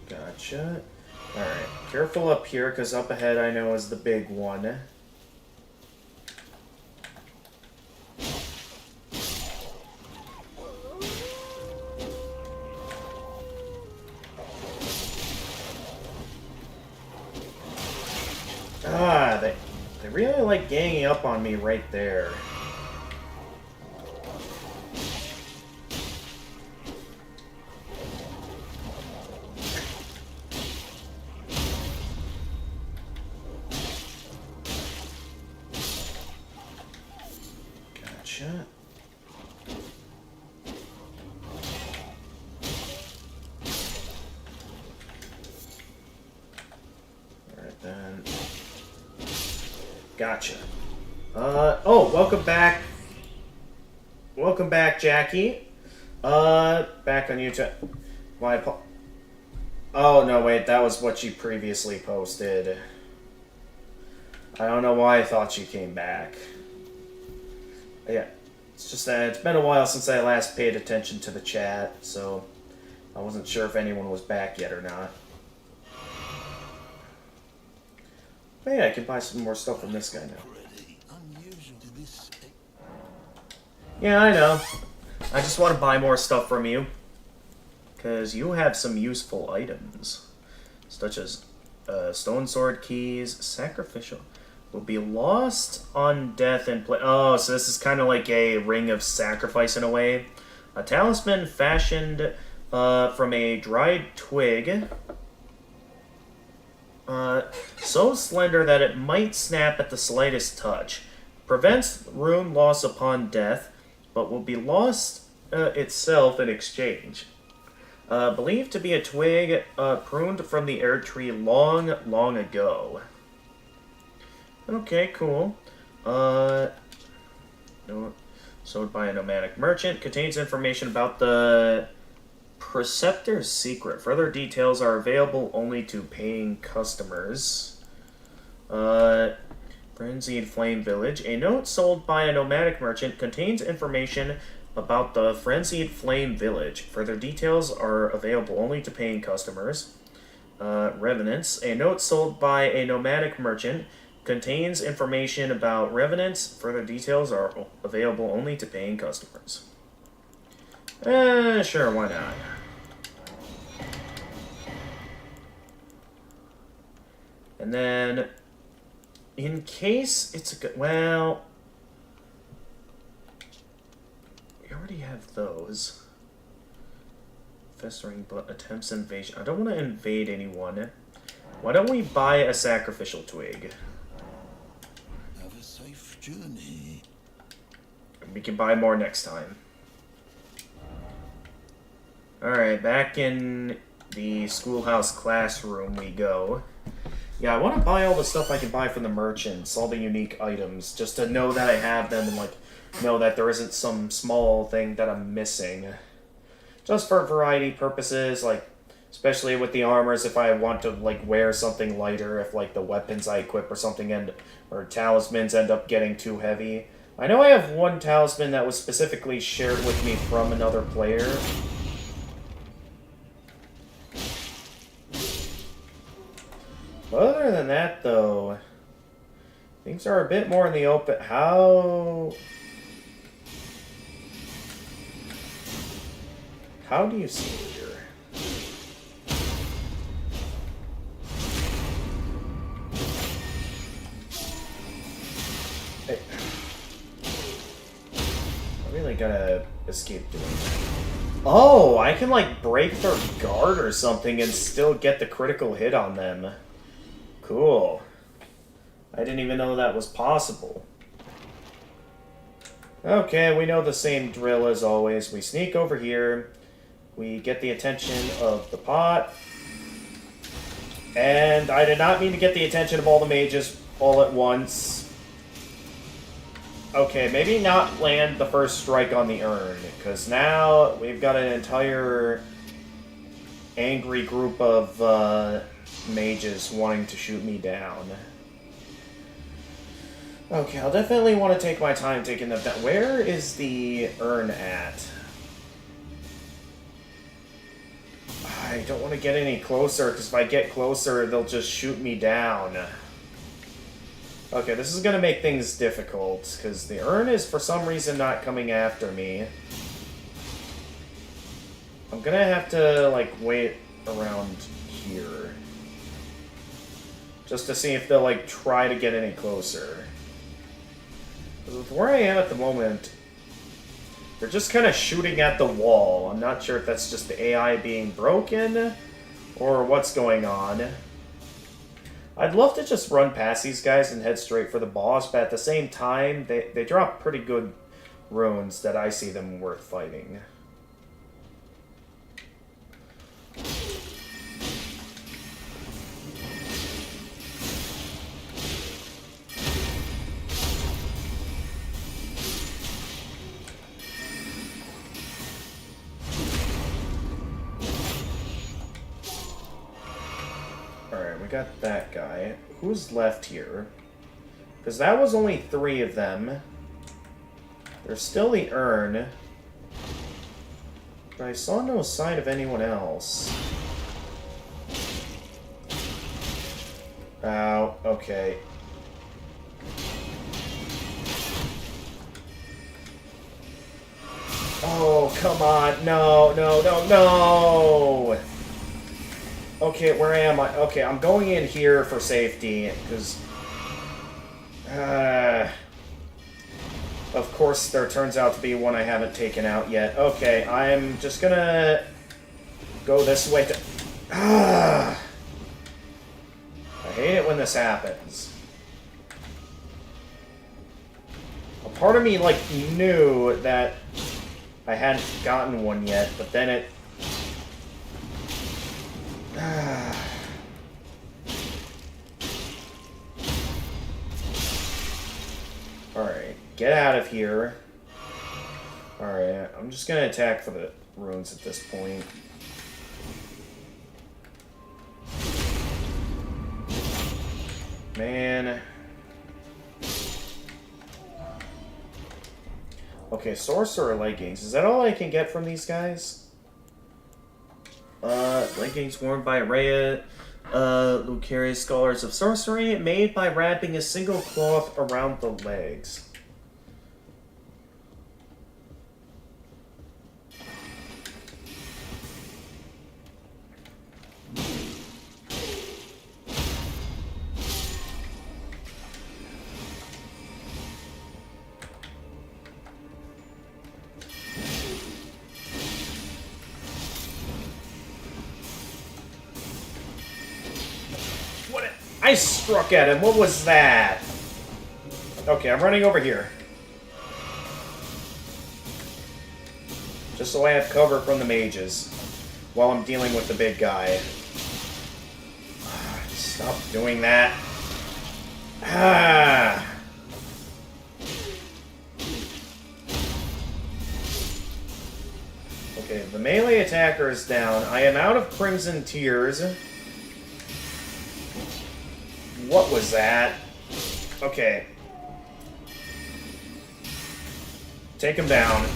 Gotcha. Alright, careful up here, because up ahead I know is the big one. Ah, they really like ganging up on me right there. Gotcha. Alright then. Gotcha. Oh, welcome back. Welcome back, Jackie. Back on YouTube. Oh, no, wait, that was what you previously posted. I don't know why I thought you came back. Yeah, it's just that it's been a while since I last paid attention to the chat, so I wasn't sure if anyone was back yet or not. But yeah, I can buy some more stuff from this guy now. Yeah, I know. I just want to buy more stuff from you. Because you have some useful items. Such as stone sword keys, sacrificial. Will be lost on death and play. Oh, so this is kind of like a ring of sacrifice in a way. A talisman fashioned from a dried twig. So slender that it might snap at the slightest touch. Prevents rune loss upon death, but will be lost itself in exchange. Believed to be a twig pruned from the air tree long, long ago. Okay, cool. No, sold by a nomadic merchant. Contains information about the Preceptor's secret. Further details are available only to paying customers. Frenzied Flame Village. A note sold by a nomadic merchant contains information about the Frenzied Flame Village. Further details are available only to paying customers. Revenants. A note sold by a nomadic merchant contains information about revenants. Further details are available only to paying customers. Sure, why not? And then, in case it's a good... Well... We already have those. Festering attempts invasion. I don't want to invade anyone. Why don't we buy a sacrificial twig? Have a safe journey. We can buy more next time. Alright, back in the schoolhouse classroom we go. Yeah, I want to buy all the stuff I can buy from the merchants, all the unique items, just to know that I have them and, like, know that there isn't some small thing that I'm missing. Just for variety purposes, like, especially with the armors, if I want to, like, wear something lighter, if, like, the weapons I equip or something or talismans end up getting too heavy. I know I have one talisman that was specifically shared with me from another player. But other than that, though, things are a bit more in the open. How do you see here? Hey. I really gotta escape doing that. Oh, I can, like, break their guard or something and still get the critical hit on them. Cool. I didn't even know that was possible. Okay, we know the same drill as always. We sneak over here. We get the attention of the pot. And I did not mean to get the attention of all the mages all at once. Okay, maybe not land the first strike on the urn, because now we've got an entire angry group of mages wanting to shoot me down. Okay, I'll definitely want to take my time taking them down. Where is the urn at? I don't want to get any closer, because if I get closer, they'll just shoot me down. Okay, this is going to make things difficult, because the urn is for some reason not coming after me. I'm going to have to, like, wait around here. Just to see if they'll, like, try to get any closer. Because with where I am at the moment, they're just kind of shooting at the wall. I'm not sure if that's just the AI being broken, or what's going on. I'd love to just run past these guys and head straight for the boss, but at the same time, they drop pretty good runes that I see them worth fighting. We got that guy. Who's left here? Because that was only 3 of them. There's still the urn. But I saw no sign of anyone else. Oh, okay. Oh, come on. No, no, no, no! Okay, where am I? Okay, I'm going in here for safety, because... of course, there turns out to be one I haven't taken out yet. Okay, I'm just gonna... go this way to... I hate it when this happens. A part of me, like, knew that I hadn't gotten one yet, but then it... Alright, get out of here. Alright, I'm just gonna attack for the runes at this point. Man. Okay, sorcerer leggings. Is that all I can get from these guys? Leggings worn by Rhea, Lucaria's Scholars of Sorcery, made by wrapping a single cloth around the legs. I struck at him. What was that? Okay, I'm running over here. Just so I have cover from the mages while I'm dealing with the big guy. Stop doing that. Ah. Okay, the melee attacker is down. I am out of Crimson Tears. What was that? Okay. Take him down.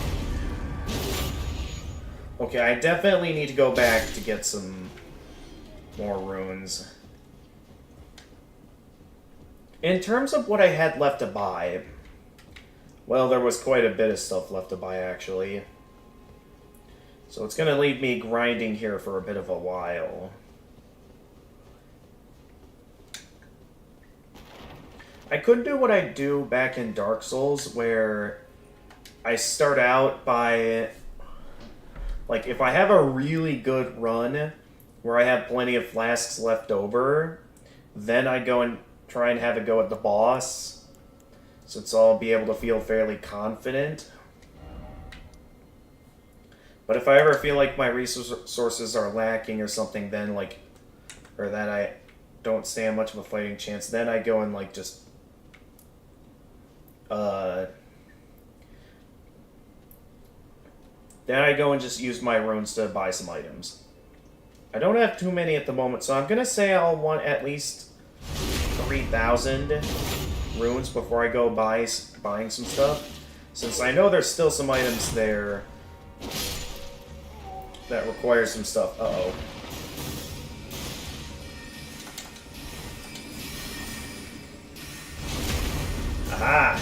Okay, I definitely need to go back to get some more runes. In terms of what I had left to buy, well, there was quite a bit of stuff left to buy, actually. So it's going to leave me grinding here for a bit of a while. I could do what I do back in Dark Souls, where I start out by... Like, if I have a really good run, where I have plenty of flasks left over, then I go and try and have a go at the boss, since I'll be able to feel fairly confident. But if I ever feel like my resources are lacking or something, then, like... Or that don't stand much of a fighting chance. Then I go and like just then I go and just use my runes to buy some items. I don't have too many at the moment, so I'm gonna say I'll want at least 3,000 runes before I go buying some stuff. Since I know there's still some items there that require some stuff. Uh-oh. Aha!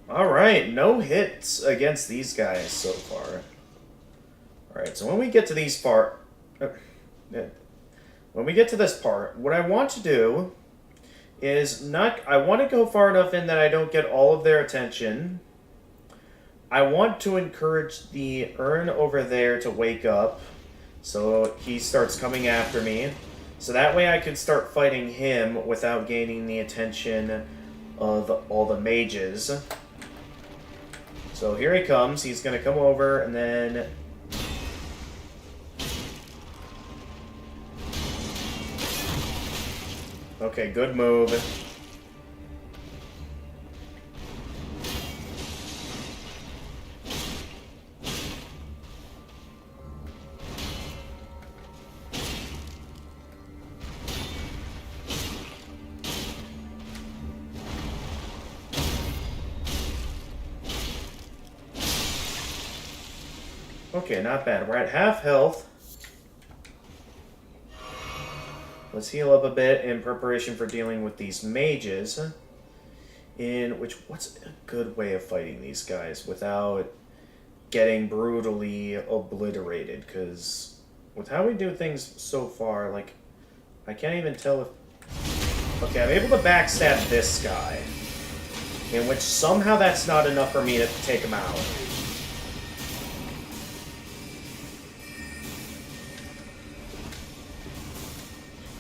Alright, no hits against these guys so far. Alright, so when we get to these when we get to this part, what I want to do is I want to go far enough in that I don't get all of their attention. I want to encourage the urn over there to wake up, so he starts coming after me. So that way I can start fighting him without gaining the attention of all the mages. So here he comes. He's going to come over, and then... Okay, good move. Okay, not bad. We're at half health. Let's heal up a bit in preparation for dealing with these mages. What's a good way of fighting these guys without getting brutally obliterated? Because with how we do things so far, like, I can't even tell if... Okay, I'm able to backstab this guy. In which somehow that's not enough for me to take him out.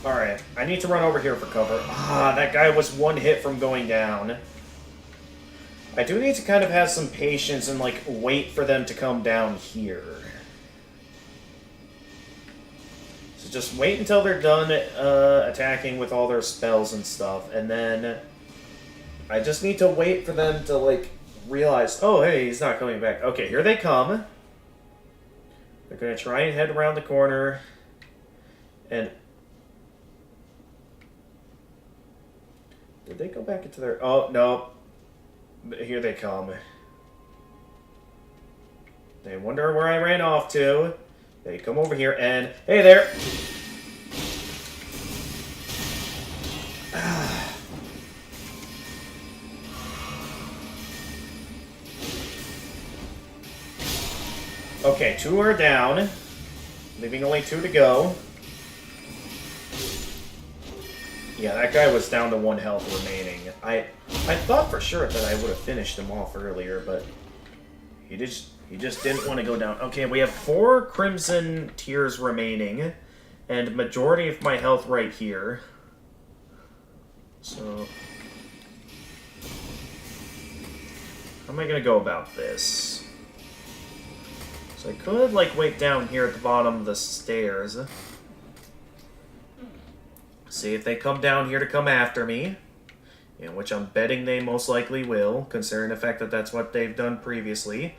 Alright, I need to run over here for cover. Ah, that guy was one hit from going down. I do need to kind of have some patience and, like, wait for them to come down here. So just wait until they're done attacking with all their spells and stuff, and then I just need to wait for them to, like, realize, oh, hey, he's not coming back. Okay, here they come. They're gonna try and head around the corner, and... Did they go back into their... Oh, no. Here they come. They wonder where I ran off to. They come over here and... Hey there! Okay, 2 are down. Leaving only 2 to go. Yeah, that guy was down to 1 health remaining. I thought for sure that I would have finished him off earlier, but he just didn't want to go down. Okay, we have 4 crimson tears remaining, and majority of my health right here. So, how am I gonna go about this? So I could, like, wait down here at the bottom of the stairs. See if they come down here to come after me, in which I'm betting they most likely will, considering the fact that that's what they've done previously.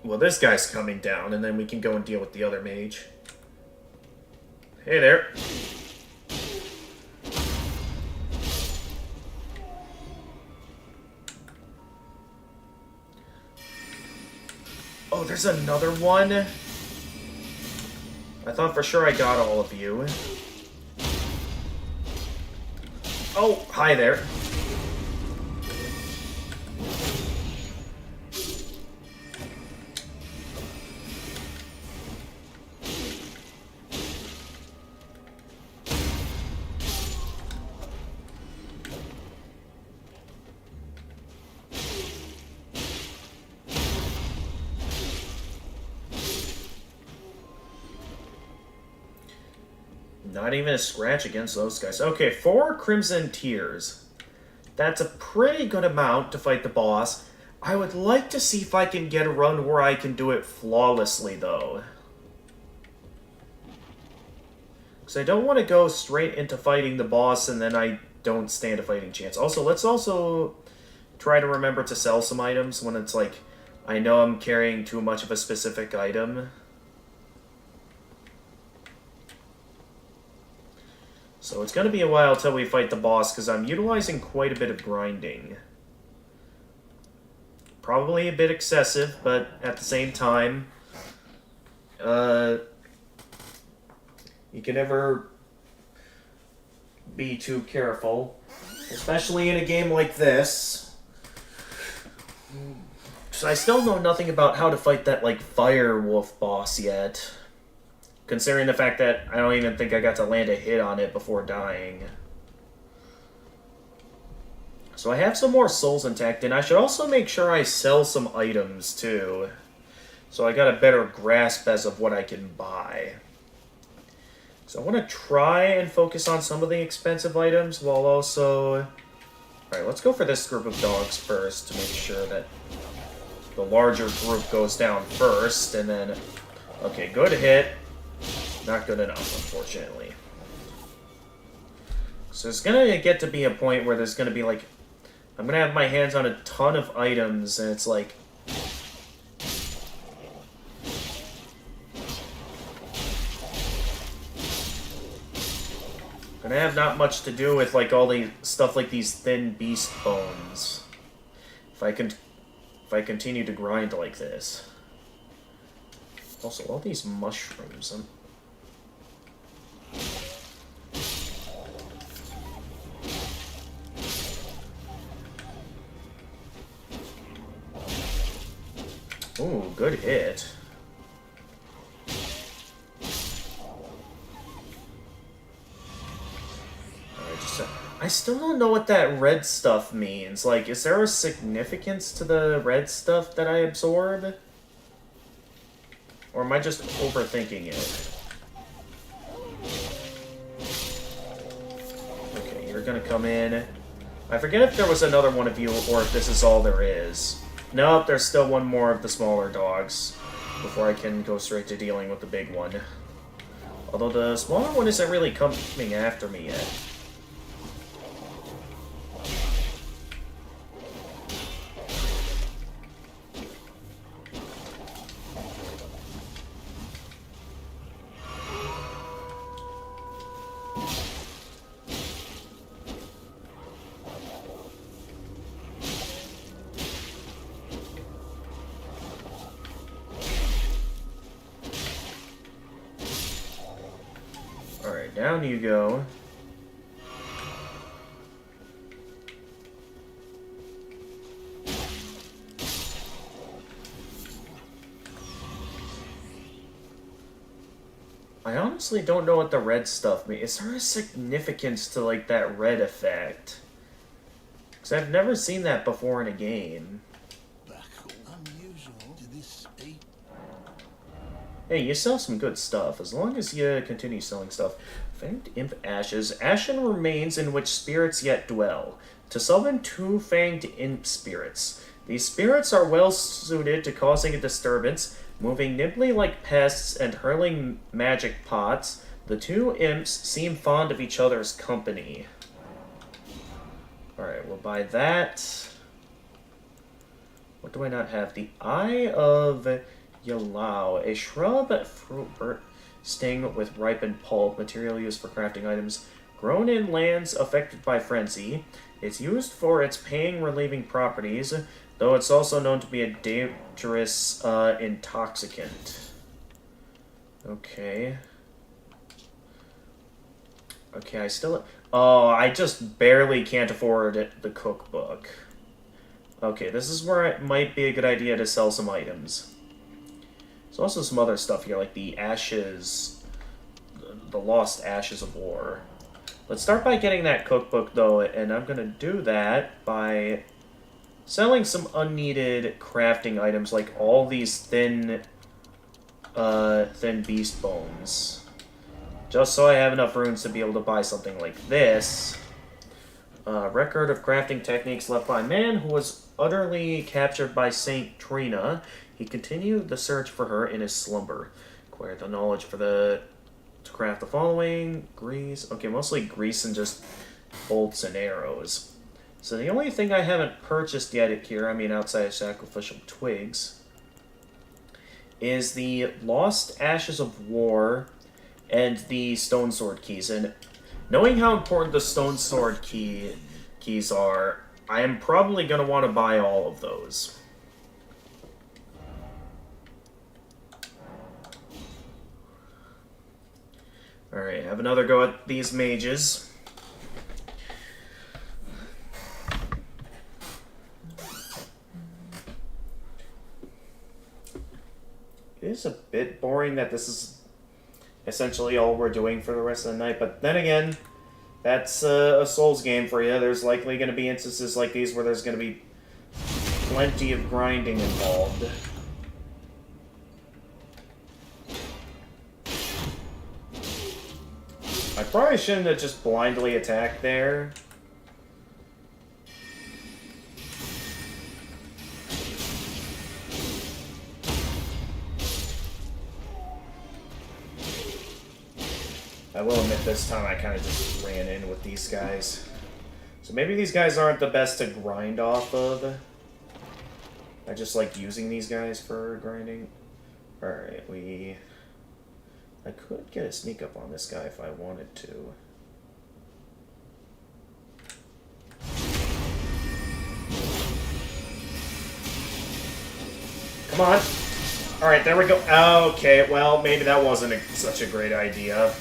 Well, this guy's coming down, and then we can go and deal with the other mage. Hey there. Oh, there's another one? I thought for sure I got all of you. Oh, hi there. Not even a scratch against those guys. Okay, 4 Crimson Tears. That's a pretty good amount to fight the boss. I would like to see if I can get a run where I can do it flawlessly, though. Because I don't want to go straight into fighting the boss and then I don't stand a fighting chance. Also, let's also try to remember to sell some items when it's like, I know I'm carrying too much of a specific item. So it's going to be a while till we fight the boss, because I'm utilizing quite a bit of grinding. Probably a bit excessive, but at the same time, you can never be too careful. Especially in a game like this. So I still know nothing about how to fight that, like, fire wolf boss yet. Considering the fact that I don't even think I got to land a hit on it before dying. So I have some more souls intact, and I should also make sure I sell some items, too. So I got a better grasp as of what I can buy. So I want to try and focus on some of the expensive items, while also... Alright, let's go for this group of dogs first, to make sure that the larger group goes down first, and then... Okay, good hit. Not good enough, unfortunately. So it's gonna get to be a point where there's gonna be like... I'm gonna have my hands on a ton of items, and it's like... Gonna have not much to do with like all the stuff like these thin beast bones. If I continue to grind like this. Also, all these mushrooms. Ooh, good hit. I still don't know what that red stuff means. Like, is there a significance to the red stuff that I absorb? Or am I just overthinking it? Okay, you're gonna come in. I forget if there was another one of you, or if this is all there is. Nope, there's still one more of the smaller dogs, before I can go straight to dealing with the big one. Although the smaller one isn't really coming after me yet. Down you go. I honestly don't know what the red stuff means. Is there a significance to, like, that red effect? Because I've never seen that before in a game. Unusual to this state. Hey, you sell some good stuff, as long as you continue selling stuff. Fanged Imp Ashes. Ashen remains in which spirits yet dwell. To summon 2 Fanged Imp Spirits. These spirits are well suited to causing a disturbance, moving nimbly like pests and hurling magic pots. The 2 imps seem fond of each other's company. Alright, we'll buy that. What do I not have? The Eye of Yalau, a shrub fruit sting with ripened pulp, material used for crafting items, grown in lands affected by frenzy. It's used for its pain-relieving properties, though it's also known to be a dangerous intoxicant. Okay. Okay, I still... Oh, I just barely can't afford the cookbook. Okay, this is where it might be a good idea to sell some items. There's also some other stuff here, like the ashes, the lost ashes of war. Let's start by getting that cookbook, though, and I'm going to do that by selling some unneeded crafting items, like all these thin beast bones. Just so I have enough runes to be able to buy something like this. Record of crafting techniques left by a man who was utterly captured by Saint Trina. He continued the search for her in his slumber. Acquired the knowledge to craft the following. Grease. Okay, mostly grease and just bolts and arrows. So the only thing I haven't purchased yet here, I mean outside of sacrificial twigs, is the Lost Ashes of War and the Stone Sword keys. And knowing how important the Stone Sword keys are, I am probably going to want to buy all of those. Alright, have another go at these mages. It is a bit boring that this is essentially all we're doing for the rest of the night, but then again, that's a Souls game for you. There's likely going to be instances like these where there's going to be plenty of grinding involved. I probably shouldn't have just blindly attacked there. I will admit this time I kind of just ran in with these guys. So maybe these guys aren't the best to grind off of. I just like using these guys for grinding. Alright, I could get a sneak up on this guy if I wanted to. Come on. Alright, there we go. Okay, well, maybe that wasn't such a great idea.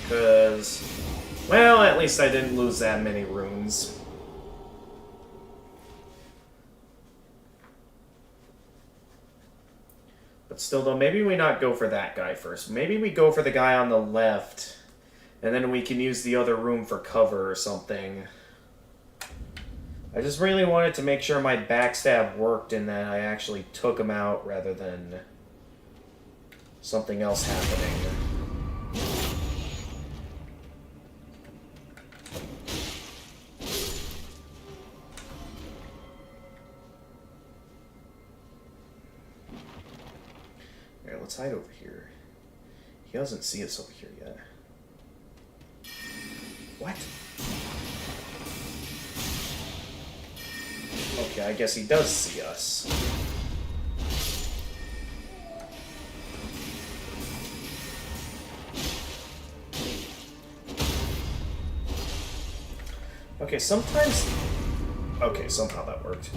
Because, well, at least I didn't lose that many runes. But still, though, maybe we not go for that guy first. Maybe we go for the guy on the left, and then we can use the other room for cover or something. I just really wanted to make sure my backstab worked and that I actually took him out rather than something else happening. Let's hide over here. He doesn't see us over here yet. What? Okay, I guess he does see us. Okay, sometimes... Okay, somehow that worked.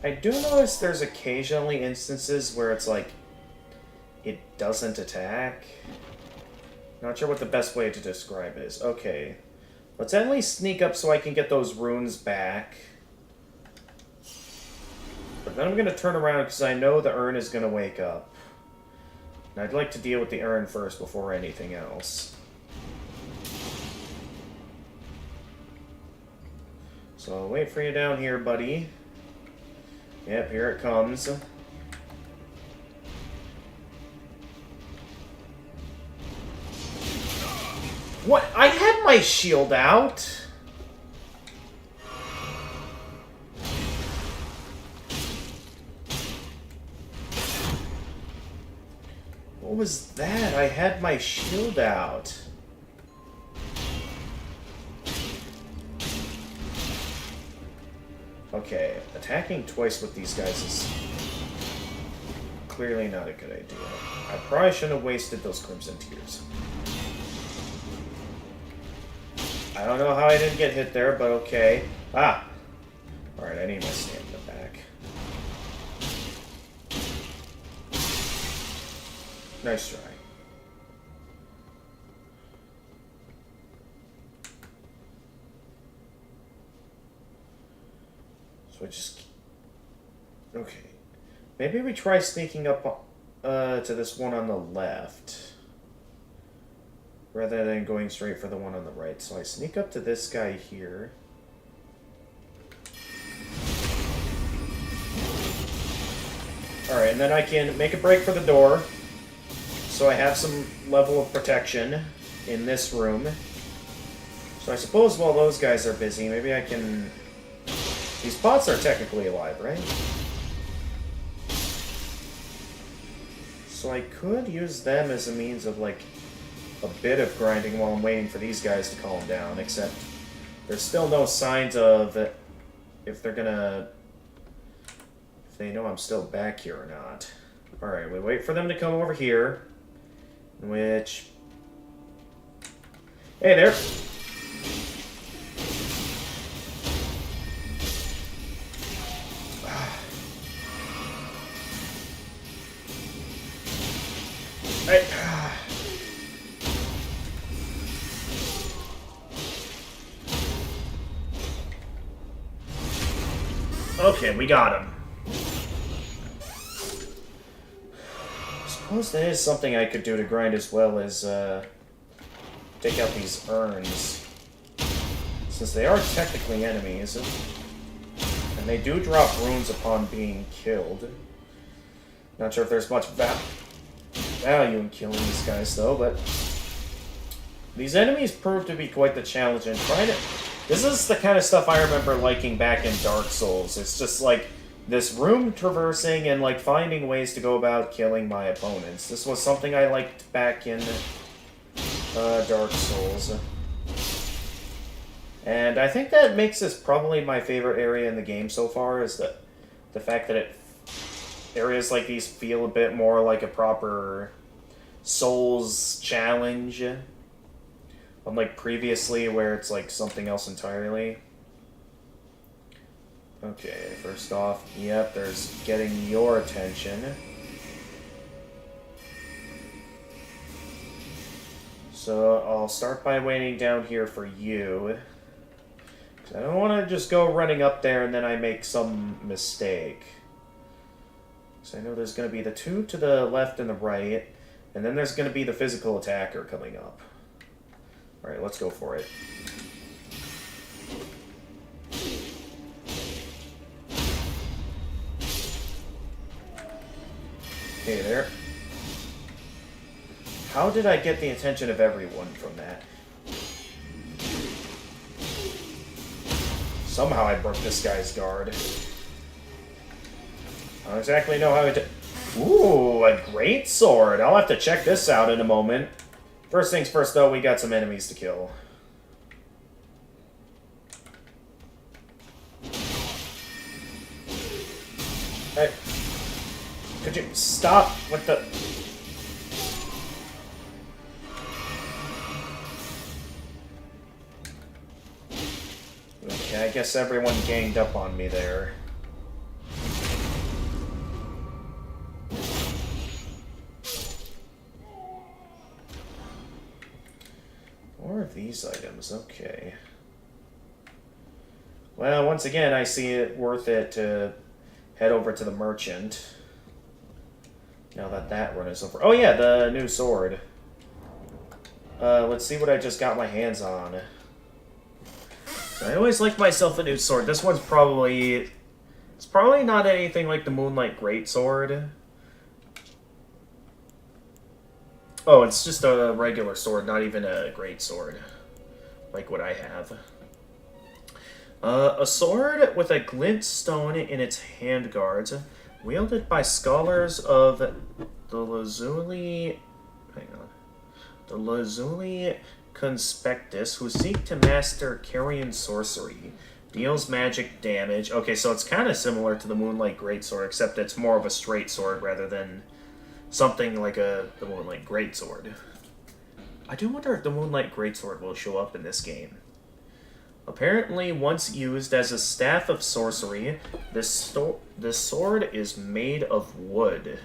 I do notice there's occasionally instances where it's like, it doesn't attack. Not sure what the best way to describe it is. Okay. Let's at least sneak up so I can get those runes back. But then I'm going to turn around because I know the urn is going to wake up. And I'd like to deal with the urn first before anything else. So I'll wait for you down here, buddy. Yep, here it comes. What? I had my shield out! What was that? I had my shield out. Okay, attacking twice with these guys is clearly not a good idea. I probably shouldn't have wasted those Crimson Tears. I don't know how I didn't get hit there, but okay. Ah! Alright, I need my stamina back. Nice try. So I just... Okay. Maybe we try sneaking up to this one on the left, rather than going straight for the one on the right. So I sneak up to this guy here. Alright, and then I can make a break for the door. So I have some level of protection in this room. So I suppose while those guys are busy, maybe I can... These bots are technically alive, right? So I could use them as a means of, like, a bit of grinding while I'm waiting for these guys to calm down, except there's still no signs of if they're gonna... if they know I'm still back here or not. Alright, we wait for them to come over here, which... Hey there! Hey. Okay, we got him. I suppose that is something I could do to grind as well as take out these urns. Since they are technically enemies. And they do drop runes upon being killed. Not sure if there's much value in killing these guys though, but these enemies prove to be quite the challenge and trying to... This is the kind of stuff I remember liking back in Dark Souls. It's just like this room traversing and like finding ways to go about killing my opponents. This was something I liked back in Dark Souls. And I think that makes this probably my favorite area in the game so far, is the fact that areas like these feel a bit more like a proper Souls challenge. Unlike previously, where it's like something else entirely. Okay, first off, yep, there's getting your attention. So I'll start by waiting down here for you. 'Cause I don't want to just go running up there and then I make some mistake. So I know there's going to be the two to the left and the right, and then there's going to be the physical attacker coming up. Alright, let's go for it. Hey there. How did I get the attention of everyone from that? Somehow I broke this guy's guard. I don't exactly know how to... Ooh, a great sword! I'll have to check this out in a moment. First things first, though, we got some enemies to kill. Hey. Could you stop with the... Okay, I guess everyone ganged up on me there. More of these items, okay. Well, once again, I see it worth it to head over to the merchant. Now that that run is over. Oh yeah, the new sword. Let's see what I just got my hands on. I always like myself a new sword. This one's probably... It's probably not anything like the Moonlight Greatsword. Oh, it's just a regular sword, not even a great sword, like what I have. A sword with a glint stone in its handguards, wielded by scholars of the Lazuli... Hang on. The Lazuli Conspectus, who seek to master carrion sorcery. Deals magic damage. Okay, so it's kind of similar to the Moonlight Greatsword, except it's more of a straight sword rather than... something like the Moonlight Greatsword. I do wonder if the Moonlight Greatsword will show up in this game. Apparently, once used as a staff of sorcery, this sword is made of wood.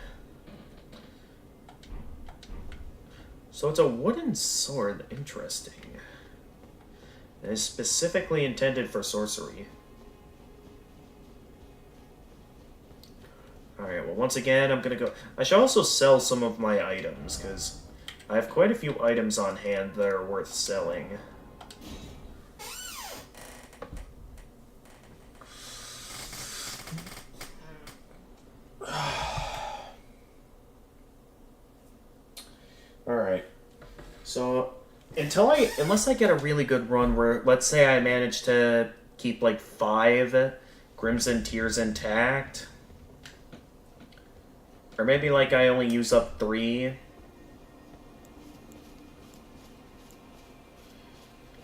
So it's a wooden sword. Interesting. It is specifically intended for sorcery. Alright, well, once again, I'm gonna go... I should also sell some of my items, because I have quite a few items on hand that are worth selling. Alright. So, unless I get a really good run where, let's say I manage to keep like 5 Crimson Tears intact, or maybe like I only use up 3,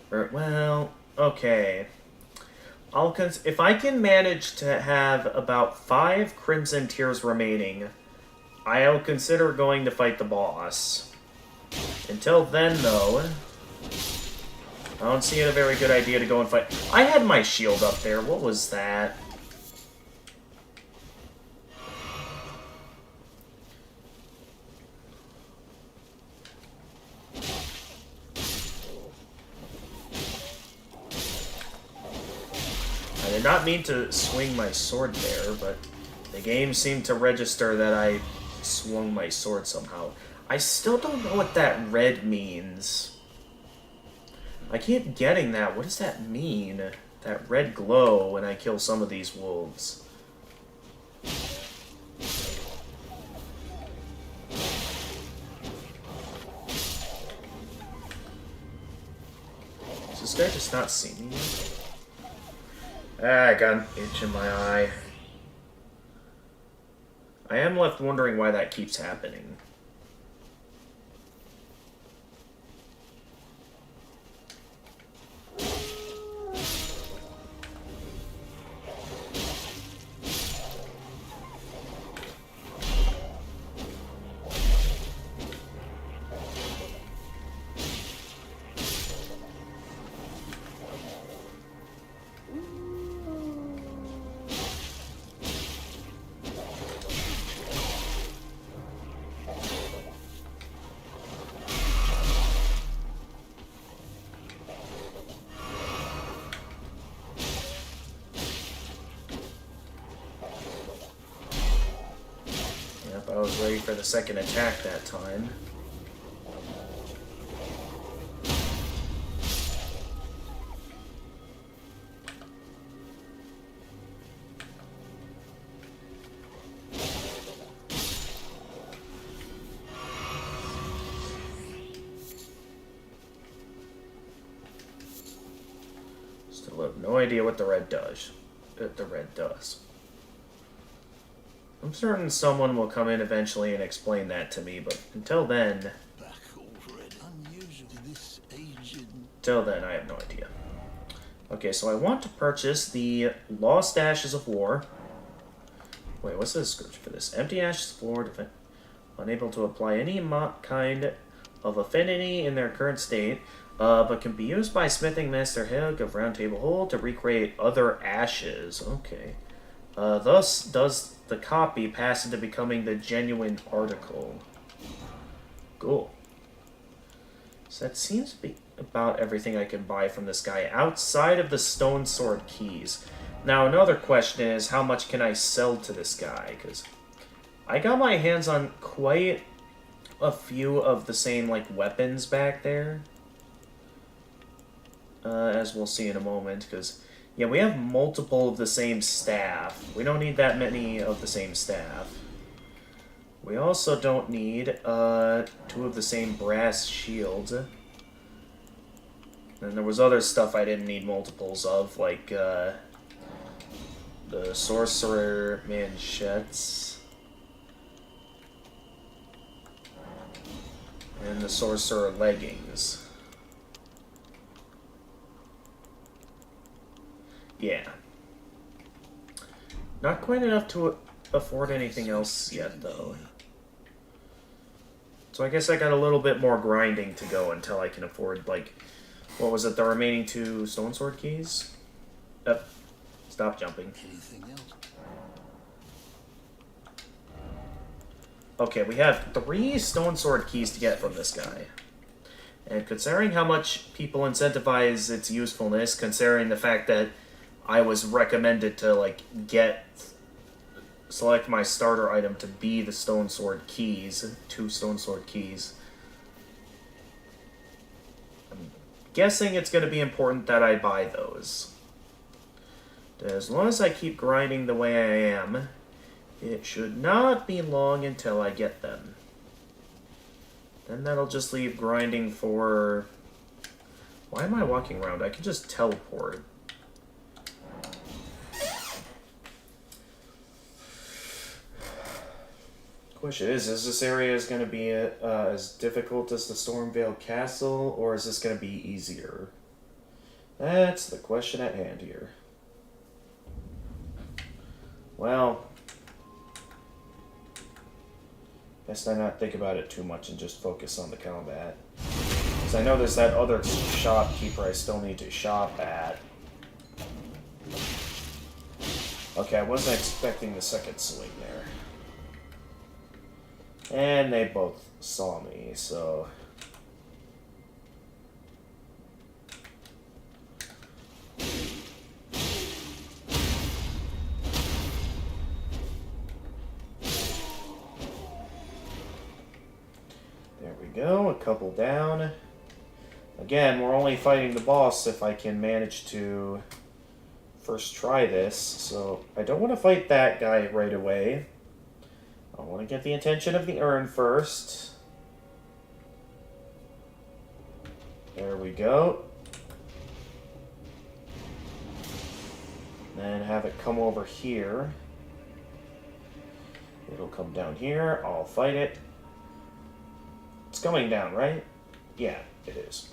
or, well, okay. If I can manage to have about 5 Crimson Tears remaining, I'll consider going to fight the boss. Until then, though, I don't see it a very good idea to go and fight. I had my shield up there. What was that? I did not mean to swing my sword there, but the game seemed to register that I swung my sword somehow. I still don't know what that red means. I keep getting that. What does that mean? That red glow when I kill some of these wolves. Does this guy just not see me yet? Ah, I got an itch in my eye. I am left wondering why that keeps happening. I was ready for the second attack that time. Still have no idea what the red does. I'm certain someone will come in eventually and explain that to me, but until then... Until then, I have no idea. Okay, so I want to purchase the Lost Ashes of War. Wait, what's the description for this? Empty Ashes of War, unable to apply any kind of affinity in their current state, but can be used by Smithing Master Hig of Round Table Hole to recreate other ashes. Okay. Thus does the copy pass into becoming the genuine article. Cool. So that seems to be about everything I can buy from this guy outside of the Stone Sword keys. Now, another question is, how much can I sell to this guy? Because I got my hands on quite a few of the same, like, weapons back there. As we'll see in a moment, because... yeah, we have multiple of the same staff. We don't need that many of the same staff. We also don't need 2 of the same brass shields. And there was other stuff I didn't need multiples of, like the Sorcerer Manchettes. And the Sorcerer Leggings. Yeah. Not quite enough to afford anything else yet, though. So I guess I got a little bit more grinding to go until I can afford, like, what was it, the remaining 2 Stone Sword keys? Stop jumping. Anything else? Okay, we have 3 Stone Sword keys to get from this guy. And considering how much people incentivize its usefulness, considering the fact that I was recommended to, like, select my starter item to be the Stone Sword keys, 2 Stone Sword keys. I'm guessing it's going to be important that I buy those. As long as I keep grinding the way I am, it should not be long until I get them. And that'll just leave grinding for... Why am I walking around? I can just teleport. Question is this area going to be as difficult as the Stormvale Castle, or is this going to be easier? That's the question at hand here. Well, best I not think about it too much and just focus on the combat. Because I know there's that other shopkeeper I still need to shop at. Okay, I wasn't expecting the second swing there. And they both saw me, so... There we go, a couple down. Again, we're only fighting the boss if I can manage to first try this, so I don't want to fight that guy right away. I want to get the attention of the urn first. There we go. Then have it come over here. It'll come down here. I'll fight it. It's going down, right? Yeah, it is.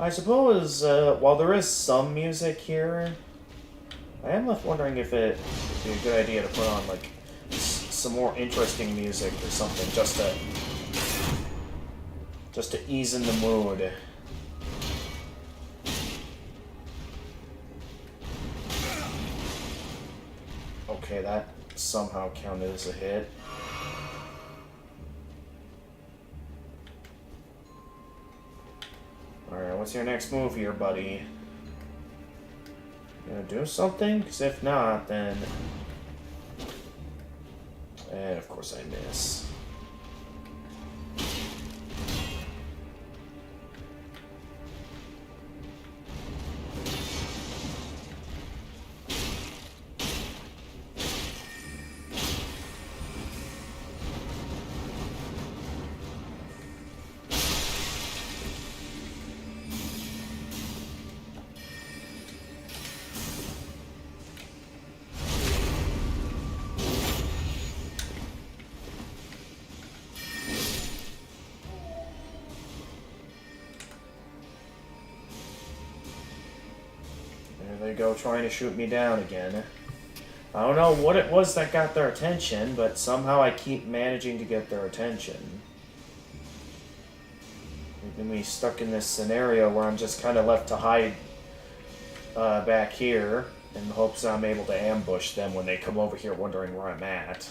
I suppose, while there is some music here, I am left wondering if it would be a good idea to put on, like, some more interesting music or something, just to ease in the mood. Okay, that somehow counted as a hit. Alright, what's your next move here, buddy? Gonna do something? Because if not, then... And of course I miss. There they go, trying to shoot me down again. I don't know what it was that got their attention, but somehow I keep managing to get their attention. Leaving me stuck in this scenario where I'm just kind of left to hide back here in hopes I'm able to ambush them when they come over here wondering where I'm at.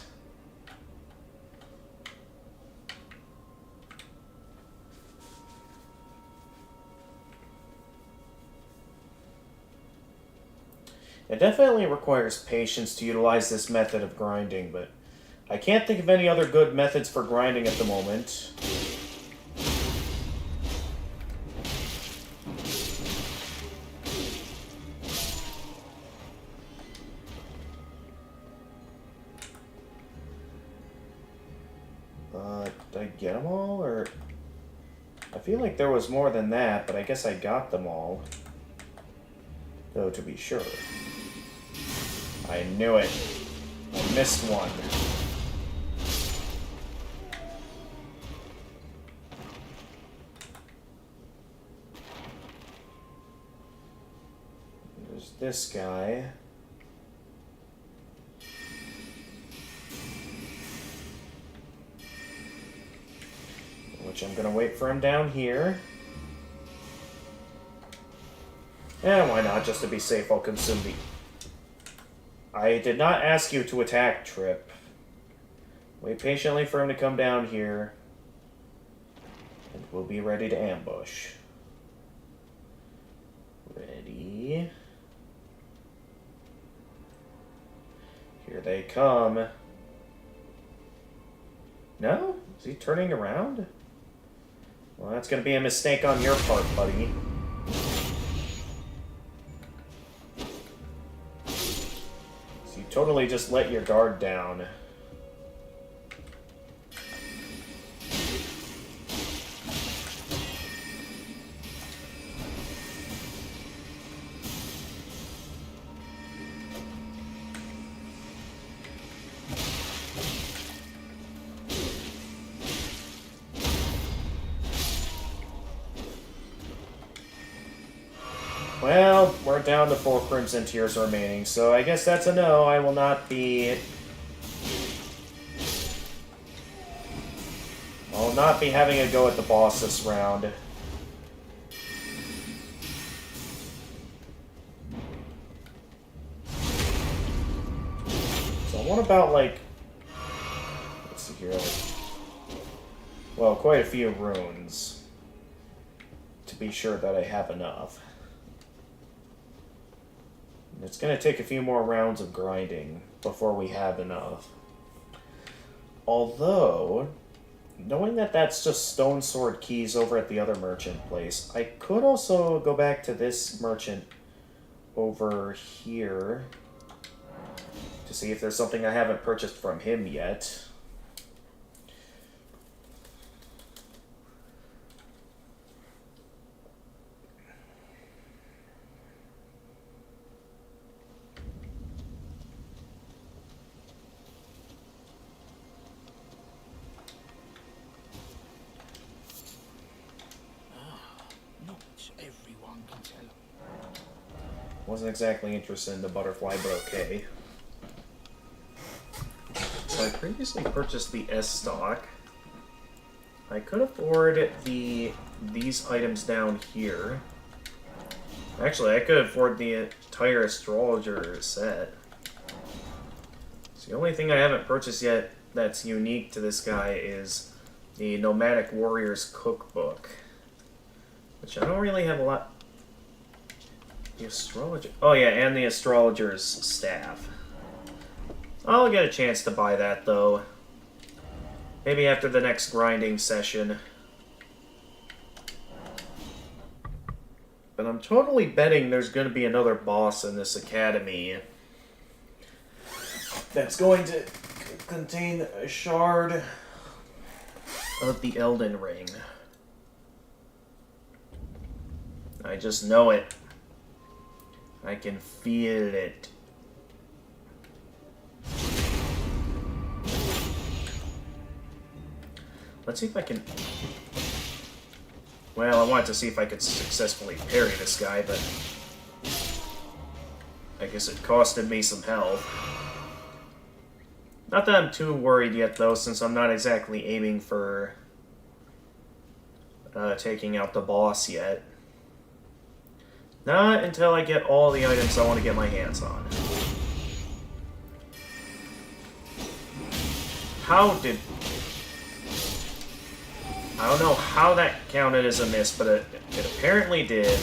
It definitely requires patience to utilize this method of grinding, but I can't think of any other good methods for grinding at the moment. Did I get them all, or... I feel like there was more than that, but I guess I got them all. Though, to be sure. I knew it. I missed one. There's this guy. Which I'm gonna wait for him down here. Eh, why not? Just to be safe, I'll consume the... I did not ask you to attack, Trip. Wait patiently for him to come down here. And we'll be ready to ambush. Ready. Here they come. No? Is he turning around? Well, that's gonna be a mistake on your part, buddy. Totally just let your guard down. Well, we're down to 4 Crimson Tears remaining, so I guess that's a no. I will not be... I'll not be having a go at the boss this round. So what about, like... Let's see here, well, quite a few runes. To be sure that I have enough. It's going to take a few more rounds of grinding before we have enough. Although, knowing that that's just stone sword keys over at the other merchant place, I could also go back to this merchant over here to see if there's something I haven't purchased from him yet. Not everyone can tell. Wasn't exactly interested in the butterfly, but okay. So I previously purchased the S stock. I could afford these items down here. Actually, I could afford the entire astrologer set. So the only thing I haven't purchased yet that's unique to this guy is the Nomadic Warriors Cookbook, which I don't really have a lot. The astrologer. Oh yeah, and the astrologer's staff. I'll get a chance to buy that though. Maybe after the next grinding session. But I'm totally betting there's going to be another boss in this academy that's going to contain a shard of the Elden Ring. I just know it. I can feel it. Let's see if I can... Well, I wanted to see if I could successfully parry this guy, but... I guess it costed me some health. Not that I'm too worried yet, though, since I'm not exactly aiming for... taking out the boss yet. Not until I get all the items I want to get my hands on. How did... I don't know how that counted as a miss, but it apparently did.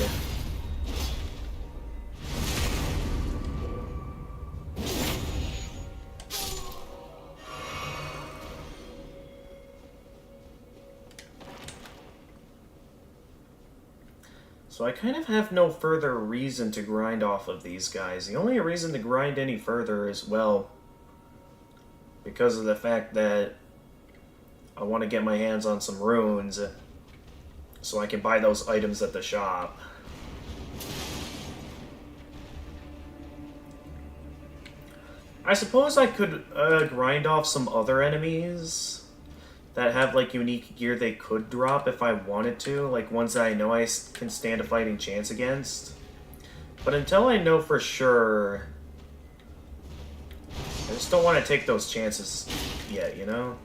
So I kind of have no further reason to grind off of these guys. The only reason to grind any further is, well, because of the fact that I want to get my hands on some runes so I can buy those items at the shop. I suppose I could grind off some other enemies that have like unique gear they could drop if I wanted to, like ones that I know I can stand a fighting chance against. But until I know for sure, I just don't want to take those chances yet, you know?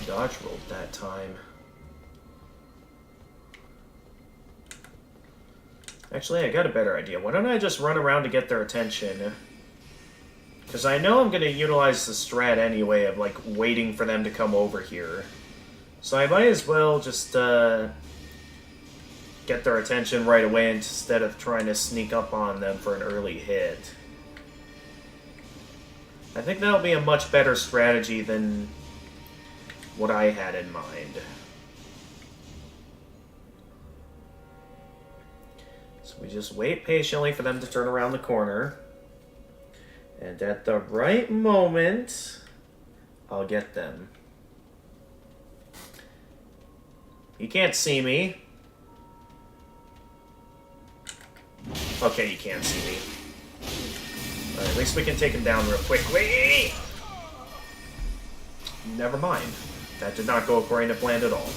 Dodge rolled that time. Actually, I got a better idea. Why don't I just run around to get their attention? Because I know I'm going to utilize the strat anyway of, like, waiting for them to come over here. So I might as well just, get their attention right away instead of trying to sneak up on them for an early hit. I think that'll be a much better strategy than what I had in mind. So we just wait patiently for them to turn around the corner. And at the right moment, I'll get them. You can't see me. Okay, you can't see me. Alright, at least we can take him down real quickly. Never mind. That did not go according to plan at all.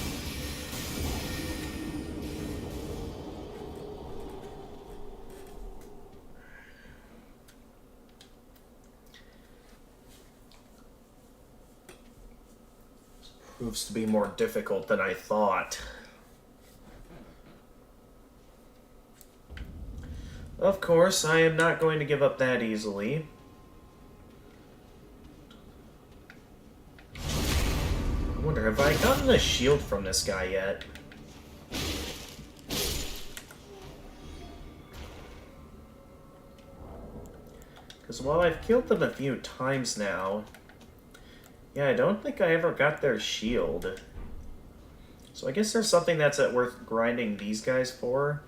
Proves to be more difficult than I thought. Of course, I am not going to give up that easily. I wonder, have I gotten a shield from this guy yet? Because while I've killed them a few times now, yeah, I don't think I ever got their shield. So I guess there's something that's worth grinding these guys for.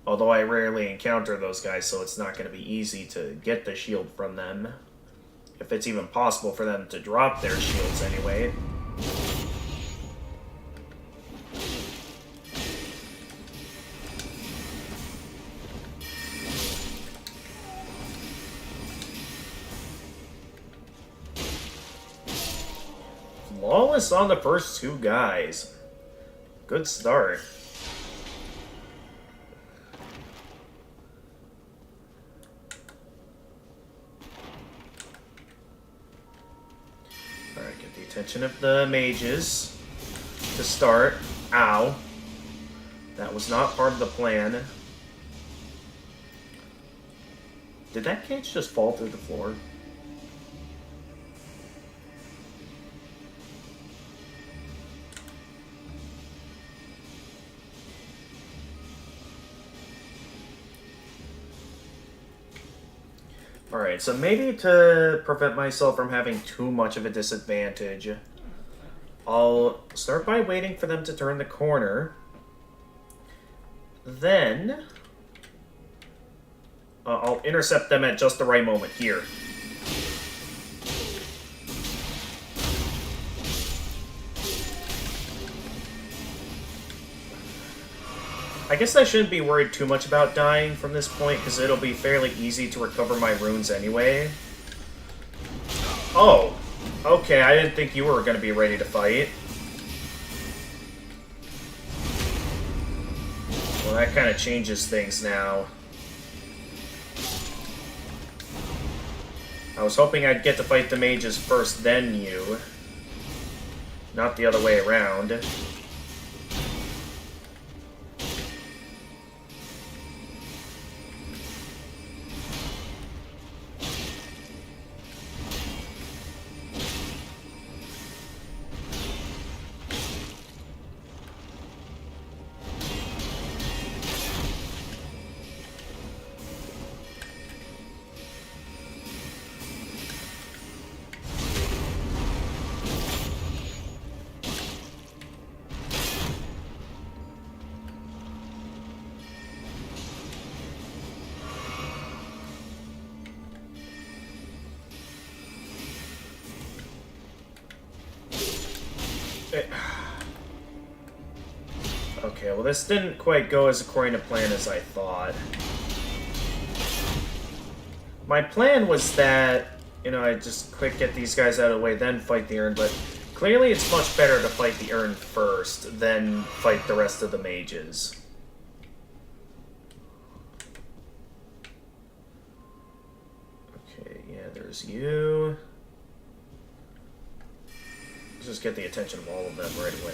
Although I rarely encounter those guys, so it's not going to be easy to get the shield from them. If it's even possible for them to drop their shields anyway. Flawless on the first two guys. Good start. Alright, get the attention of the mages to start. Ow. That was not part of the plan. Did that cage just fall through the floor? Alright, so maybe to prevent myself from having too much of a disadvantage, I'll start by waiting for them to turn the corner. Then, I'll intercept them at just the right moment here. I guess I shouldn't be worried too much about dying from this point, because it'll be fairly easy to recover my runes anyway. Oh, okay, I didn't think you were going to be ready to fight. Well, that kind of changes things now. I was hoping I'd get to fight the mages first, then you. Not the other way around. Okay, well this didn't quite go as according to plan as I thought. My plan was that, you know, I'd just quick get these guys out of the way, then fight the urn, but clearly it's much better to fight the urn first, then fight the rest of the mages. Okay, yeah, there's you. Let's just get the attention of all of them right away.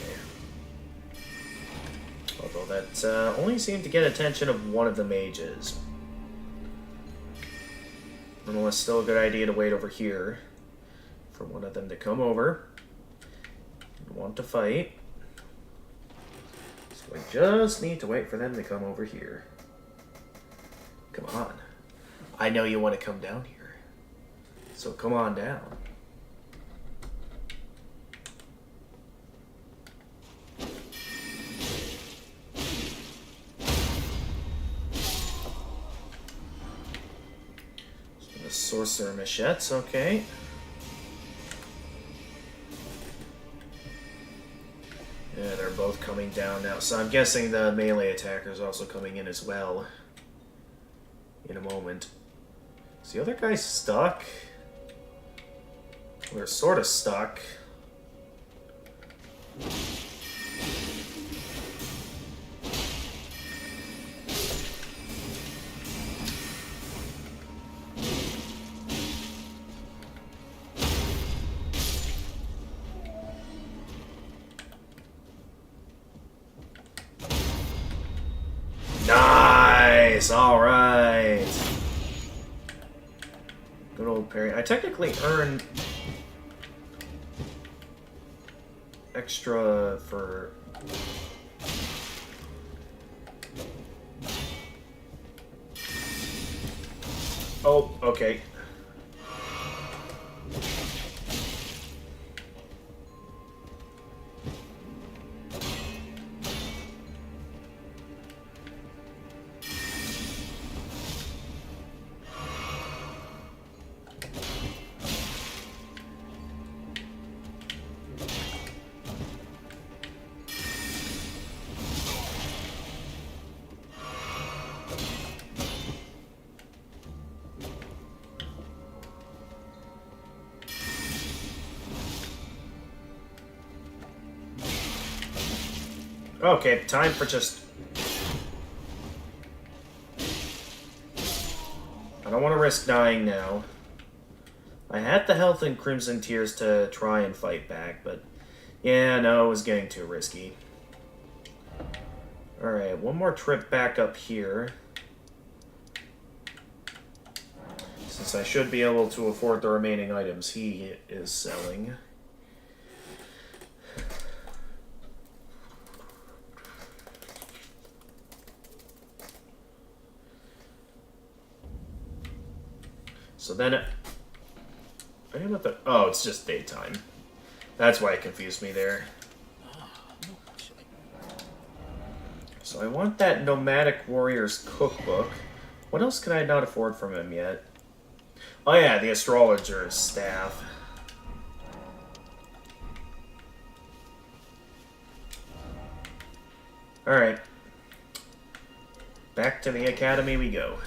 Although that only seemed to get attention of one of the mages. Nonetheless, still a good idea to wait over here for one of them to come over and want to fight. So I just need to wait for them to come over here. Come on. I know you want to come down here. So come on down. Sorcerer Machettes, okay. Yeah, they're both coming down now. So I'm guessing the melee attacker is also coming in as well. In a moment. Is the other guy stuck? We're sort of stuck. Nice! Alright. Good old parry. I technically earned extra for... Oh, okay. Okay, time for just... I don't want to risk dying now. I had the health in Crimson Tears to try and fight back, but... Yeah, no, it was getting too risky. Alright, one more trip back up here. Since I should be able to afford the remaining items he is selling. So then I don't know what the... Oh, it's just daytime. That's why it confused me there. So I want that Nomadic Warrior's Cookbook. What else can I not afford from him yet? Oh yeah, the Astrologer's Staff. Alright. Back to the academy we go.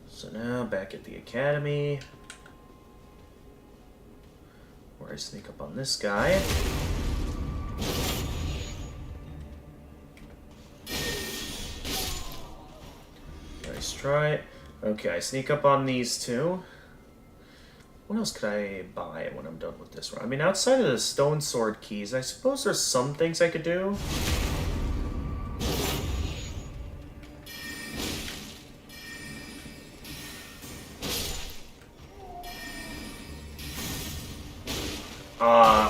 So now, back at the academy, where I sneak up on this guy. Nice try. Okay, I sneak up on these two. What else could I buy when I'm done with this one? I mean, outside of the Stone Sword keys, I suppose there's some things I could do.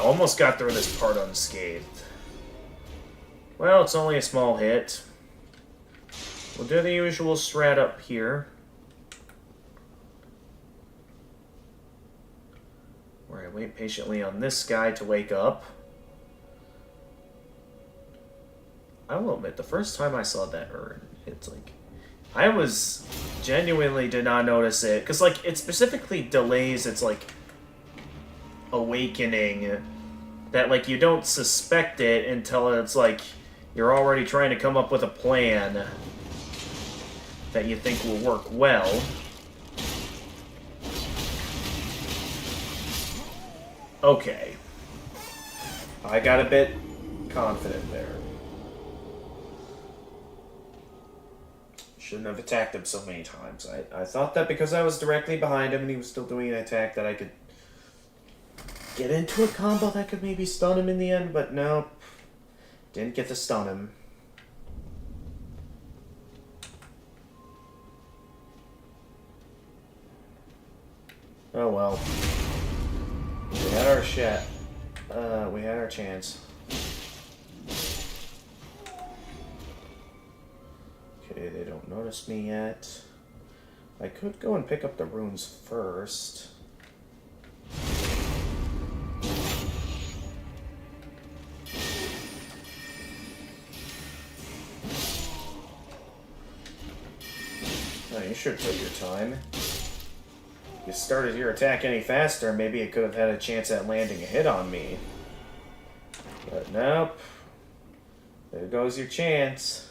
Almost got through this part unscathed. Well, it's only a small hit. We'll do the usual strat up here. Where I wait patiently on this guy to wake up. I will admit, the first time I saw that urn, it's like... I was... genuinely did not notice it. Because, like, it specifically delays its, like... awakening. That, like, you don't suspect it until it's, like, you're already trying to come up with a plan that you think will work well. Okay. I got a bit confident there. Shouldn't have attacked him so many times. I thought that because I was directly behind him and he was still doing an attack that I could get into a combo that could maybe stun him in the end, but nope. Didn't get to stun him. Oh well. We had our shot. We had our chance. Okay, they don't notice me yet. I could go and pick up the runes first. Oh, you should take your time. If you started your attack any faster, maybe it could have had a chance at landing a hit on me. But nope. There goes your chance.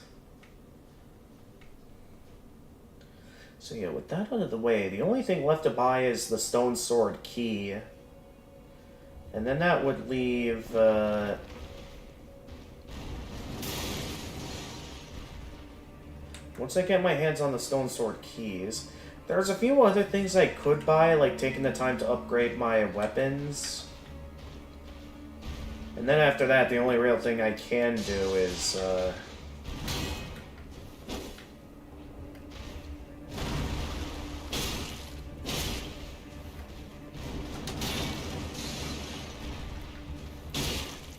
So yeah, with that out of the way, the only thing left to buy is the stone sword key. And then that would leave, once I get my hands on the stone sword keys, there's a few other things I could buy, like taking the time to upgrade my weapons. And then after that, the only real thing I can do is,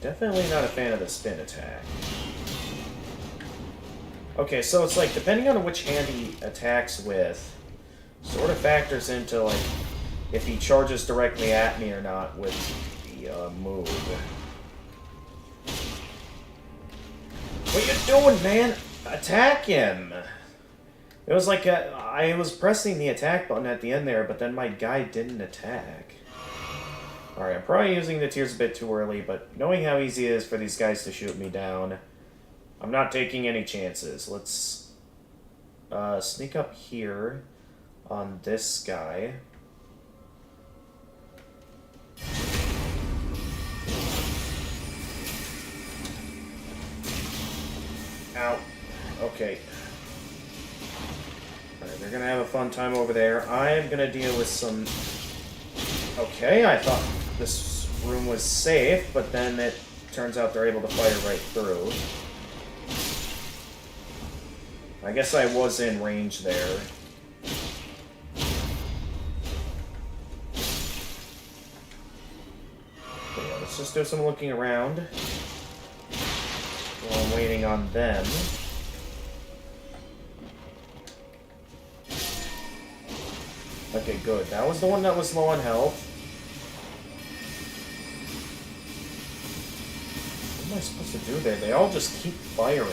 definitely not a fan of the spin attack. Okay, so it's like, depending on which hand he attacks with, sort of factors into, like, if he charges directly at me or not with the move. What you doing, man? Attack him! It was like, I was pressing the attack button at the end there, but then my guy didn't attack. Alright, I'm probably using the tears a bit too early, but knowing how easy it is for these guys to shoot me down, I'm not taking any chances. Let's sneak up here on this guy. Ow. Okay. Alright, they're gonna have a fun time over there. I'm gonna deal with some... Okay, I thought this room was safe, but then it turns out they're able to fire right through. I guess I was in range there. Okay, let's just do some looking around while I'm waiting on them. Okay, good. That was the one that was low on health. What am I supposed to do there? They all just keep firing.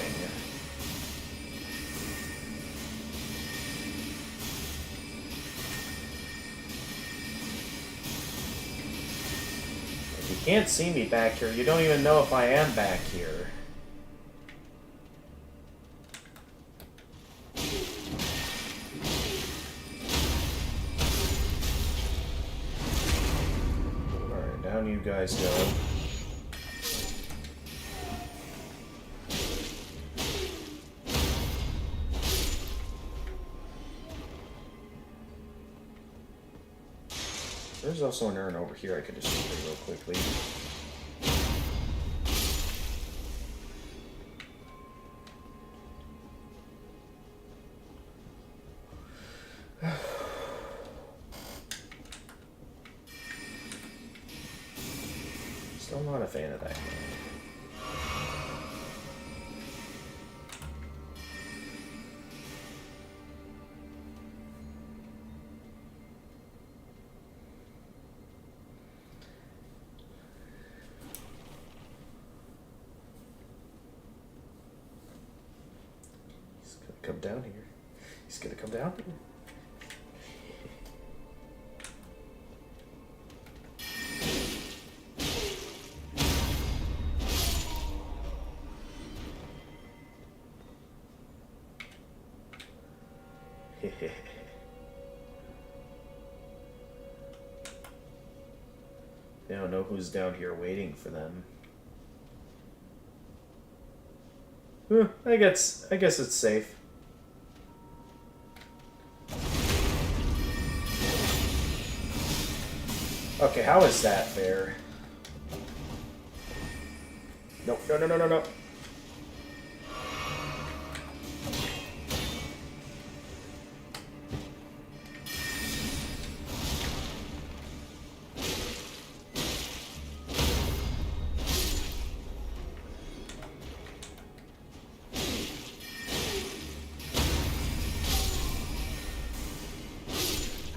If you can't see me back here, you don't even know if I am back here. Alright, down you guys go. There's also an urn over here I could just shoot real quickly. Still not a fan of that game. Come down here. He's gonna come down here. They don't know who's down here waiting for them. I guess it's safe. Okay, how is that fair? No, no, no, no, no, no.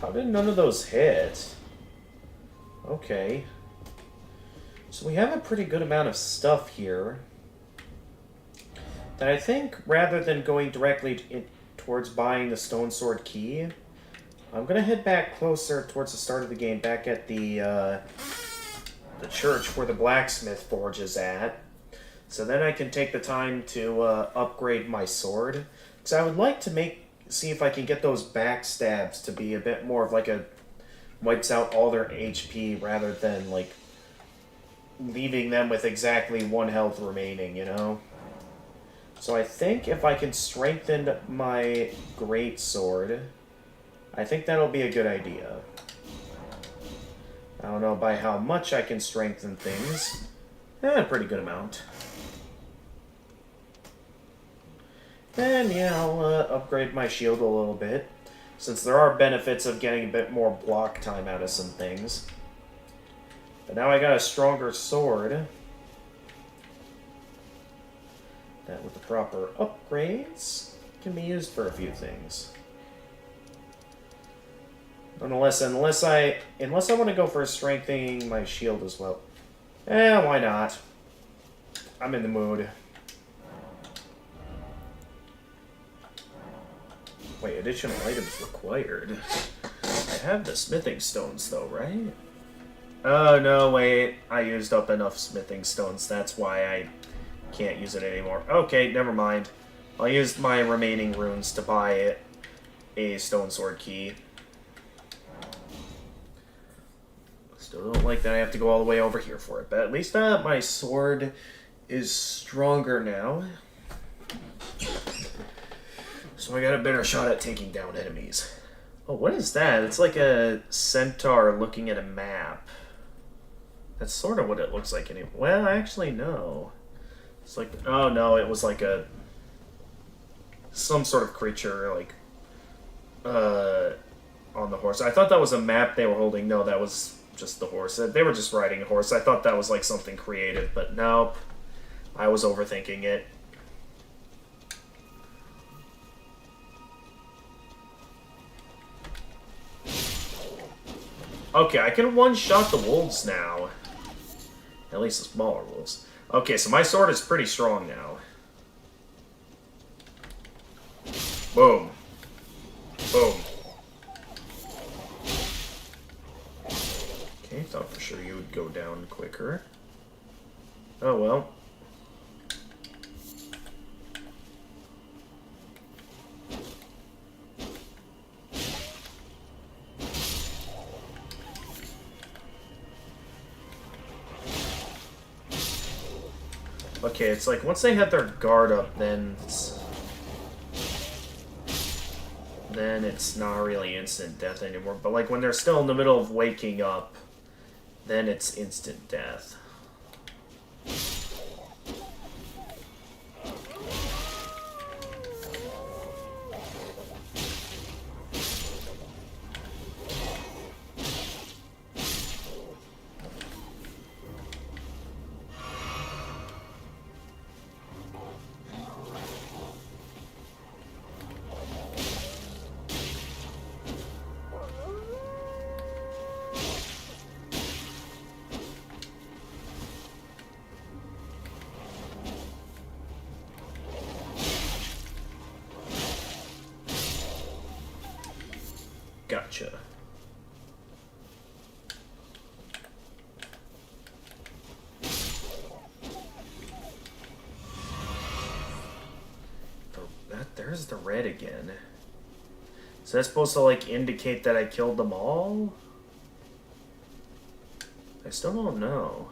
How did none of those hit? Okay. So we have a pretty good amount of stuff here. That I think, rather than going directly towards buying the Stone Sword Key, I'm gonna head back closer towards the start of the game, back at the church where the blacksmith forge is at. So then I can take the time to upgrade my sword. Because I would like to see if I can get those backstabs to be a bit more of like a wipes out all their HP rather than like leaving them with exactly 1 health remaining, you know? So I think if I can strengthen my great sword, I think that'll be a good idea. I don't know by how much I can strengthen things. A pretty good amount. And yeah, I'll upgrade my shield a little bit, since there are benefits of getting a bit more block time out of some things. But now I got a stronger sword. That with the proper upgrades can be used for a few things. Unless I want to go for strengthening my shield as well. Why not? I'm in the mood. Wait, additional items required. I have the smithing stones though, right? Oh no, wait. I used up enough smithing stones. That's why I can't use it anymore. Okay, never mind. I'll use my remaining runes to buy a stone sword key. Still don't like that I have to go all the way over here for it, but at least my sword is stronger now. So I got a better shot at taking down enemies. Oh, what is that? It's like a centaur looking at a map. That's sort of what it looks like anyway. Well, actually, no. It's like, oh no, it was like some sort of creature, like, on the horse. I thought that was a map they were holding. No, that was just the horse. They were just riding a horse. I thought that was like something creative, but nope. I was overthinking it. Okay, I can one-shot the wolves now. At least the smaller wolves. Okay, so my sword is pretty strong now. Boom. Boom. Okay, thought for sure you would go down quicker. Oh well. Okay, it's like once they have their guard up, then it's not really instant death anymore. But like when they're still in the middle of waking up, then it's instant death. Gotcha. There's the red again. So that's supposed to like indicate that I killed them all? I still don't know.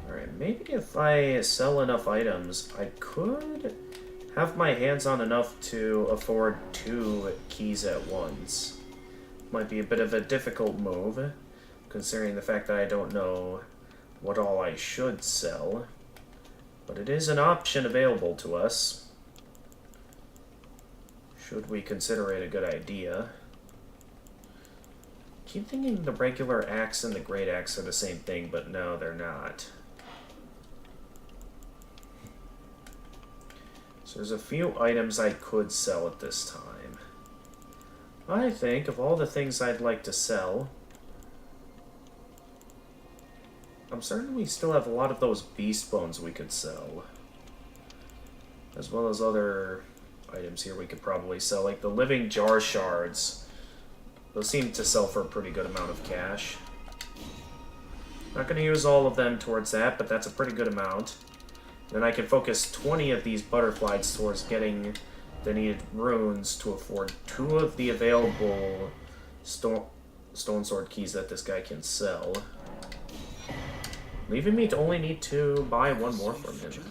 Alright, maybe if I sell enough items, I could have my hands on enough to afford 2 keys at once. Might be a bit of a difficult move, considering the fact that I don't know what all I should sell. But it is an option available to us, should we consider it a good idea. Keep thinking the regular axe and the great axe are the same thing, but no, they're not. So there's a few items I could sell at this time. I think of all the things I'd like to sell, I'm certain we still have a lot of those beast bones we could sell. As well as other items here we could probably sell, like the living jar shards. Those seem to sell for a pretty good amount of cash. Not going to use all of them towards that, but that's a pretty good amount. Then I can focus 20 of these butterflies towards getting the needed runes to afford 2 of the available stone sword keys that this guy can sell. Leaving me to only need to buy 1 more from him.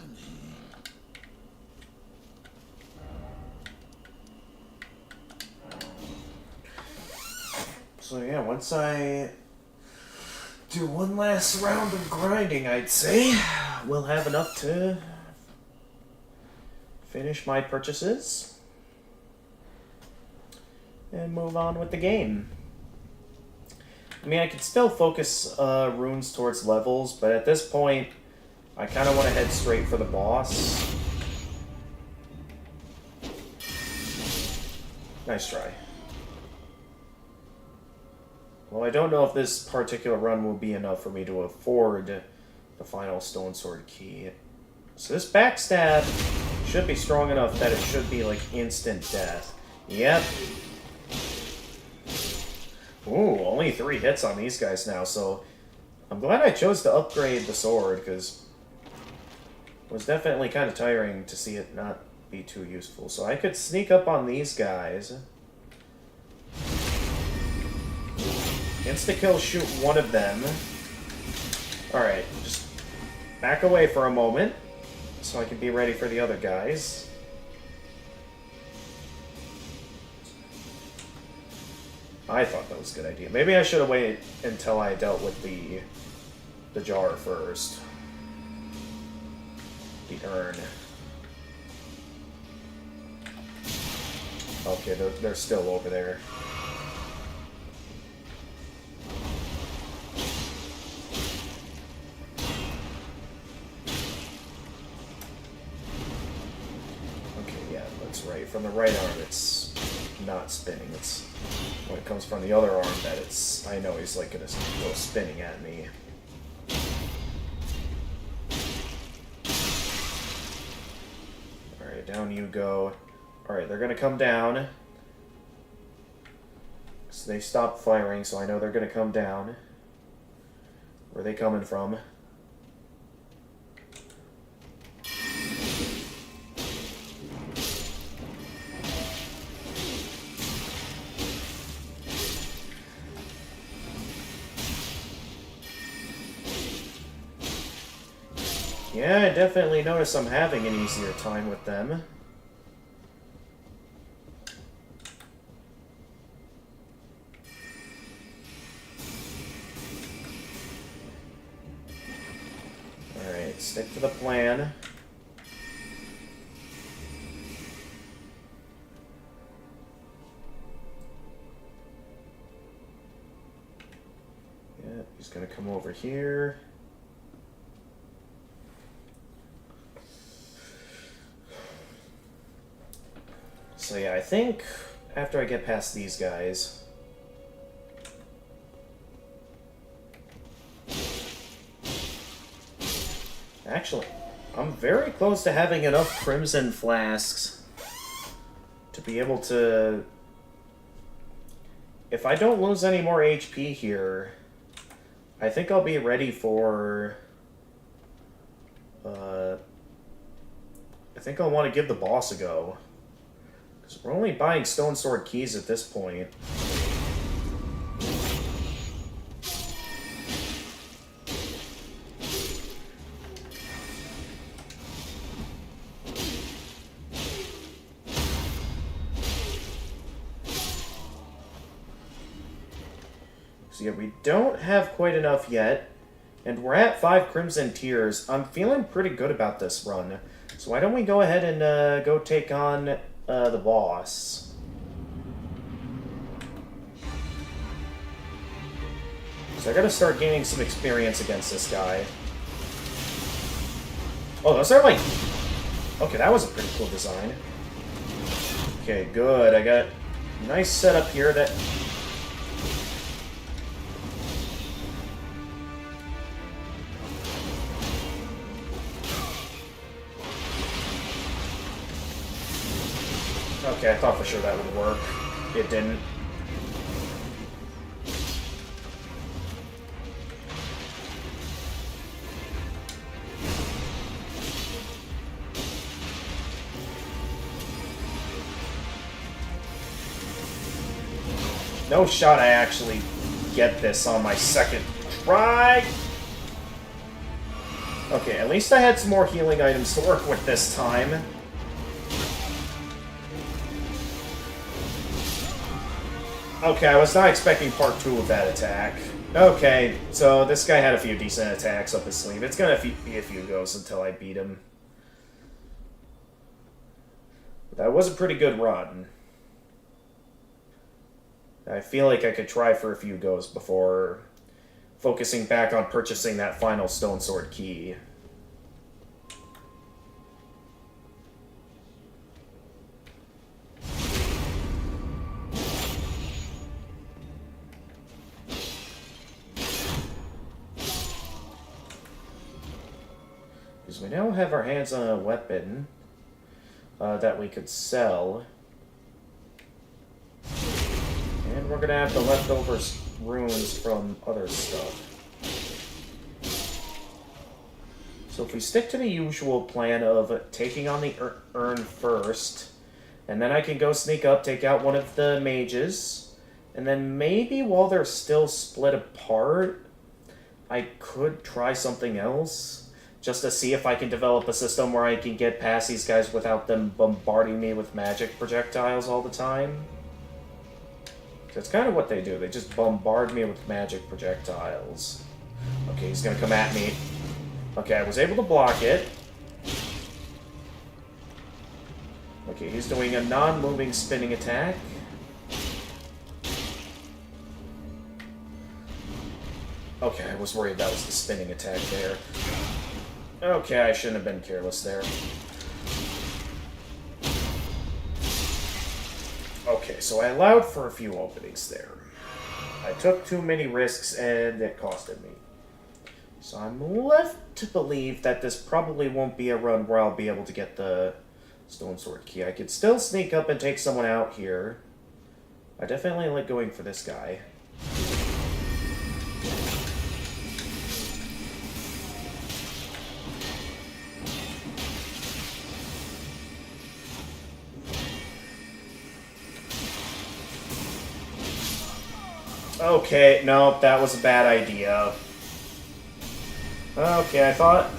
So yeah, once I do 1 last round of grinding, I'd say, we'll have enough to finish my purchases and move on with the game. I mean, I could still focus runes towards levels, but at this point, I kind of want to head straight for the boss. Nice try. Well, I don't know if this particular run will be enough for me to afford the final stone sword key. So this backstab should be strong enough that it should be like instant death. Yep. Ooh, only 3 hits on these guys now, so I'm glad I chose to upgrade the sword, because it was definitely kind of tiring to see it not be too useful. So I could sneak up on these guys. Insta-kill shoot 1 of them. Alright, just back away for a moment so I can be ready for the other guys. I thought that was a good idea. Maybe I should have waited until I dealt with the jar first. The urn. Okay, they're still over there. Right, from the right arm it's not spinning. It's when it comes from the other arm that it's, I know he's like gonna go spinning at me. Alright, down you go. Alright, they're gonna come down. So they stopped firing, so I know they're gonna come down. Where are they coming from? Yeah, I definitely notice I'm having an easier time with them. Alright, stick to the plan. Yeah, he's gonna come over here. So yeah, I think after I get past these guys... Actually, I'm very close to having enough Crimson Flasks to be able to... If I don't lose any more HP here, I think I'll be ready for... I think I'll want to give the boss a go. We're only buying stone sword keys at this point. So yeah, we don't have quite enough yet, and we're at 5 Crimson Tears. I'm feeling pretty good about this run. So why don't we go ahead and go take on the boss. So I gotta start gaining some experience against this guy. Oh, those are like Okay, that was a pretty cool design. Okay, good. I got a nice setup here that... Okay, I thought for sure that would work. It didn't. No shot I actually get this on my second try. Okay, at least I had some more healing items to work with this time. Okay, I was not expecting part 2 of that attack. Okay, so this guy had a few decent attacks up his sleeve. It's gonna be a few goes until I beat him. But that was a pretty good run. I feel like I could try for a few goes before focusing back on purchasing that final Stone Sword key. Because we now have our hands on a weapon that we could sell. And we're gonna have the leftover runes from other stuff. So if we stick to the usual plan of taking on the urn first, and then I can go sneak up, take out one of the mages, and then maybe while they're still split apart, I could try something else, just to see if I can develop a system where I can get past these guys without them bombarding me with magic projectiles all the time. That's kind of what they do. They just bombard me with magic projectiles. Okay, he's gonna come at me. Okay, I was able to block it. Okay, he's doing a non-moving spinning attack. Okay, I was worried that was the spinning attack there. Okay, I shouldn't have been careless there. Okay, so I allowed for a few openings there. I took too many risks and it costed me. So I'm left to believe that this probably won't be a run where I'll be able to get the Stone Sword key. I could still sneak up and take someone out here. I definitely like going for this guy. Okay, no, that was a bad idea. Okay, I thought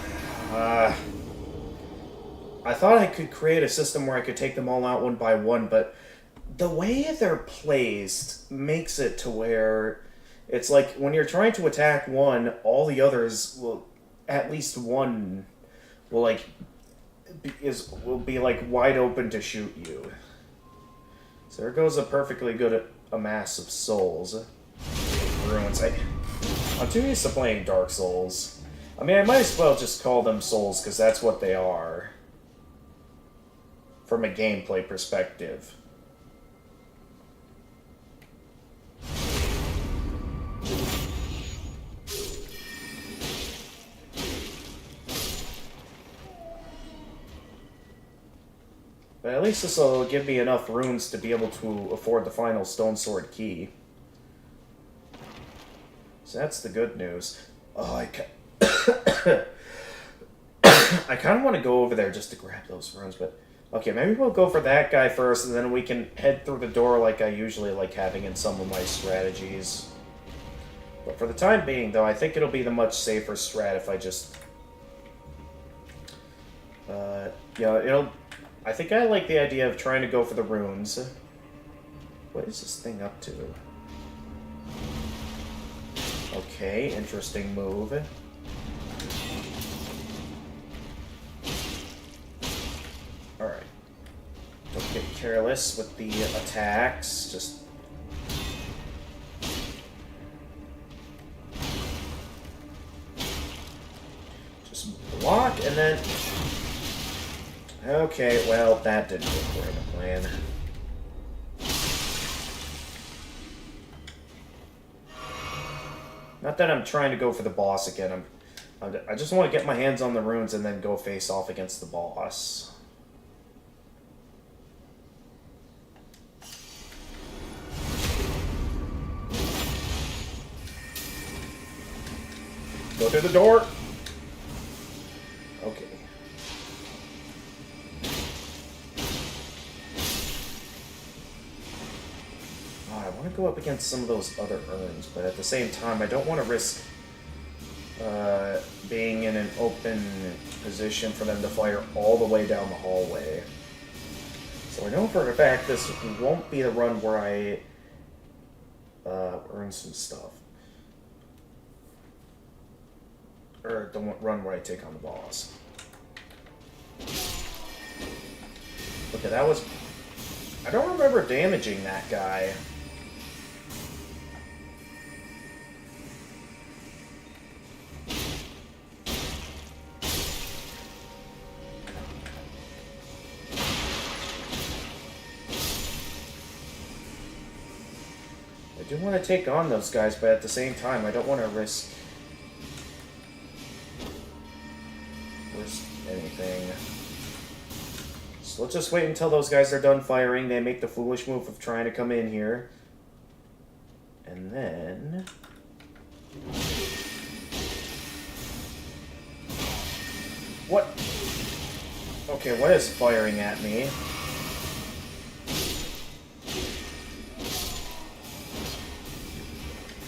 I could create a system where I could take them all out one by one, but the way they're placed makes it to where it's like when you're trying to attack one, all the others will, at least one, will be like wide open to shoot you. So there goes a perfectly good amass of souls. Ruins. I'm too used to playing Dark Souls. I mean, I might as well just call them souls, because that's what they are. From a gameplay perspective. But at least this will give me enough runes to be able to afford the final Stone Sword key. So that's the good news. Oh, I kind of want to go over there just to grab those runes, but... Okay, maybe we'll go for that guy first, and then we can head through the door like I usually like having in some of my strategies. But for the time being, though, I think it'll be the much safer strat if I just... I think I like the idea of trying to go for the runes. What is this thing up to? Okay, interesting move. Alright. Don't get careless with the attacks, just... Just block, and then... Okay, well, that didn't go according to plan. Not that I'm trying to go for the boss again. I just want to get my hands on the runes and then go face off against the boss. Go through the door. Okay. Oh, I want to go up against some of those other urns, but at the same time, I don't want to risk being in an open position for them to fire all the way down the hallway. So I know for a fact this won't be the run where I earn some stuff. Or the run where I take on the boss. Okay, that was... I don't remember damaging that guy. I do want to take on those guys, but at the same time, I don't want to risk anything. So let's just wait until those guys are done firing. They make the foolish move of trying to come in here. And then... What? Okay, what is firing at me?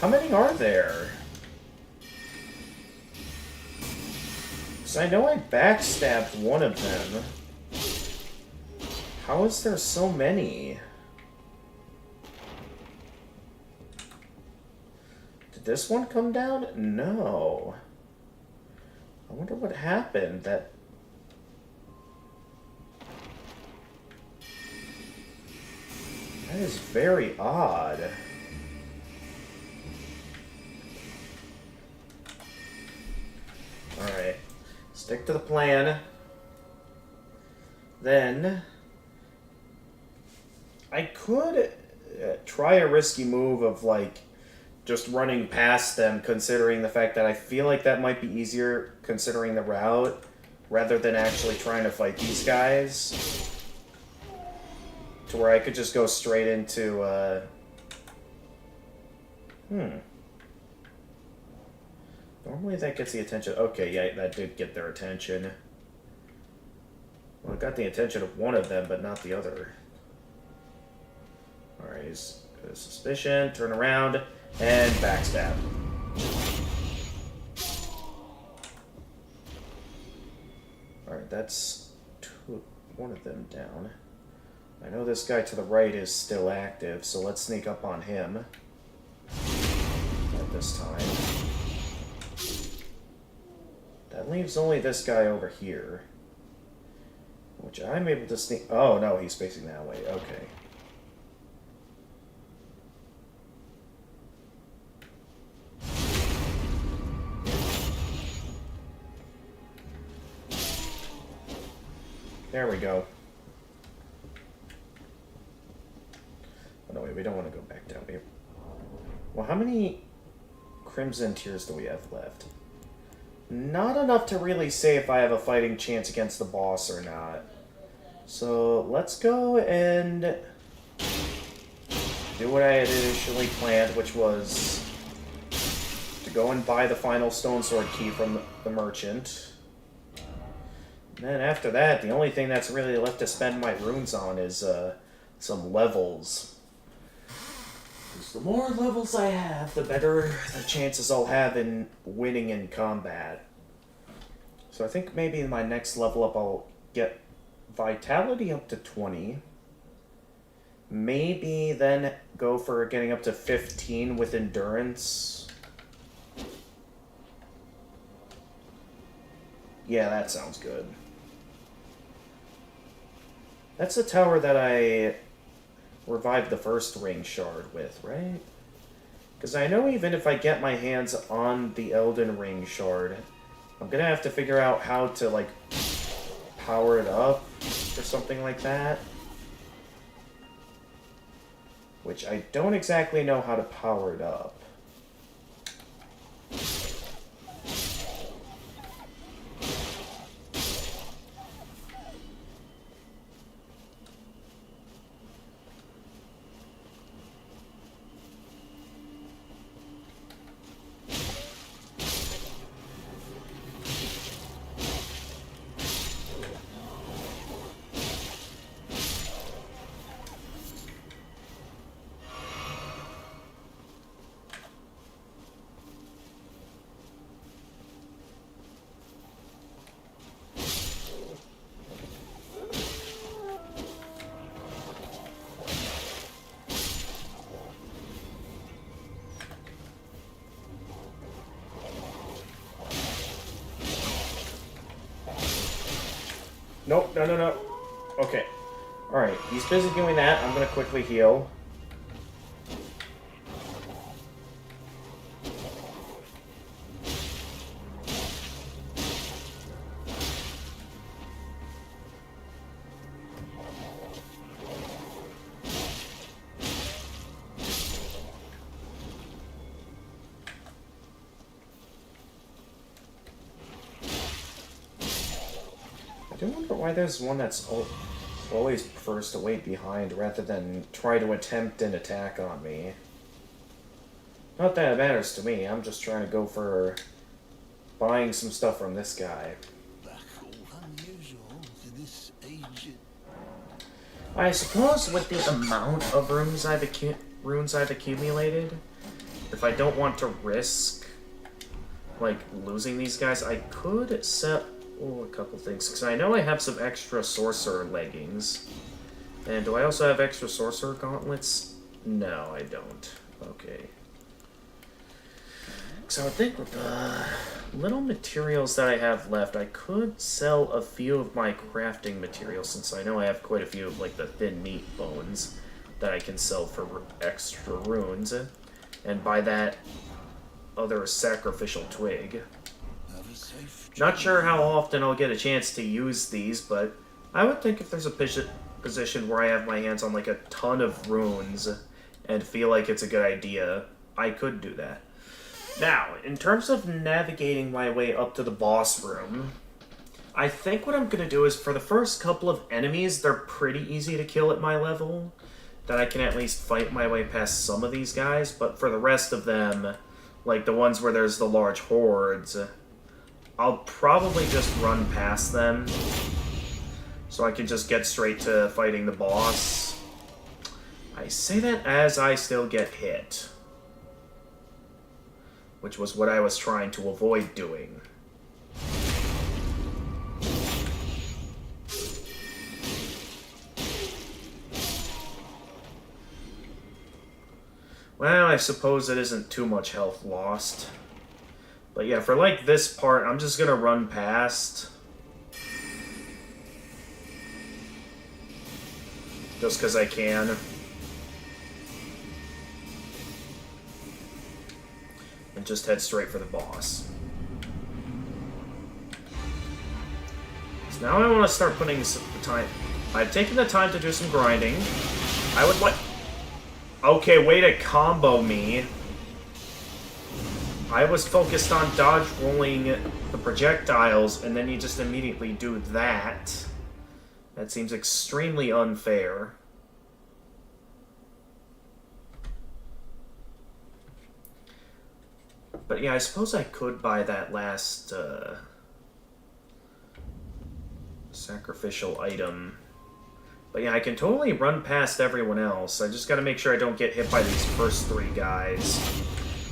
How many are there? So I know I backstabbed one of them. How is there so many? Did this one come down? No. I wonder what happened. That is very odd. Alright. Stick to the plan. Then I could try a risky move of, like, just running past them, considering the fact that I feel like that might be easier considering the route, rather than actually trying to fight these guys. To where I could just go straight into, Normally that gets the attention. Okay, yeah, that did get their attention. Well, it got the attention of one of them, but not the other. Alright, he's suspicion, turn around, and backstab. Alright, that's one of them down. I know this guy to the right is still active, so let's sneak up on him. At this time. That leaves only this guy over here. Which I'm able to sneak... Oh, no, he's facing that way. Okay. There we go. Oh, no, wait, we don't want to go back down here. Well, how many Crimson Tears do we have left? Not enough to really say if I have a fighting chance against the boss or not. So let's go and do what I had initially planned, which was to go and buy the final Stone Sword key from the merchant. And then after that, the only thing that's really left to spend my runes on is some levels. Because the more levels I have, the better the chances I'll have in winning in combat. So I think maybe in my next level up I'll get Vitality up to 20. Maybe then go for getting up to 15 with Endurance. Yeah, that sounds good. That's the tower that I revived the first ring shard with, right? Because I know even if I get my hands on the Elden ring shard, I'm gonna have to figure out how to, like, power it up or something like that. Which I don't exactly know how to power it up. Nope, no, no, no. Okay. Alright, he's busy doing that. I'm gonna quickly heal. I do wonder why there's one that's always prefers to wait behind rather than try to attempt an attack on me. Not that it matters to me, I'm just trying to go for buying some stuff from this guy. Unusual to this aged. I suppose with the amount of runes I've accumulated, if I don't want to risk, like, losing these guys, I could set a couple things. Because I know I have some extra sorcerer leggings. And do I also have extra sorcerer gauntlets? No, I don't. Okay. So I would think with the little materials that I have left, I could sell a few of my crafting materials, since I know I have quite a few of, like, the thin meat bones that I can sell for extra runes, and buy that other sacrificial twig. Not sure how often I'll get a chance to use these, but I would think if there's a position where I have my hands on, like, a ton of runes and feel like it's a good idea, I could do that. Now, in terms of navigating my way up to the boss room, I think what I'm going to do is for the first couple of enemies, they're pretty easy to kill at my level, that I can at least fight my way past some of these guys, but for the rest of them, like the ones where there's the large hordes, I'll probably just run past them, so I can just get straight to fighting the boss. I say that as I still get hit, which was what I was trying to avoid doing. Well, I suppose it isn't too much health lost. But yeah, for like this part, I'm just gonna run past. Just because I can. And just head straight for the boss. So now I want to start putting the time. I've taken the time to do some grinding. I would like. Okay, way to combo me. I was focused on dodge rolling the projectiles, and then you just immediately do that. That seems extremely unfair. But yeah, I suppose I could buy that last sacrificial item. But yeah, I can totally run past everyone else. I just gotta make sure I don't get hit by these first three guys,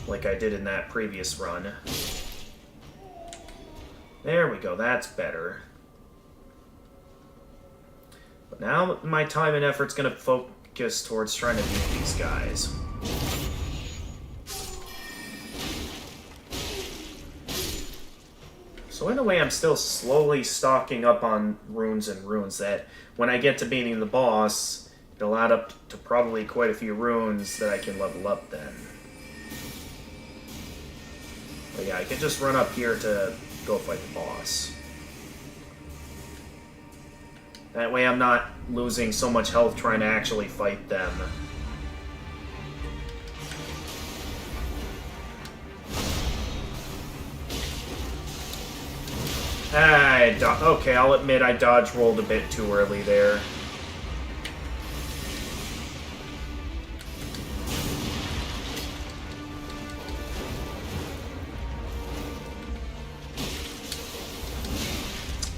like I did in that previous run. There we go, that's better. But now my time and effort's gonna focus towards trying to beat these guys. So in a way, I'm still slowly stocking up on runes and runes that when I get to beating the boss, it'll add up to probably quite a few runes that I can level up then. But yeah, I can just run up here to go fight the boss. That way I'm not losing so much health trying to actually fight them. Okay, I'll admit I dodge rolled a bit too early there.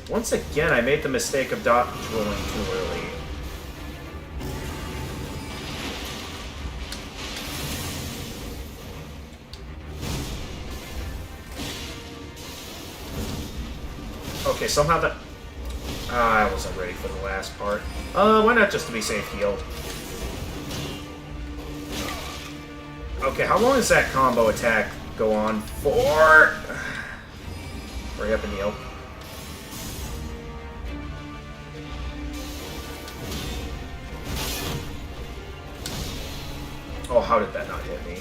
Once again, I made the mistake of dodge rolling too early. Okay, somehow that... I wasn't ready for the last part. Why not just to be safe healed? Okay, how long does that combo attack go on for? Hurry up and heal. Oh, how did that not hit me?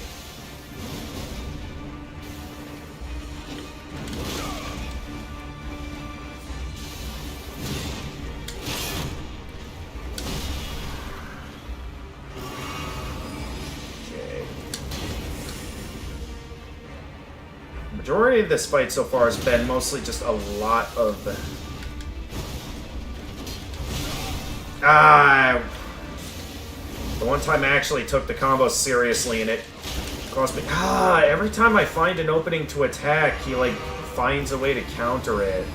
Okay. The majority of this fight so far has been mostly just a lot of... The one time I actually took the combo seriously and it cost me... every time I find an opening to attack, he, like, finds a way to counter it.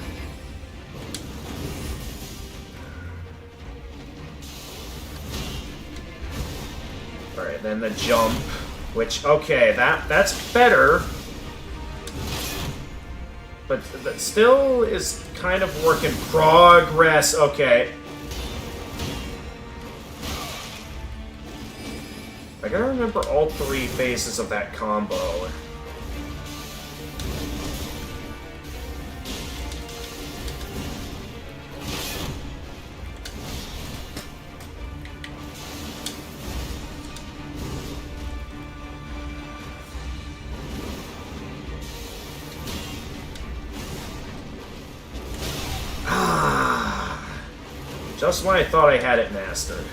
Alright, then the jump, which, okay, that's better. But that still is kind of work in progress. Okay. I gotta remember all three phases of that combo. Just when I thought I had it mastered.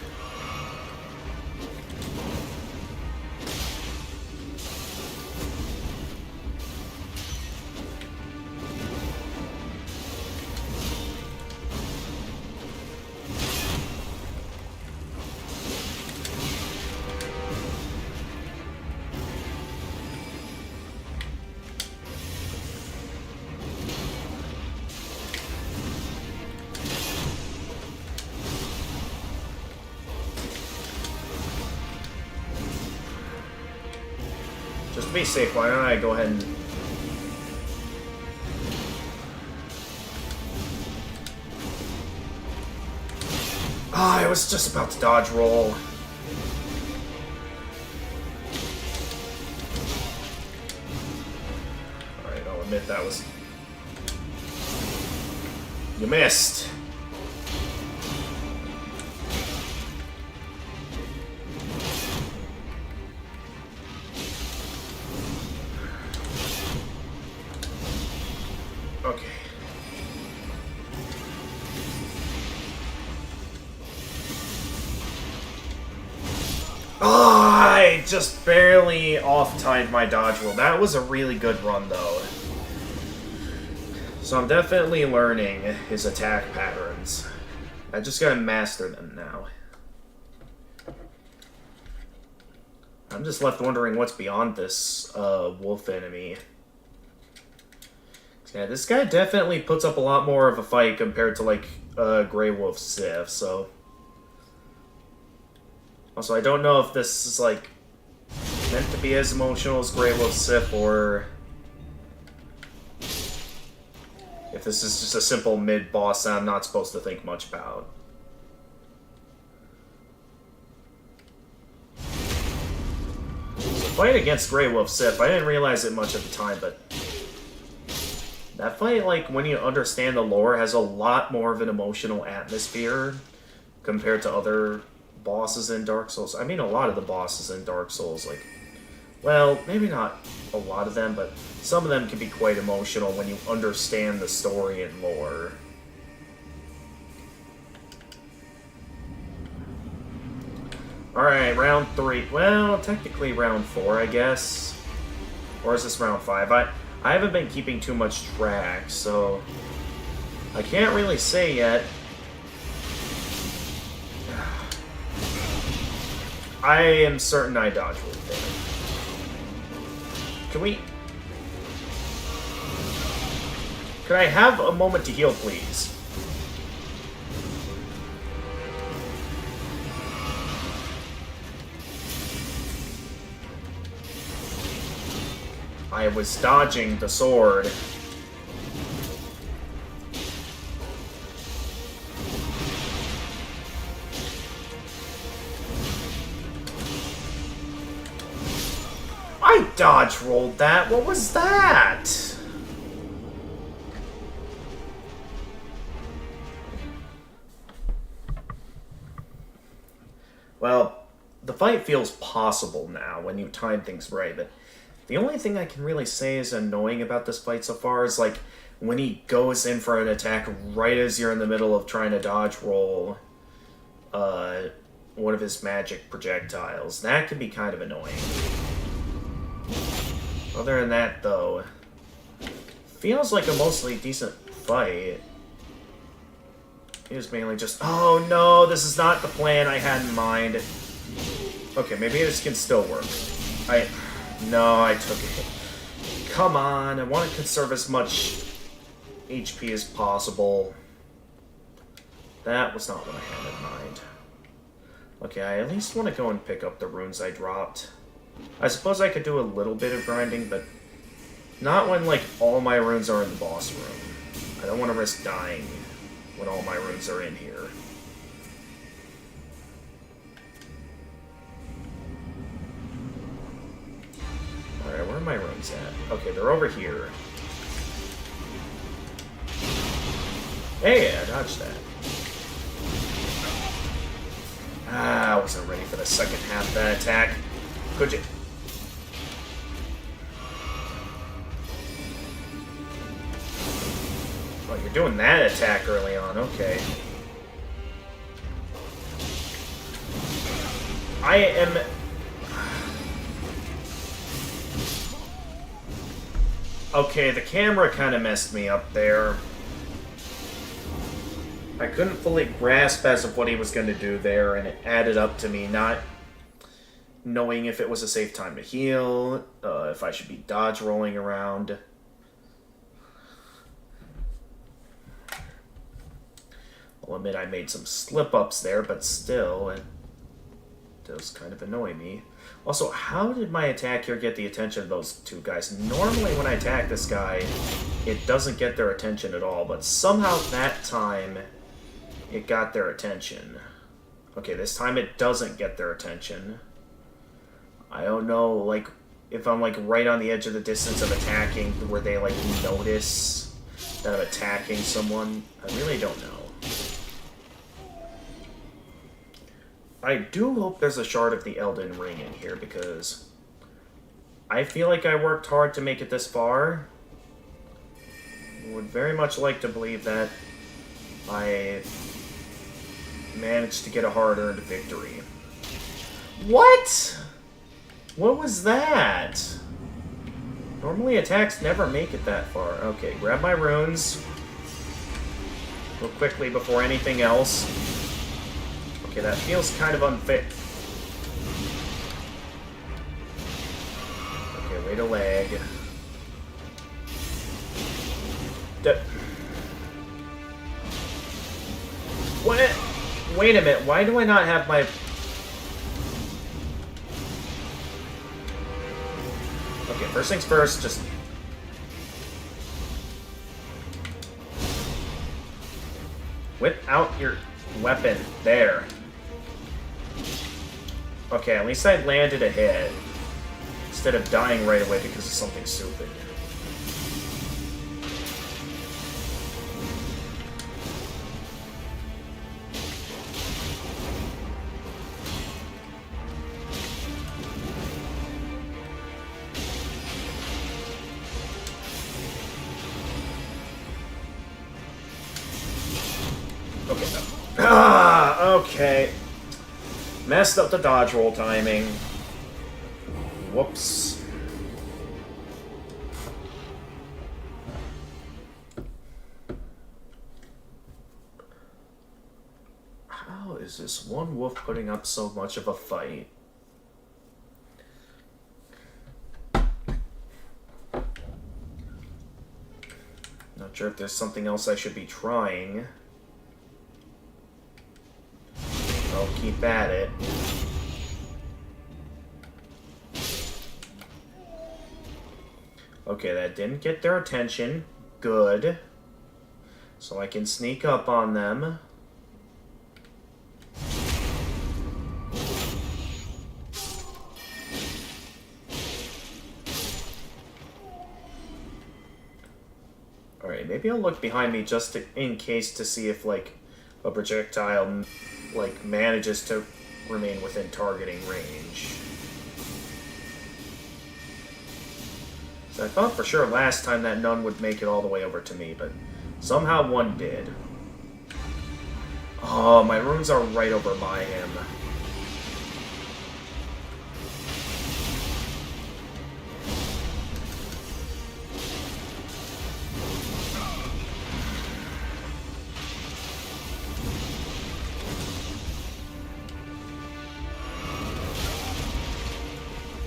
Just to be safe, why don't I go ahead and... I was just about to dodge roll. Alright, I'll admit that was... You missed. Okay. I just barely off-timed my dodge roll. That was a really good run, though. So I'm definitely learning his attack patterns. I just gotta master them now. I'm just left wondering what's beyond this wolf enemy. Yeah, this guy definitely puts up a lot more of a fight compared to, like, Grey Wolf Sif, so... Also, I don't know if this is, like, meant to be as emotional as Grey Wolf Sif, or... if this is just a simple mid-boss that I'm not supposed to think much about. So, fight against Grey Wolf Sif, I didn't realize it much at the time, but... that fight, like, when you understand the lore, has a lot more of an emotional atmosphere compared to other bosses in Dark Souls. I mean, a lot of the bosses in Dark Souls, like, well, maybe not a lot of them, but some of them can be quite emotional when you understand the story and lore. Alright, round 3. Well, technically round 4, I guess. Or is this round 5? I haven't been keeping too much track, so I can't really say yet. I am certain I dodged rolled there. Can I have a moment to heal, please? I was dodging the sword. I dodge rolled that. What was that? Well, the fight feels possible now when you time things right, but the only thing I can really say is annoying about this fight so far is, like, when he goes in for an attack right as you're in the middle of trying to dodge roll one of his magic projectiles. That can be kind of annoying. Other than that, though, feels like a mostly decent fight. It was mainly just, oh no, this is not the plan I had in mind. Okay, maybe this can still work. No, I took a hit. Come on, I want to conserve as much HP as possible. That was not what I had in mind. Okay, I at least want to go and pick up the runes I dropped. I suppose I could do a little bit of grinding, but not when, like, all my runes are in the boss room. I don't want to risk dying when all my runes are in here. Alright, where are my runes at? Okay, they're over here. Hey, I dodged that. I wasn't ready for the second half of that attack. Could you? Oh, you're doing that attack early on, okay. I am... Okay, the camera kind of messed me up there. I couldn't fully grasp as of what he was going to do there, and it added up to me not knowing if it was a safe time to heal, if I should be dodge rolling around. I'll admit I made some slip-ups there, but still, it does kind of annoy me. Also, how did my attack here get the attention of those two guys? Normally when I attack this guy, it doesn't get their attention at all, but somehow that time, it got their attention. Okay, this time it doesn't get their attention. I don't know, like, if I'm, like, right on the edge of the distance of attacking, where they, like, notice that I'm attacking someone. I really don't know. I do hope there's a shard of the Elden Ring in here, because I feel like I worked hard to make it this far. Would very much like to believe that I managed to get a hard-earned victory. What? What was that? Normally attacks never make it that far. Okay, grab my runes real quickly before anything else. Okay, that feels kind of unfair. Okay, way to lag. What? Wait a minute, why do I not have my... Okay, first things first, just... Whip out your weapon. There. Okay, at least I landed a hit, instead of dying right away because of something stupid. Okay, no. Okay. Messed up the dodge roll timing. Whoops. How is this one wolf putting up so much of a fight? Not sure if there's something else I should be trying. I'll keep at it. Okay, that didn't get their attention. Good. So I can sneak up on them. Alright, maybe I'll look behind me just in case to see if, like, a projectile, like, manages to remain within targeting range. So I thought for sure last time that none would make it all the way over to me, but somehow one did. Oh, my runes are right over by him.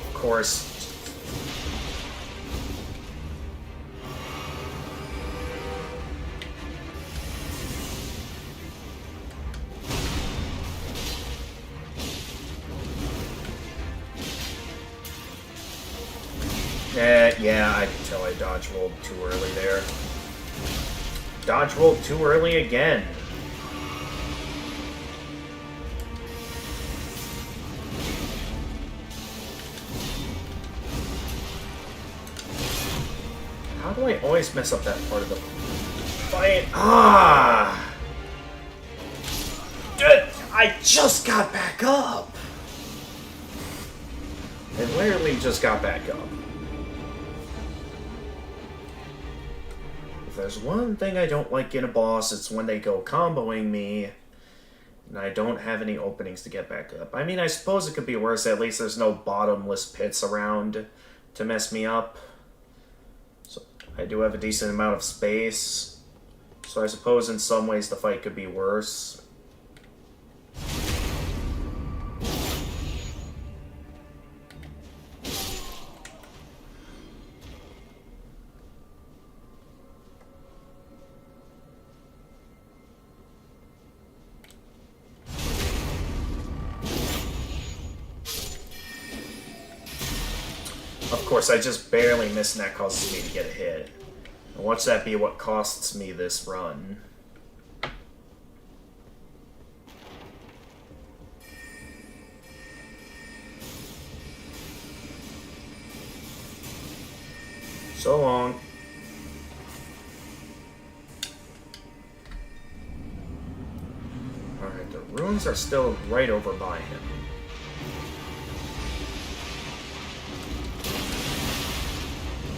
Of course. Yeah, I can tell I dodge rolled too early there. Dodge rolled too early again. How do I always mess up that part of the fight? Ah! I just got back up! I literally just got back up. If there's one thing I don't like in a boss, it's when they go comboing me, and I don't have any openings to get back up. I mean, I suppose it could be worse. At least there's no bottomless pits around to mess me up. So I do have a decent amount of space. So I suppose in some ways the fight could be worse. Of course, I just barely missed, and that causes me to get a hit. And watch that be what costs me this run. So long. Alright, the runes are still right over by him.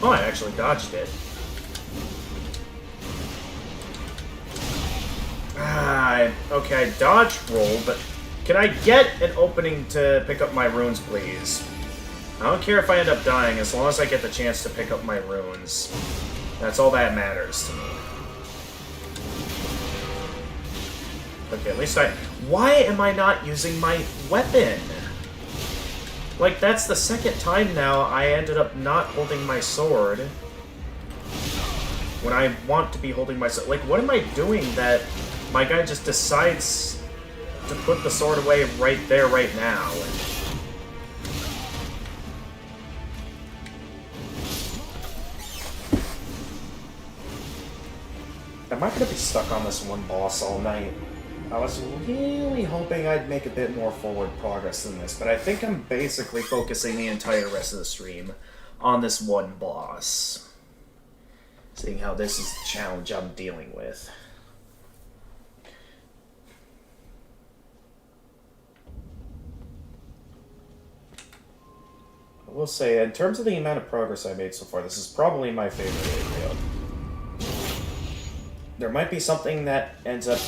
Oh, I actually dodged it. Okay, I dodge roll, but can I get an opening to pick up my runes, please? I don't care if I end up dying, as long as I get the chance to pick up my runes. That's all that matters to me. Okay, at least Why am I not using my weapon? Like, that's the second time now I ended up not holding my sword when I want to be holding my sword. Like, what am I doing that my guy just decides to put the sword away right there, right now? Am I going to be stuck on this one boss all night? I was really hoping I'd make a bit more forward progress than this, but I think I'm basically focusing the entire rest of the stream on this one boss. Seeing how this is the challenge I'm dealing with. I will say, in terms of the amount of progress I made so far, this is probably my favorite area. There might be something that ends up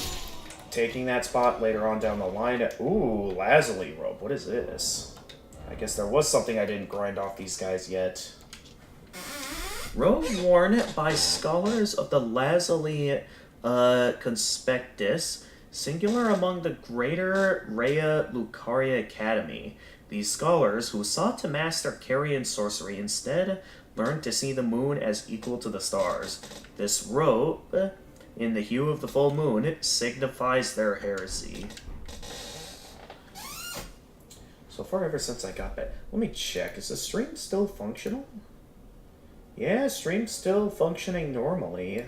taking that spot later on down the line. Ooh, Lazuli robe. What is this? I guess there was something I didn't grind off these guys yet. Robe worn by scholars of the Lazuli Conspectus, singular among the greater Rhea Lucaria Academy. These scholars, who sought to master Carian sorcery, instead learned to see the moon as equal to the stars. This robe, in the hue of the full moon, signifies their heresy. So far, ever since I got back... Let me check. Is the stream still functional? Yeah, stream's still functioning normally.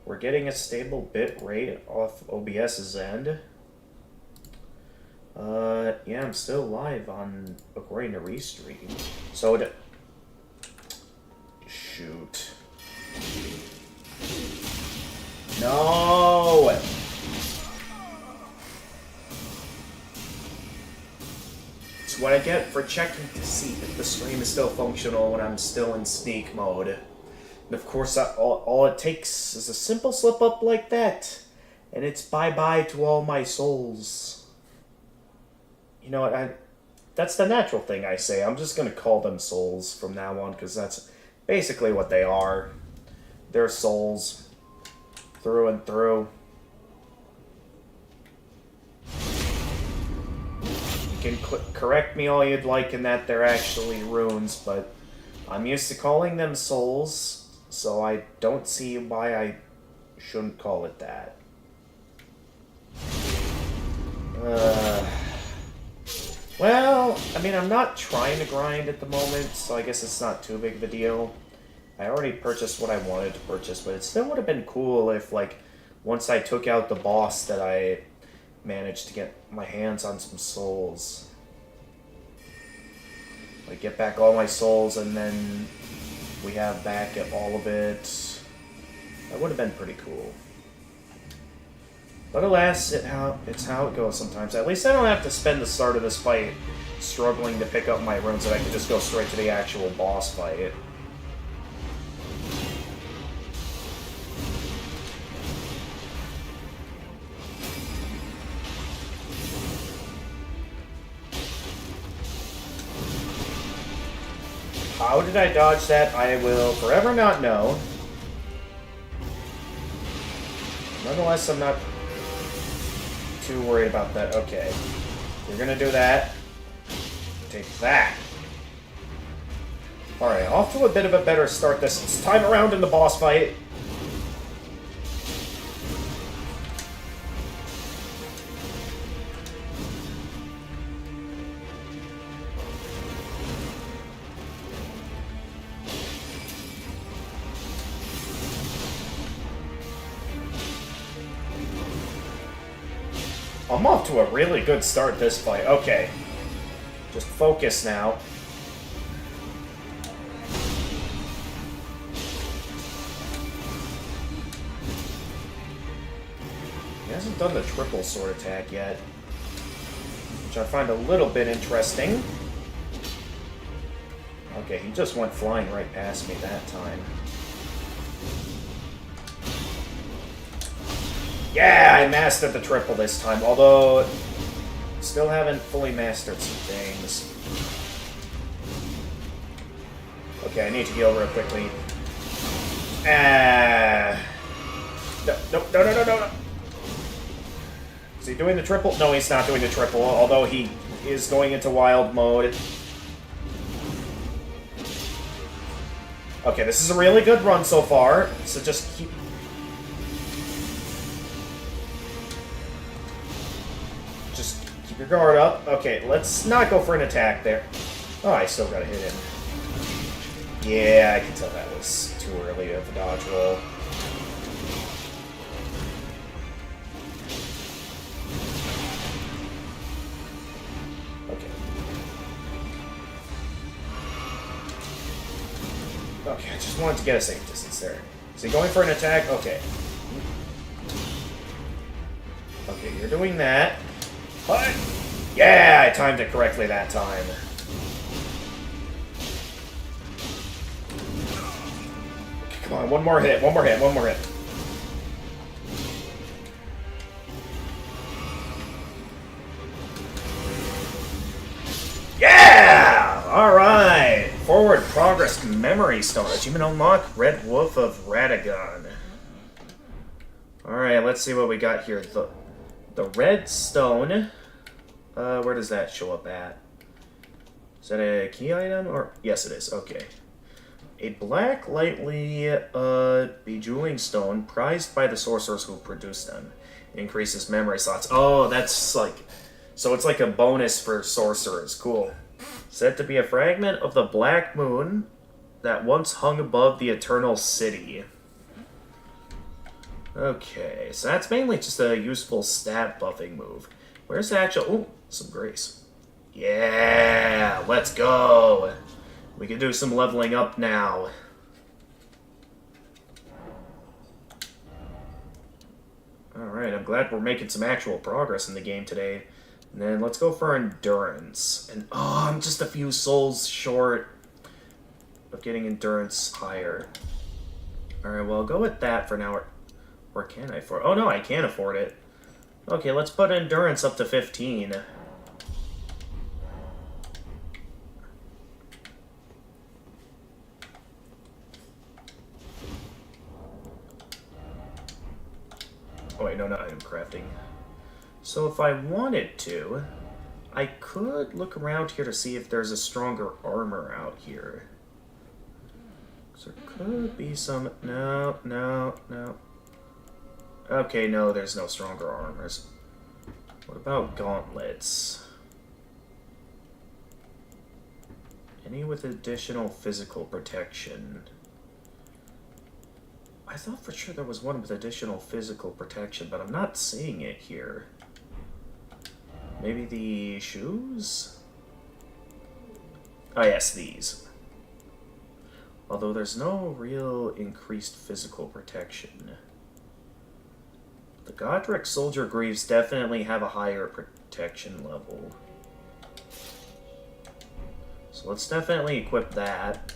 We're getting a stable bit rate off OBS's end. Yeah, I'm still live on according to Restream. So shoot. No! It's what I get for checking to see if the stream is still functional when I'm still in sneak mode. And of course, all it takes is a simple slip up like that, and it's bye-bye to all my souls. You know what, that's the natural thing I say. I'm just going to call them souls from now on, because that's basically what they are. They're souls. Through and through. You can correct me all you'd like in that they're actually runes, but I'm used to calling them souls, so I don't see why I shouldn't call it that. Well, I mean, I'm not trying to grind at the moment, so I guess it's not too big of a deal. I already purchased what I wanted to purchase, but it still would have been cool if, like, once I took out the boss that I managed to get my hands on some souls. Like, get back all my souls, and then we have back all of it. That would have been pretty cool. But alas, it's how it goes sometimes. At least I don't have to spend the start of this fight struggling to pick up my runes, and I can just go straight to the actual boss fight. How did I dodge that? I will forever not know. Nonetheless, I'm not too worried about that. Okay. You're gonna do that. Take that. Alright, off to a bit of a better start this time around in the boss fight. I'm off to a really good start this fight. Okay. Just focus now. He hasn't done the triple sword attack yet, which I find a little bit interesting. Okay, he just went flying right past me that time. Yeah, I mastered the triple this time, although still haven't fully mastered some things. Okay, I need to heal real quickly. No. Is he doing the triple? No, he's not doing the triple, although he is going into wild mode. Okay, this is a really good run so far, so just keep... Keep your guard up. Okay, let's not go for an attack there. Oh, I still gotta hit him. Yeah, I can tell that was too early of a dodge roll. Okay. Okay, I just wanted to get a safe distance there. Is he going for an attack? Okay. Okay, you're doing that. What? Yeah, I timed it correctly that time. Come on, one more hit. Progress Memory Stone. Achievement unlocked. Red Wolf of Radagon. Alright, let's see what we got here. The red stone. Where does that show up at? Is that a key item? Or yes, it is. Okay. A black, lightly bejeweling stone prized by the sorcerers who produce them. Increases memory slots. Oh, that's like... So it's like a bonus for sorcerers. Cool. Said to be a fragment of the Black Moon that once hung above the Eternal City. Okay, so that's mainly just a useful stat buffing move. Where's the actual... Ooh, some grace. Yeah, let's go. We can do some leveling up now. Alright, I'm glad we're making some actual progress in the game today. And then let's go for endurance. And oh, I'm just a few souls short of getting endurance higher. Alright, well, I'll go with that for now. Or can I afford it? Oh no, I can't afford it. Okay, let's put endurance up to 15. Oh wait, no, not item crafting. So if I wanted to, I could look around here to see if there's a stronger armor out here. So there could be some... No. Okay, no, there's no stronger armors. What about gauntlets? Any with additional physical protection? I thought for sure there was one with additional physical protection, but I'm not seeing it here. Maybe the shoes? Oh yes, these. Although there's no real increased physical protection. The Godric Soldier Greaves definitely have a higher protection level. So let's definitely equip that.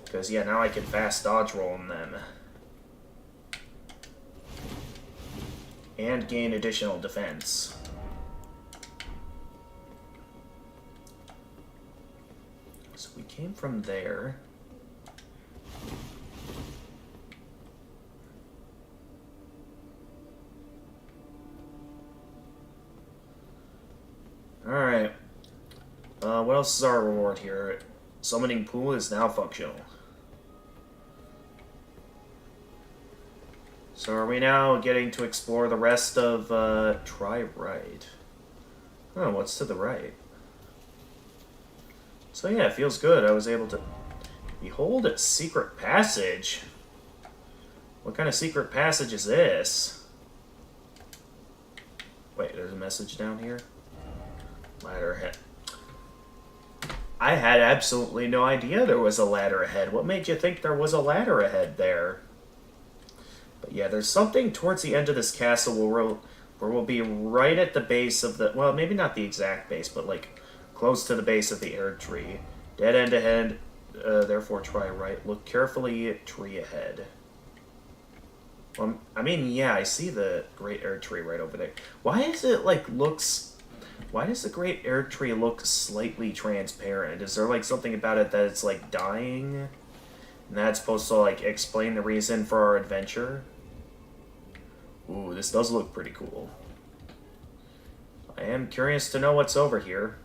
Because, yeah, now I can fast dodge roll on them. And gain additional defense. So we came from there. Alright. What else is our reward here? Summoning pool is now functional. So are we now getting to explore the rest of, try right? Oh, what's to the right? So yeah, it feels good. I was able to... Behold its secret passage. What kind of secret passage is this? Wait, there's a message down here? Ladder ahead. I had absolutely no idea there was a ladder ahead. What made you think there was a ladder ahead there? But yeah, there's something towards the end of this castle where we'll be right at the base of the... Well, maybe not the exact base, but like close to the base of the air tree. Dead end ahead, therefore try right. Look carefully, tree ahead. Well, I mean, yeah, I see the Great Air Tree right over there. Why is it like looks... Why does the Great Air Tree look slightly transparent? Is there like something about it that it's like dying? And that's supposed to like explain the reason for our adventure? Ooh, this does look pretty cool. I am curious to know what's over here.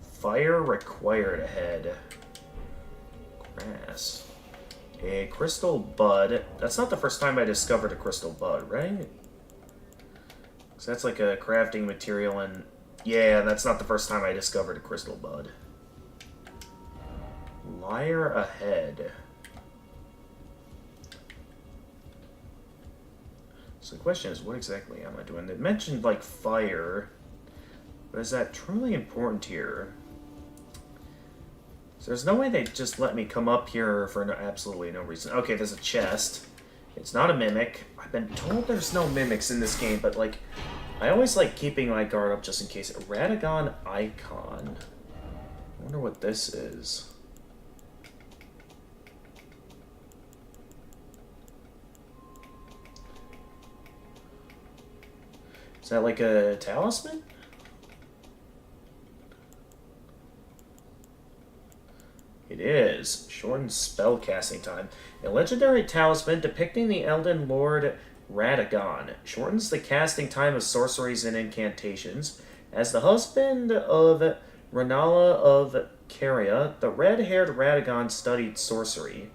Fire required ahead. Grass. A crystal bud. That's not the first time I discovered a crystal bud, right? So that's like a crafting material, and yeah, that's not the first time I discovered a crystal bud. Lyre ahead. So the question is, what exactly am I doing? They mentioned like fire, but is that truly important here? So there's no way they just let me come up here for absolutely no reason. Okay, there's a chest. It's not a mimic. I've been told there's no mimics in this game, but like, I always like keeping my guard up just in case. A Radagon icon. I wonder what this is. Is that like a talisman? is. Shortened spell casting time. A legendary talisman depicting the Elden Lord Radagon. Shortens the casting time of sorceries and incantations. As the husband of Renala of Caria, the red-haired Radagon studied sorcery.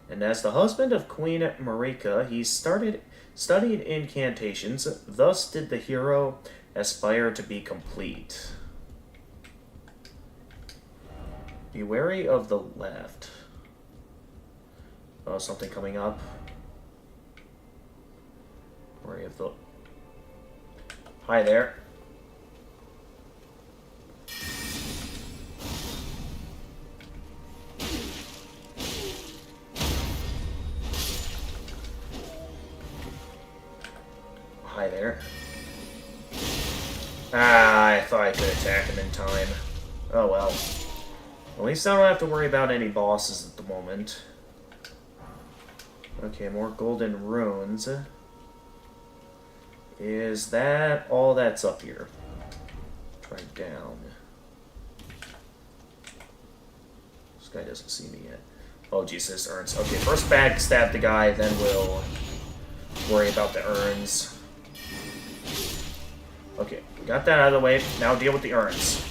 And as the husband of Queen Marika, he studied incantations. Thus did the hero aspire to be complete. Be wary of the left. Oh, something coming up. Wary of the... Hi there. Hi there. Ah, I thought I could attack him in time. Oh well. At least I don't have to worry about any bosses at the moment. Okay, more golden runes. Is that all that's up here? Try down. This guy doesn't see me yet. Oh, Jesus, urns. Okay, first backstab the guy, then we'll worry about the urns. Okay, we got that out of the way. Now deal with the urns.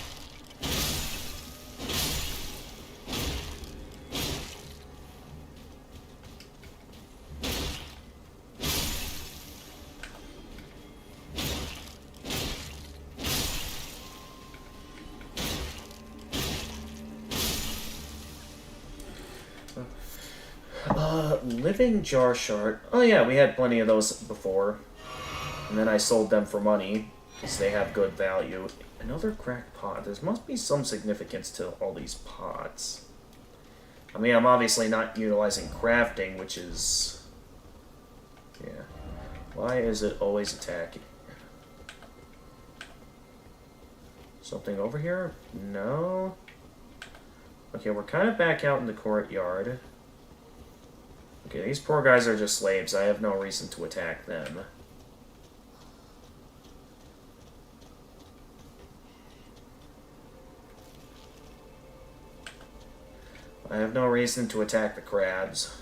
Living jar shard. Oh yeah, we had plenty of those before. And then I sold them for money, because they have good value. Another cracked pot. There must be some significance to all these pots. I mean, I'm obviously not utilizing crafting, which is... Yeah. Why is it always attacking? Something over here? No? Okay, we're kind of back out in the courtyard. Okay, these poor guys are just slaves. I have no reason to attack them. I have no reason to attack the crabs.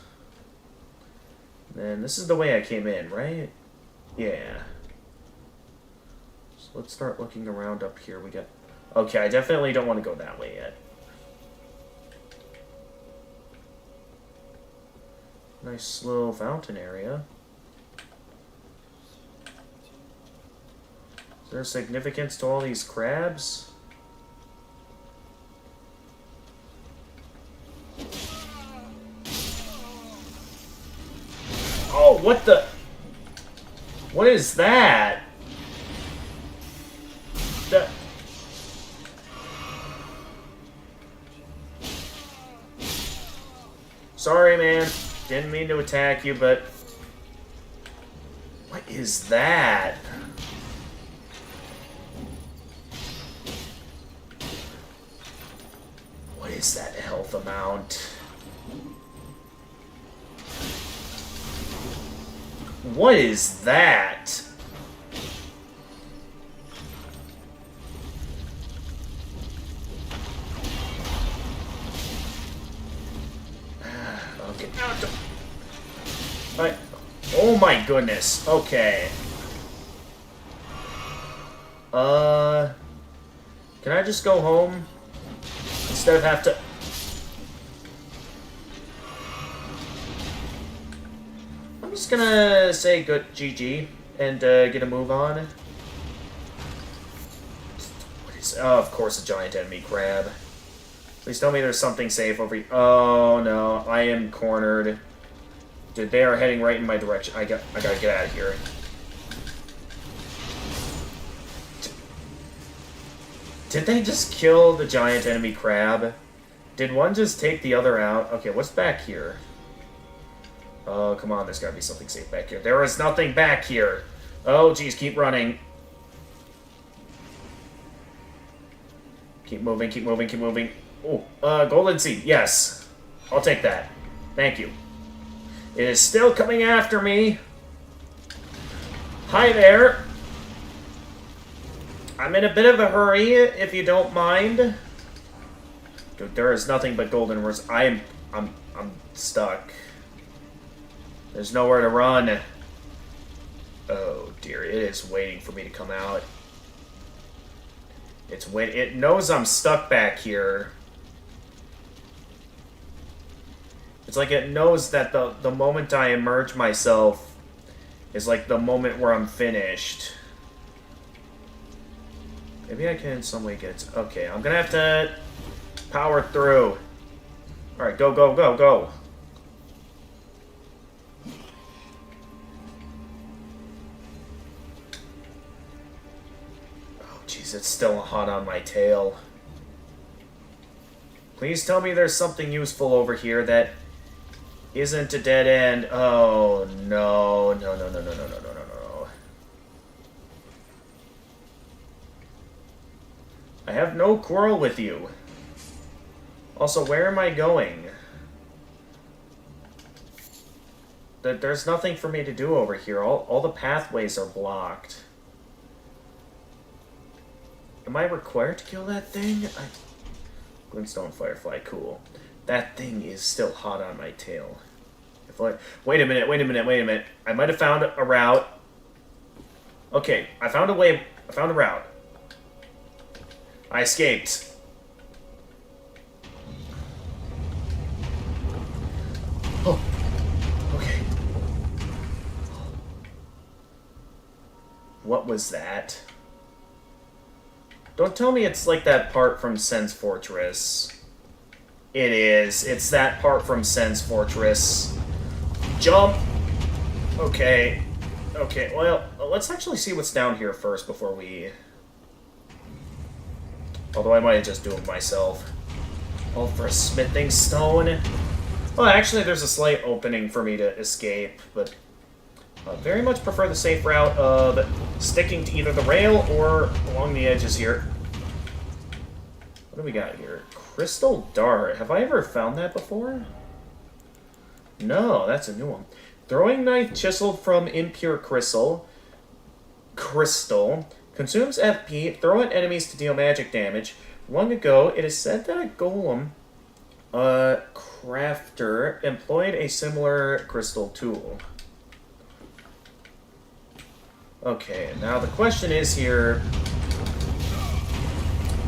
Then this is the way I came in, right? Yeah. So let's start looking around up here. We got... Okay, I definitely don't want to go that way yet. Nice little fountain area. Is there significance to all these crabs? Oh, what the? What is that? Sorry, man. Didn't mean to attack you, but... What is that? What is that health amount? What is that? Okay. Oh my goodness. Okay. Can I just go home? Instead of have to... I'm just gonna say good GG and get a move on. What is... Oh, of course, a giant enemy crab. Please tell me there's something safe over here. Oh no, I am cornered. Dude, they are heading right in my direction. I gotta get out of here. Did they just kill the giant enemy crab? Did one just take the other out? Okay, what's back here? Oh, come on, there's gotta be something safe back here. There is nothing back here. Oh, geez, keep running. Keep moving, keep moving, keep moving. Oh, golden seed, yes. I'll take that. Thank you. It is still coming after me. Hi there. I'm in a bit of a hurry, if you don't mind. Dude, there is nothing but golden runes. I am I'm stuck. There's nowhere to run. Oh dear, it is waiting for me to come out. It knows I'm stuck back here. It's like it knows that the moment I emerge myself is like the moment where I'm finished. Maybe I can in some way get... Okay, I'm gonna have to power through. Alright, go, go, go, go. Oh, jeez, it's still hot on my tail. Please tell me there's something useful over here that isn't a dead end. Oh, no. No, no, no, no, no, no, no, no, no. I have no quarrel with you. Also, where am I going? There's nothing for me to do over here. All the pathways are blocked. Am I required to kill that thing? Glintstone Firefly, cool. That thing is still hot on my tail. Wait a minute, wait a minute, wait a minute. I might have found a route. Okay, I found a way. I found a route. I escaped. Oh, okay. What was that? Don't tell me it's like that part from Sen's Fortress. It is. It's that part from Sen's Fortress. Jump! Okay. Okay, well, let's actually see what's down here first before we... Although I might just do it myself. Oh, for a smithing stone? Well, actually, there's a slight opening for me to escape, but... I very much prefer the safe route of sticking to either the rail or along the edges here. What do we got here? Crystal Dart. Have I ever found that before? No, that's a new one. Throwing knife chiseled from impure crystal. Consumes FP. Throw at enemies to deal magic damage. Long ago, it is said that a golem crafter employed a similar crystal tool. Okay, now the question is here...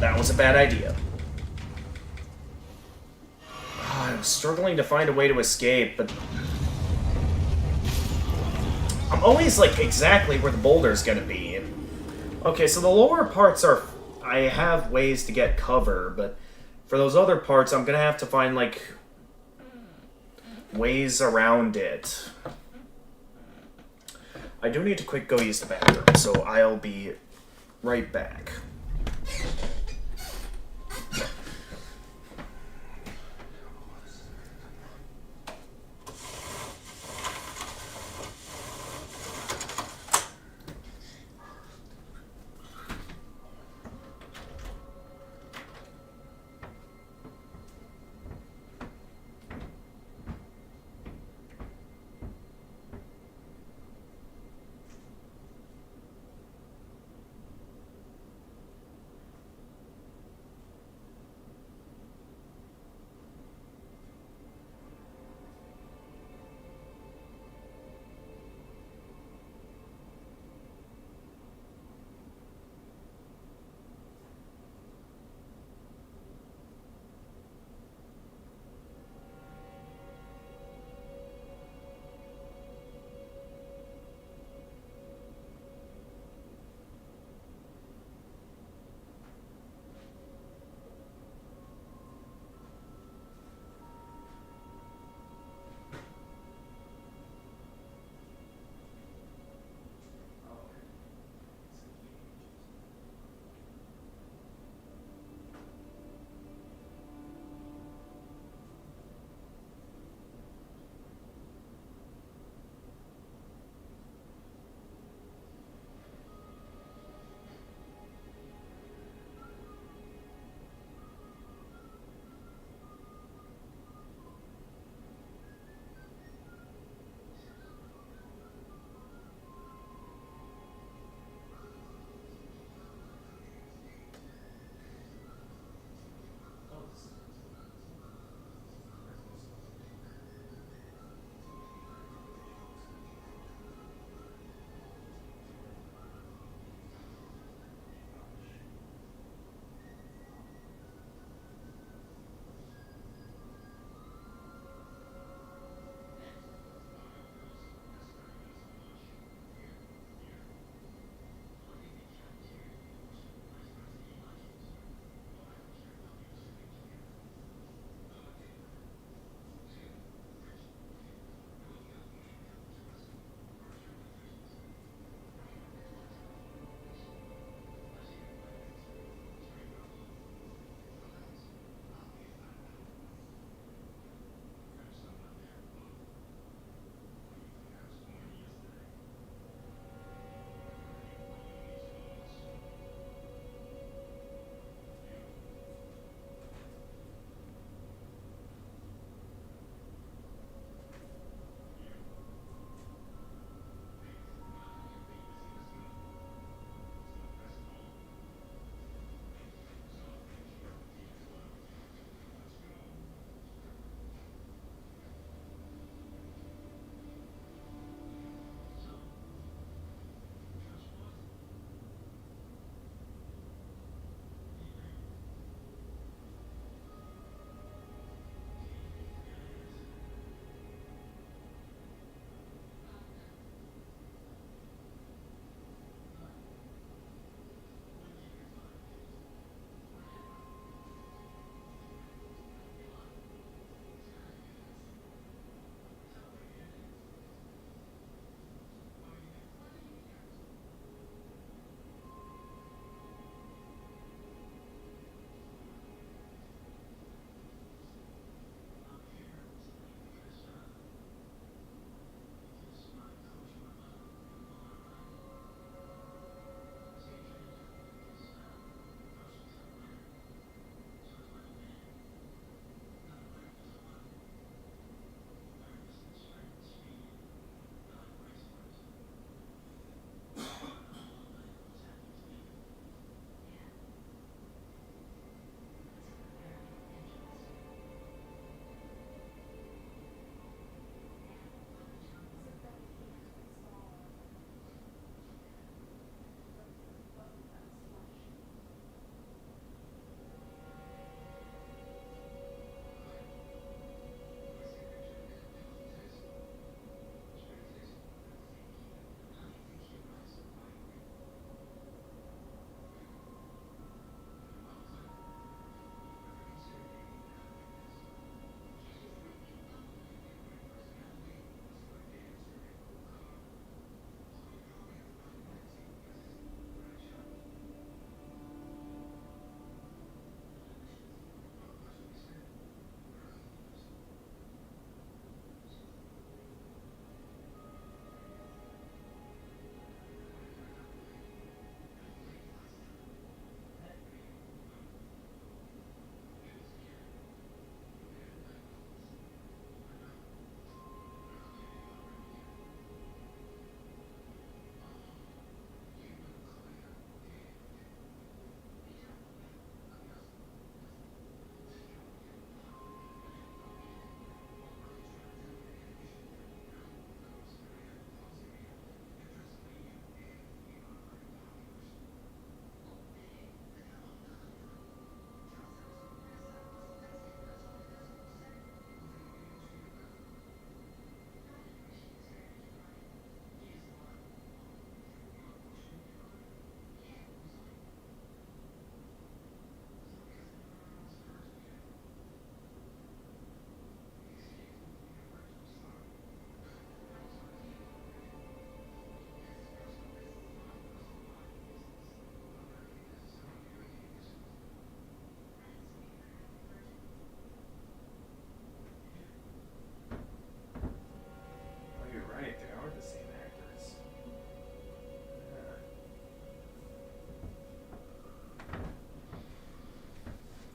That was a bad idea. Oh, I was struggling to find a way to escape, but... I'm always, like, exactly where the boulder's gonna be. Okay, so the lower parts are... I have ways to get cover, but for those other parts, I'm gonna have to find, like... ways around it. I do need to quick go use the bathroom, so I'll be right back.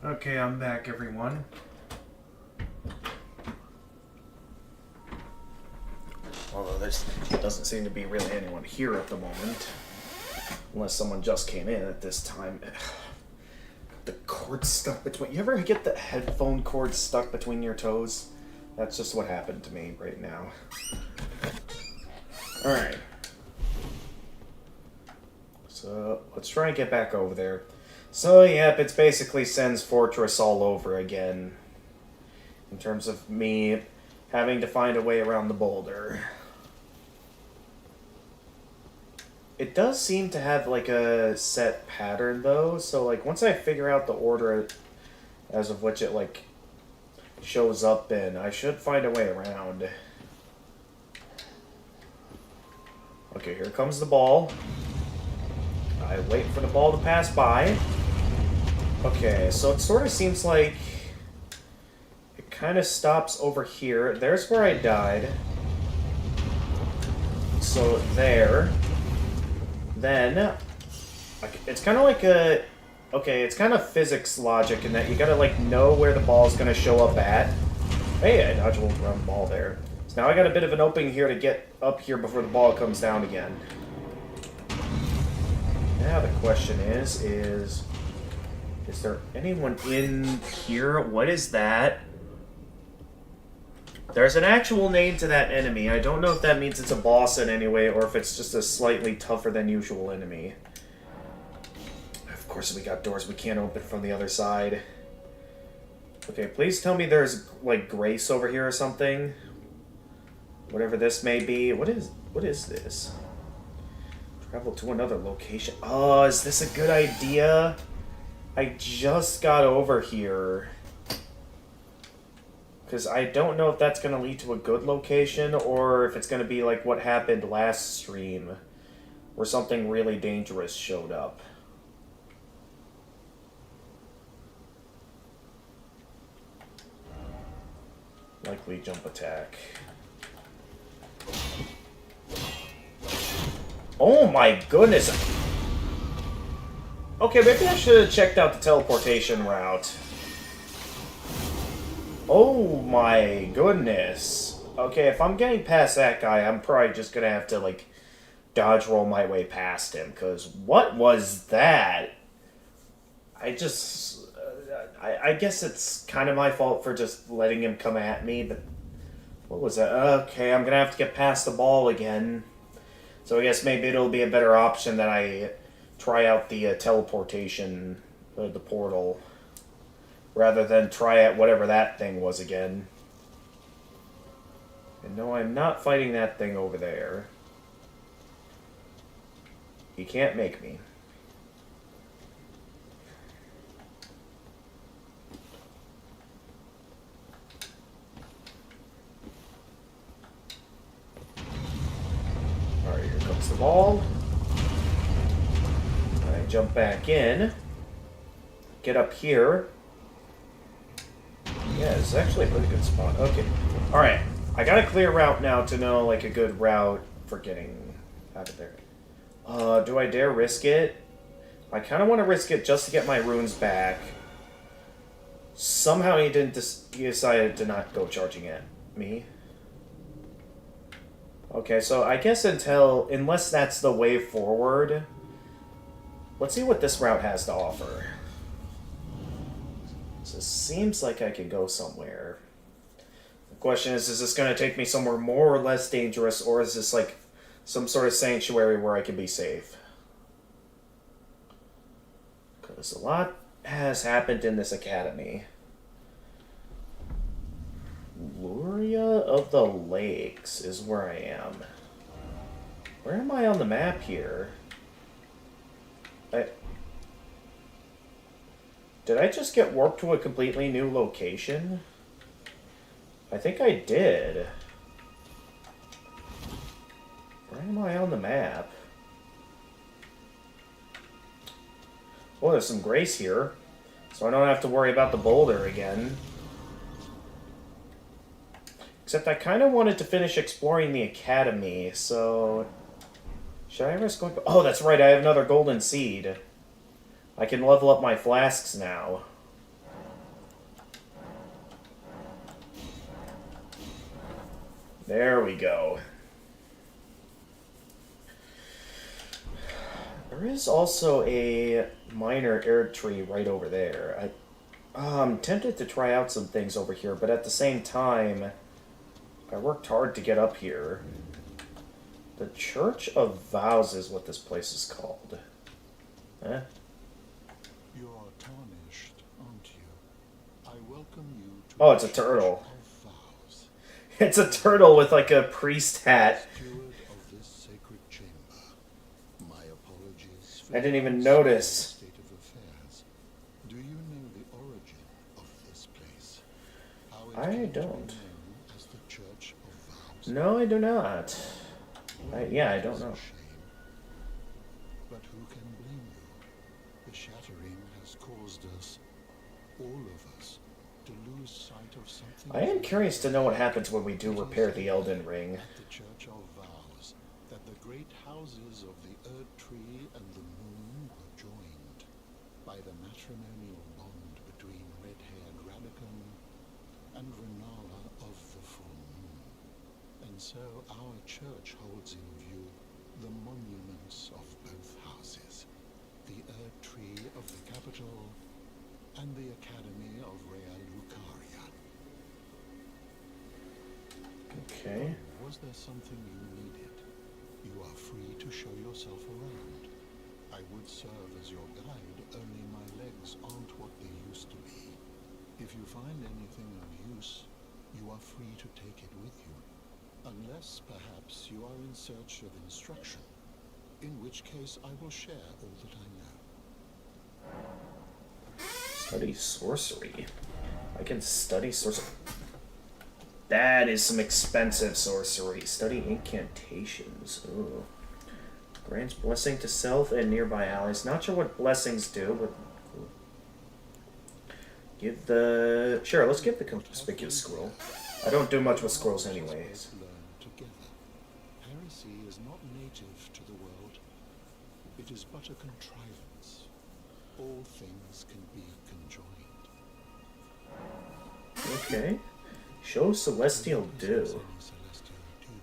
Okay, I'm back, everyone. Although there doesn't seem to be really anyone here at the moment. Unless someone just came in at this time. The cord stuck between... You ever get the headphone cord stuck between your toes? That's just what happened to me right now. Alright. So, let's try and get back over there. So, yep, it's basically Sen's Fortress all over again. In terms of me having to find a way around the boulder. It does seem to have, like, a set pattern, though. So, like, once I figure out the order as of which it, like, shows up in, I should find a way around. Okay, here comes the ball. I wait for the ball to pass by. Okay, so it sort of seems like it kind of stops over here. There's where I died. So, there. Then, it's kind of like a... Okay, it's kind of physics logic in that you gotta, like, know where the ball's gonna show up at. Hey, I dodged a little round ball there. So now I got a bit of an opening here to get up here before the ball comes down again. Now the question is there anyone in here? What is that? There's an actual name to that enemy. I don't know if that means it's a boss in any way or if it's just a slightly tougher than usual enemy. Of course, we got doors we can't open from the other side. Okay, please tell me there's, like, grace over here or something. Whatever this may be. What is this? Travel to another location. Oh, is this a good idea? I just got over here. Because I don't know if that's going to lead to a good location or if it's going to be like what happened last stream where something really dangerous showed up. Likely jump attack. Oh my goodness! Okay, maybe I should have checked out the teleportation route. Oh my goodness. Okay, if I'm getting past that guy, I'm probably just gonna have to, like, dodge roll my way past him, because what was that? I guess it's kind of my fault for just letting him come at me, but what was that? Okay, I'm gonna have to get past the ball again. So I guess maybe it'll be a better option that I try out the teleportation, the portal, rather than try out whatever that thing was again. And no, I'm not fighting that thing over there. You can't make me. Alright, here comes the ball. I jump back in. Get up here. Yeah, it's actually a pretty good spot. Okay. Alright. I got a clear route now to know, like, a good route for getting out of there. Do I dare risk it? I kind of want to risk it just to get my runes back. Somehow he decided to not go charging at me. Okay, so I guess unless that's the way forward, let's see what this route has to offer. So it seems like I can go somewhere. The question is this going to take me somewhere more or less dangerous, or is this like some sort of sanctuary where I can be safe? Because a lot has happened in this academy. Luria of the Lakes is where I am. Where am I on the map here? Did I just get warped to a completely new location? I think I did. Where am I on the map? Well, there's some grace here, so I don't have to worry about the boulder again. Except I kind of wanted to finish exploring the academy, so... Should I risk going... Oh, that's right, I have another golden seed. I can level up my flasks now. There we go. There is also a minor air tree right over there. I'm tempted to try out some things over here, but at the same time, I worked hard to get up here. The Church of Vows is what this place is called. Eh? You are tarnished, aren't you? I welcome you to Oh, it's a the turtle. Church of Vows, It's a turtle with like a priest hat. steward of this sacred chamber. My apologies for I didn't even the notice. state of affairs. Do you know the origin of this place? How it I came to be don't. known as the Church of Vows? No, I do not. Yeah, I don't It's a know. shame. But who can blame you? The shattering has caused us, all of us, to lose sight of something. I am curious to know what happens when we do It repair is the Elden Ring. At the Church of Vows that the great houses of the Earth Tree and the Moon were joined by the matrimonial bond between red-haired Radagon and Renala of the Full Moon. And so our church holds in view the monuments of both houses, the Earth Tree of the capital and the Academy of Real Lucaria. Okay. Was there something you needed? You are free to show yourself around. I would serve as your guide, only my legs aren't what they used to be. If you find anything of use, you are free to take it with you. Unless, perhaps, you are in search of instruction, in which case I will share all that I know. Study sorcery. I can study sorcery. That is some expensive sorcery. Study incantations. Ooh. Grants blessing to self and nearby allies. Not sure what blessings do, but cool. Give the... Sure, let's give the conspicuous scroll. I don't do much with scrolls anyways. Learn together. Heresy is not native to the world. It is but a contrivance. All things can be conjoined. Okay. Show celestial dew. Any celestial dew,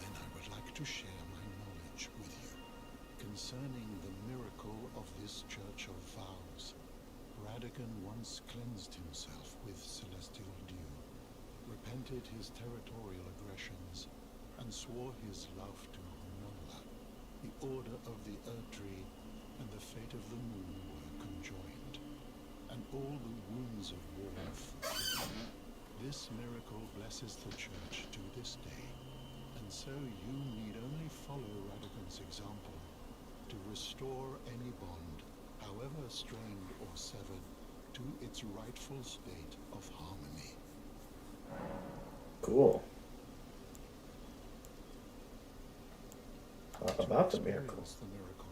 then I would like to share my knowledge with you concerning the miracle of this Church of Vows. Radagon once cleansed himself with celestial dew, repented his territorial aggressions, and swore his love to Nola. The order of the Earth Tree and the fate of the Moon were conjoined, and all the wounds of war free. This miracle blesses the Church to this day, and so you need only follow Radagon's example to restore any bond, however strained or severed, to its rightful state of harmony. Cool. About the miracle. Experience the miracle.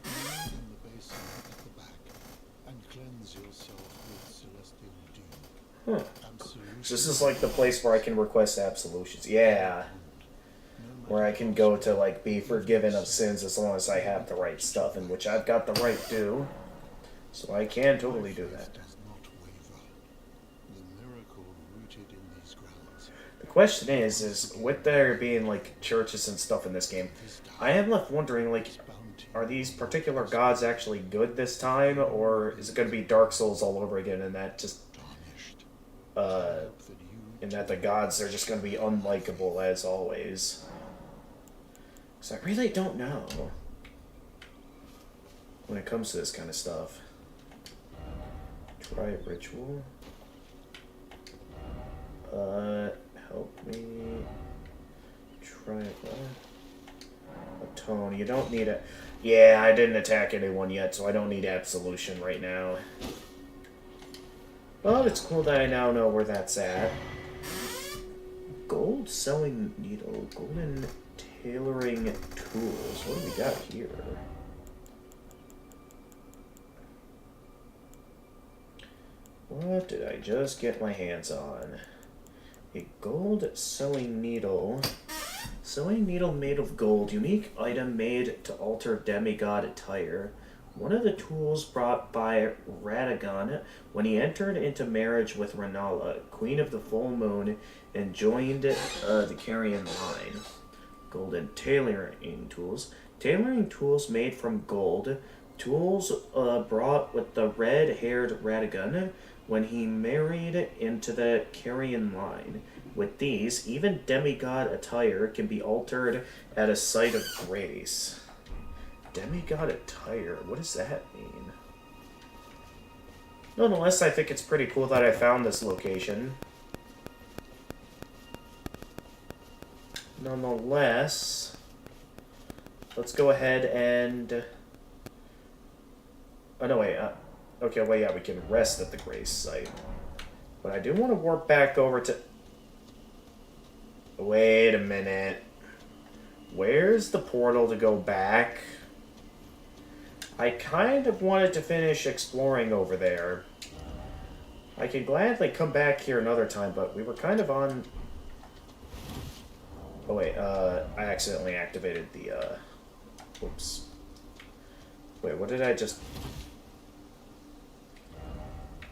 Kneel in the basin at the back and cleanse yourself with celestial dew. Huh. So this is like the place where I can request absolutions. Yeah. Where I can go to like be forgiven of sins as long as I have the right stuff, in which I've got the right to. So I can totally do that. Does not waver. The miracle rooted in these grounds. The question is with there being like churches and stuff in this game, I am left wondering, like, are these particular gods actually good this time, or is it going to be Dark Souls all over again, and that just, and that the gods are just going to be unlikable as always? Because I really don't know when it comes to this kind of stuff. Try ritual. Help me. Try what? Atone. You don't need it. Yeah, I didn't attack anyone yet, so I don't need absolution right now. But it's cool that I now know where that's at. Gold sewing needle. Golden tailoring tools. What do we got here? What did I just get my hands on? A gold sewing needle. Sewing needle made of gold. Unique item made to alter demigod attire. One of the tools brought by Radagon when he entered into marriage with Renala, Queen of the Full Moon, and joined the Carrion line. Golden tailoring tools. Tailoring tools made from gold. Tools brought with the red-haired Radagon when he married into the Carrion line. With these, even demigod attire can be altered at a site of grace. Demigod attire? What does that mean? Nonetheless, I think it's pretty cool that I found this location. Nonetheless, let's go ahead and... Oh, no, wait. Okay, well, yeah, we can rest at the Grace site. But I do want to warp back over to... Wait a minute. Where's the portal to go back? I kind of wanted to finish exploring over there. I could gladly come back here another time, but we were kind of on... Oh, wait, I accidentally activated the, Whoops. Wait, what did I just...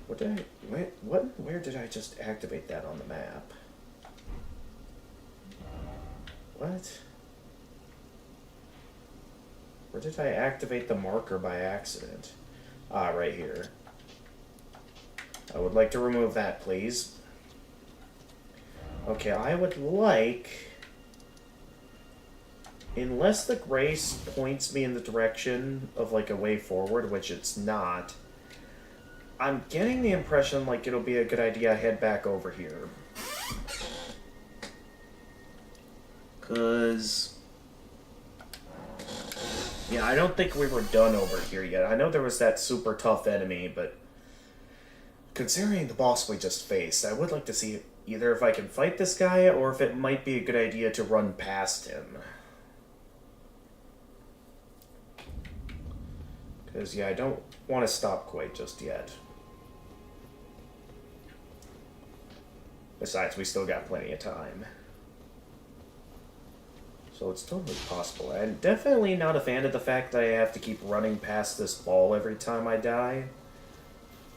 What did I... Wait, what? Where did I just activate that on the map? What? Where did I activate the marker by accident? Ah, right here. I would like to remove that, please. Okay, I would like... Unless the grace points me in the direction of, like, a way forward, which it's not, I'm getting the impression, like, it'll be a good idea I head back over here. 'Cause... Yeah, I don't think we were done over here yet. I know there was that super tough enemy, but... Considering the boss we just faced, I would like to see either if I can fight this guy, or if it might be a good idea to run past him. Because, yeah, I don't want to stop quite just yet. Besides, we still got plenty of time. So it's totally possible. I'm definitely not a fan of the fact that I have to keep running past this ball every time I die.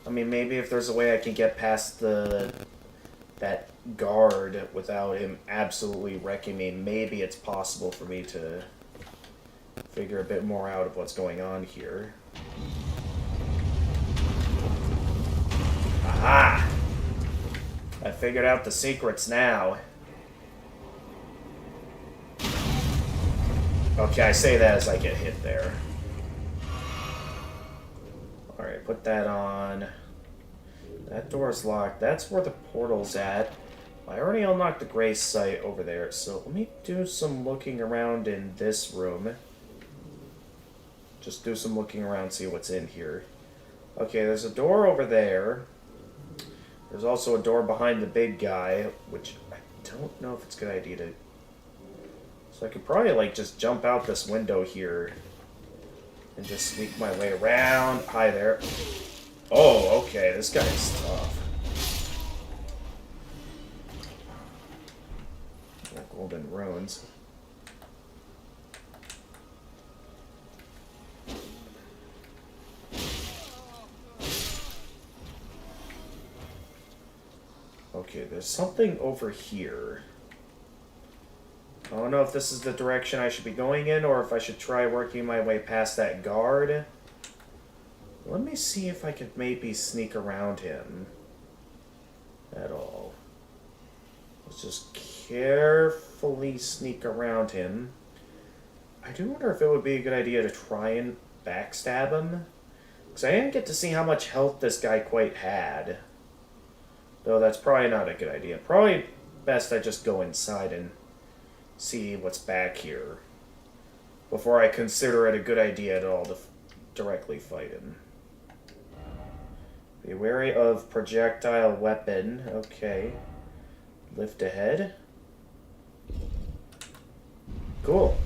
I mean, maybe if there's a way I can get past that guard without him absolutely wrecking me, maybe it's possible for me to figure a bit more out of what's going on here. Aha! I figured out the secrets now. Okay, I say that as I get hit there. Alright, put that on. That door's locked. That's where the portal's at. I already unlocked the Grace site over there, so let me do some looking around in this room. Just do some looking around, see what's in here. Okay, there's a door over there. There's also a door behind the big guy, which I don't know if it's a good idea to... So I could probably, like, just jump out this window here and just sneak my way around. Hi there. Oh, okay, this guy's tough. Golden runes. Okay, there's something over here. I don't know if this is the direction I should be going in, or if I should try working my way past that guard. Let me see if I could maybe sneak around him at all. Let's just carefully sneak around him. I do wonder if it would be a good idea to try and backstab him. Because I didn't get to see how much health this guy quite had. Though that's probably not a good idea. Probably best I just go inside and see what's back here before I consider it a good idea at all to directly fight him. Be wary of projectile weapon. Okay. Lift ahead. Cool.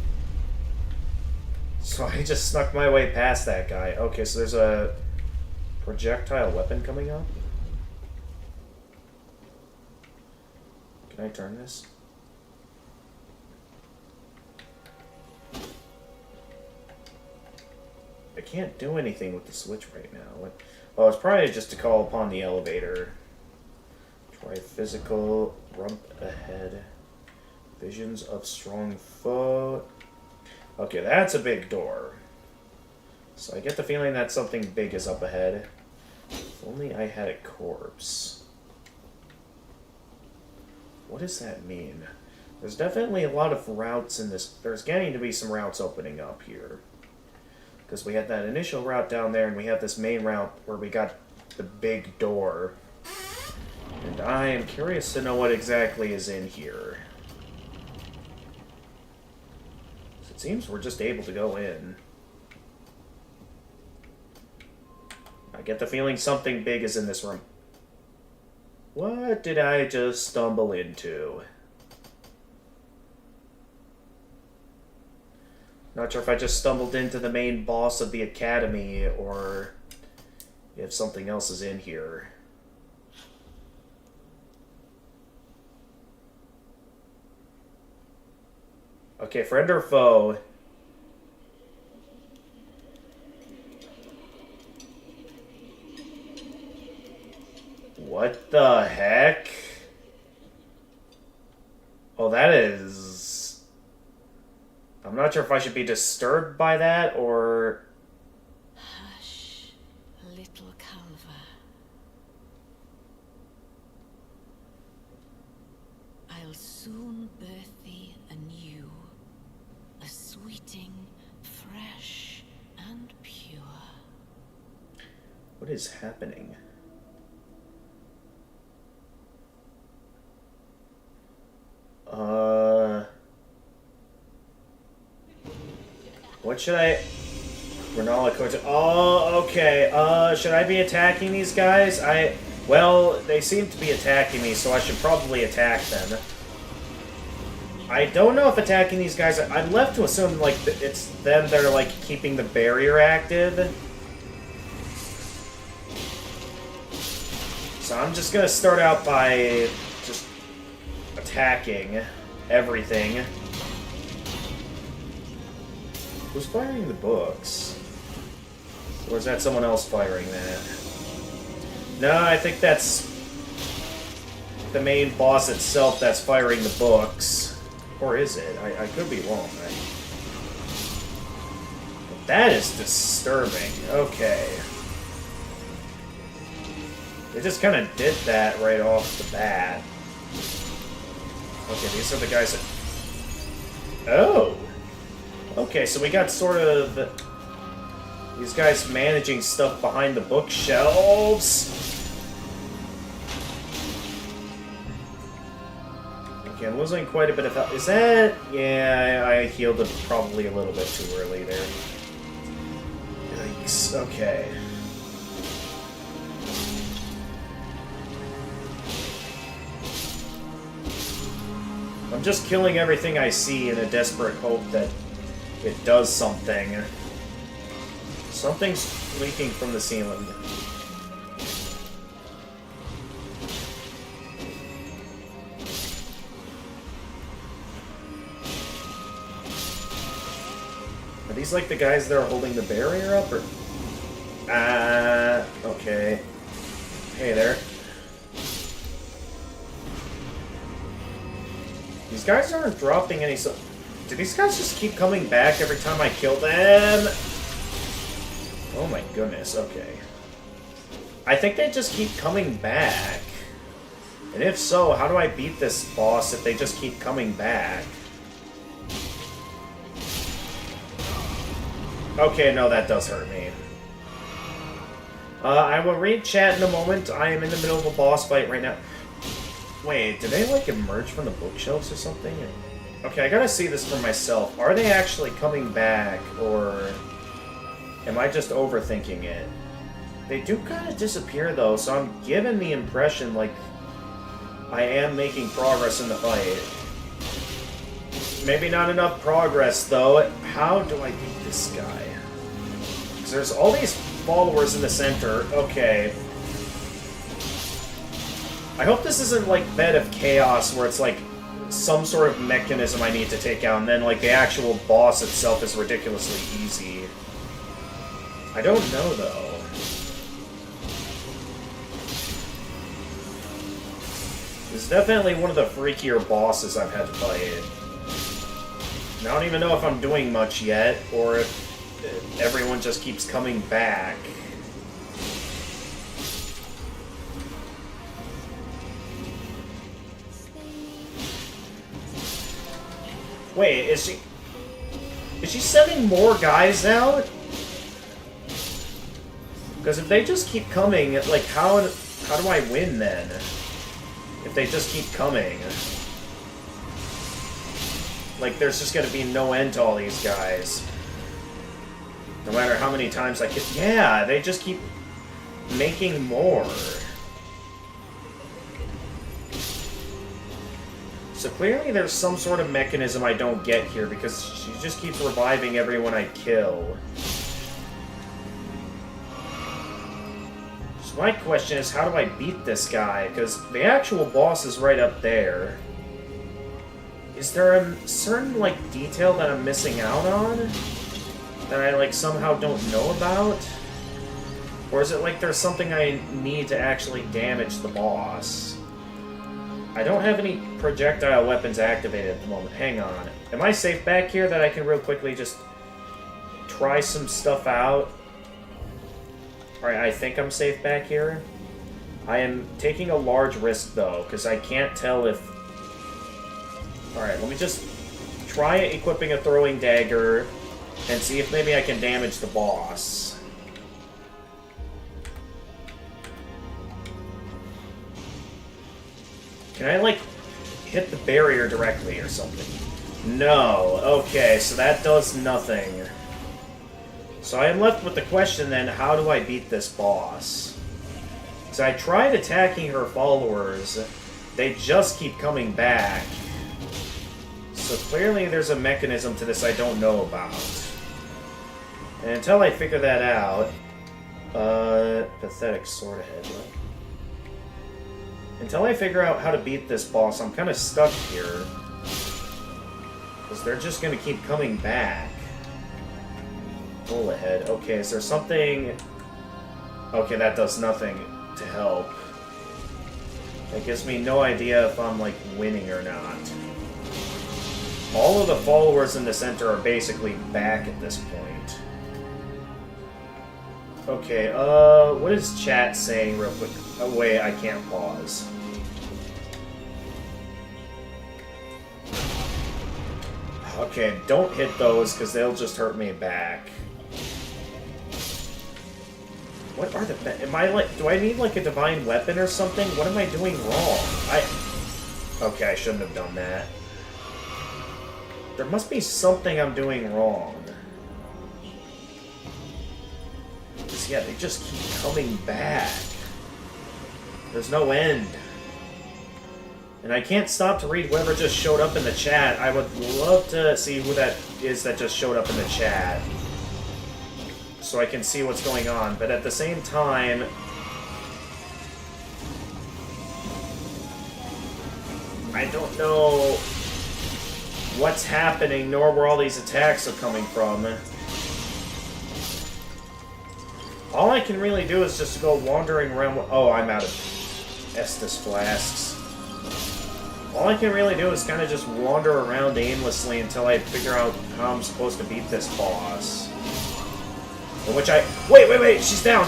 So I just snuck my way past that guy. Okay, so there's a projectile weapon coming up. Can I turn this? I can't do anything with the switch right now. Oh, it's probably just to call upon the elevator. Try physical, rump ahead. Visions of strong foe. Okay, that's a big door. So I get the feeling that something big is up ahead. If only I had a corpse. What does that mean? There's definitely a lot of routes in this. There's getting to be some routes opening up here. Because we had that initial route down there, and we have this main route where we got the big door. And I am curious to know what exactly is in here. So it seems we're just able to go in. I get the feeling something big is in this room. What did I just stumble into? Not sure if I just stumbled into the main boss of the academy or if something else is in here. Okay, friend or foe? What the heck? Oh, that is... I'm not sure if I should be disturbed by that, or... Hush, little Calva. I'll soon birth thee anew, a sweeting, fresh and pure. What is happening? What should I... Renala Coach... Oh, okay. Should I be attacking these guys? Well, they seem to be attacking me, so I should probably attack them. I don't know if attacking these guys... I'm left to assume, like, it's them that are, like, keeping the barrier active. So I'm just gonna start out by just attacking everything. Who's firing the books? Or is that someone else firing that? No, I think that's the main boss itself that's firing the books. Or is it? I could be wrong. But that is disturbing. Okay. They just kind of did that right off the bat. Okay, these are the guys that... Oh! Okay, so we got sort of these guys managing stuff behind the bookshelves. Okay, I'm losing quite a bit of health. Is that... Yeah, I healed it probably a little bit too early there. Yikes. Okay. I'm just killing everything I see in a desperate hope that it does something. Something's leaking from the ceiling. Are these like the guys that are holding the barrier up, or... okay. Hey there. These guys aren't dropping any... Do these guys just keep coming back every time I kill them? Oh my goodness, okay. I think they just keep coming back. And if so, how do I beat this boss if they just keep coming back? Okay, no, that does hurt me. I will read chat in a moment. I am in the middle of a boss fight right now. Wait, did they, like, emerge from the bookshelves or something? Okay, I gotta see this for myself. Are they actually coming back, or am I just overthinking it? They do kind of disappear, though, so I'm given the impression, like, I am making progress in the fight. Maybe not enough progress, though. How do I beat this guy? Because there's all these followers in the center. Okay. I hope this isn't like Bed of Chaos, where it's like some sort of mechanism I need to take out, and then like the actual boss itself is ridiculously easy. I don't know, though. This is definitely one of the freakier bosses I've had to fight. And I don't even know if I'm doing much yet, or if everyone just keeps coming back. Wait, is she sending more guys out? Because if they just keep coming, like, how do I win then? If they just keep coming. Like, there's just gonna be no end to all these guys. No matter how many times I can... Yeah, they just keep making more. So clearly there's some sort of mechanism I don't get here, because she just keeps reviving everyone I kill. So my question is, how do I beat this guy? Because the actual boss is right up there. Is there a certain, like, detail that I'm missing out on? That I, like, somehow don't know about? Or is it like there's something I need to actually damage the boss? I don't have any projectile weapons activated at the moment. Hang on. Am I safe back here that I can real quickly just try some stuff out? Alright, I think I'm safe back here. I am taking a large risk, though, because I can't tell if... Alright, let me just try equipping a throwing dagger and see if maybe I can damage the boss. Can I, like, hit the barrier directly or something? No. Okay, so that does nothing. So I am left with the question then, how do I beat this boss? So I tried attacking her followers. They just keep coming back. So clearly there's a mechanism to this I don't know about. And until I figure that out... pathetic sword ahead. Until I figure out how to beat this boss, I'm kind of stuck here. Because they're just going to keep coming back. Pull ahead. Okay, is there something... Okay, that does nothing to help. That gives me no idea if I'm, like, winning or not. All of the followers in the center are basically back at this point. Okay, what is chat saying real quick? Oh, wait, I can't pause. Okay, don't hit those, because they'll just hurt me back. What are the... Am I, like... Do I need, like, a divine weapon or something? What am I doing wrong? Okay, I shouldn't have done that. There must be something I'm doing wrong. Yeah, they just keep coming back. There's no end. And I can't stop to read whoever just showed up in the chat. I would love to see who that is that just showed up in the chat. So I can see what's going on. But at the same time... I don't know what's happening, nor where all these attacks are coming from. All I can really do is just go wandering around... Oh, I'm out of Estus flasks. All I can really do is kind of just wander around aimlessly until I figure out how I'm supposed to beat this boss. In which I... Wait! She's down!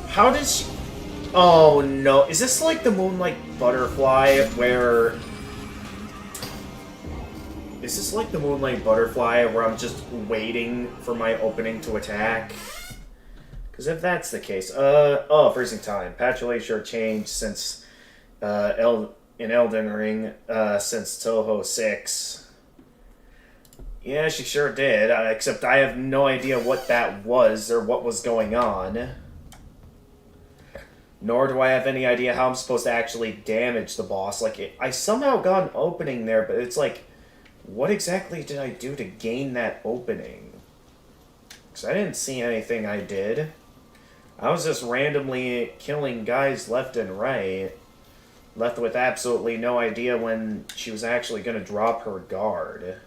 How did she... Oh, no. Is this like the Moonlight Butterfly, where... Is this like the Moonlight Butterfly, where I'm just waiting for my opening to attack? Because if that's the case, oh, freezing time. Patchouli sure changed since, in Elden Ring, since Toho 6. Yeah, she sure did, except I have no idea what that was, or what was going on. Nor do I have any idea how I'm supposed to actually damage the boss. Like, I somehow got an opening there, but it's like, what exactly did I do to gain that opening? Because I didn't see anything I did. I was just randomly killing guys left and right. Left with absolutely no idea when she was actually going to drop her guard.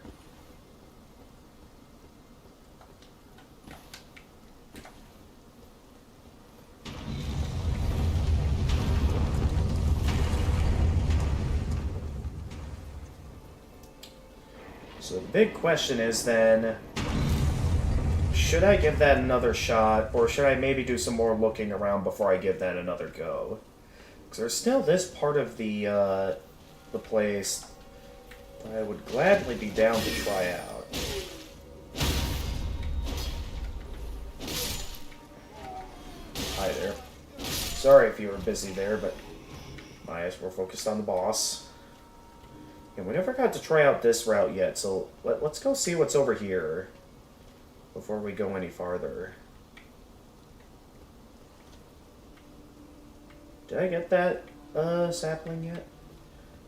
the big question is then, should I give that another shot, or should I maybe do some more looking around before I give that another go? Because there's still this part of the place that I would gladly be down to try out. Hi there. Sorry if you were busy there, but my eyes were focused on the boss. And we never got to try out this route yet, so let's go see what's over here before we go any farther. Did I get that sapling yet?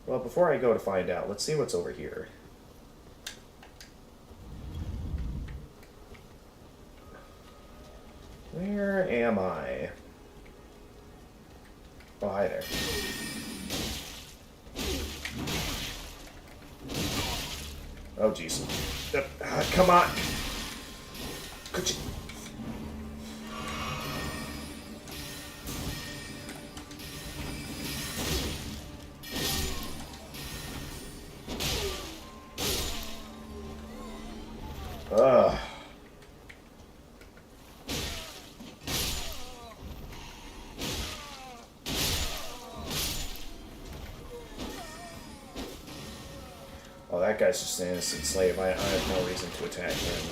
Well, before I go to find out, let's see what's over here. Where am I? Oh, hi there. Oh, jeez. Come on! Could you... Ugh. Oh, that guy's just an innocent slave. I have no reason to attack him.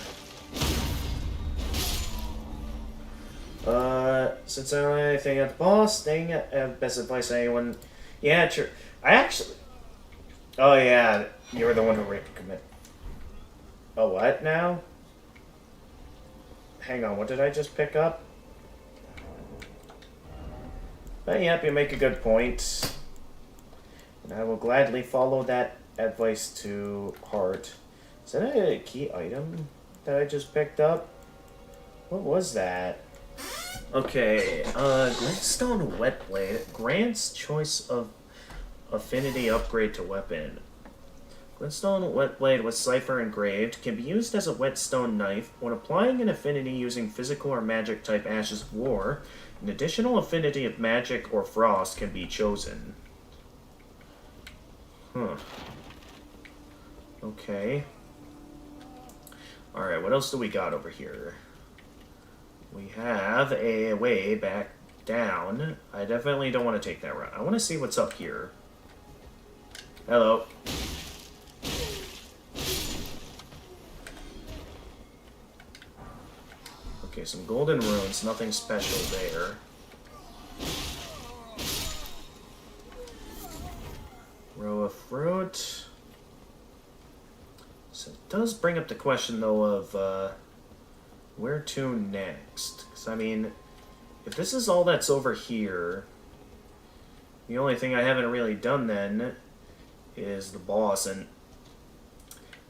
Since I don't have anything at the boss, dang it, I have best advice to anyone. Yeah, sure. I actually... Oh, yeah, you were the one who recommended... Oh, what now? Hang on, what did I just pick up? But yep, you make a good point. And I will gladly follow that advice to heart. Is that a key item that I just picked up? What was that? Okay, Glintstone Whetblade grants choice of affinity upgrade to weapon. Glintstone Whetblade with cipher engraved can be used as a whetstone knife. When applying an affinity using physical or magic type Ashes of War, an additional affinity of magic or frost can be chosen. Huh. Okay. Alright, what else do we got over here? We have a way back down. I definitely don't want to take that route. I want to see what's up here. Hello. Okay, some golden runes, nothing special there. Row of fruit. So it does bring up the question, though, of where to next. Because, I mean, if this is all that's over here, the only thing I haven't really done then is the boss, and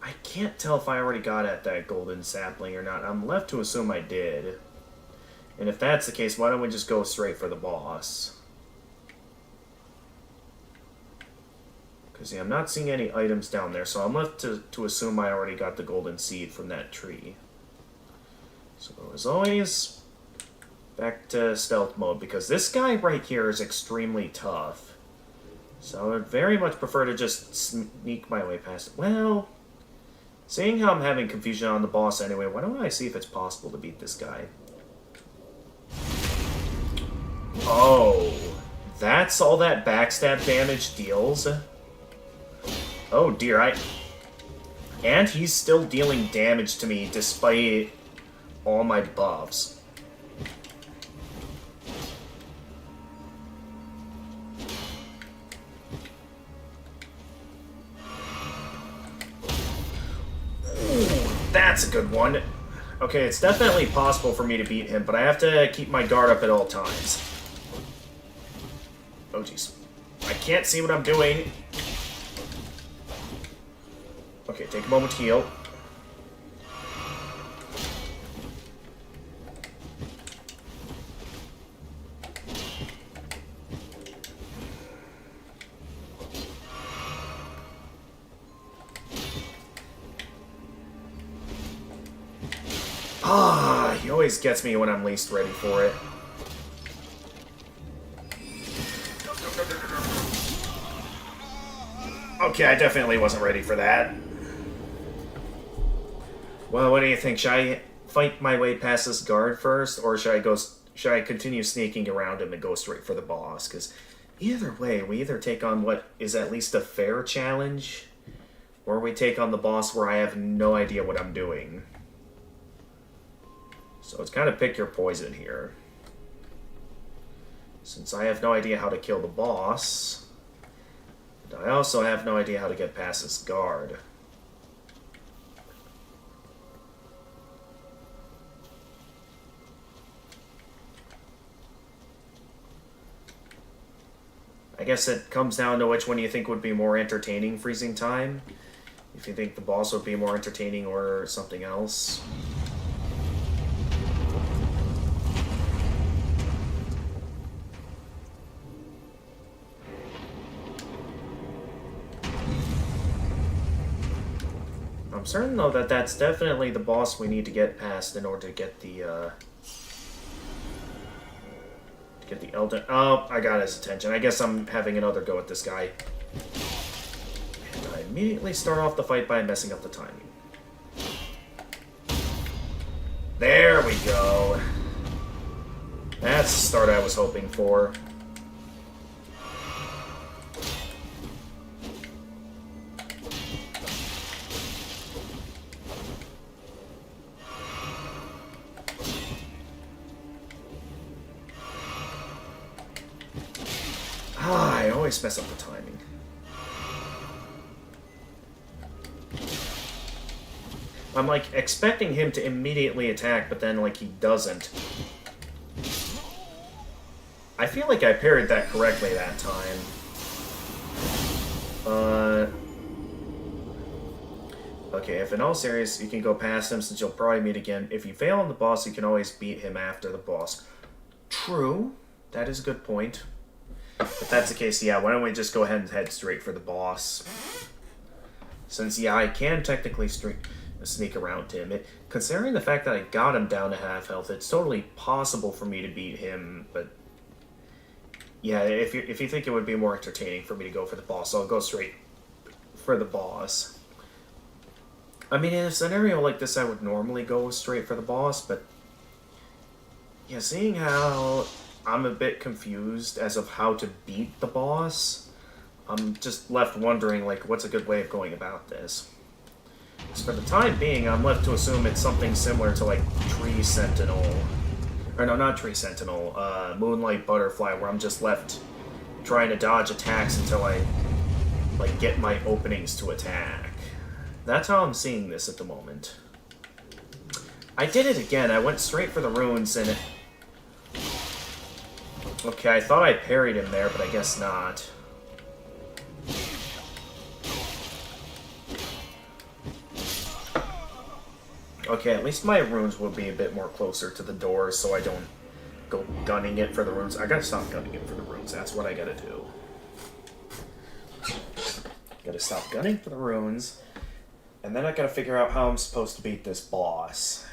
I can't tell if I already got at that golden sapling or not. I'm left to assume I did. And if that's the case, why don't we just go straight for the boss? Because, yeah, I'm not seeing any items down there, so I'm left to assume I already got the golden seed from that tree. So, as always, back to stealth mode, because this guy right here is extremely tough. So I would very much prefer to just sneak my way past it. Well, seeing how I'm having confusion on the boss anyway, why don't I see if it's possible to beat this guy? Oh, that's all that backstab damage deals? Oh dear, and he's still dealing damage to me despite all my buffs. That's a good one. Okay, it's definitely possible for me to beat him, but I have to keep my guard up at all times. Oh, jeez. I can't see what I'm doing. Okay, take a moment to heal. Ah, he always gets me when I'm least ready for it. Okay, I definitely wasn't ready for that. Well, what do you think? Should I fight my way past this guard first, or should I go? Should I continue sneaking around him and go straight for the boss? Because either way, we either take on what is at least a fair challenge, or we take on the boss where I have no idea what I'm doing. So it's kind of pick your poison here. Since I have no idea how to kill the boss, and I also have no idea how to get past this guard. I guess it comes down to which one you think would be more entertaining, freezing time. If you think the boss would be more entertaining or something else. I'm certain though that that's definitely the boss we need to get past in order to get the Elden. Oh, I got his attention. I guess I'm having another go at this guy. And I immediately start off the fight by messing up the timing. There we go. That's the start I was hoping for. I always mess up the timing. I'm like expecting him to immediately attack, but then like he doesn't. I feel like I parried that correctly that time. Okay, if in all serious, you can go past him since you'll probably meet again. If you fail on the boss, you can always beat him after the boss. True. That is a good point. If that's the case, yeah, why don't we just go ahead and head straight for the boss? Since, yeah, I can technically sneak around him. Considering the fact that I got him down to half health, it's totally possible for me to beat him, but... Yeah, if you think it would be more entertaining for me to go for the boss, I'll go straight for the boss. I mean, in a scenario like this, I would normally go straight for the boss, but... Yeah, seeing how... I'm a bit confused as of how to beat the boss. I'm just left wondering, like, what's a good way of going about this? So for the time being, I'm left to assume it's something similar to, like, Tree Sentinel. Or no, not Tree Sentinel. Moonlight Butterfly, where I'm just left trying to dodge attacks until I, like, get my openings to attack. That's how I'm seeing this at the moment. I did it again. I went straight for the runes, and okay, I thought I parried him there, but I guess not. Okay, at least my runes will be a bit more closer to the door, so I don't go gunning it for the runes. I gotta stop gunning it for the runes, that's what I gotta do. Gotta stop gunning for the runes, and then I gotta figure out how I'm supposed to beat this boss.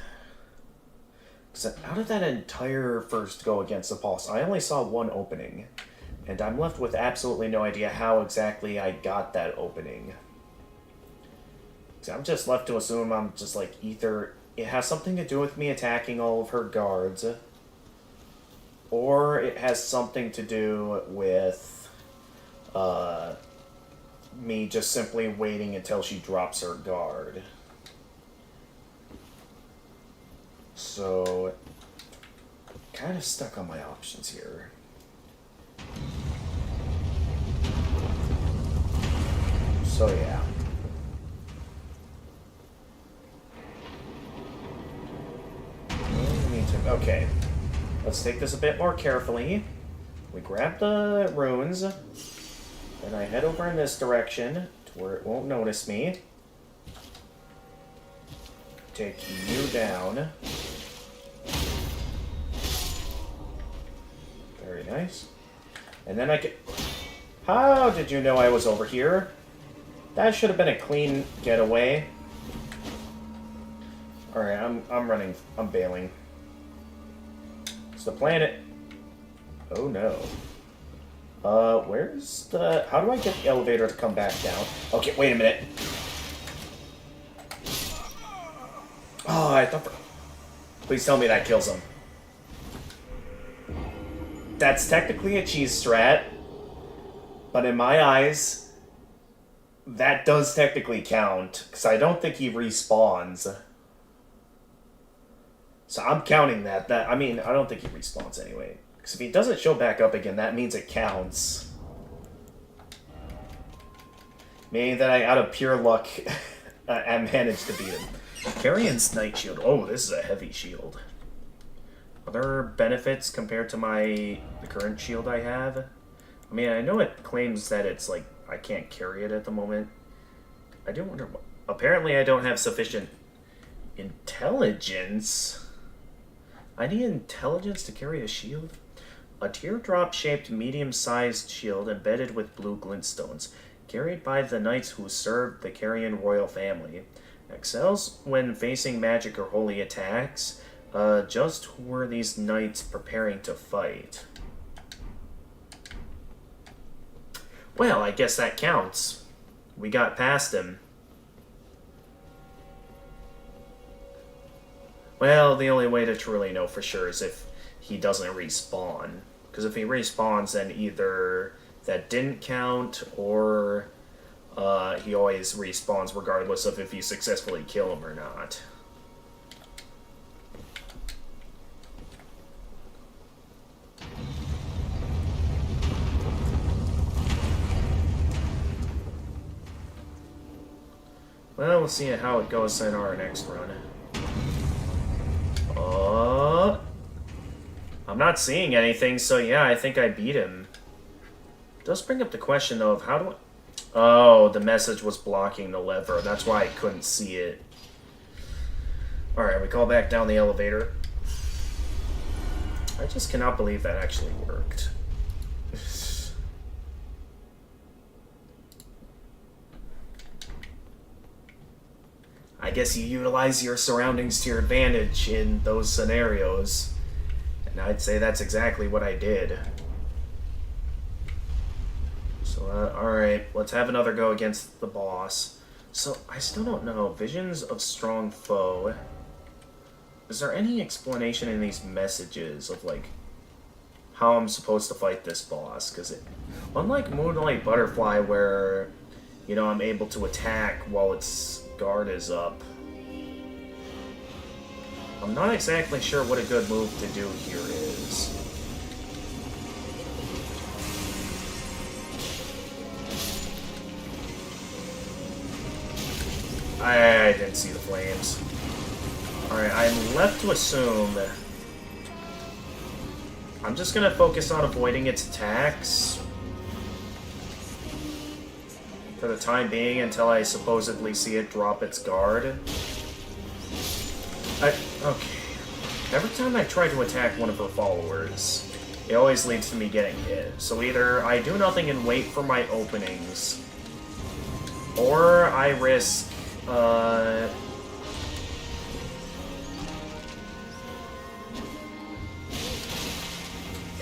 Because out of that entire first go against the boss, I only saw one opening. And I'm left with absolutely no idea how exactly I got that opening. I'm just left to assume I'm just like, either it has something to do with me attacking all of her guards, or it has something to do with me just simply waiting until she drops her guard. So, kind of stuck on my options here. So yeah. Okay, let's take this a bit more carefully. We grab the runes, and I head over in this direction to where it won't notice me. Take you down. Very nice. And then I can... How did you know I was over here? That should have been a clean getaway. Alright, I'm running. I'm bailing. It's the planet. Oh no. Where's the... How do I get the elevator to come back down? Okay, wait a minute. Oh, I thought... Please tell me that kills him. That's technically a cheese strat, but in my eyes, that does technically count, because I don't think he respawns. So I'm counting that. I mean, I don't think he respawns anyway. Because if he doesn't show back up again, that means it counts. Meaning that I, out of pure luck, I managed to beat him. Carrion's Knight Shield. Oh, this is a heavy shield. Are there benefits compared to the current shield I have? I mean, I know it claims that it's like, I can't carry it at the moment. I do wonder what... Apparently I don't have sufficient intelligence. I need intelligence to carry a shield? A teardrop-shaped medium-sized shield embedded with blue glintstones, carried by the knights who served the Carrion royal family. Excels when facing magic or holy attacks. Just who were these knights preparing to fight? Well, I guess that counts. We got past him. Well, the only way to truly know for sure is if he doesn't respawn. Because if he respawns, then either that didn't count, or he always respawns regardless of if you successfully kill him or not. Well, we'll see how it goes in our next run. I'm not seeing anything, so yeah, I think I beat him. It does bring up the question, though, of how do I... Oh, the message was blocking the lever. That's why I couldn't see it. Alright, we call back down the elevator. I just cannot believe that actually worked. I guess you utilize your surroundings to your advantage in those scenarios. And I'd say that's exactly what I did. So, alright, let's have another go against the boss. So, I still don't know. Visions of strong foe. Is there any explanation in these messages of, like, how I'm supposed to fight this boss? Because unlike Moonlight Butterfly, where, you know, I'm able to attack while its guard is up, I'm not exactly sure what a good move to do here is. I didn't see the flames. Alright, I'm left to assume... I'm just gonna focus on avoiding its attacks for the time being until I supposedly see it drop its guard. Okay. Every time I try to attack one of her followers, it always leads to me getting hit. So either I do nothing and wait for my openings, or I risk,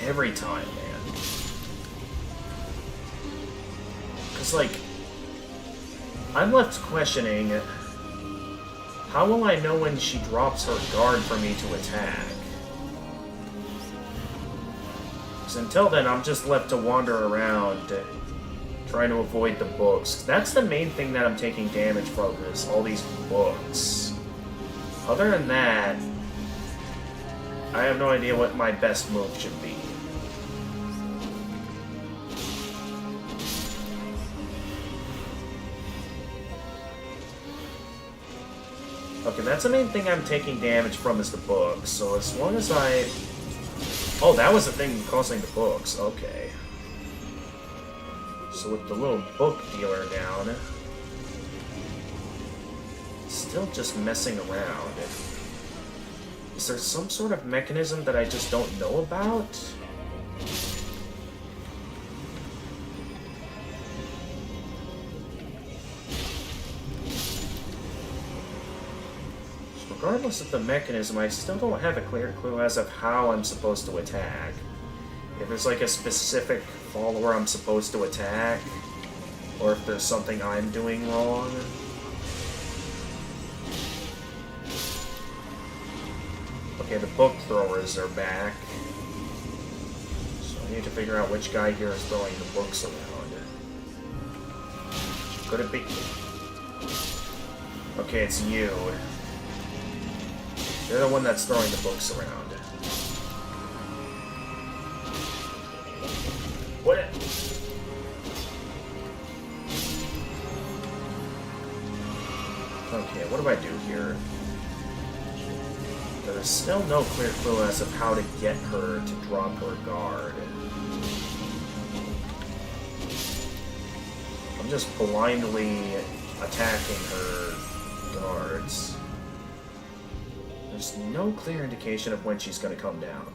every time, man. Because, like, I'm left questioning, how will I know when she drops her guard for me to attack? Because until then, I'm just left to wander around, trying to avoid the books. That's the main thing that I'm taking damage from, is all these books. Other than that, I have no idea what my best move should be. Okay, that's the main thing I'm taking damage from, is the books. So as long as I... Oh, that was the thing causing the books. Okay. So with the little book dealer down, still just messing around. Is there some sort of mechanism that I just don't know about? Regardless of the mechanism, I still don't have a clear clue as of how I'm supposed to attack. If there's like a specific follower I'm supposed to attack, or if there's something I'm doing wrong. Okay, the book throwers are back. So I need to figure out which guy here is throwing the books around. Could it be? Okay, it's you. You're the one that's throwing the books around. What? Okay, what do I do here? There's still no clear clue as of how to get her to drop her guard. I'm just blindly attacking her guards. There's no clear indication of when she's going to come down.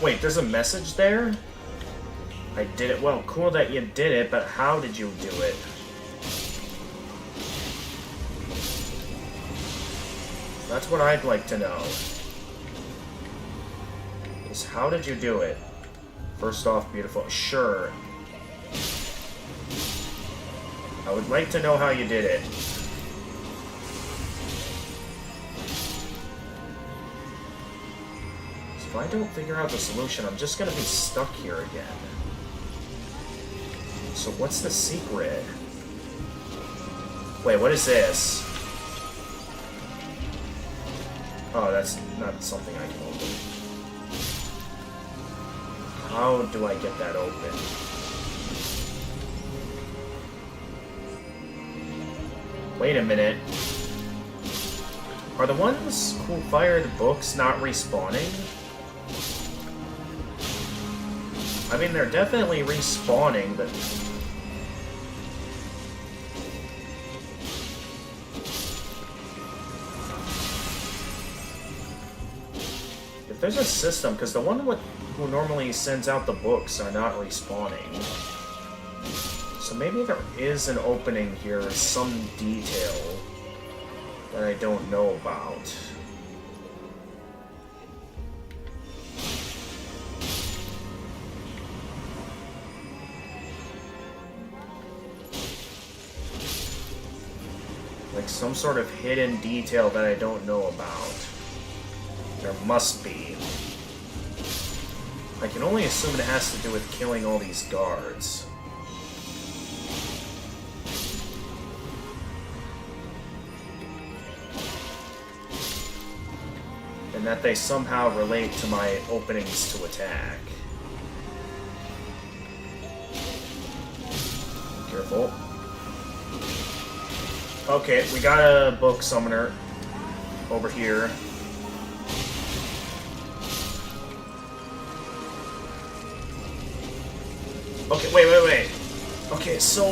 Wait, there's a message there? I did it. Well, cool that you did it, but how did you do it? That's what I'd like to know. Is how did you do it? First off, beautiful. Sure. I would like to know how you did it. If I don't figure out the solution, I'm just gonna be stuck here again. So what's the secret? Wait, what is this? Oh, that's not something I can open. How do I get that open? Wait a minute. Are the ones who fired books not respawning? I mean, they're definitely respawning, but... if there's a system, because the one who normally sends out the books are not respawning. So maybe there is an opening here, some detail that I don't know about. Like some sort of hidden detail that I don't know about. There must be. I can only assume it has to do with killing all these guards. And that they somehow relate to my openings to attack. Careful. Okay, we got a book summoner over here. Okay, wait. Okay, so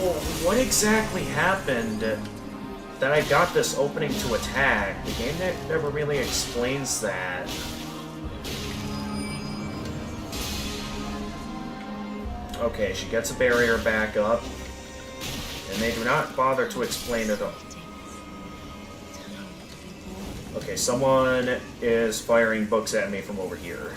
what exactly happened that I got this opening to attack? The game never really explains that. Okay, she gets a barrier back up, and they do not bother to explain it. Okay, someone is firing books at me from over here.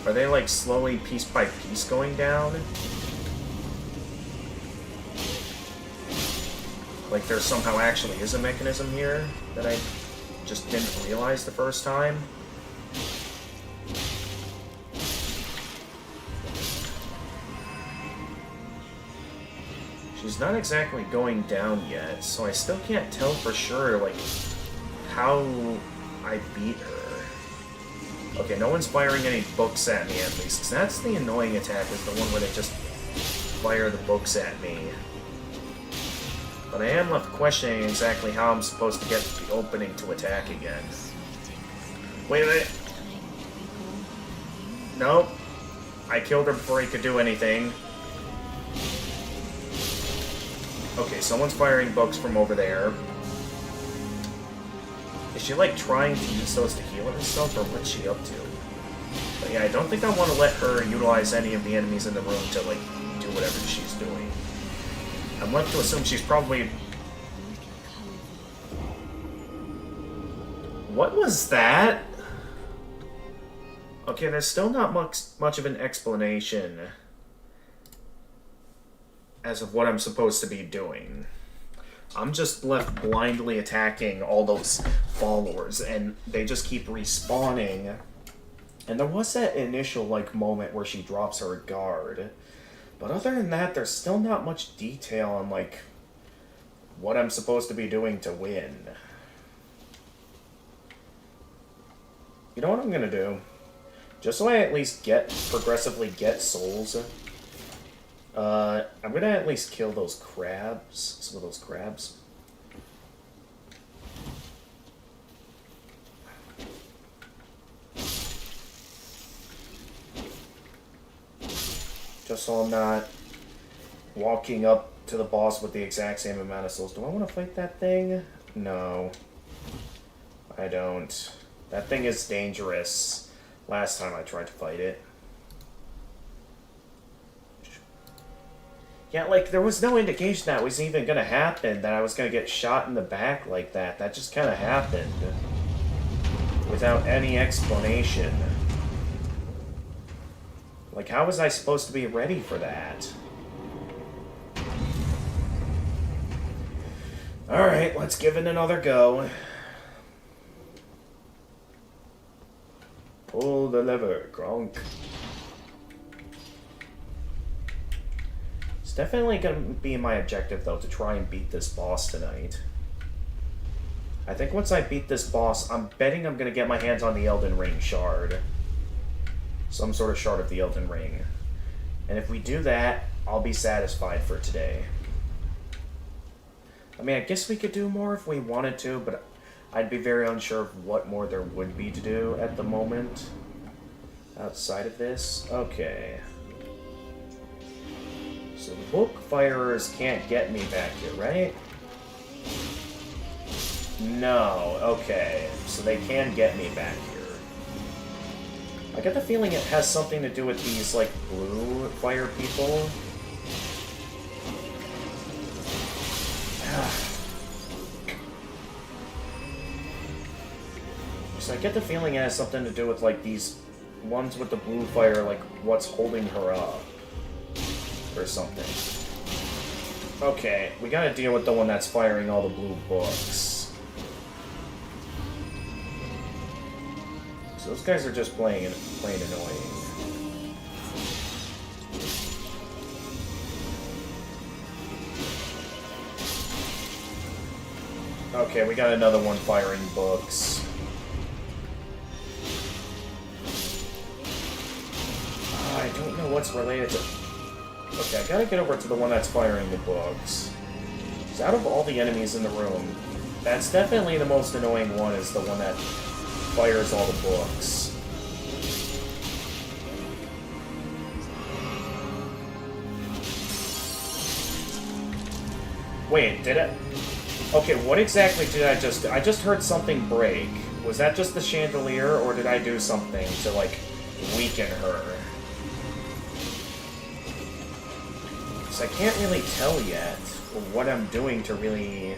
Are they like slowly, piece by piece, going down? Like there somehow actually is a mechanism here that I just didn't realize the first time? She's not exactly going down yet, so I still can't tell for sure, like, how I beat her. Okay, no one's firing any books at me, at least, because that's the annoying attack, is the one where they just fire the books at me. But I am left questioning exactly how I'm supposed to get the opening to attack again. Wait. Nope. I killed her before he could do anything. Okay, someone's firing books from over there. Is she, like, trying to use those to heal herself, or what's she up to? But yeah, I don't think I want to let her utilize any of the enemies in the room to, like, do whatever she's doing. I'm left to assume she's probably... What was that? Okay, there's still not much of an explanation as of what I'm supposed to be doing. I'm just left blindly attacking all those followers, and they just keep respawning. And there was that initial, like, moment where she drops her guard. But other than that, there's still not much detail on, like, what I'm supposed to be doing to win. You know what I'm gonna do? Just so I at least progressively get souls, I'm gonna at least kill those crabs. Some of those crabs. Just so I'm not walking up to the boss with the exact same amount of souls. Do I want to fight that thing? No. I don't. That thing is dangerous. Last time I tried to fight it. Yeah, like, there was no indication that was even gonna happen, that I was gonna get shot in the back like that. That just kinda happened. Without any explanation. Like, how was I supposed to be ready for that? Alright, let's give it another go. Pull the lever, Gronk. It's definitely going to be my objective, though, to try and beat this boss tonight. I think once I beat this boss, I'm betting I'm going to get my hands on the Elden Ring shard. Some sort of shard of the Elden Ring. And if we do that, I'll be satisfied for today. I mean, I guess we could do more if we wanted to, but I'd be very unsure of what more there would be to do at the moment. Outside of this. Okay. So the book firers can't get me back here, right? No. Okay. So they can get me back here. I get the feeling it has something to do with these, like, blue fire people. So I get the feeling it has something to do with, like, these ones with the blue fire, like, what's holding her up. Or something. Okay, we gotta deal with the one that's firing all the blue books. So those guys are just plain annoying. Okay, we got another one firing books. I don't know what's related to... Okay, I gotta get over to the one that's firing the books. Because out of all the enemies in the room, that's definitely the most annoying one, is the one that fires all the books. Wait, did it? Okay, what exactly did I just do? I just heard something break. Was that just the chandelier, or did I do something to, like, weaken her? Because I can't really tell yet what I'm doing to really,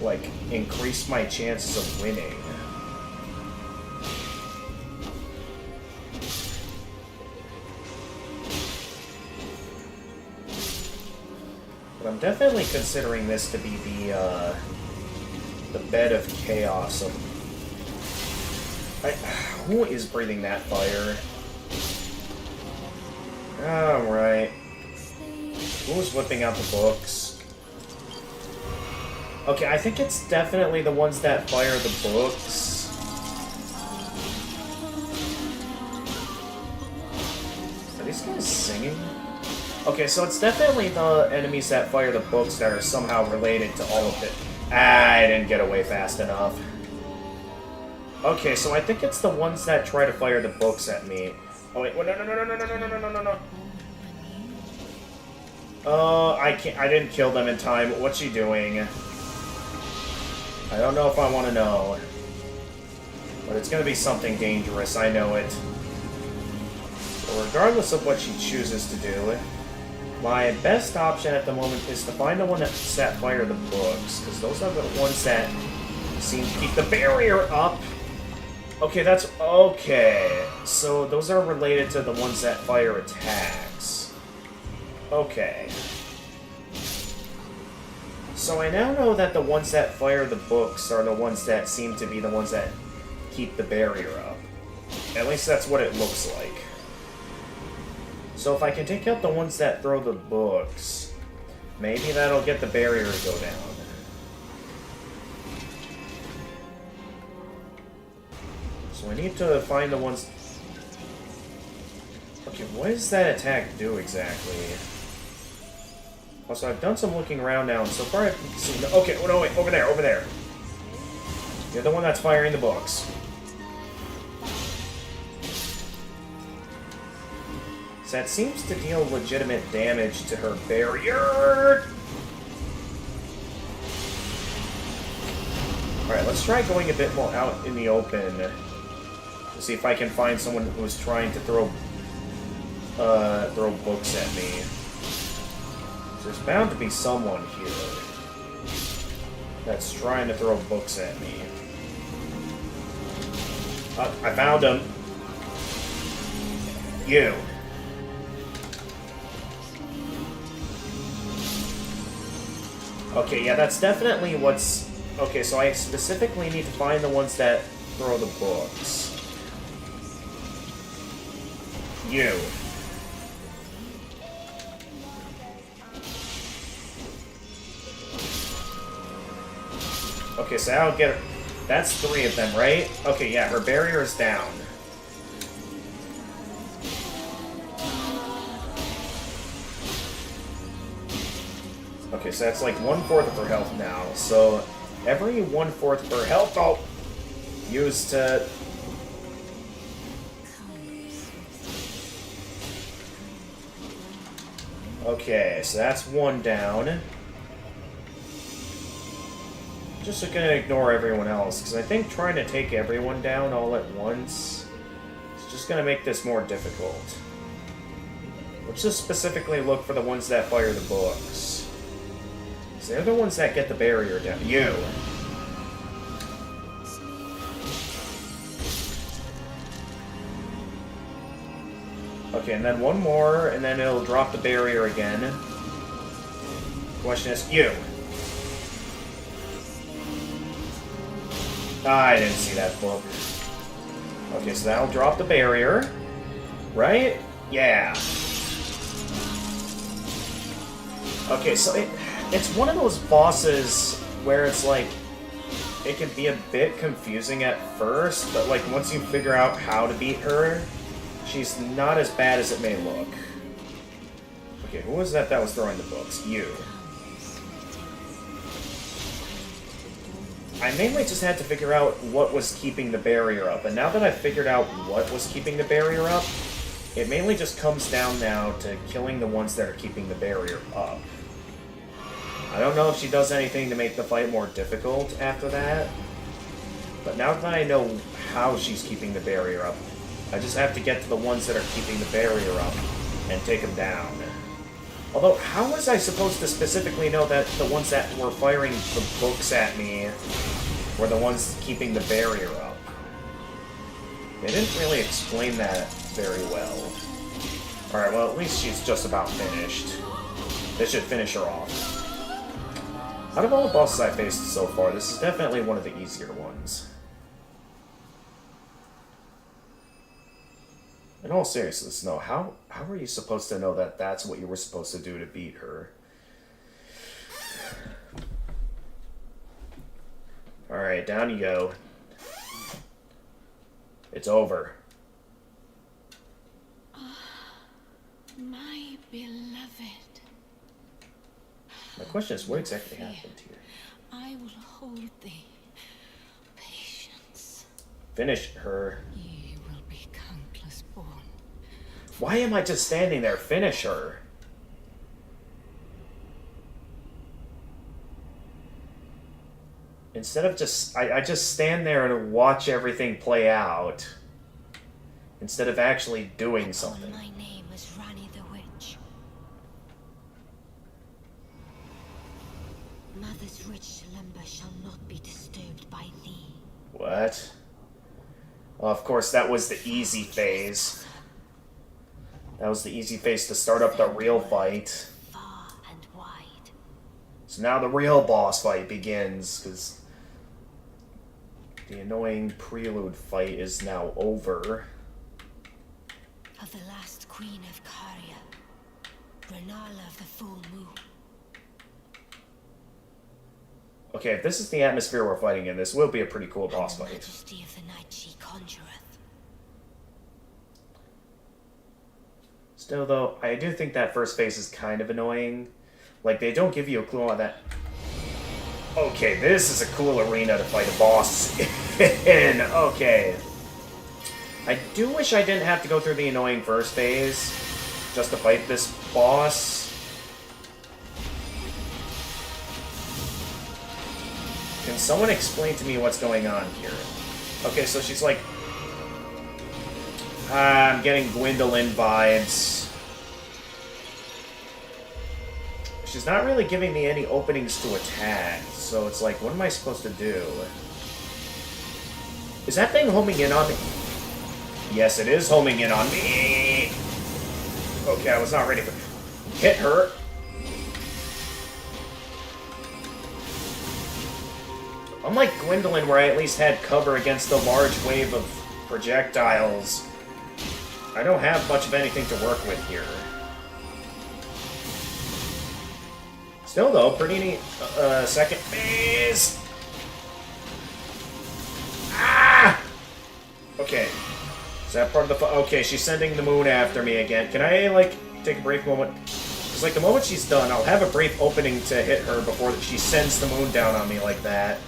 like, increase my chances of winning. But I'm definitely considering this to be the bed of chaos of... who is breathing that fire? Alright. Who's whipping out the books? Okay, I think it's definitely the ones that fire the books. Are these guys singing? Okay, so it's definitely the enemies that fire the books that are somehow related to all of it. I didn't get away fast enough. Okay, so I think it's the ones that try to fire the books at me. Oh wait, no. I didn't kill them in time. What's she doing? I don't know if I want to know. But it's gonna be something dangerous, I know it. So regardless of what she chooses to do, My best option at the moment is to find the one that set fire the books, because those are the ones that seem to keep the barrier up. Okay, that's... okay. So those are related to the ones that fire attacks. Okay. So I now know that the ones that fire the books are the ones that seem to be the ones that keep the barrier up. At least that's what it looks like. So if I can take out the ones that throw the books, maybe that'll get the barrier to go down. So I need to find the ones... okay, what does that attack do exactly? Also, I've done some looking around now, and so far I've seen... okay, oh no, wait, over there, over there. You're the one that's firing the books. So that seems to deal legitimate damage to her barrier. Alright, let's try going a bit more out in the open to see if I can find someone who's trying to throw books at me. There's bound to be someone here that's trying to throw books at me. I found him. You. Okay, yeah, that's definitely what's... okay, so I specifically need to find the ones that throw the books. You. Okay, so I'll get her. That's 3 of them, right? Okay, yeah, her barrier is down. Okay, so that's like 1/4 of her health now. So every 1/4 of her health I'll use to... okay, so that's 1 down. Just gonna ignore everyone else, because I think trying to take everyone down all at once is just gonna make this more difficult. Let's just specifically look for the ones that fire the books. So they're the ones that get the barrier down. You! Okay, and then 1 more, and then it'll drop the barrier again. Question is, you! I didn't see that book. Okay, so that'll drop the barrier. Right? Yeah. Okay, so it's one of those bosses where it's like, it can be a bit confusing at first, but like once you figure out how to beat her, she's not as bad as it may look. Okay, who was that was throwing the books? You. I mainly just had to figure out what was keeping the barrier up, and now that I've figured out what was keeping the barrier up, it mainly just comes down now to killing the ones that are keeping the barrier up. I don't know if she does anything to make the fight more difficult after that, but now that I know how she's keeping the barrier up, I just have to get to the ones that are keeping the barrier up and take them down. Although, how was I supposed to specifically know that the ones that were firing the books at me were the ones keeping the barrier up? They didn't really explain that very well. Alright, well, at least she's just about finished. This should finish her off. Out of all the bosses I've faced so far, this is definitely one of the easier ones. In all seriousness, no, how were you supposed to know that that's what you were supposed to do to beat her? Alright, down you go. It's over. My beloved. My question is, what exactly happened here? I will hold thee. Patience. Finish her. Ye will be countless born. Why am I just standing there? Finish her. Instead of just... I just stand there and watch everything play out. Instead of actually doing something. My name is Rani the Witch. this rich slumber shall not be disturbed by thee. What? Well, of course, that was the easy phase. That was the easy phase to start up the real fight. Far and wide. So now the real boss fight begins, because the annoying prelude fight is now over. Of the last queen of Caria, Renala of the full moon. Okay, if this is the atmosphere we're fighting in, this will be a pretty cool boss and the fight. majesty of the night she conjureth. Still, though, I do think that first phase is kind of annoying. Like, they don't give you a clue on that. Okay, this is a cool arena to fight a boss in. Okay. I do wish I didn't have to go through the annoying first phase just to fight this boss. Can someone explain to me what's going on here? Okay, so she's like... I'm getting Gwendolyn vibes. She's not really giving me any openings to attack, so it's like, what am I supposed to do? Is that thing homing in on me? Yes, it is homing in on me. Okay, I was not ready for... Hit her. Unlike Gwendolyn, where I at least had cover against the large wave of projectiles, I don't have much of anything to work with here. Still, though, pretty neat. Second phase. Ah! Okay. Is that part of the... Okay, she's sending the moon after me again. Can I, like, take a brief moment? Because, like, the moment she's done, I'll have a brief opening to hit her before she sends the moon down on me like that.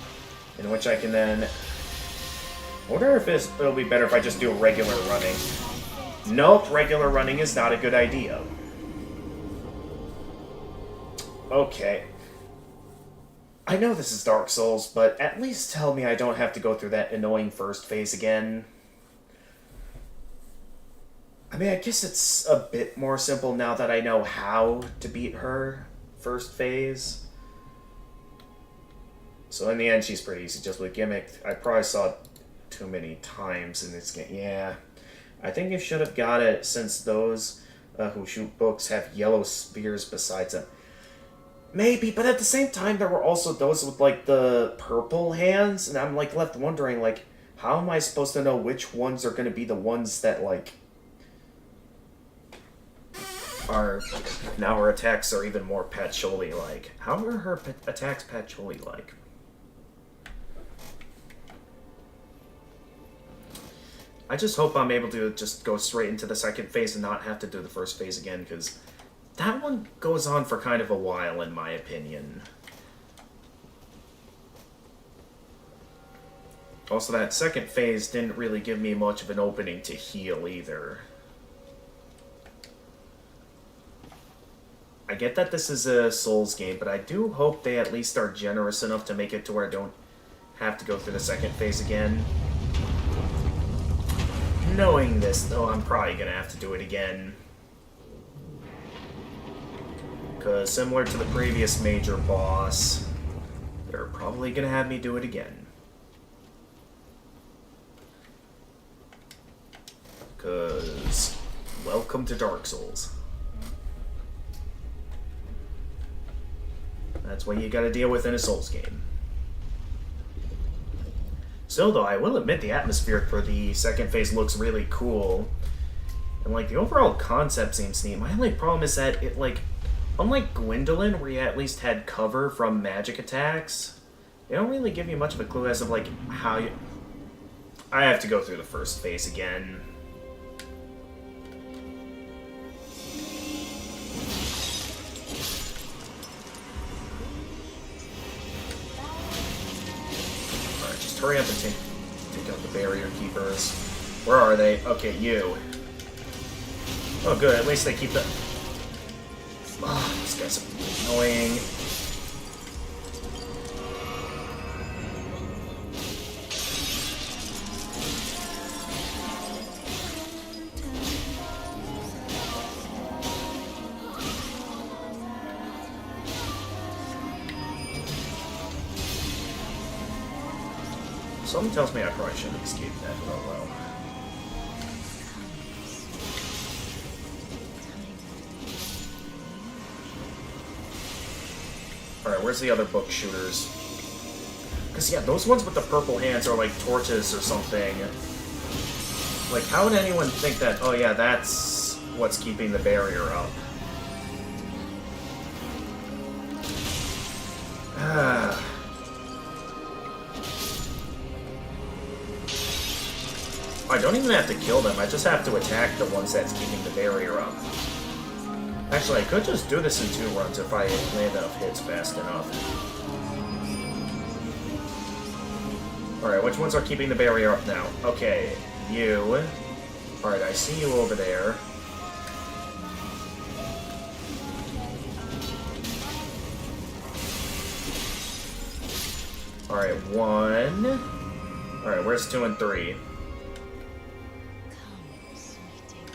In which I can then... I wonder if it'll be better if I just do a regular running. Nope, regular running is not a good idea. Okay. I know this is Dark Souls, but at least tell me I don't have to go through that annoying first phase again. I mean, I guess it's a bit more simple now that I know how to beat her first phase. So in the end, she's pretty easy, just with Gimmick. I probably saw it too many times in this game. Yeah. I think you should have got it since those who shoot books have yellow spears besides them. Maybe, but at the same time, there were also those with, like, the purple hands, and I'm, like, left wondering, like, how am I supposed to know which ones are going to be the ones that, like, are... Now her attacks are even more patchouli-like. How are her attacks patchouli-like? I just hope I'm able to just go straight into the second phase and not have to do the first phase again, because that one goes on for kind of a while, in my opinion. Also, that second phase didn't really give me much of an opening to heal either. I get that this is a Souls game, but I do hope they at least are generous enough to make it to where I don't have to go through the second phase again. Knowing this, though, I'm probably gonna have to do it again. Because similar to the previous major boss, they're probably gonna have me do it again. Because welcome to Dark Souls. That's what you gotta deal with in a Souls game. Still, though, I will admit the atmosphere for the second phase looks really cool. And, like, the overall concept seems neat. My only problem is that it, like, unlike Gwendolyn, where you at least had cover from magic attacks, they don't really give you much of a clue as to, like, how you... I have to go through the first phase again. Hurry up and take out the barrier keepers. Where are they? Okay, you. Oh, good. At least they keep the... Oh, these guys are annoying. Something tells me I probably should have escaped that, but oh well. Alright, where's the other book shooters? Because, yeah, those ones with the purple hands are like torches or something. Like, how would anyone think that, oh yeah, that's what's keeping the barrier up? I don't even have to kill them, I just have to attack the ones that's keeping the barrier up. Actually, I could just do this in 2 runs if I land enough hits fast enough. Alright, which ones are keeping the barrier up now? Okay, you. Alright, I see you over there. Alright, 1. Alright, where's 2 and 3?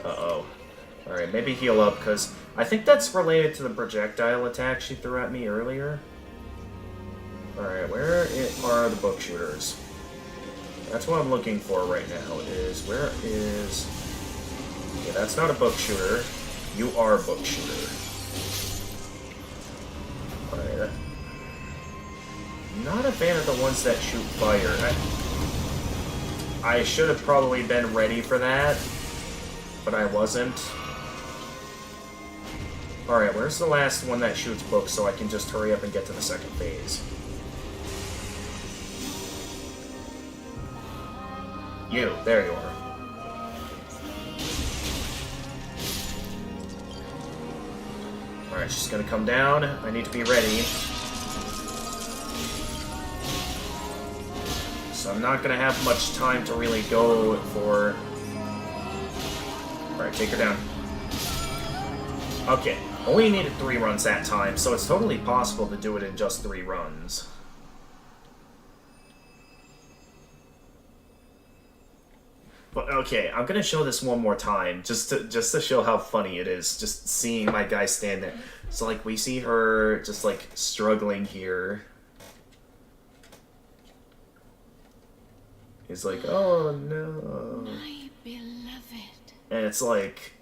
Uh-oh. Alright, maybe heal up, because I think that's related to the projectile attack she threw at me earlier. Alright, where are the book shooters? That's what I'm looking for right now, where is... Okay, that's not a book shooter. You are a book shooter. Alright. Not a fan of the ones that shoot fire. I should have probably been ready for that, but I wasn't. Alright, where's the last one that shoots books so I can just hurry up and get to the second phase? You, there you are. Alright, she's gonna come down. I need to be ready. So I'm not gonna have much time to really go for... Alright, take her down. Okay, only needed 3 runs that time, so it's totally possible to do it in just 3 runs. But okay, I'm gonna show this one more time, just to show how funny it is, just seeing my guy stand there. So like, we see her just like struggling here. He's like, oh no. My beloved. And it's like,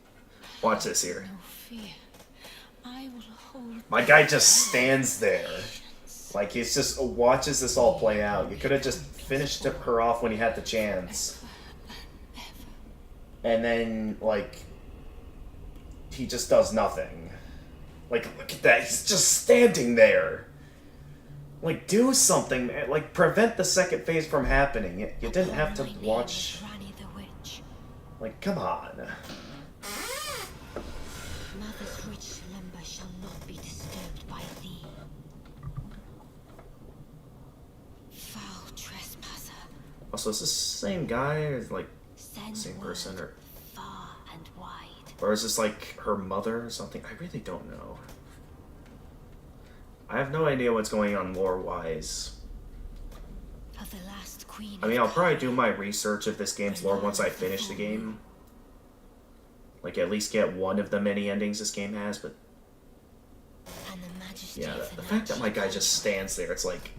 watch this here. No fear. I will hold. My guy just stands there. Like, he's just watches this all play out. You could have just finished her off when you had the chance. And then, like, he just does nothing. Like, look at that. He's just standing there. Like, do something, man. Like, prevent the second phase from happening. You didn't have to watch... Like, come on. Mother's rich slumber shall not be disturbed by thee. Foul trespasser. Also, is this the same guy, or like, same person, or... Far and wide. Or is this, like, her mother or something? I really don't know. I have no idea what's going on lore-wise. Of the last queen. I mean, I'll probably do my research of this game's lore once I finish the game. Like, at least get one of the many endings this game has, but... Yeah, the fact that my guy just stands there, it's like...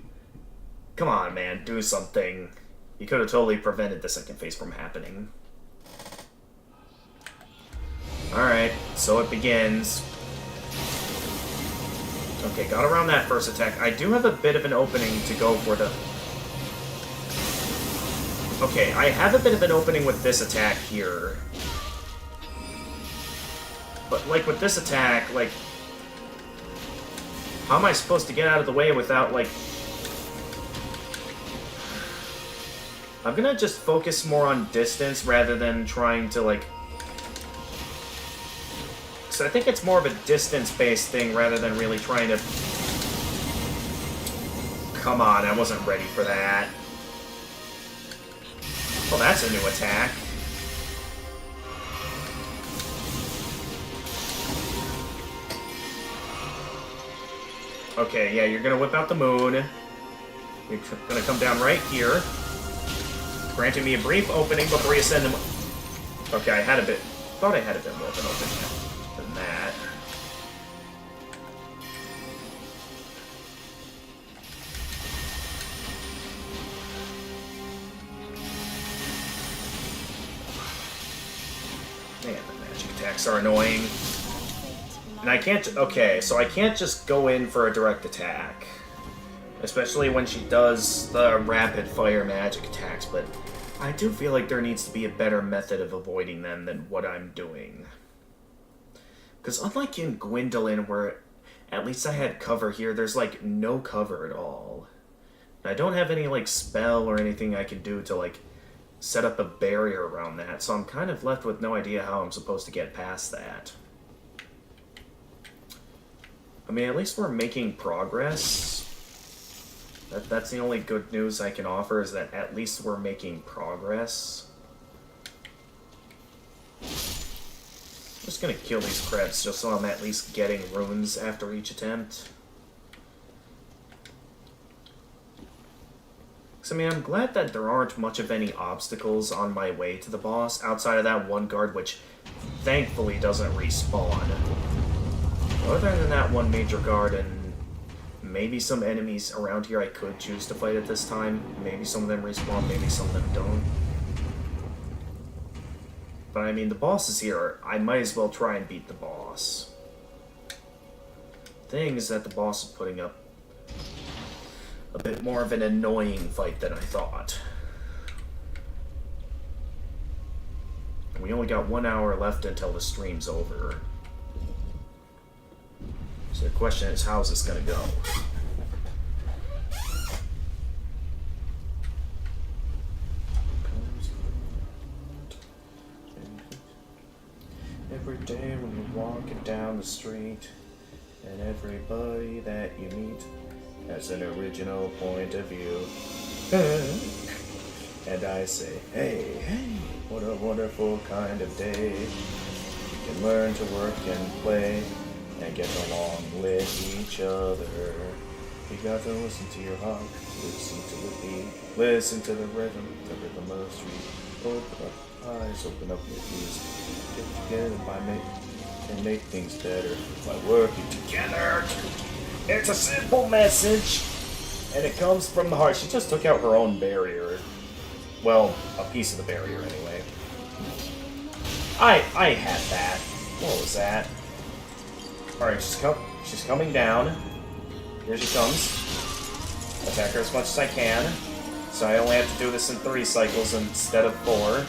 Come on, man, do something. You could have totally prevented the second phase from happening. Alright, so it begins. Okay, got around that first attack. I do have a bit of an opening to go for the... Okay, I have a bit of an opening with this attack here. But, like, with this attack, like... How am I supposed to get out of the way without, like... I'm gonna just focus more on distance rather than trying to, like... So I think it's more of a distance-based thing rather than really trying to... Come on, I wasn't ready for that. Oh, that's a new attack. Okay, yeah, you're gonna whip out the moon. You're gonna come down right here. Granting me a brief opening before you send him... Okay, I had a bit... Thought I had a bit more of an opening than that. attacks are annoying. And I can't... Okay, so I can't just go in for a direct attack. Especially when she does the rapid-fire magic attacks, but I do feel like there needs to be a better method of avoiding them than what I'm doing. Because unlike in Gwendolyn, where at least I had cover here, there's, like, no cover at all. And I don't have any, like, spell or anything I can do to, like, set up a barrier around that, so I'm kind of left with no idea how I'm supposed to get past that. I mean, at least we're making progress. That's the only good news I can offer, is that at least we're making progress. I'm just gonna kill these crabs just so I'm at least getting runes after each attempt. I mean, I'm glad that there aren't much of any obstacles on my way to the boss, outside of that one guard, which thankfully doesn't respawn. Other than that one major guard and maybe some enemies around here I could choose to fight at this time. Maybe some of them respawn, maybe some of them don't. But I mean, the boss is here. I might as well try and beat the boss. Thing is that the boss is putting up a bit more of an annoying fight than I thought. We only got 1 hour left until the stream's over. So the question is, how's this gonna go? Every day when you're walking down the street, and everybody that you meet has an original point of view. And I say, hey, hey, what a wonderful kind of day. You can learn to work and play and get along with each other. You got to listen to your heart, listen to the beat, listen to the rhythm of the street. Open up eyes, open up your ears. Get together and make things better by working together. It's a simple message, and it comes from the heart. She just took out her own barrier. Well, a piece of the barrier, anyway. I had that. What was that? Alright, she's coming down. Here she comes. Attack her as much as I can. So I only have to do this in 3 cycles instead of 4.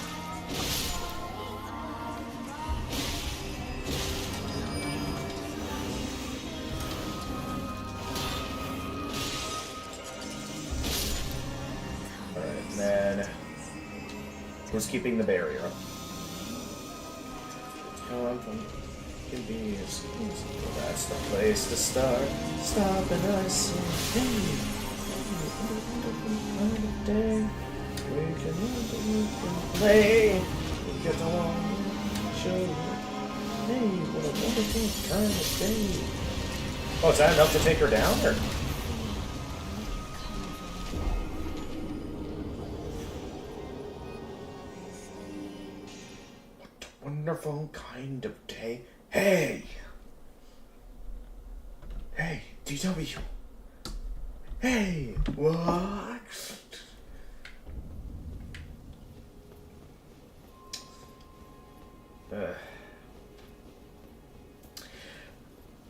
Who's keeping the barrier up? Can be as easy. That's the place to start. Stop and I say, hey, day. We can play. We get along. Show. Hey, what a wonderful kind of day. Oh, is that enough to take her down, or? Wonderful kind of day. Hey! Hey, DW! Hey! What?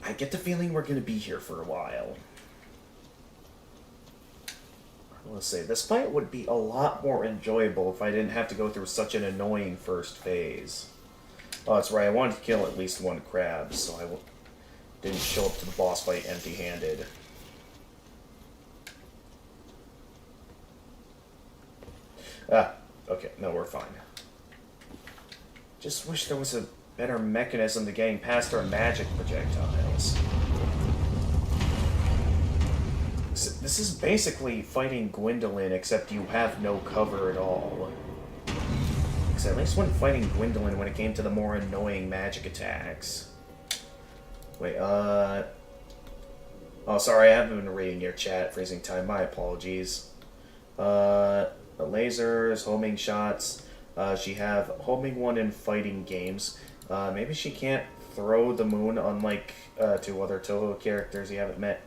I get the feeling we're gonna be here for a while. Let's say, this fight would be a lot more enjoyable if I didn't have to go through such an annoying first phase. Oh, that's right, I wanted to kill at least 1 crab, so I didn't show up to the boss fight empty-handed. Ah, okay, no, we're fine. Just wish there was a better mechanism to getting past our magic projectiles. This is basically fighting Gwendolyn, except you have no cover at all. Because at least when fighting Gwendolyn, when it came to the more annoying magic attacks. Wait, oh, sorry, I haven't been reading your chat. Freezing time, my apologies. The lasers, homing shots. She have homing 1 in fighting games. Maybe she can't throw the moon, unlike 2 other Toho characters you haven't met.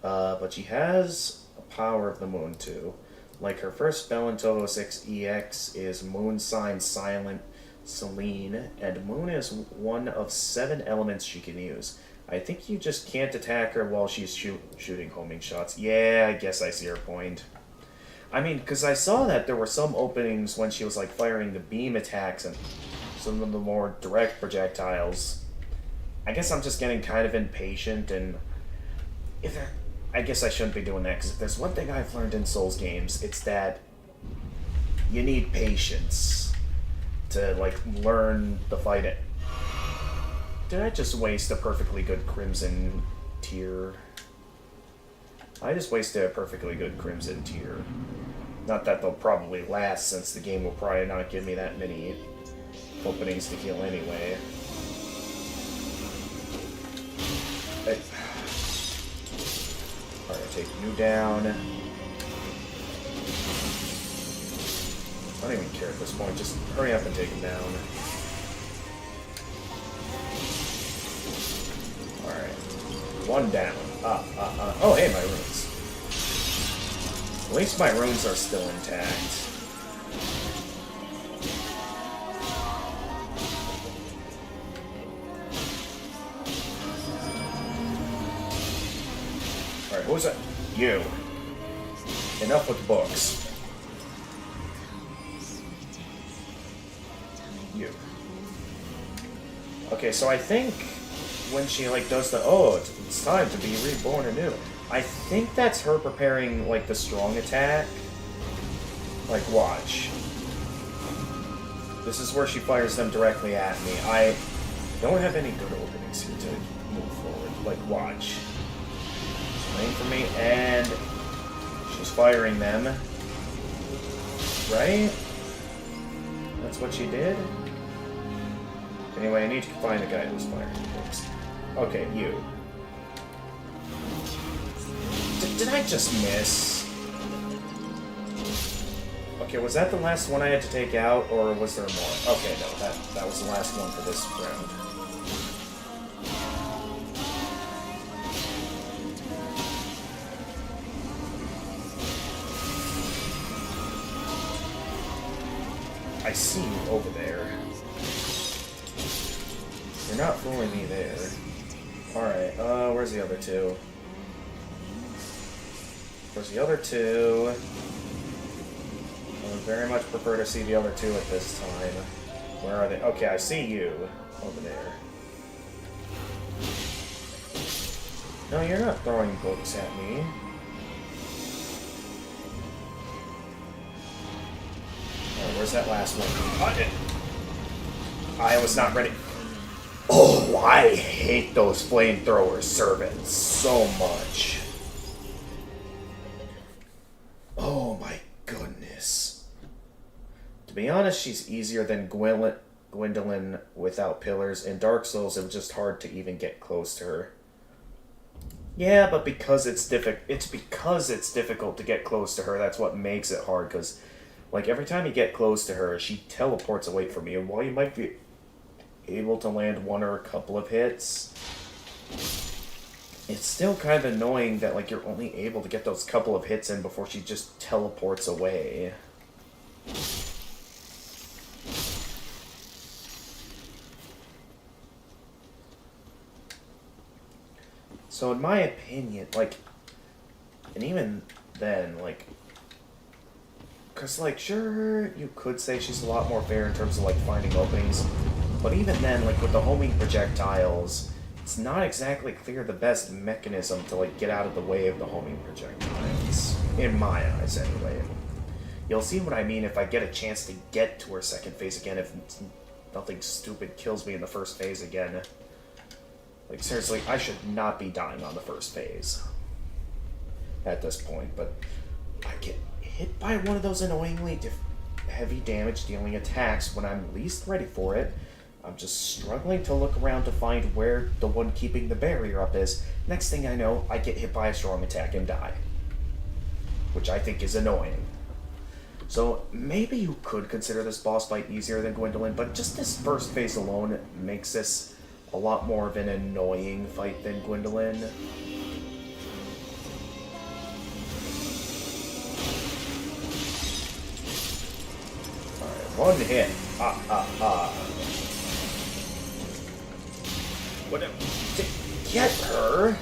But she has a power of the moon too. Like her first spell in Toho 6 EX is Moon Sign Silent, Selene, and Moon is one of 7 elements she can use. I think you just can't attack her while she's shooting homing shots. Yeah, I guess I see her point. I mean, because I saw that there were some openings when she was, like, firing the beam attacks and some of the more direct projectiles. I guess I'm just getting kind of impatient, and I guess I shouldn't be doing that, because if there's one thing I've learned in Souls games, it's that you need patience to, like, learn the fight. Did I just waste a perfectly good Crimson Tear? I just wasted a perfectly good Crimson Tear. Not that they'll probably last, since the game will probably not give me that many openings to heal anyway. Alright, take you down. I don't even care at this point, just hurry up and take him down. Alright. 1 down. Oh, hey, my runes. At least my runes are still intact. Alright, who's that? You. Enough with the books. You. Okay, so I think when she, like, does the, oh, it's time to be reborn anew, I think that's her preparing, like, the strong attack. Like, watch. This is where she fires them directly at me. I don't have any good openings here to move forward. Like, watch. She's waiting for me, and she's firing them. Right? That's what she did? Anyway, I need to find the guy who's firing things. Okay, you. Did I just miss? Okay, was that the last one I had to take out, or was there more? Okay, no, that was the last one for this round. I see you over there. You're not fooling me there. Alright, where's the other two? Where's the other two? I would very much prefer to see the other two at this time. Where are they? Okay, I see you over there. No, you're not throwing books at me. Oh, where's that last one? I was not ready. Oh, I hate those flamethrower servants so much. Oh my goodness. To be honest, she's easier than Gwendolyn without pillars. In Dark Souls, it was just hard to even get close to her. Yeah, but because it's difficult to get close to her, that's what makes it hard, because, like, every time you get close to her, she teleports away from you, and while you might be able to land one or a couple of hits, it's still kind of annoying that, like, you're only able to get those couple of hits in before she just teleports away. So in my opinion, like, and even then, like, because, like, sure, you could say she's a lot more fair in terms of, like, finding openings, but even then, like, with the homing projectiles, it's not exactly clear the best mechanism to, like, get out of the way of the homing projectiles. In my eyes, anyway. You'll see what I mean if I get a chance to get to her second phase again, if nothing stupid kills me in the first phase again. Like, seriously, I should not be dying on the first phase at this point, but I get hit by one of those annoyingly heavy damage dealing attacks when I'm least ready for it. I'm just struggling to look around to find where the one keeping the barrier up is. Next thing I know, I get hit by a strong attack and die. Which I think is annoying. So maybe you could consider this boss fight easier than Gwendolyn, but just this first phase alone makes this a lot more of an annoying fight than Gwendolyn. Alright, one hit. What? Get her!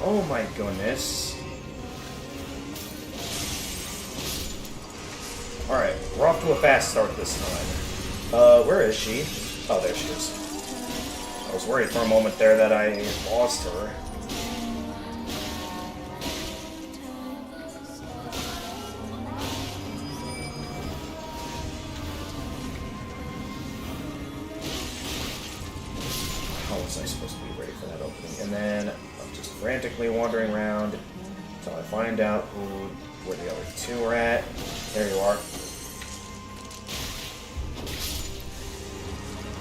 Oh my goodness. Alright, we're off to a fast start this time. Where is she? Oh, there she is. I was worried for a moment there that I lost her. How was I supposed to be ready for that opening? And then I'm just frantically wandering around until I find out where the other two are at. There you are.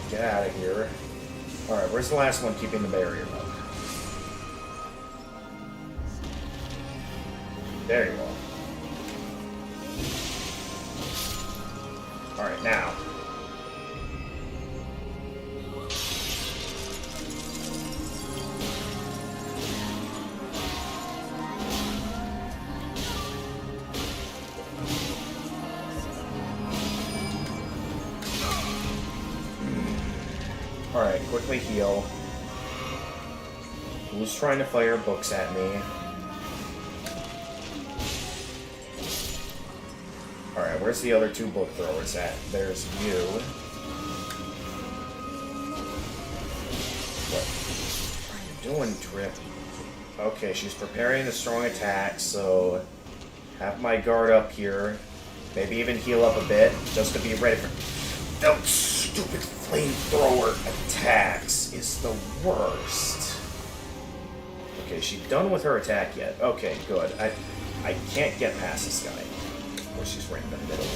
Get out of here. Alright, where's the last one keeping the barrier up? There you are. Alright, now. Alright, quickly heal. Who's trying to fire books at me? Alright, where's the other two book throwers at? There's you. What are you doing, Trip? Okay, she's preparing a strong attack, so have my guard up here. Maybe even heal up a bit, just to be ready for... Those stupid flamethrower attacks is the worst. Okay, is she done with her attack yet? Okay, good. I can't get past this guy. Of course, she's right in the middle.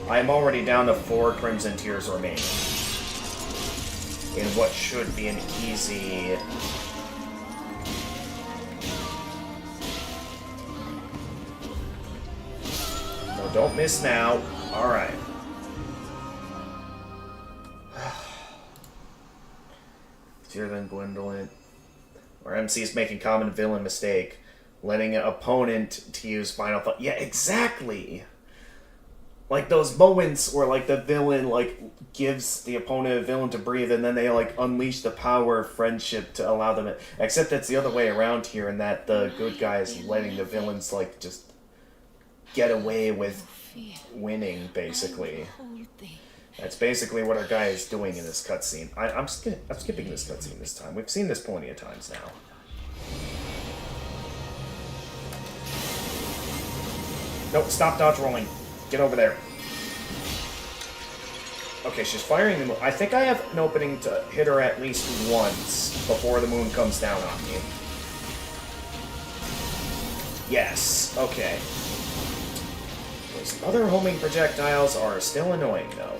I'm already down to 4 Crimson Tears remaining. In what should be an easy... No, don't miss now. Alright. Easier than Gwendolyn. Or MC's making common villain mistake. Letting an opponent to use final thought. Yeah, exactly! Like those moments where like the villain like gives the opponent a villain to breathe and then they like unleash the power of friendship to allow them except it's the other way around here in that the good guy is letting the villains like just get away with winning basically. That's basically what our guy is doing in this cutscene. I'm skipping this cutscene this time. We've seen this plenty of times now. Nope, stop dodge rolling. Get over there. Okay, she's firing the moon. I think I have an opening to hit her at least once before the moon comes down on me. Yes, okay. Those other homing projectiles are still annoying, though.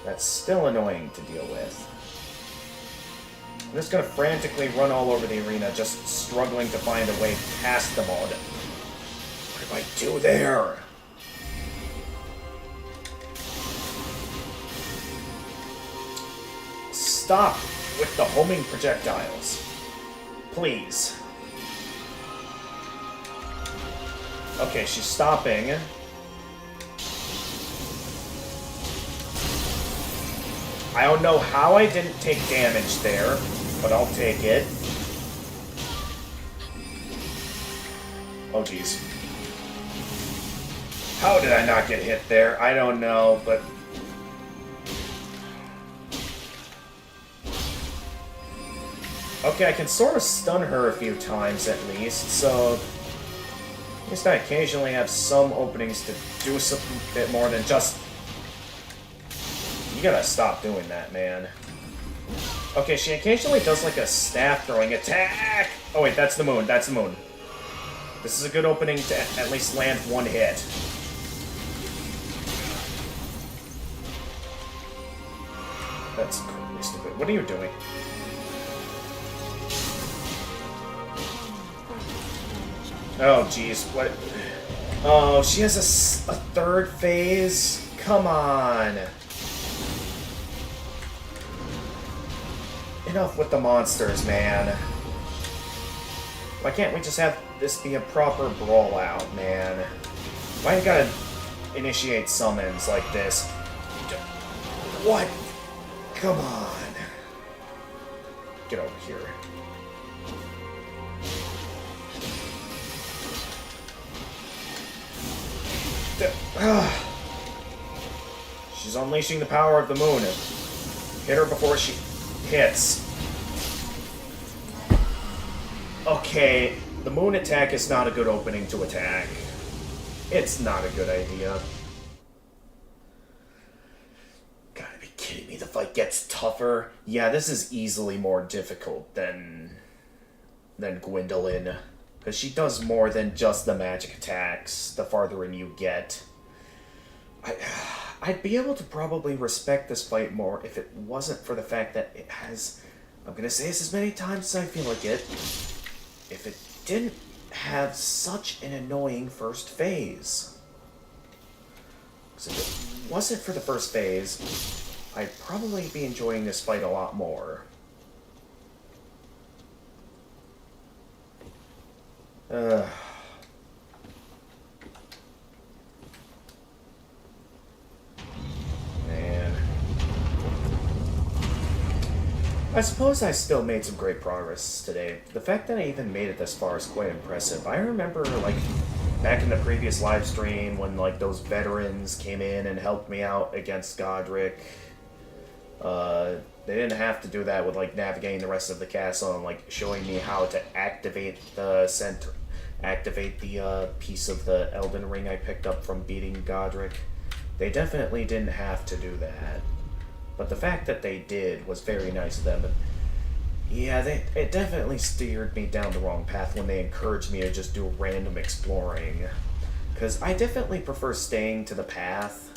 That's still annoying to deal with. I'm just gonna frantically run all over the arena, just struggling to find a way past them all. What do I do there? Stop with the homing projectiles. Please. Okay, she's stopping. I don't know how I didn't take damage there, but I'll take it. Oh, jeez. How did I not get hit there? I don't know, but... Okay, I can sort of stun her a few times at least, so... At least I occasionally have some openings to do something a bit more than just... You gotta stop doing that, man. Okay, she occasionally does like a staff throwing attack! Oh wait, that's the moon, that's the moon. This is a good opening to at least land one hit. That's completely stupid. What are you doing? Oh, jeez, what? Oh, she has a third phase? Come on. Enough with the monsters, man. Why can't we just have this be a proper brawl out, man? Why you gotta initiate summons like this? What? Come on. Get over here. She's unleashing the power of the moon. Hit her before she hits. Okay, the moon attack is not a good opening to attack. It's not a good idea. Gotta be kidding me, the fight gets tougher. Yeah, this is easily more difficult than Gwendolyn. Because she does more than just the magic attacks the farther in you get. I'd be able to probably respect this fight more if it wasn't for the fact that it has... I'm gonna say this as many times as I feel like it. If it didn't have such an annoying first phase. Because if it wasn't for the first phase, I'd probably be enjoying this fight a lot more. Man. I suppose I still made some great progress today. The fact that I even made it this far is quite impressive. I remember, like, back in the previous live stream when, like, those veterans came in and helped me out against Godric. They didn't have to do that with, like, navigating the rest of the castle and, like, showing me how to activate the center, activate the piece of the Elden Ring I picked up from beating Godric. They definitely didn't have to do that. But the fact that they did was very nice of them. And yeah, it definitely steered me down the wrong path when they encouraged me to just do random exploring. Because I definitely prefer staying to the path.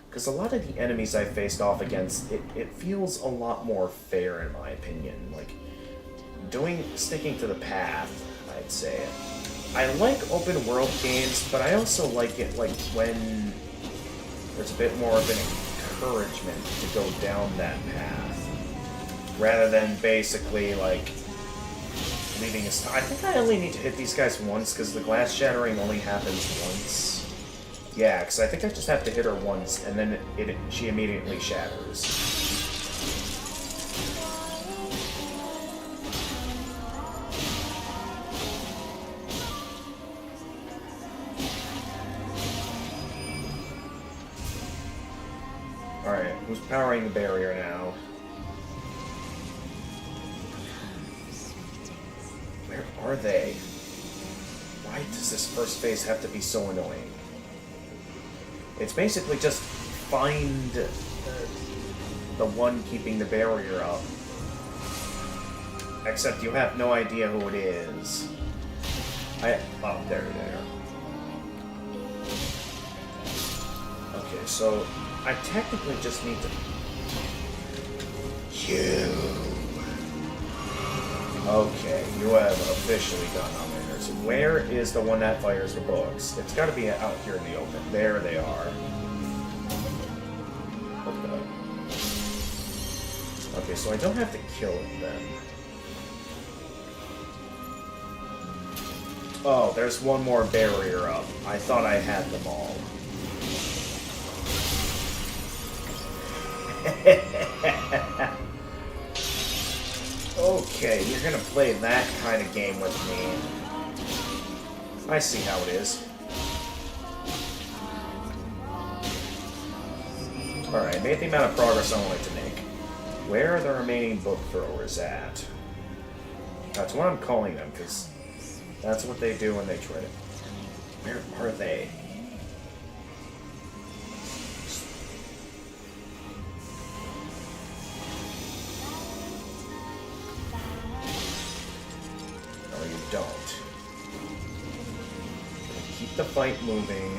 Because a lot of the enemies I faced off against, it feels a lot more fair in my opinion. Like, sticking to the path, I'd say. I like open world games, but I also like it like when there's a bit more of an encouragement to go down that path. Rather than basically, like, leaving us... I think I only need to hit these guys once, because the glass shattering only happens once. Yeah, because I think I just have to hit her once, and then she immediately shatters. Alright, who's powering the barrier now? Where are they? Why does this first phase have to be so annoying? It's basically just find the one keeping the barrier up. Except you have no idea who it is. Oh, there they are. Okay, so I technically just need to... You... Okay, you have officially gone on there. So where is the one that fires the books? It's gotta be out here in the open. There they are. What the... Okay, so I don't have to kill it then. Oh, there's one more barrier up. I thought I had them all. Okay, you're gonna play that kind of game with me. I see how it is. Alright, made the amount of progress I wanted to make. Where are the remaining book throwers at? That's what I'm calling them, because that's what they do when they try to... Where are they? No, you don't. Keep the fight moving.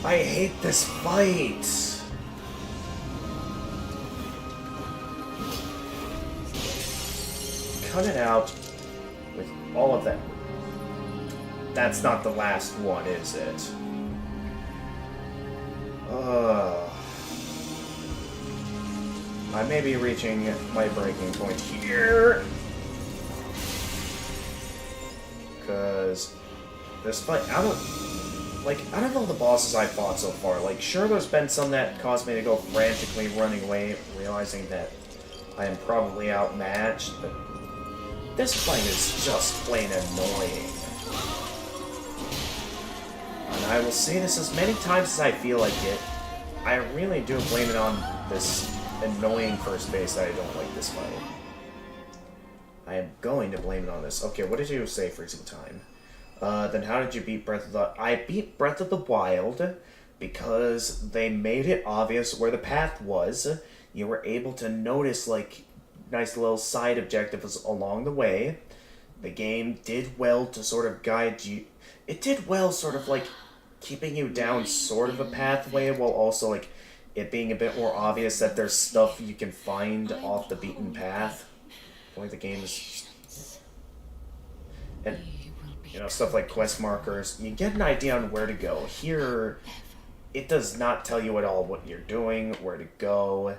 I hate this fight. Cut it out with all of that. That's not the last one, is it? I may be reaching my breaking point here. Because this fight, out of all the bosses I've fought so far, like, sure, there's been some that caused me to go frantically running away, realizing that I am probably outmatched, but this fight is just plain annoying. And I will say this as many times as I feel like it, I really do blame it on this annoying first base that I don't like this fight. I am going to blame it on this. Okay, what did you say, Freezing Time? Then how did you beat Breath of the... I beat Breath of the Wild because they made it obvious where the path was. You were able to notice, like, nice little side objectives along the way. The game did well to sort of guide you. It did well sort of, like, keeping you down sort of a pathway while also, like, it being a bit more obvious that there's stuff you can find off the beaten path. Boy, the game is... And, you know, stuff like quest markers. You get an idea on where to go. Here, it does not tell you at all what you're doing, where to go.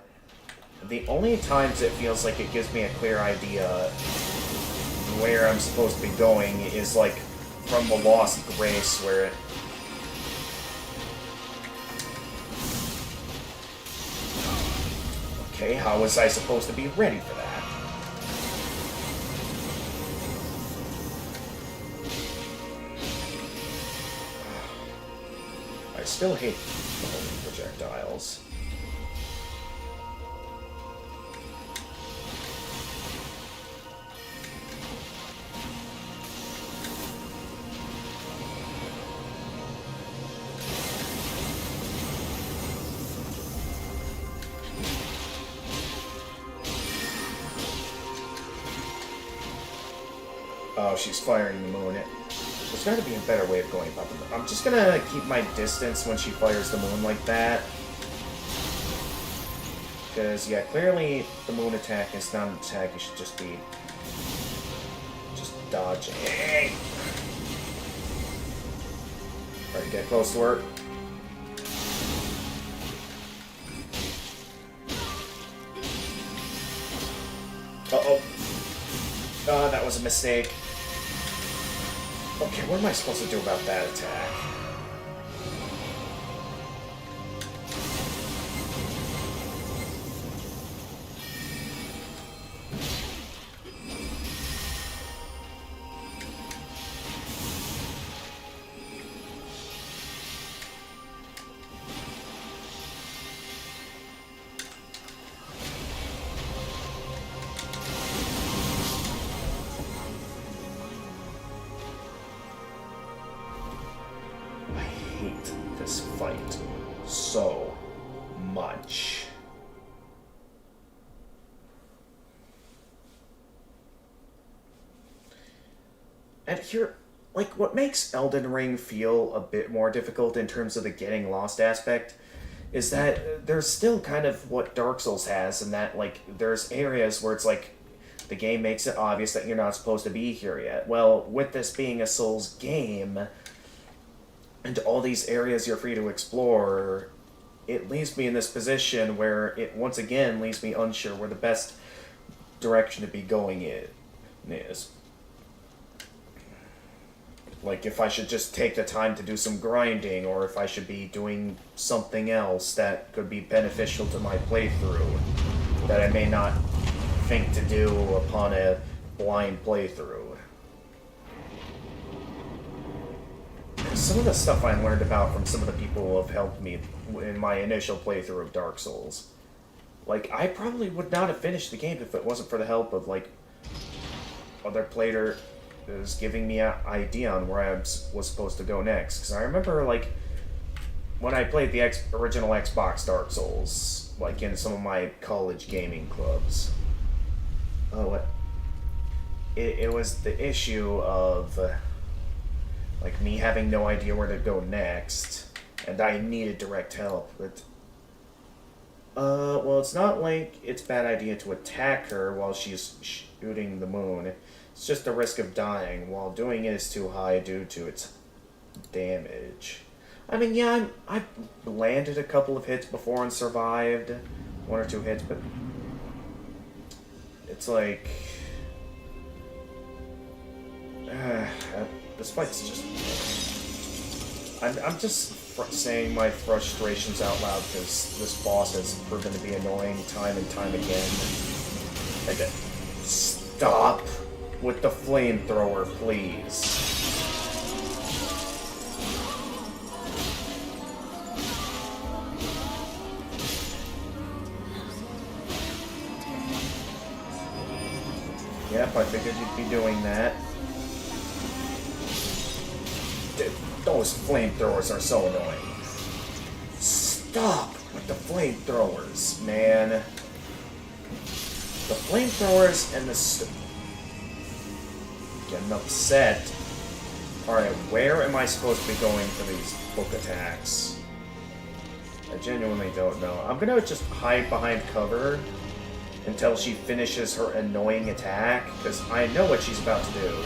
The only times it feels like it gives me a clear idea where I'm supposed to be going is, like, from the Lost Grace, where it... Okay, how was I supposed to be ready for that? I still hate projectiles. Oh, she's firing the moon. There's got to be a better way of going about the moon. I'm just gonna keep my distance when she fires the moon like that. Because, yeah, clearly the moon attack is not an attack. You should just be... just dodging. Alright, get close to her. Uh-oh. That was a mistake. Okay, what am I supposed to do about that attack? This fight so much. And here, like, what makes Elden Ring feel a bit more difficult in terms of the getting lost aspect is that there's still kind of what Dark Souls has, in that, like, there's areas where it's like the game makes it obvious that you're not supposed to be here yet. Well, with this being a Souls game, and all these areas you're free to explore, it leaves me in this position where it once again leaves me unsure where the best direction to be going is. Like, if I should just take the time to do some grinding, or if I should be doing something else that could be beneficial to my playthrough, that I may not think to do upon a blind playthrough. Some of the stuff I learned about from some of the people who have helped me in my initial playthrough of Dark Souls. Like, I probably would not have finished the game if it wasn't for the help of, like, other players giving me an idea on where I was supposed to go next. Because I remember, like, when I played the original Xbox Dark Souls, like, in some of my college gaming clubs. It was the issue of... like, me having no idea where to go next, and I needed direct help, but... well, it's not like it's a bad idea to attack her while she's shooting the moon. It's just the risk of dying, while doing it is too high due to its damage. I mean, yeah, I've landed a couple of hits before and survived. One or two hits, but it's like... this fight's just... I'm just saying my frustrations out loud because this boss has proven to be annoying time and time again. And stop with the flamethrower, please. Yep, I figured you'd be doing that. Dude, those flamethrowers are so annoying. Stop with the flamethrowers, man. The flamethrowers and the... Getting upset. Alright, where am I supposed to be going for these book attacks? I genuinely don't know. I'm gonna just hide behind cover until she finishes her annoying attack, because I know what she's about to do.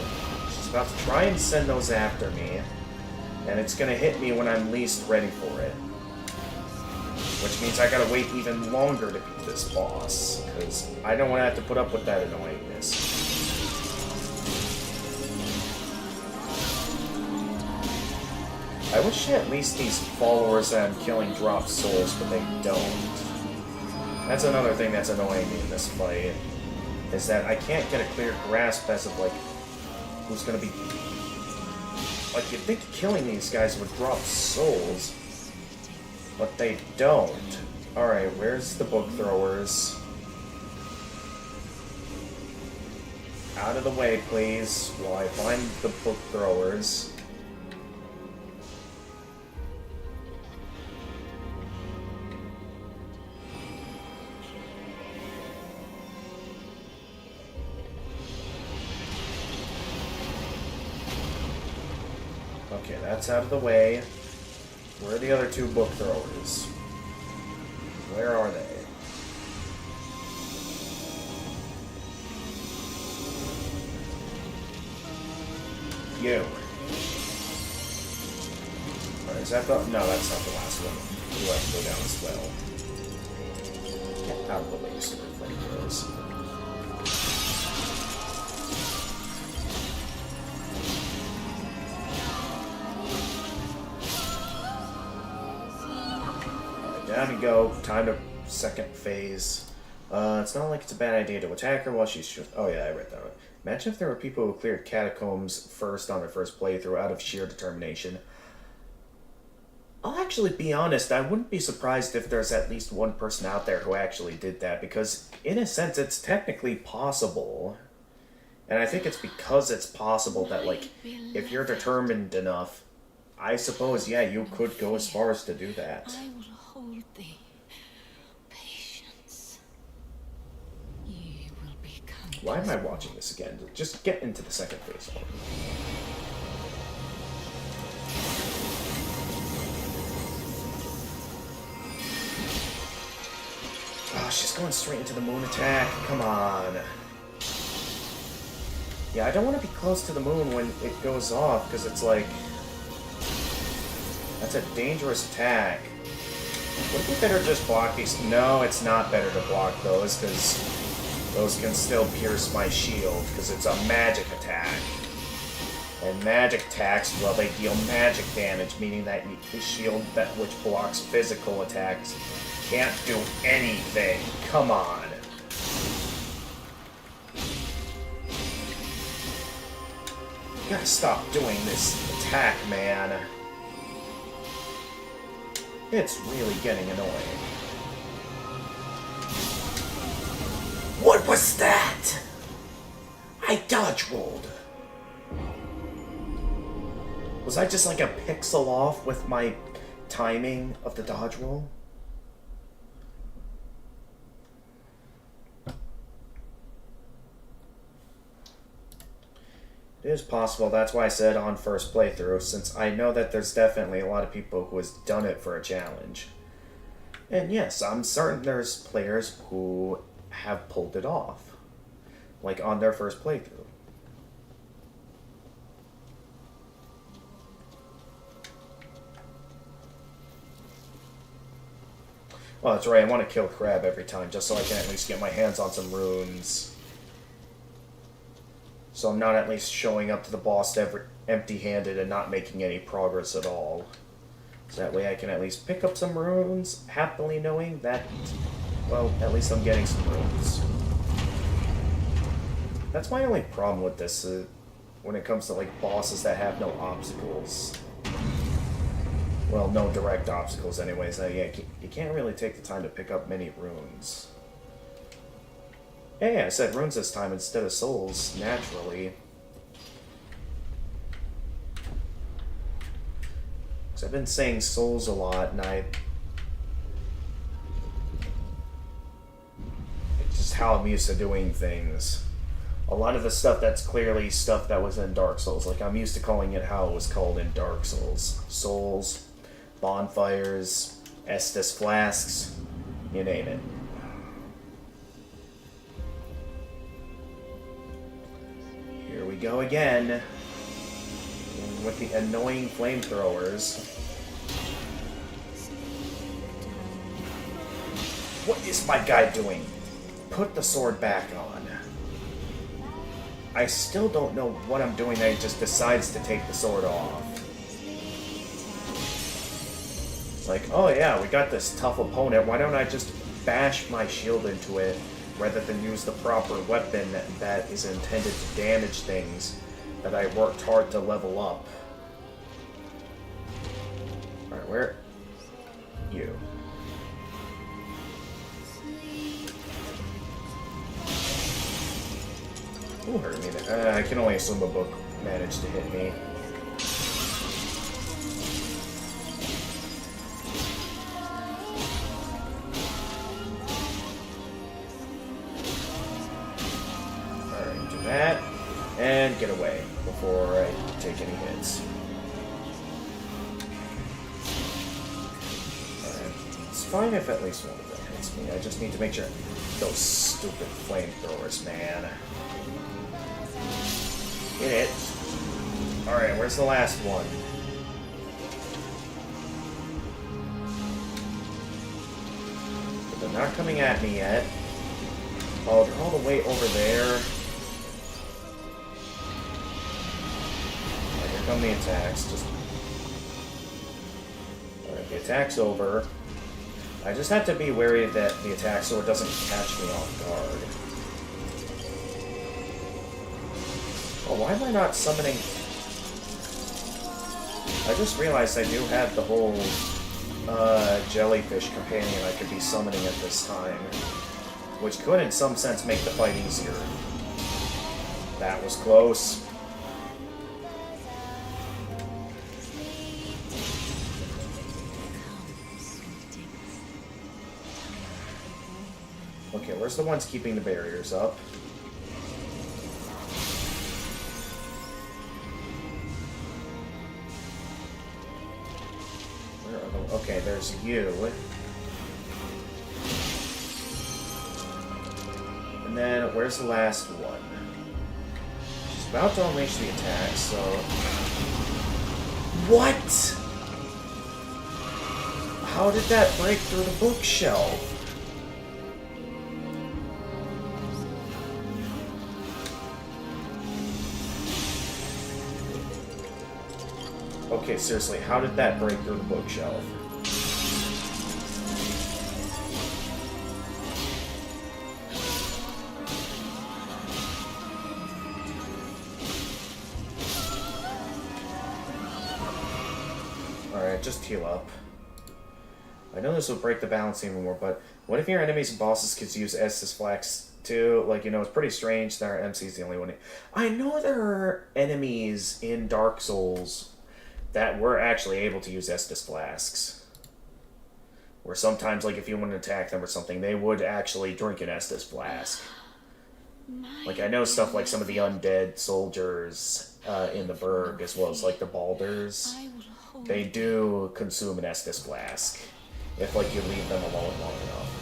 She's about to try and send those after me, and it's gonna hit me when I'm least ready for it. Which means I gotta wait even longer to beat this boss, because I don't want to have to put up with that annoyingness. I wish at least these followers that I'm killing drop souls, but they don't. That's another thing that's annoying me in this fight, is that I can't get a clear grasp as of, like, who's gonna be... Like, you'd think killing these guys would drop souls, but they don't. Alright, where's the book throwers? Out of the way, please, while I find the book throwers. Okay, that's out of the way. Where are the other two book throwers? Where are they? You. Alright, is that the... No, that's not the last one. You have to go down as well. Get out of the way, stupid flamethrowers. Down you go. Time to second phase. It's not like it's a bad idea to attack her while she's just... Oh yeah, I read that one. Imagine if there were people who cleared catacombs first on their first playthrough out of sheer determination. I'll actually be honest, I wouldn't be surprised if there's at least one person out there who actually did that, because in a sense it's technically possible. And I think it's because it's possible that, like, if you're determined enough, I suppose, yeah, you could go as far as to do that. I will hold thee. Patience. Ye will become... Why am I watching this again? Just get into the second phase already. Oh, she's going straight into the moon attack. Come on. Yeah, I don't want to be close to the moon when it goes off, because it's like... That's a dangerous attack. Would it be better to just block these? No, it's not better to block those, because those can still pierce my shield, because it's a magic attack. And magic attacks, well, they deal magic damage, meaning that the shield that which blocks physical attacks can't do anything. Come on. You gotta stop doing this attack, man. It's really getting annoying. What was that? I dodge rolled. Was I just like a pixel off with my timing of the dodge roll? It is possible, that's why I said on first playthrough, since I know that there's definitely a lot of people who has done it for a challenge. And yes, I'm certain there's players who have pulled it off, like on their first playthrough. Oh, that's right, I want to kill Crab every time, just so I can at least get my hands on some runes. So I'm not at least showing up to the boss empty-handed and not making any progress at all. So that way I can at least pick up some runes, happily knowing that, well, at least I'm getting some runes. That's my only problem with this, when it comes to, like, bosses that have no obstacles. Well, no direct obstacles anyways. Yeah, you can't really take the time to pick up many runes. Yeah, I said runes this time instead of souls, naturally. Because I've been saying souls a lot, and it's just how I'm used to doing things. A lot of the stuff that's clearly stuff that was in Dark Souls. Like, I'm used to calling it how it was called in Dark Souls. Souls, bonfires, Estus flasks, you name it. Here we go again. With the annoying flamethrowers. What is my guy doing? Put the sword back on. I still don't know what I'm doing that he just decides to take the sword off. Like, oh yeah, we got this tough opponent, why don't I just bash my shield into it rather than use the proper weapon that is intended to damage things that I worked hard to level up. Alright, where? You. Who hurt me there? I can only assume a book managed to hit me. Alright, do that. And get away before I take any hits. Alright. It's fine if at least one of them hits me. I just need to make sure. Those stupid flamethrowers, man. Get it. Alright, where's the last one? But they're not coming at me yet. Oh, they're all the way over there. Alright, here come the attacks. Alright, the attack's over. I just have to be wary that the attack sword doesn't catch me off guard. Oh, why am I not summoning? I just realized I do have the whole jellyfish companion I could be summoning at this time, which could in some sense make the fight easier. That was close. Okay, where's the ones keeping the barriers up? Okay, there's you. And then, where's the last one? She's about to unleash the attack, so... What?! How did that break through the bookshelf? Okay, seriously, how did that break through the bookshelf? Alright, just heal up. I know this will break the balance even more, but what if your enemies and bosses could use Estus Flax too? Like, you know, it's pretty strange that our MC's the only one. I know there are enemies in Dark Souls that were actually able to use Estus Flasks. Where sometimes, like, if you want to attack them or something, they would actually drink an Estus Flask. Like, I know stuff like some of the undead soldiers in the Burg, as well as, like, the Balders, they do consume an Estus Flask, if, like, you leave them alone long enough.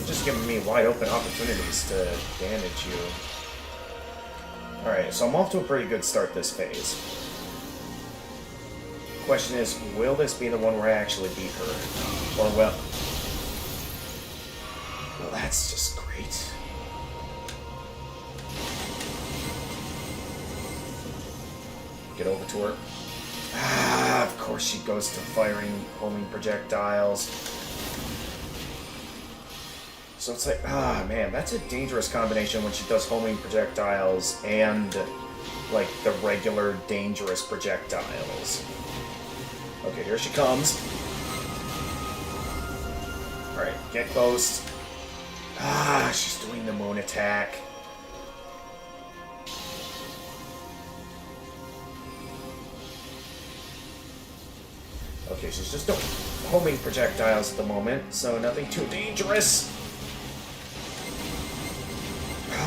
Just giving me wide open opportunities to damage you. Alright, so I'm off to a pretty good start this phase. Question is, will this be the one where I actually beat her? Or well... Well, that's just great. Get over to her. Ah, of course she goes to firing homing projectiles. So it's like, ah, man, that's a dangerous combination when she does homing projectiles and, like, the regular dangerous projectiles. Okay, here she comes. Alright, get close. Ah, she's doing the moon attack. Okay, she's just doing homing projectiles at the moment, so nothing too dangerous.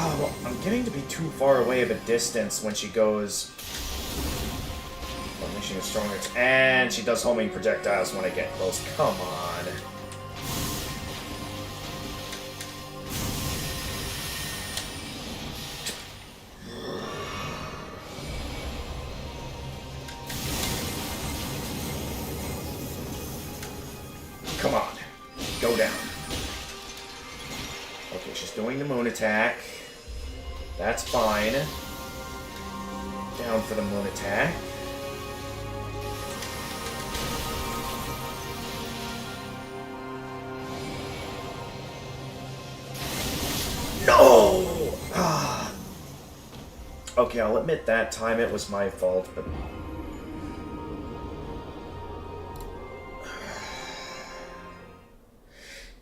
Oh, I'm getting to be too far away of a distance when she goes... Unleashing a stronger... And she does homing projectiles when I get close. Come on. Come on. Go down. Okay, she's doing the moon attack. That's fine. Down for the moon attack. No! Ah. Okay, I'll admit that time it was my fault, but...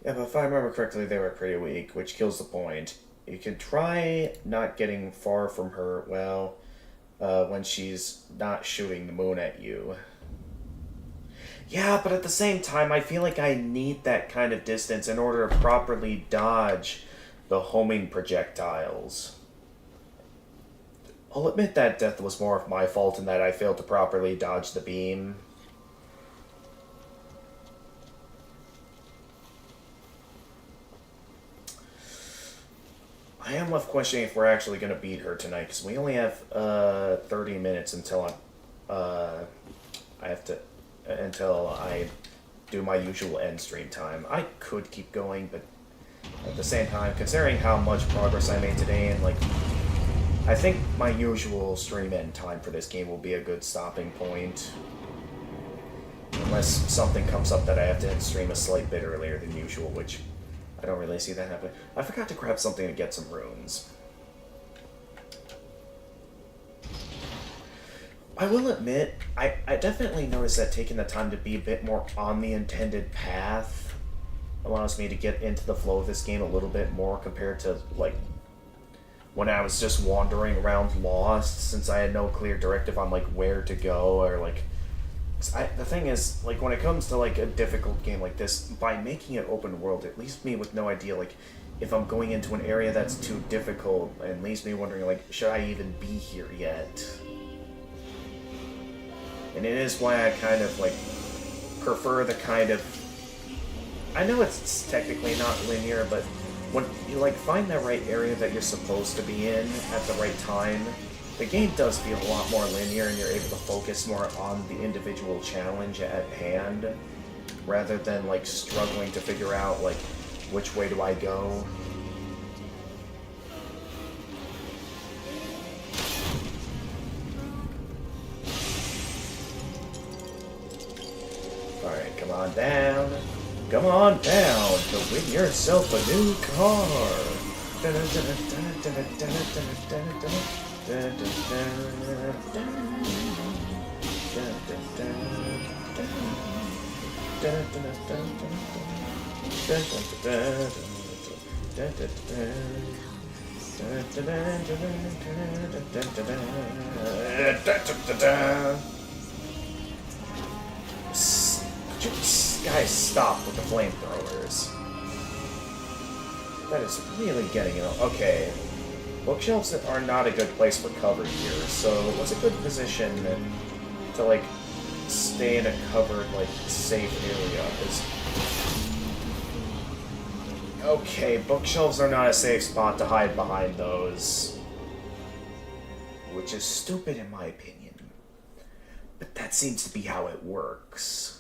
Yeah, but if I remember correctly, they were pretty weak, which kills the point. You can try not getting far from her, well, when she's not shooting the moon at you. Yeah, but at the same time, I feel like I need that kind of distance in order to properly dodge the homing projectiles. I'll admit that death was more of my fault in that I failed to properly dodge the beam. I am left questioning if we're actually going to beat her tonight, because we only have 30 minutes until until I do my usual end stream time. I could keep going, but at the same time, considering how much progress I made today, and like, I think my usual stream end time for this game will be a good stopping point. Unless something comes up that I have to end stream a slight bit earlier than usual, which I don't really see that happening. I forgot to grab something to get some runes. I will admit, I definitely noticed that taking the time to be a bit more on the intended path allows me to get into the flow of this game a little bit more compared to, like, when I was just wandering around lost, since I had no clear directive on, like, where to go, or, like... the thing is, like, when it comes to, like, a difficult game like this, by making it open world, it leaves me with no idea, like, if I'm going into an area that's too difficult, and leaves me wondering, like, should I even be here yet? And it is why I kind of, like, prefer the kind of... I know it's technically not linear, but when you, like, find that right area that you're supposed to be in at the right time, the game does feel a lot more linear, and you're able to focus more on the individual challenge at hand, rather than, like, struggling to figure out, like, which way do I go? Alright, come on down. Come on down to win yourself a new car. Guys, stop with the flamethrowers. That is really getting it. Okay. Bookshelves are not a good place for cover here, so what's a good position to, like, stay in a covered, like, safe area? Okay, bookshelves are not a safe spot to hide behind those. which is stupid in my opinion. But that seems to be how it works.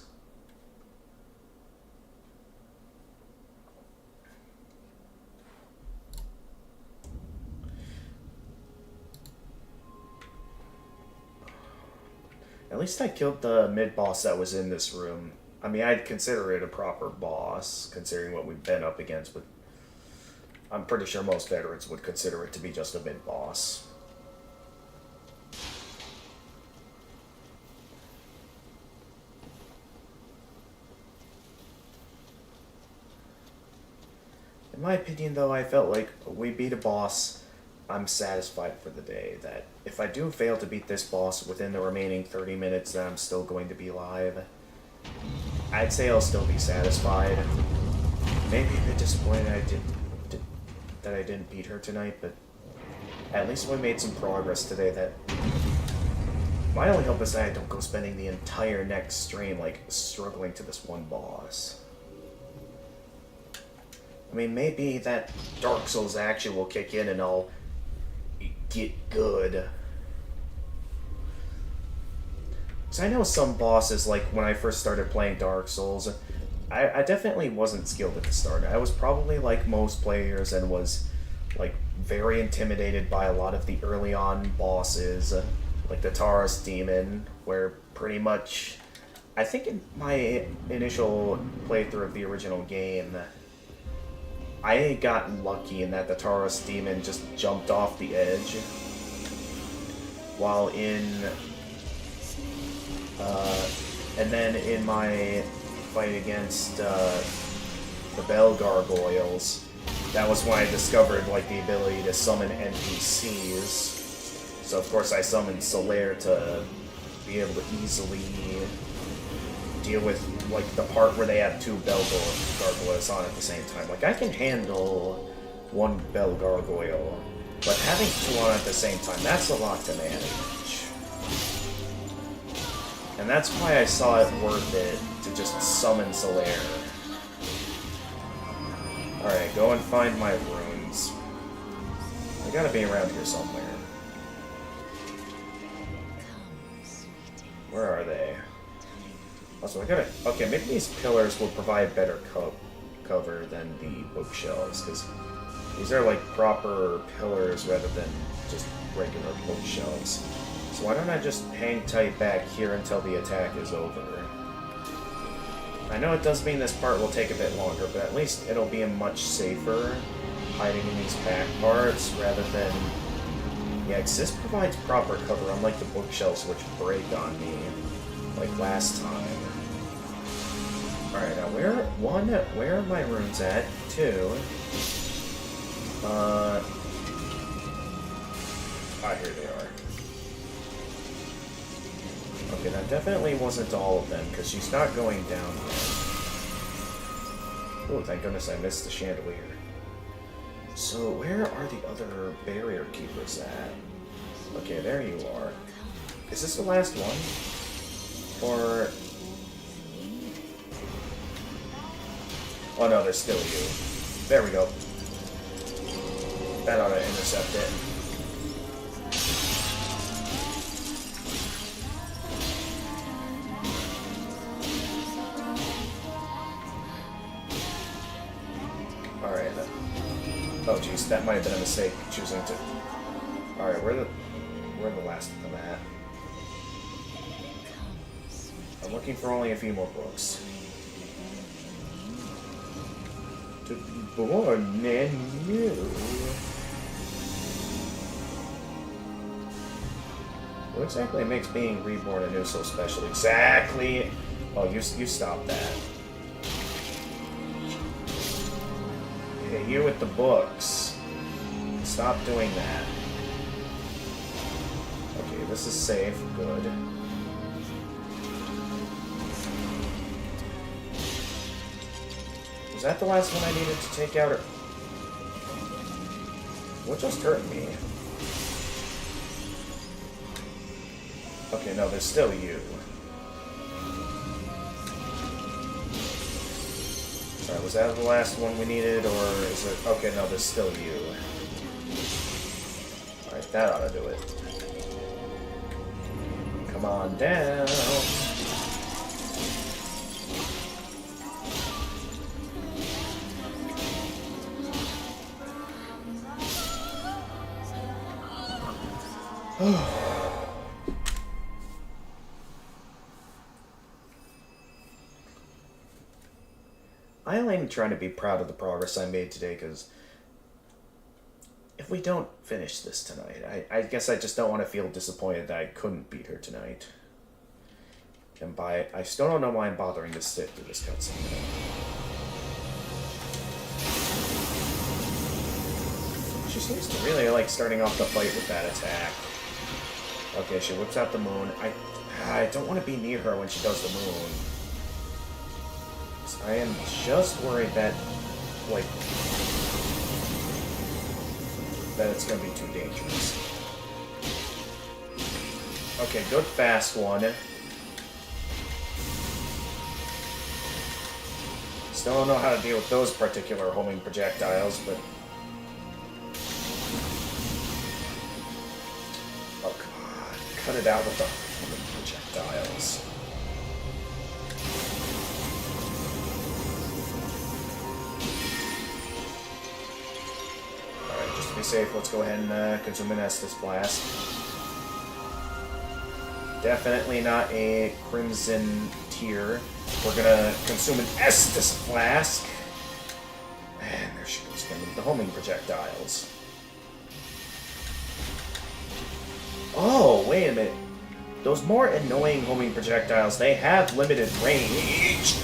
At least I killed the mid-boss that was in this room. I mean, I'd consider it a proper boss, considering what we've been up against, but I'm pretty sure most veterans would consider it to be just a mid-boss. In my opinion, though, I felt like we beat a boss. I'm satisfied for the day. That if I do fail to beat this boss within the remaining 30 minutes that I'm still going to be live, I'd say I'll still be satisfied. Maybe a bit disappointed that I didn't beat her tonight, but at least we made some progress today. That my only hope is that I don't go spending the entire next stream like struggling to this one boss. I mean, maybe that Dark Souls action will kick in and I'll get good. Because I know some bosses, like when I first started playing Dark Souls, I definitely wasn't skilled at the start. I was probably like most players and was like very intimidated by a lot of the early on bosses, like the Taurus Demon, where pretty much, I think in my initial playthrough of the original game, I got lucky in that the Taurus Demon just jumped off the edge, while and then in my fight against the Bell Gargoyles, that was when I discovered like the ability to summon NPCs. So of course I summoned Solaire to be able to easily deal with like the part where they have two Bell Gargoyles on at the same time. Like I can handle one Bell Gargoyle, but having two on at the same time, that's a lot to manage. And that's why I saw it worth it to just summon Solaire. Alright, go and find my runes. They gotta be around here somewhere. Where are they? Also, I gotta... Okay, maybe these pillars will provide better cover than the bookshelves, because these are like proper pillars rather than just regular bookshelves. So why don't I just hang tight back here until the attack is over? I know it does mean this part will take a bit longer, but at least it'll be much safer hiding in these back parts rather than... Yeah, 'cause this provides proper cover, unlike the bookshelves which break on me, like last time. Alright, now where are my runes at? 2. Here they are. Okay, that definitely wasn't all of them, because she's not going down yet. Oh, thank goodness I missed the chandelier. So, where are the other barrier keepers at? Okay, there you are. Is this the last one? Or... Oh no, there's still you. There we go. That ought to intercept it. Alright. Oh jeez, that might have been a mistake, choosing to... Alright, where are the last of them at? I'm looking for only a few more books. To be born anew. What exactly makes being reborn anew so special? Exactly! Oh, you stop that. Hey, you with the books. Stop doing that. Okay, this is safe. Good. Was that the last one I needed to take out, or... What just hurt me? Okay, no, there's still you. Alright, was that the last one we needed, or is it... Okay, no, there's still you. Alright, that ought to do it. Come on down. I am trying to be proud of the progress I made today, because if we don't finish this tonight, I guess I just don't want to feel disappointed that I couldn't beat her tonight. And I still don't know why I'm bothering to sit through this cutscene. She seems to really like starting off the fight with that attack. Okay, she whips out the moon. I don't want to be near her when she does the moon. I am just worried that, like, that it's going to be too dangerous. Okay, good fast one. Still don't know how to deal with those particular homing projectiles, but... Oh, come on. Cut it out with the homing projectiles. Alright, just to be safe, let's go ahead and consume an Estus Blast. Definitely not a Crimson Tear. We're gonna consume an Estus Flask. And there she goes again with the homing projectiles. Oh, wait a minute. Those more annoying homing projectiles, they have limited range.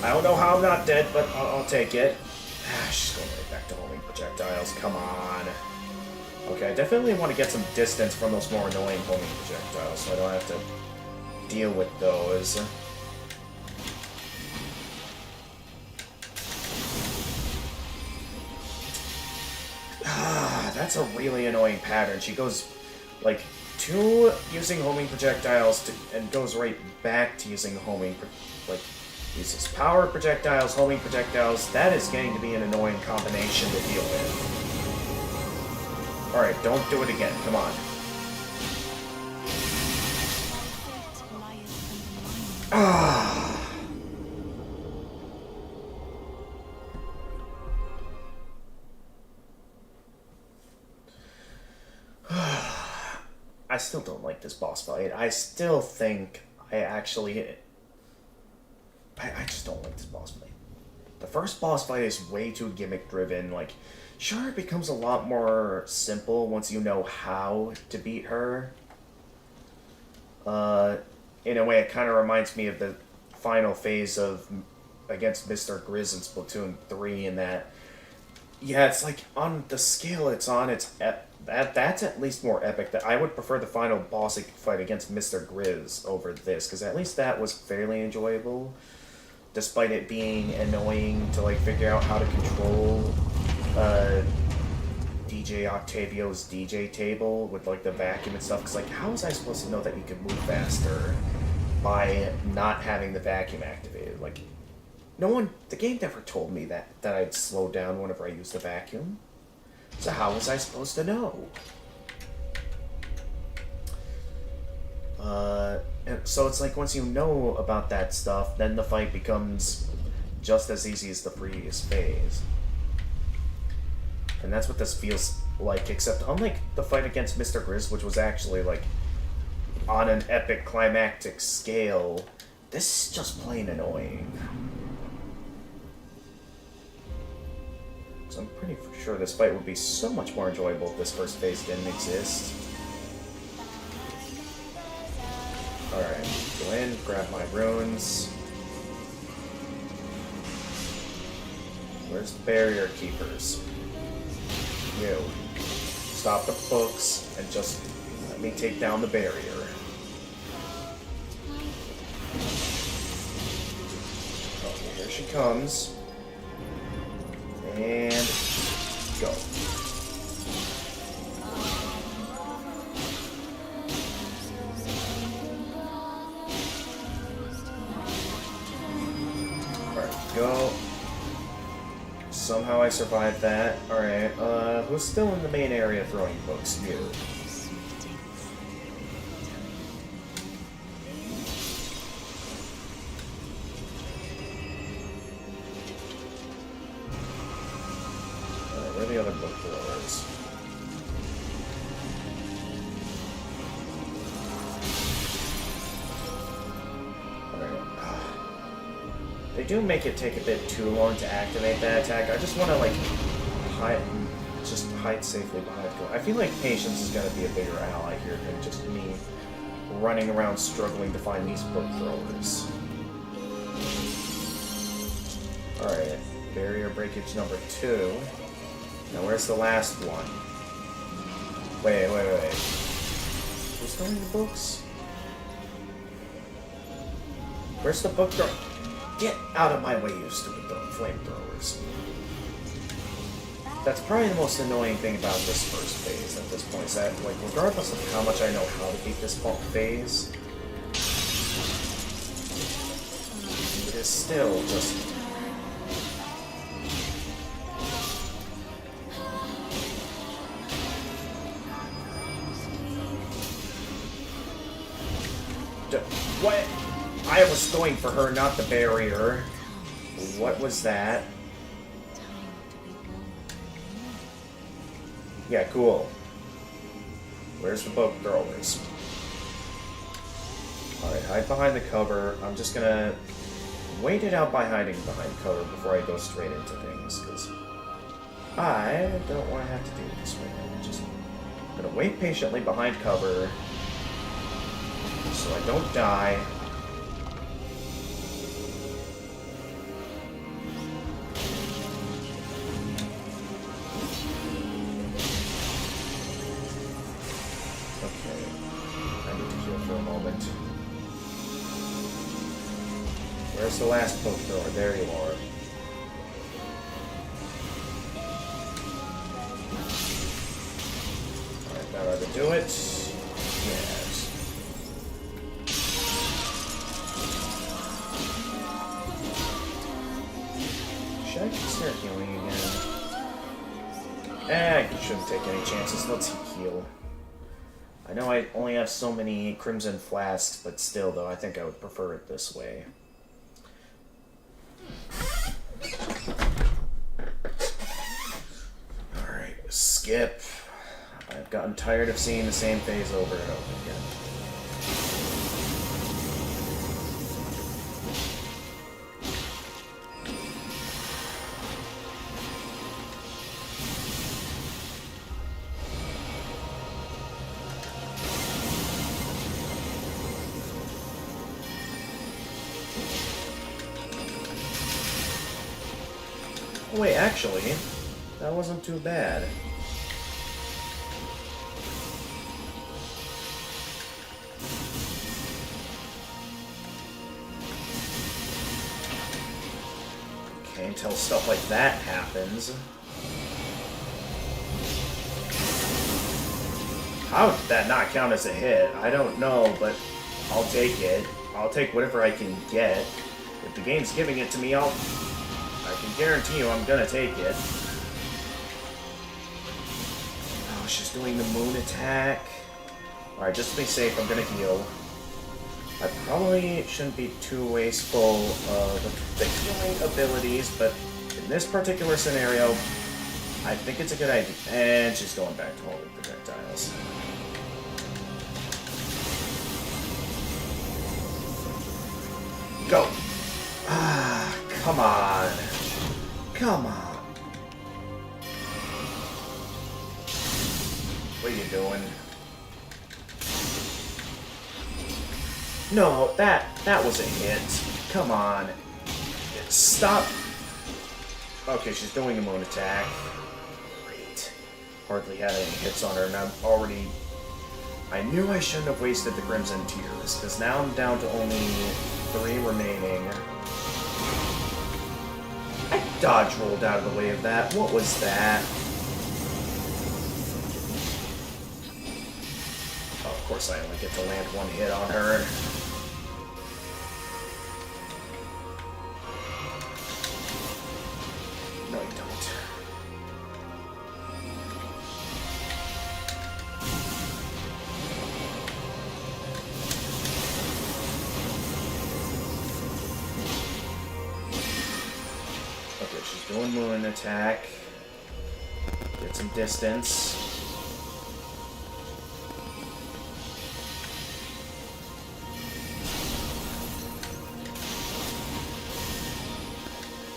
I don't know how I'm not dead, but I'll take it. She's going right back to homing projectiles. Come on. Okay, I definitely want to get some distance from those more annoying homing projectiles, so I don't have to deal with those. That's a really annoying pattern. She goes, like, to using homing projectiles and goes right back to using uses power projectiles, homing projectiles. That is getting to be an annoying combination to deal with. Alright, don't do it again. Come on. Ah. I still don't like this boss fight. I still think I just don't like this boss fight. The first boss fight is way too gimmick-driven. Like, sure, it becomes a lot more simple once you know how to beat her. In a way, it kind of reminds me of the final phase of against Mr. Grizz in Splatoon 3 in that, yeah, it's like, on the scale it's on, that's at least more epic. That I would prefer the final boss fight against Mr. Grizz over this, because at least that was fairly enjoyable, despite it being annoying to like figure out how to control DJ Octavio's DJ table with like the vacuum and stuff. Because like, how was I supposed to know that you could move faster by not having the vacuum activated? Like, the game never told me that I'd slow down whenever I used the vacuum. So how was I supposed to know? And so it's like once you know about that stuff, then the fight becomes just as easy as the previous phase. And that's what this feels like, except unlike the fight against Mr. Grizz, which was actually like on an epic climactic scale, this is just plain annoying. I'm pretty sure this fight would be so much more enjoyable if this first phase didn't exist. Alright, go in, grab my runes. Where's the barrier keepers? You. Stop the books and just let me take down the barrier. Okay, here she comes. And go. Alright, go. Somehow I survived that. Alright, who's still in the main area throwing books? You. other book throwers. They do make it take a bit too long to activate that attack. I just want to, like, hide safely behind cover. I feel like patience is going to be a bigger ally here than just me running around struggling to find these book throwers. Alright, barrier breakage number 2. Now where's the last one? Wait. Who's throwing the books? Where's the book thrower? Get out of my way, you stupid flamethrowers. That's probably the most annoying thing about this first phase at this point, is that, like, regardless of how much I know how to beat this phase, it is still just... What? I was going for her, not the barrier. What was that? Yeah, cool. Where's the book throwers? Alright, hide behind the cover. I'm just gonna wait it out by hiding behind cover before I go straight into things, because I don't want to have to do this right now. I'm just gonna wait patiently behind cover so I don't die. Where's the last book thrower? There you are. Alright, that ought to do it. Yes. Should I start healing again? I shouldn't take any chances. Let's heal. I know I only have so many Crimson Flasks, but still, though, I think I would prefer it this way. Alright, skip. I've gotten tired of seeing the same phase over and over again. Wait, actually, that wasn't too bad. Okay, until stuff like that happens. How did that not count as a hit? I don't know, but I'll take it. I'll take whatever I can get. If the game's giving it to me, I can guarantee you I'm gonna take it. Oh, she's doing the moon attack. Alright, just to be safe, I'm gonna heal. I probably shouldn't be too wasteful of the healing abilities, but in this particular scenario, I think it's a good idea. And she's going back to holy projectiles. Go! Ah, come on. Come on. What are you doing? No, that was a hit. Come on. Stop. Okay, she's doing a moon attack. Great. Hardly had any hits on her, and I'm already... I knew I shouldn't have wasted the Crimson Tears, because now I'm down to only 3 remaining. I dodge rolled out of the way of that. What was that? Oh, of course I only get to land 1 hit on her. No, you don't. Okay, she's doing moon attack. some distance.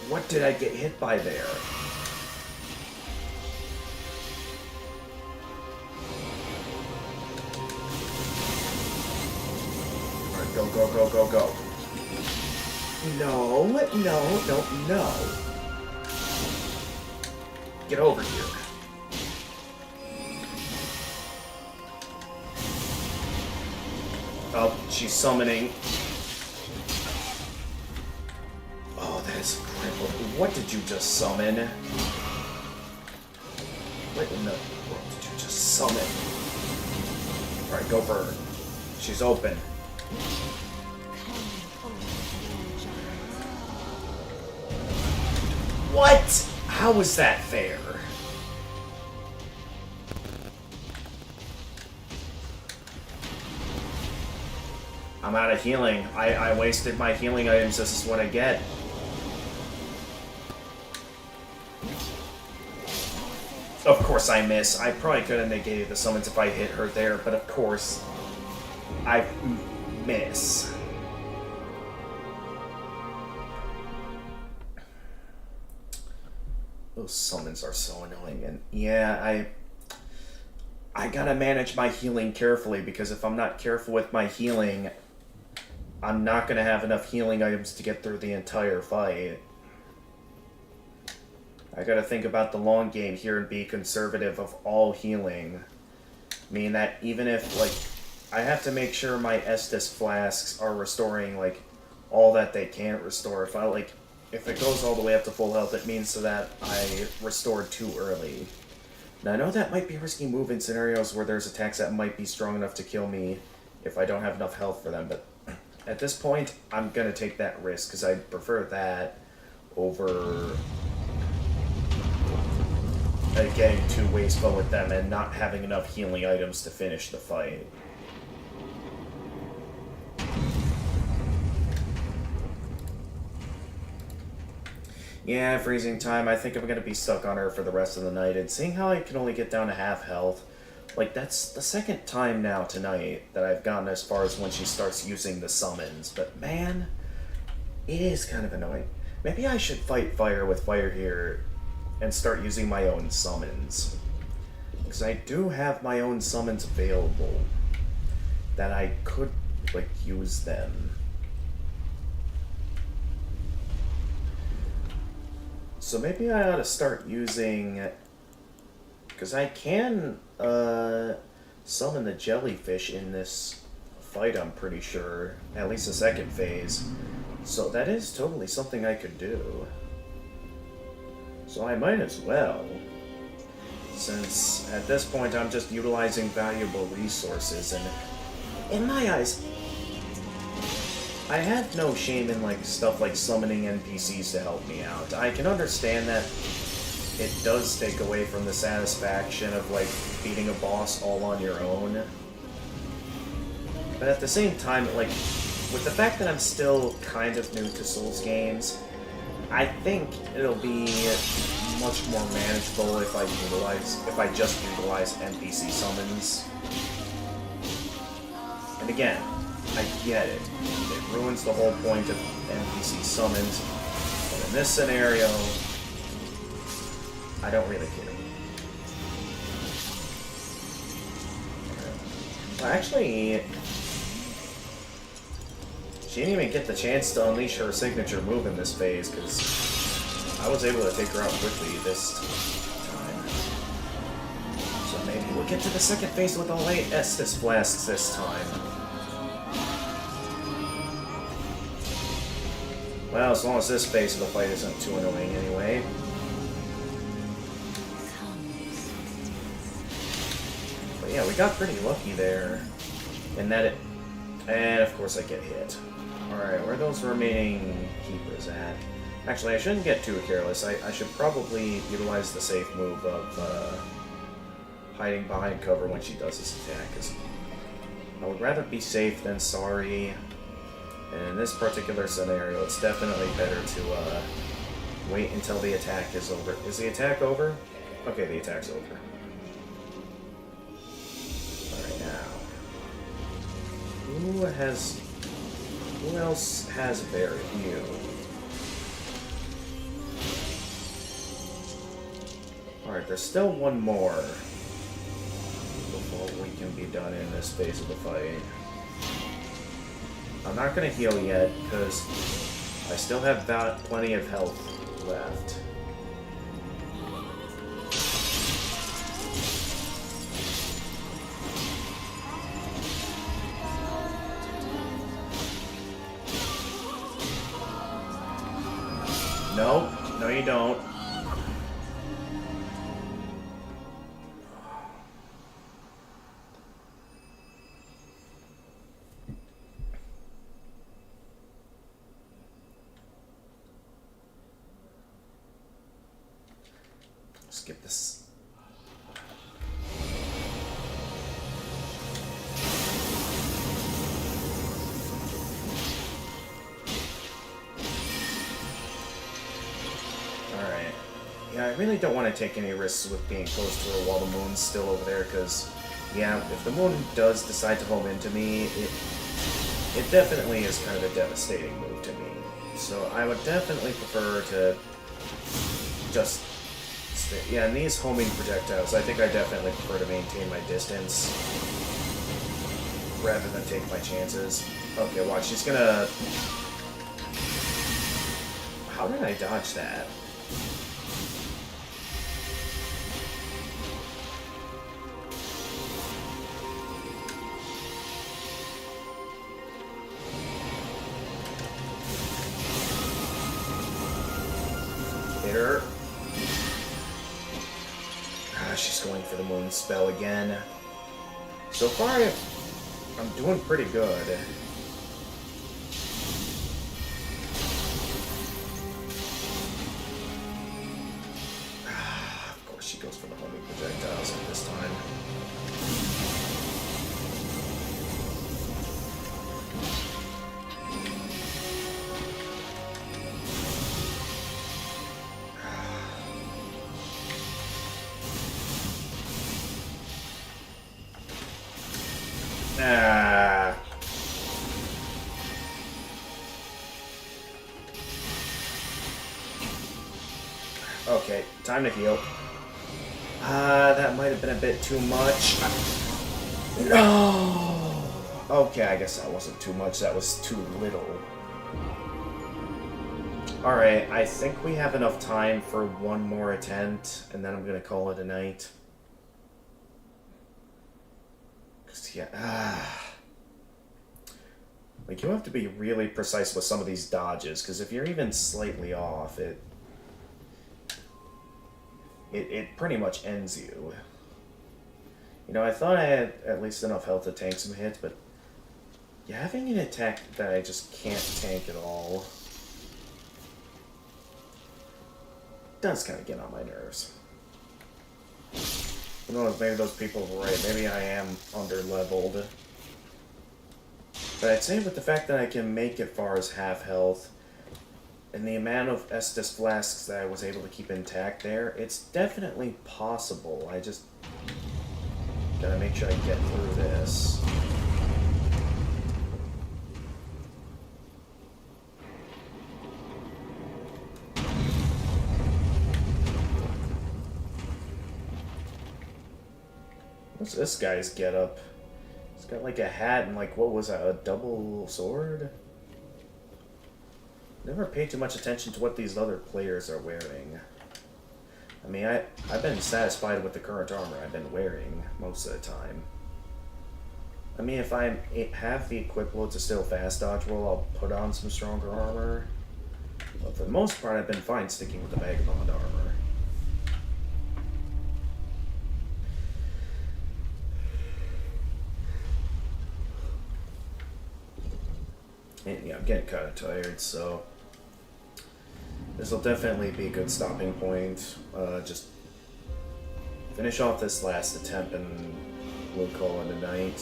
What did I get hit by there? Alright, go, go, go, go, go. No, no, no, no. Get over here. Oh, she's summoning. Oh, that is critical. What did you just summon? What in the world did you just summon? Alright, go for her. She's open. What? How was that fair? I'm out of healing. I wasted my healing items. This is what I get. Of course I miss. I probably could have negated the summons if I hit her there, but of course I miss. Those summons are so annoying, and yeah, I gotta manage my healing carefully, because if I'm not careful with my healing, I'm not gonna have enough healing items to get through the entire fight. I gotta think about the long game here and be conservative of all healing. Meaning that even if, like, I have to make sure my Estus flasks are restoring, like, all that they can't restore. If it goes all the way up to full health, it means so that I restored too early. Now, I know that might be a risky move in scenarios where there's attacks that might be strong enough to kill me if I don't have enough health for them, but at this point, I'm gonna take that risk, because I prefer that over getting too wasteful with them and not having enough healing items to finish the fight. Yeah, freezing time. I think I'm gonna be stuck on her for the rest of the night, and seeing how I can only get down to half health, like, that's the second time now tonight that I've gotten as far as when she starts using the summons, but man, it is kind of annoying. Maybe I should fight fire with fire here and start using my own summons, because I do have my own summons available that I could, like, use them. So maybe I ought to start using, because I can summon the jellyfish in this fight, I'm pretty sure, at least the second phase. So that is totally something I could do. So I might as well, since at this point I'm just utilizing valuable resources, and in my eyes, I have no shame in, like, stuff like summoning NPCs to help me out. I can understand that it does take away from the satisfaction of, like, beating a boss all on your own. But at the same time, like, with the fact that I'm still kind of new to Souls games, I think it'll be much more manageable if I just utilize NPC summons. And again, I get it. It ruins the whole point of NPC summons, but in this scenario, I don't really care. Well, actually, she didn't even get the chance to unleash her signature move in this phase, because I was able to take her out quickly this time. So maybe we'll get to the second phase with all 8 Estus Flasks this time. Well, as long as this phase of the fight isn't too annoying anyway. But yeah, we got pretty lucky there. In that it... And of course I get hit. Alright, where are those remaining keepers at? Actually, I shouldn't get too careless. I should probably utilize the safe move of hiding behind cover when she does this attack, because I would rather be safe than sorry. And in this particular scenario, it's definitely better to wait until the attack is over. Is the attack over? Okay, the attack's over. Alright, now. Who else has Barry? You. Alright, there's still one more before we can be done in this phase of the fight. I'm not gonna heal yet, because I still have about plenty of health left. Nope, no you don't. Skip this. Alright. Yeah, I really don't want to take any risks with being close to her while the moon's still over there, because, yeah, if the moon does decide to home into me, it definitely is kind of a devastating move to me. So I would definitely prefer to just... Yeah, and these homing projectiles, I think I definitely prefer to maintain my distance rather than take my chances. Okay, watch, she's gonna... How did I dodge that? Hit her. She's going for the moon spell again. So far, I'm doing pretty good. Of course, she goes for the homing projectiles at this time. Ah. Okay, time to heal. That might have been a bit too much. No! Okay, I guess that wasn't too much, that was too little. Alright, I think we have enough time for one more attempt, and then I'm gonna call it a night. Yeah, like, you have to be really precise with some of these dodges, because if you're even slightly off, it pretty much ends you. You know, I thought I had at least enough health to tank some hits, but yeah, having an attack that I just can't tank at all does kind of get on my nerves. Who knows, maybe those people were right. Maybe I am under-leveled. But I'd say with the fact that I can make it far as half health, and the amount of Estus flasks that I was able to keep intact there, it's definitely possible. I just gotta make sure I get through this. What's this guy's getup? He's got like a hat and like, what was that, a double sword? Never paid too much attention to what these other players are wearing. I mean, I've been satisfied with the current armor I've been wearing most of the time. I mean, if I have the equip load to still fast dodge roll, I'll put on some stronger armor. But for the most part, I've been fine sticking with the vagabond armor. And yeah, I'm getting kind of tired, so this will definitely be a good stopping point. Just finish off this last attempt and we'll call it a night.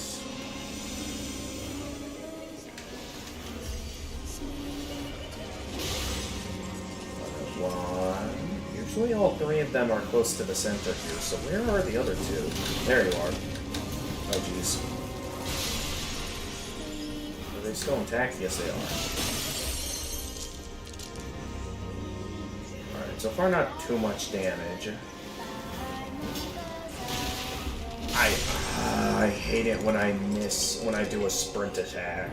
One, here's usually all three of them are close to the center here, so where are the other two? There you are. Oh, jeez. Are they still intact? Yes, they are. Alright, so far not too much damage. I hate it when I miss, when I do a sprint attack.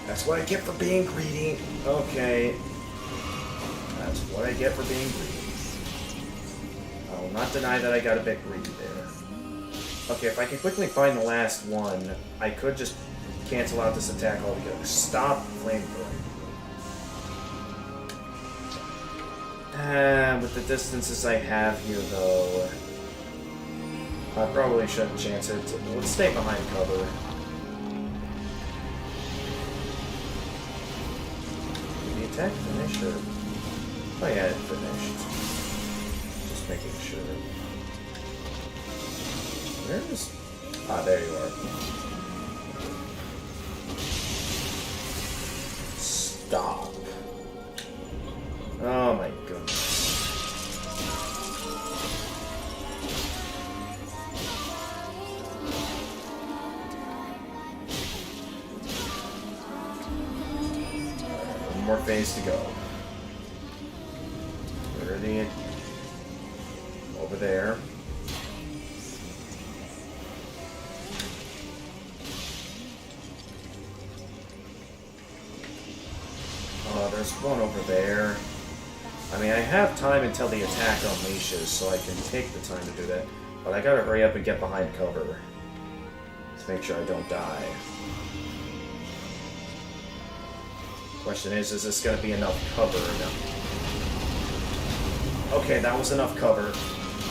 That's what I get for being greedy. Okay. That's what I get for being greedy. I will not deny that I got a bit greedy there. Okay, if I can quickly find the last one, I could just cancel out this attack altogether. Stop flamethrowing. With the distances I have here, though, I probably shouldn't chance it. Let's stay behind cover. Did the attack finish, or... Oh yeah, it finished. Just making sure. Where's... Ah, there you are. Stop. Oh my goodness. One more phase to go. Where are they? Over there. There's one over there. I mean, I have time until the attack unleashes, so I can take the time to do that. But I gotta hurry up and get behind cover to make sure I don't die. Question is this gonna be enough cover or no? Okay, that was enough cover.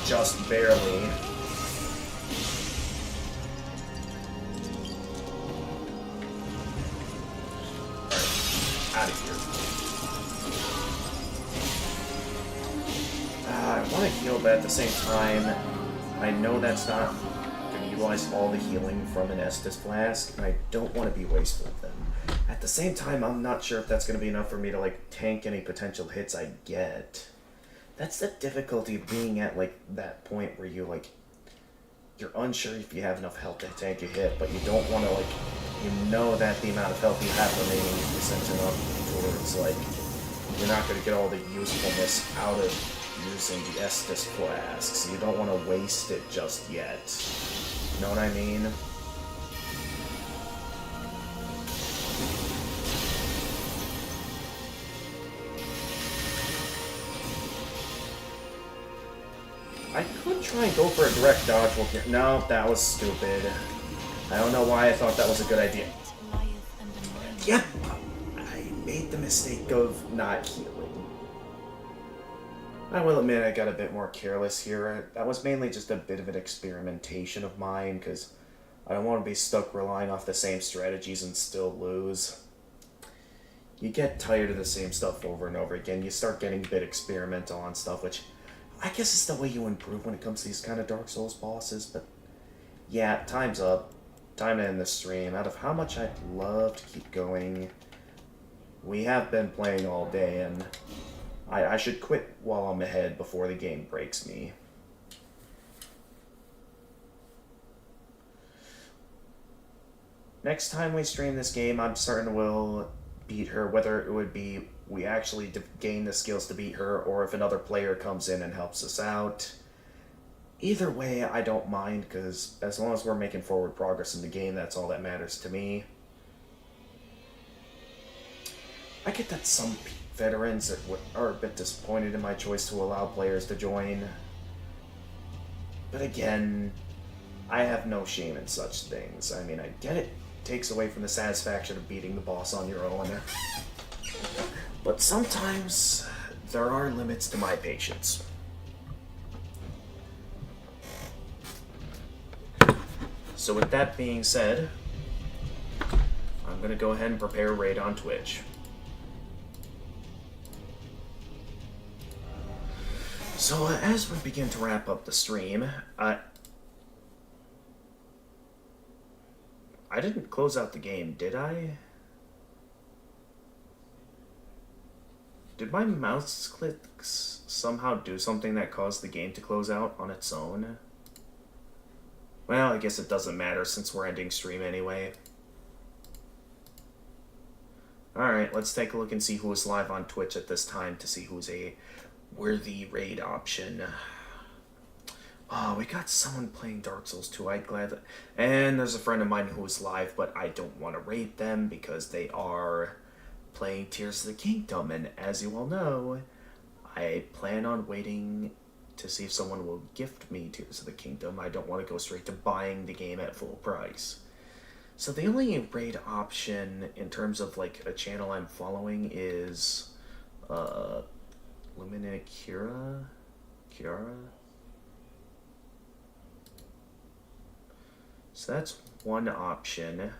Just barely. Alright, out of here. I want to heal, but at the same time, I know that's not going to utilize all the healing from an Estus Flask, and I don't want to be wasteful of them. At the same time, I'm not sure if that's going to be enough for me to, like, tank any potential hits I get. That's the difficulty of being at, like, that point where you, like, you're unsure if you have enough health to tank a hit, but you don't want to, like, you know that the amount of health you have remaining isn't enough towards, like, you're not going to get all the usefulness out of using the Estus Flask, so you don't want to waste it just yet. You know what I mean? I could try and go for a direct dodge while here. No, that was stupid. I don't know why I thought that was a good idea. Yep! I made the mistake of not healing. I will admit I got a bit more careless here. That was mainly just a bit of an experimentation of mine, because I don't want to be stuck relying off the same strategies and still lose. You get tired of the same stuff over and over again. You start getting a bit experimental on stuff, which I guess is the way you improve when it comes to these kind of Dark Souls bosses, but yeah, time's up. Time to end the stream. Out of how much I'd love to keep going, we have been playing all day, and I should quit while I'm ahead before the game breaks me. Next time we stream this game, I'm certain we'll beat her, whether it would be we actually gain the skills to beat her, or if another player comes in and helps us out. Either way, I don't mind, because as long as we're making forward progress in the game, that's all that matters to me. I get that some veterans are a bit disappointed in my choice to allow players to join. But again, I have no shame in such things. I mean, I get it takes away from the satisfaction of beating the boss on your own. But sometimes there are limits to my patience. So with that being said, I'm going to go ahead and prepare a raid on Twitch. So as we begin to wrap up the stream, I didn't close out the game, did I? Did my mouse clicks somehow do something that caused the game to close out on its own? Well, I guess it doesn't matter since we're ending stream anyway. Alright, let's take a look and see who is live on Twitch at this time to see who's a worthy raid option. Oh, we got someone playing Dark Souls 2. I'd gladly... And there's a friend of mine who is live, but I don't want to raid them because they are playing Tears of the Kingdom. And as you all know, I plan on waiting to see if someone will gift me Tears of the Kingdom. I don't want to go straight to buying the game at full price. So the only raid option in terms of like a channel I'm following is Lumina Kiara? So that's one option.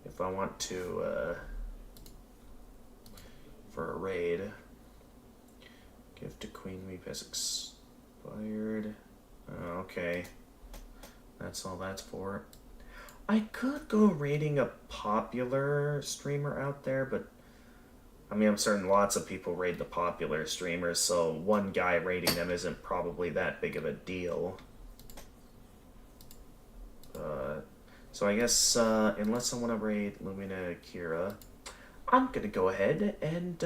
If I want to, for a raid, gift to Queen Weep has expired. Okay. That's all that's for. I could go raiding a popular streamer out there, but I mean, I'm certain lots of people raid the popular streamers, so one guy raiding them isn't probably that big of a deal. So I guess, unless I want to raid Lumina Kira, I'm gonna go ahead and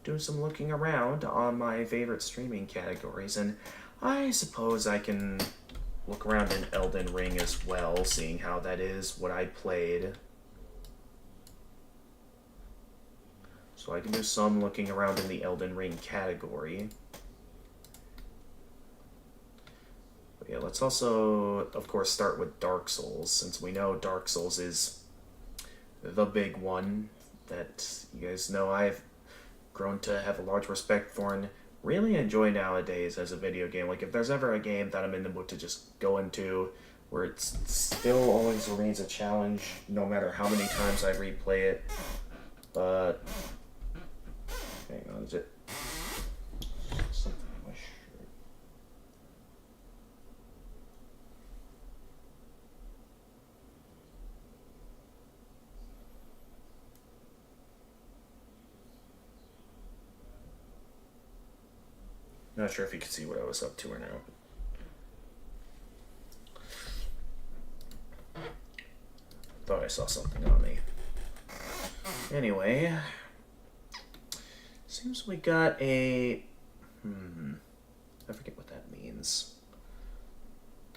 do some looking around on my favorite streaming categories, and I suppose I can look around in Elden Ring as well, seeing how that is what I played. So I can do some looking around in the Elden Ring category. But yeah, let's also, of course, start with Dark Souls, since we know Dark Souls is the big one that you guys know I've grown to have a large respect for and really enjoy nowadays as a video game. Like, if there's ever a game that I'm in the mood to just go into where it still always remains a challenge, no matter how many times I replay it, but... Hang on, is it something on my shirt? Not sure if you can see what I was up to or not. Thought I saw something on me. Anyway, seems we got a... I forget what that means.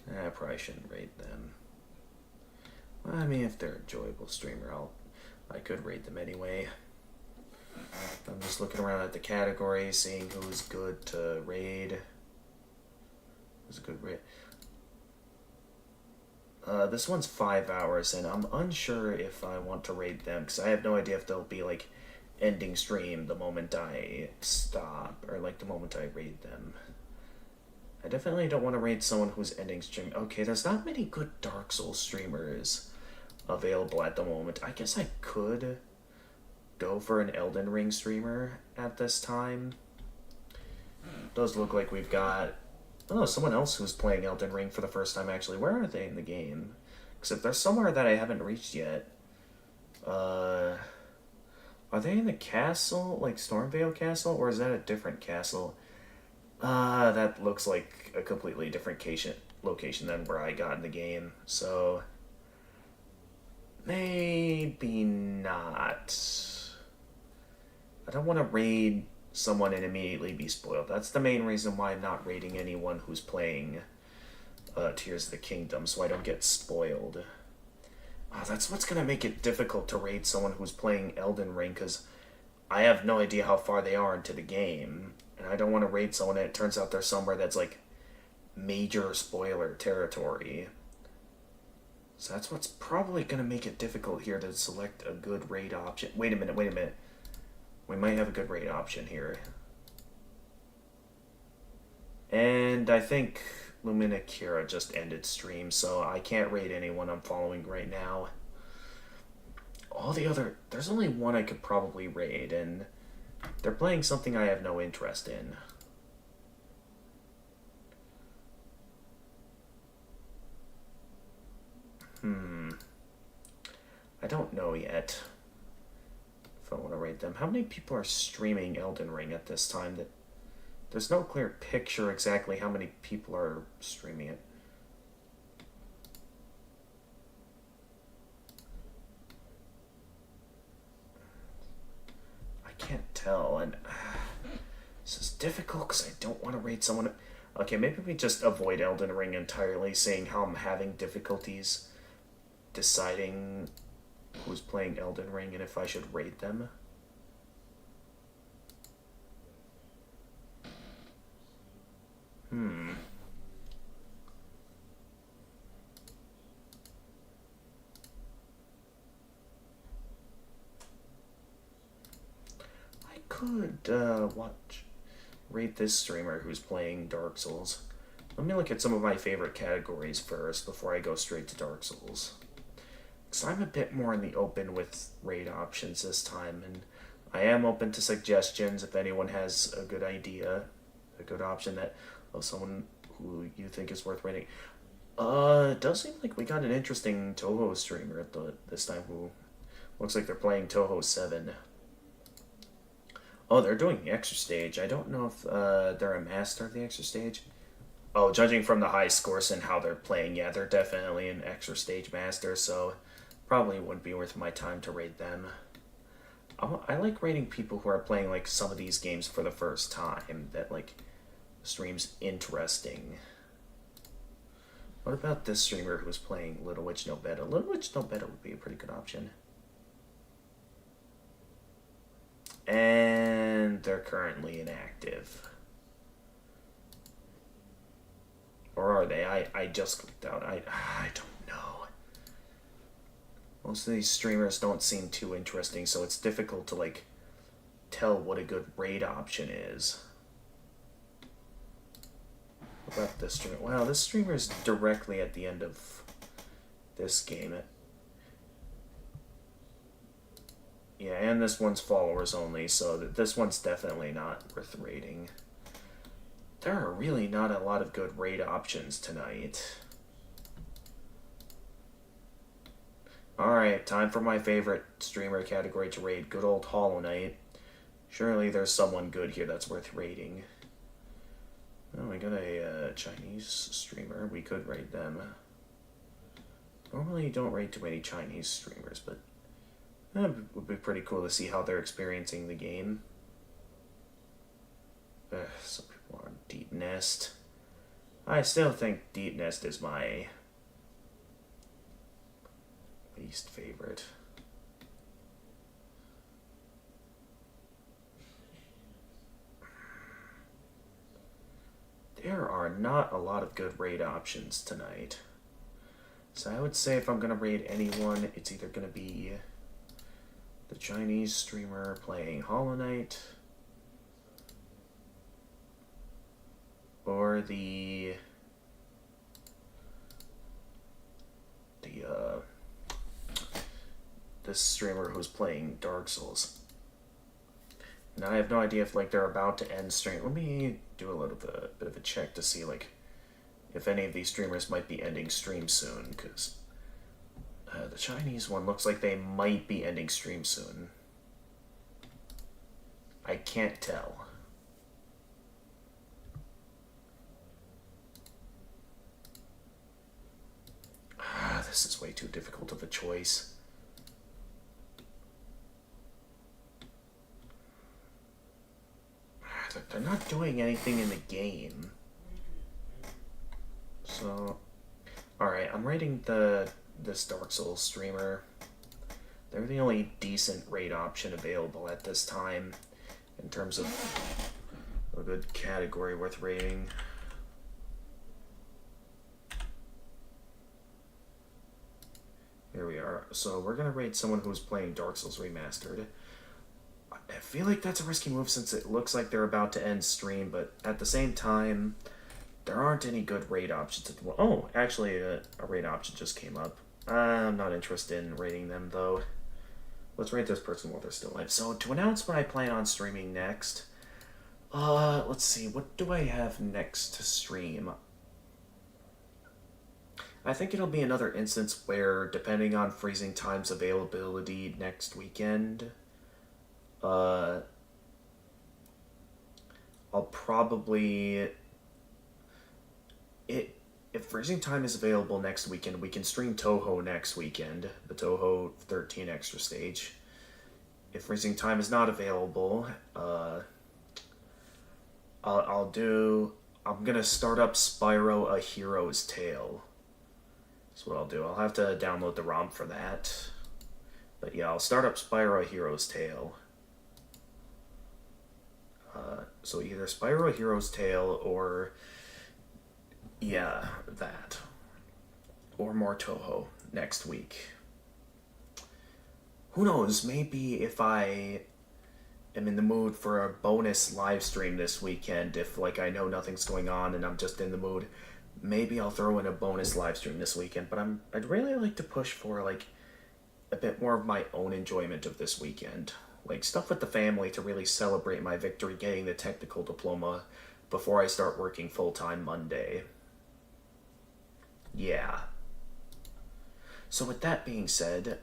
I probably shouldn't rate them. Well, I mean, if they're a enjoyable streamer, I could rate them anyway. I'm just looking around at the categories, seeing who's good to raid. Who's a good raid? This one's 5 hours, and I'm unsure if I want to raid them, because I have no idea if they'll be, like, ending stream the moment I stop, or, like, the moment I raid them. I definitely don't want to raid someone who's ending stream. Okay, there's not many good Dark Souls streamers available at the moment. I guess I could go for an Elden Ring streamer at this time. It does look like we've got... Oh, someone else who's playing Elden Ring for the first time, actually. Where are they in the game? Because if there's somewhere that I haven't reached yet... Are they in the castle? Like Stormvale Castle? Or is that a different castle? That looks like a completely different location than where I got in the game. So... maybe not. I don't want to raid someone and immediately be spoiled. That's the main reason why I'm not raiding anyone who's playing Tears of the Kingdom, so I don't get spoiled. That's what's going to make it difficult to raid someone who's playing Elden Ring, because I have no idea how far they are into the game, and I don't want to raid someone and it turns out they're somewhere that's like major spoiler territory. So that's what's probably going to make it difficult here to select a good raid option. Wait a minute. We might have a good raid option here. And I think Lumina Kira just ended stream, so I can't raid anyone I'm following right now. All the other... there's only one I could probably raid, and They're playing something I have no interest in. I don't know yet if I want to rate them. How many people are streaming Elden Ring at this time? That there's no clear picture exactly how many people are streaming it. I can't tell, and this is difficult because I don't want to rate someone. Okay, maybe we just avoid Elden Ring entirely, seeing how I'm having difficulties deciding who's playing Elden Ring and if I should rate them. I could rate this streamer who's playing Dark Souls. Let me look at some of my favorite categories first before I go straight to Dark Souls. Because I'm a bit more in the open with raid options this time, and I am open to suggestions if anyone has a good idea, a good option that of someone who you think is worth rating. It does seem like we got an interesting Toho streamer at this time who looks like they're playing Toho 7. Oh, they're doing the extra stage. I don't know if they're a master of the extra stage. Oh, judging from the high scores and how they're playing, yeah, they're definitely an extra stage master, so probably wouldn't be worth my time to rate them. I like rating people who are playing, like, some of these games for the first time, that, like, stream's interesting. What about this streamer who's playing Little Witch No Better? Little Witch No Better would be a pretty good option. And they're currently inactive. Or are they? I just clicked out. I don't know. Most of these streamers don't seem too interesting, so it's difficult to, like, tell what a good raid option is. What about this streamer? Wow, this streamer is directly at the end of this game. Yeah, and this one's followers only, so this one's definitely not worth rating. There are really not a lot of good raid options tonight. Alright, time for my favorite streamer category to raid, good old Hollow Knight. Surely there's someone good here that's worth rating. Oh, we got a Chinese streamer. We could raid them. Normally you don't raid too many Chinese streamers, but it would be pretty cool to see how they're experiencing the game. Some people are on Deep Nest. I still think Deep Nest is my least favorite. There are not a lot of good raid options tonight. So I would say if I'm going to raid anyone, it's either going to be the Chinese streamer playing Hollow Knight, or the this streamer who's playing Dark Souls. Now I have no idea if, like, they're about to end stream. Let me do a little bit of a check to see, like, if any of these streamers might be ending stream soon, because the Chinese one looks like they might be ending stream soon. I can't tell. This is way too difficult of a choice. They're not doing anything in the game. So, alright, I'm rating this Dark Souls streamer. They're the only decent raid option available at this time in terms of a good category worth rating. Here we are. So we're going to rate someone who's playing Dark Souls Remastered. I feel like that's a risky move since it looks like they're about to end stream, but at the same time, there aren't any good raid options at the moment. Oh, actually, a raid option just came up. I'm not interested in rating them, though. Let's rate this person while they're still alive. So, to announce what I plan on streaming next, let's see, what do I have next to stream? I think it'll be another instance where, depending on Freezing Time's availability next weekend, I'll probably... If Freezing Time is available next weekend, we can stream Toho next weekend, the Toho 13 extra stage. If Freezing Time is not available, I'm gonna start up Spyro: A Hero's Tale. That's what I'll do. I'll have to download the ROM for that. But yeah, I'll start up Spyro: A Hero's Tale. So either Spyro: A Hero's Tale or... yeah, that. Or more Toho next week. Who knows, maybe if I am in the mood for a bonus live stream this weekend, if like I know nothing's going on and I'm just in the mood, maybe I'll throw in a bonus live stream this weekend, but I'd really like to push for like a bit more of my own enjoyment of this weekend. Like stuff with the family to really celebrate my victory getting the technical diploma before I start working full-time Monday. Yeah. So with that being said,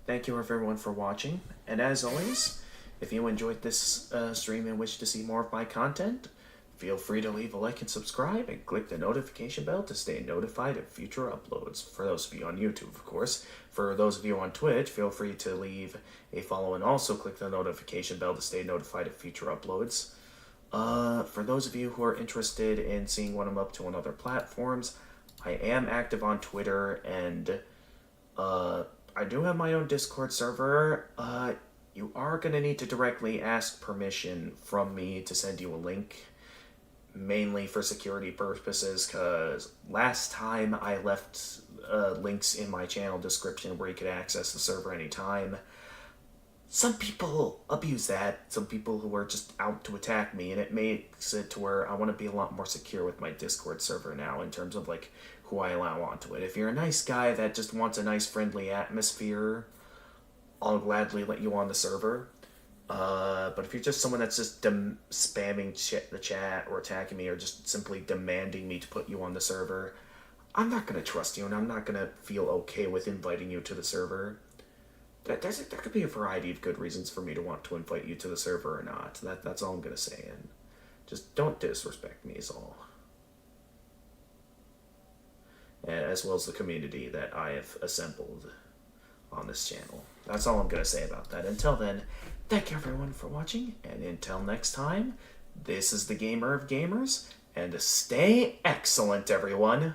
thank you everyone for watching, and as always, if you enjoyed this stream and wish to see more of my content, feel free to leave a like and subscribe, and click the notification bell to stay notified of future uploads. For those of you on YouTube, of course. For those of you on Twitch, feel free to leave a follow and also click the notification bell to stay notified of future uploads. For those of you who are interested in seeing what I'm up to on other platforms, I am active on Twitter, and I do have my own Discord server. You are going to need to directly ask permission from me to send you a link, mainly for security purposes, because last time I left links in my channel description where you could access the server anytime. Some people abuse that, some people who are just out to attack me, and it makes it to where I want to be a lot more secure with my Discord server now in terms of like who I allow onto it. If you're a nice guy that just wants a nice friendly atmosphere, I'll gladly let you on the server. But if you're just someone that's just spamming the chat or attacking me or just simply demanding me to put you on the server, I'm not going to trust you, and I'm not going to feel okay with inviting you to the server. There could be a variety of good reasons for me to want to invite you to the server or not. That's all I'm going to say, and just don't disrespect me is all. As well as the community that I have assembled on this channel. That's all I'm going to say about that. Until then, thank you everyone for watching, and until next time, this is the Gamer of Gamers, and stay excellent, everyone!